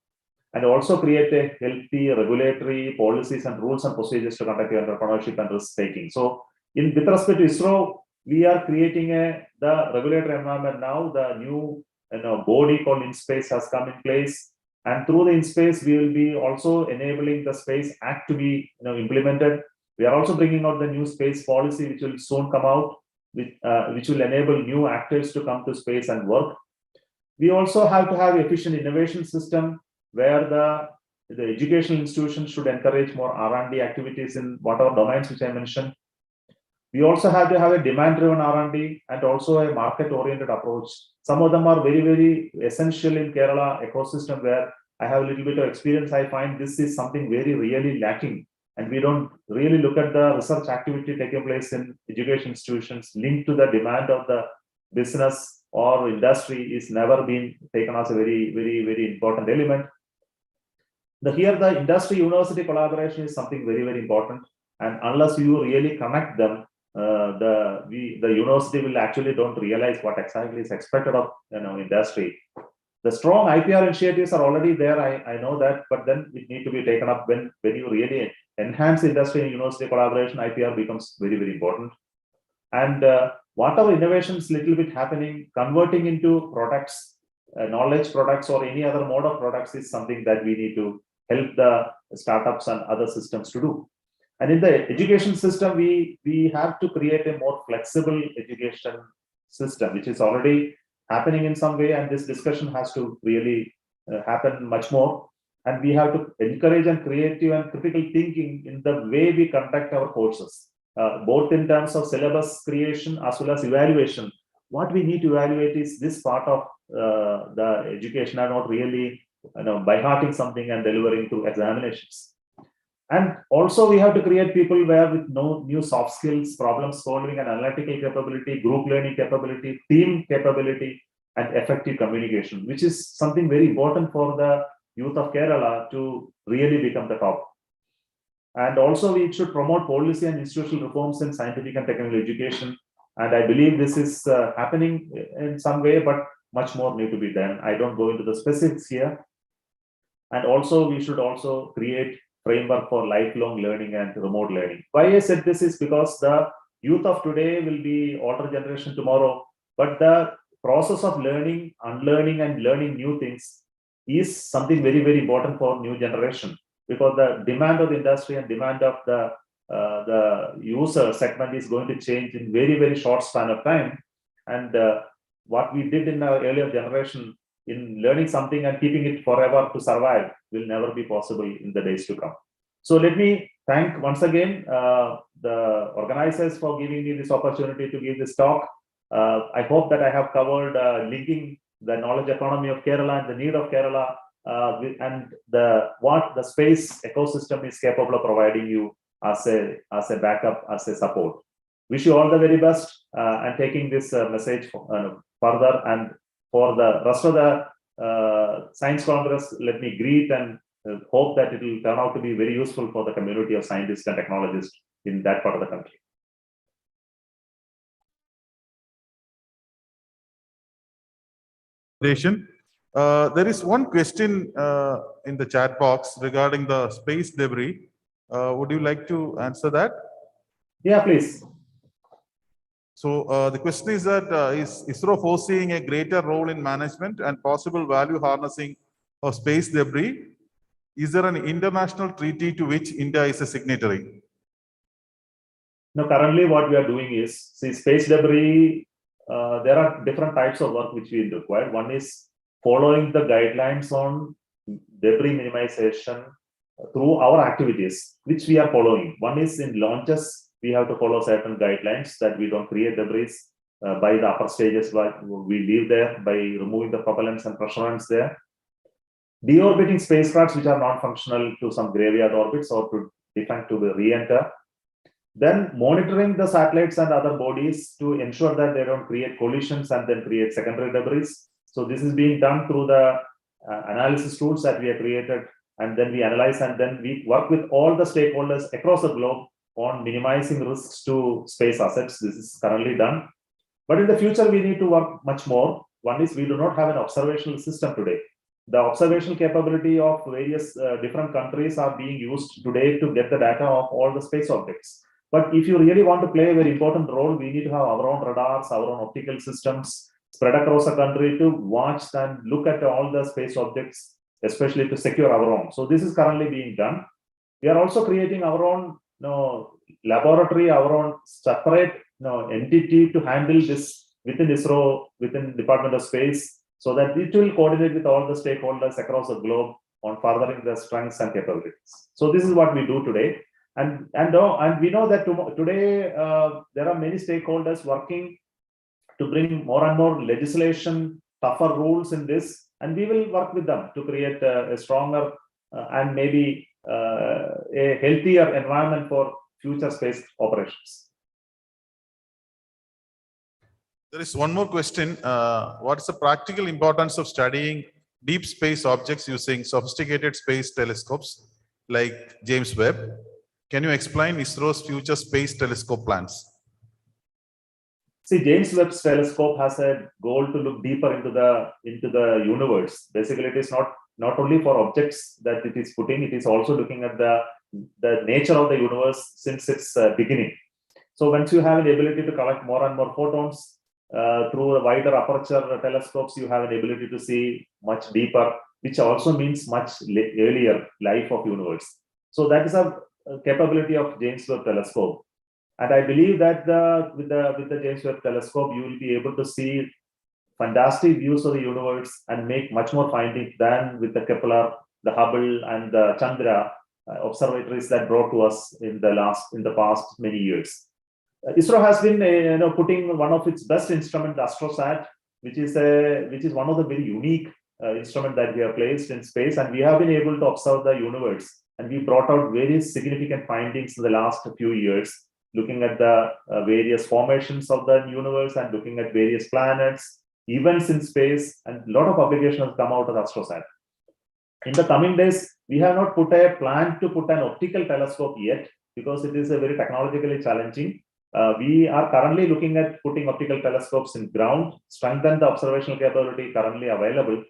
and also create a healthy regulatory policies and rules and procedures to conduct entrepreneurship and risk taking. So with respect to ISRO, we are creating the regulatory environment now. The new body called InSpace has come in place. And through the InSpace, we will be also enabling the Space Act to be implemented. We are also bringing out the new space policy, which will soon come out, which will enable new actors to come to space and work. We also have to have efficient innovation system where the educational institutions should encourage more R&D activities in whatever domains which I mentioned. We also have to have a demand-driven R&D and also a market-oriented approach. Some of them are very, very essential in Kerala ecosystem where I have a little bit of experience. I find this is something very really lacking. And we don't really look at the research activity taking place in education institutions linked to the demand of the business or industry is never been taken as a very, very, very important element. Here, the industry-university collaboration is something very, very important. And unless you really connect them, the university will actually don't realize what exactly is expected of industry. The strong IPR initiatives are already there. I know that, but then it need to be taken up when you really enhance industry and university collaboration. IPR becomes very, very important. And whatever innovations little bit happening, converting into products, knowledge products or any other mode of products is something that we need to help the startups and other systems to do. And in the education system, we have to create a more flexible education system, which is already happening in some way. And this discussion has to really happen much more. And we have to encourage and creative and critical thinking in the way we conduct our courses, both in terms of syllabus creation as well as evaluation. What we need to evaluate is this part of the education and not really by hearting something and delivering to examinations. And also we have to create people where with new soft skills, problem solving and analytical capability, group learning capability, team capability, and effective communication, which is something very important for the youth of Kerala to really become the top. And also we should promote policy and institutional reforms in scientific and technical education. And I believe this is happening in some way, but much more need to be done. I don't go into the specifics here. And also we should also create framework for lifelong learning and remote learning. Why I said this is because the youth of today will be older generation tomorrow, but the process of learning, unlearning and learning new things is something very, very important for new generation, because the demand of the industry and demand of the user segment is going to change in very, very short span of time. And what we did in our earlier generation in learning something and keeping it forever to survive will never be possible in the days to come. So let me thank once again the organizers for giving me this opportunity to give this talk. I hope that I have covered linking the knowledge economy of Kerala and the need of Kerala and what the space ecosystem is capable of providing you as a backup, as a support. Wish you all the very best and taking this message further. And for the rest of the Science Congress, let me greet and hope that it will turn out to be very useful for the community of scientists and technologists in that part of the country. There is one question in the chat box regarding the space debris. Would you like to answer that? Yeah, please. So the question is that is ISRO foreseeing a greater role in management and possible value harnessing of space debris? Is there an international treaty to which India is a signatory? No, currently what we are doing is, see, space debris, there are different types of work which we require. One is following the guidelines on debris minimization through our activities, which we are following. One is in launches, we have to follow certain guidelines that we don't create debris by the upper stages, but we leave there by removing the propellants and pressurants there. Deorbiting spacecrafts which are non-functional to some graveyard orbits or to defect to re-enter. Then monitoring the satellites and other bodies to ensure that they don't create collisions and then create secondary debris. So this is being done through the analysis tools that we have created, and then we analyze and then we work with all the stakeholders across the globe on minimizing risks to space assets. This is currently done. But in the future, we need to work much more. One is we do not have an observational system today. The observational capability of various different countries are being used today to get the data of all the space objects. But if you really want to play a very important role, we need to have our own radars, our own optical systems spread across the country to watch and look at all the space objects especially to secure our own. So this is currently being done. We are also creating our own laboratory, our own separate entity to handle this within ISRO, within Department of Space, so that it will coordinate with all the stakeholders across the globe on furthering the strengths and capabilities. So this is what we do today. And we know that today there are many stakeholders working to bring more and more legislation, tougher rules in this, and we will work with them to create a stronger and maybe a healthier environment for future space operations. There is one more question. What is the practical importance of studying deep space objects using sophisticated space telescopes like James Webb? Can you explain ISRO's future space telescope plans? See, James Webb's telescope has a goal to look deeper into the universe. Basically, it is not only for objects that it is putting, it is also looking at the nature of the universe since its beginning. So once you have an ability to collect more and more photons through a wider aperture telescopes, you have an ability to see much deeper, which also means much earlier life of universe. So that is a capability of James Webb telescope. And I believe that with the James Webb telescope, you will be able to see fantastic views of the universe and make much more findings than with the Kepler, the Hubble, and the Chandra observatories that brought to us in the past many years. ISRO has been putting one of its best instruments, AstroSat, which is one of the very unique instrument that we have placed in space, and we have been able to observe the universe. And we brought out very significant findings in the last few years, looking at the various formations of the universe and looking at various planets, events in space, and a lot of publications have come out of AstroSat. In the coming days, we have not put a plan to put an optical telescope yet because it is a very technologically challenging. We are currently looking at putting optical telescopes in ground, strengthen the observational capability currently available,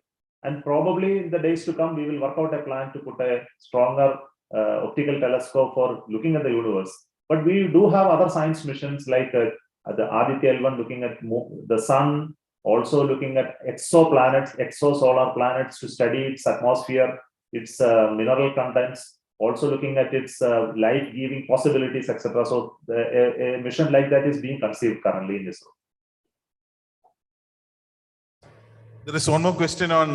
and probably in the days to come, we will work out a plan to put a stronger optical telescope for looking at the universe. But we do have other science missions like the Aditya L1 looking at the sun, also looking at exoplanets, exosolar planets to study its atmosphere, its mineral contents, also looking at its life-giving possibilities, etc. So a mission like that is being conceived currently in ISRO. There is one more question on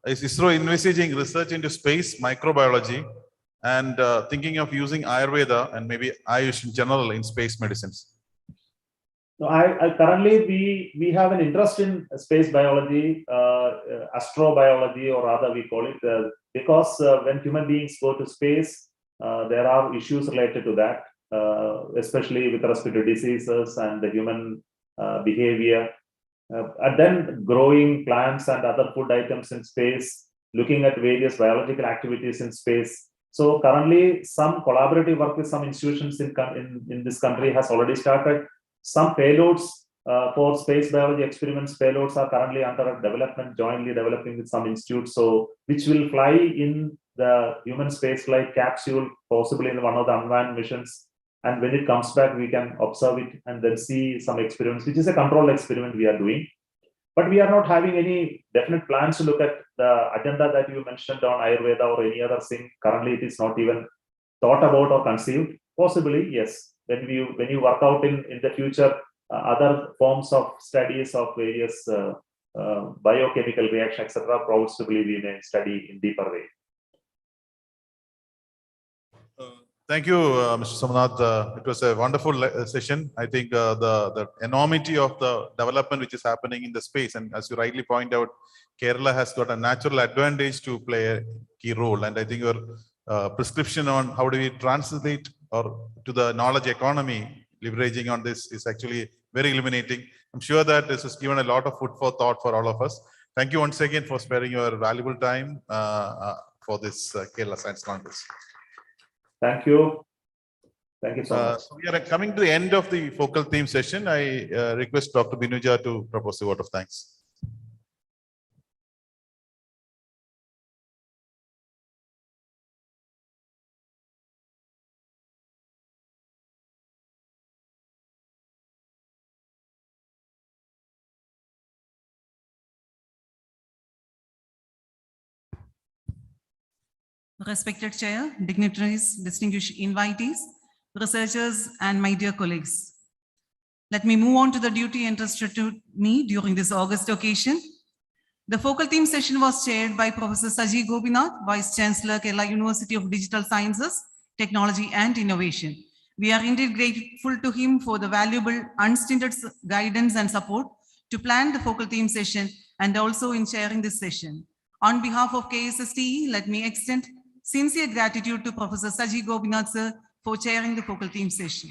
is ISRO envisaging research into space microbiology and thinking of using Ayurveda and maybe Ayush in general in space medicines? No, currently we have an interest in space biology, astrobiology, or rather we call it, because when human beings go to space, there are issues related to that, especially with respect to diseases and the human behavior. And then growing plants and other food items in space, looking at various biological activities in space. So currently, some collaborative work with some institutions in this country has already started. Some payloads for space biology experiments, payloads are currently under development, jointly developing with some institutes, so which will fly in the human spaceflight capsule, possibly in one of the unmanned missions. And when it comes back, we can observe it and then see some experiments, which is a controlled experiment we are doing. But we are not having any definite plans to look at the agenda that you mentioned on Ayurveda or any other thing. Currently, it is not even thought about or conceived. Possibly, yes. When you work out in the future, other forms of studies of various biochemical reaction, etc., possibly we may study in deeper way. Thank you, Mr. Somanath. It was a wonderful session. I think the enormity of the development which is happening in the space, and as you rightly point out, Kerala has got a natural advantage to play a key role. And I think your prescription on how do we translate or to the knowledge economy, leveraging on this is actually very illuminating. I'm sure that this has given a lot of food for thought for all of us. Thank you once again for sparing your valuable time for this Kerala Science Congress. Thank you. Thank you so much. We are coming to the end of the focal theme session. I request Dr. Binuja to propose a vote of thanks. respected chair, dignitaries, distinguished invitees, researchers, and my dear colleagues. Let me move on to the duty entrusted to me during this August occasion. The focal theme session was chaired by Professor Saji Gopinath, Vice Chancellor, Kerala University of Digital Sciences, Technology and Innovation. We are indeed grateful to him for the valuable, unstinted guidance and support to plan the focal theme session and also in chairing this session. On behalf of KSSTE, let me extend sincere gratitude to Professor Saji Gopinath sir for chairing the focal theme session.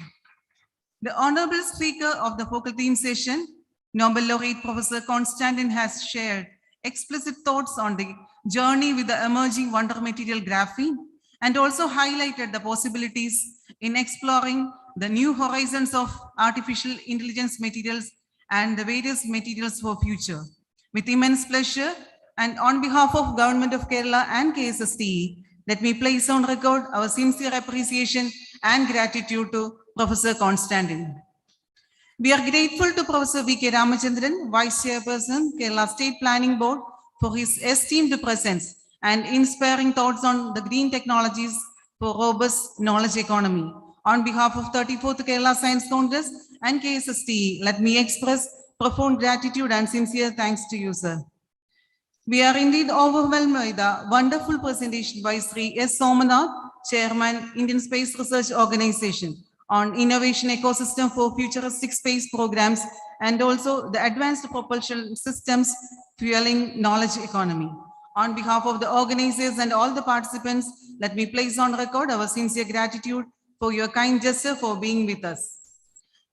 The honorable speaker of the focal theme session, Nobel laureate Professor Constantine, has shared explicit thoughts on the journey with the emerging wonder material graphene and also highlighted the possibilities in exploring the new horizons of artificial intelligence materials and the various materials for future. With immense pleasure and on behalf of Government of Kerala and KSSTE, let me place on record our sincere appreciation and gratitude to Professor Constantine. We are grateful to Professor V.K. Ramachandran, Vice Chairperson, Kerala State Planning Board, for his esteemed presence and inspiring thoughts on the green technologies for robust knowledge economy. On behalf of 34th Kerala Science Congress and KSSTE, let me express profound gratitude and sincere thanks to you, sir. We are indeed overwhelmed by the wonderful presentation by Sri S. Somanath, Chairman, Indian Space Research Organization, on innovation ecosystem for futuristic space programs and also the advanced propulsion systems fueling knowledge economy. On behalf of the organizers and all the participants, let me place on record our sincere gratitude for your kind gesture for being with us.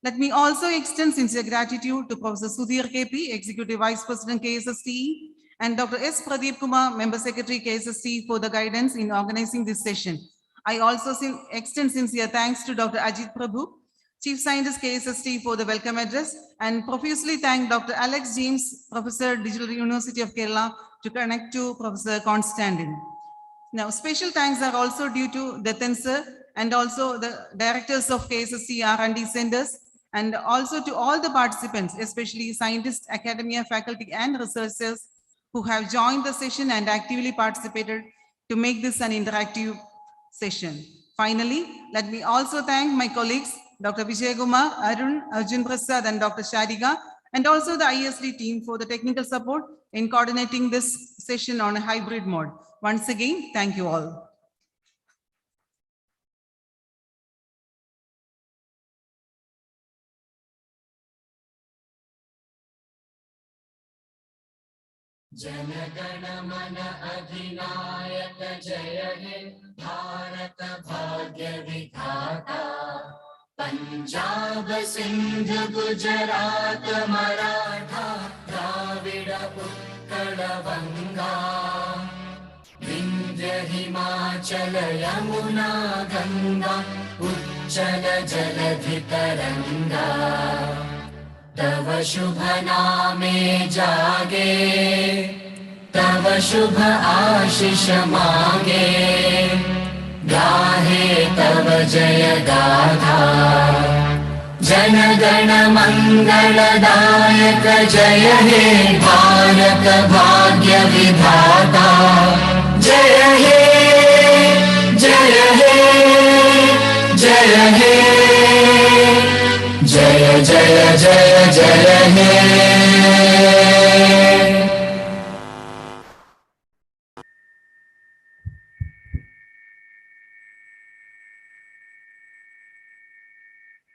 Let me also extend sincere gratitude to Professor Sudhir KP, Executive Vice President KSSTE, and Dr. S. Pradeep Kumar, Member Secretary KSSTE, for the guidance in organizing this session. I also extend sincere thanks to Dr. Ajit Prabhu, Chief Scientist KSSTE, for the welcome address, and profusely thank Dr. Alex James, Professor, Digital University of Kerala, to connect to Professor Constantine. Now, special thanks are also due to Datan sir and also the directors of KSSTE R&D centers, and also to all the participants, especially scientists, academia, faculty, and researchers who have joined the session and actively participated to make this an interactive session. Finally, let me also thank my colleagues, Dr. Vijay Kumar, Arun, Arjun Prasad, and Dr. Sharika, and also the ISD team for the technical support in coordinating this session on a hybrid mode. Once again, thank you all. Jana Mana Adhinayaka Jaya He Bharata Bhagya Vidhata Punjab Sindh Gujarat Maratha Dravida Utkala Vanga Vindhya Himachala Yamuna Ganga Uchala Jaladhi Taranga तव शुभ नामे जागे तव शुभ आशीष मांगे गाहे तव जय गाथा जन गण मंगलदायक जय हे भारत भाग्य विधाता जय हे जय हे जय हे जय जय जय जय हे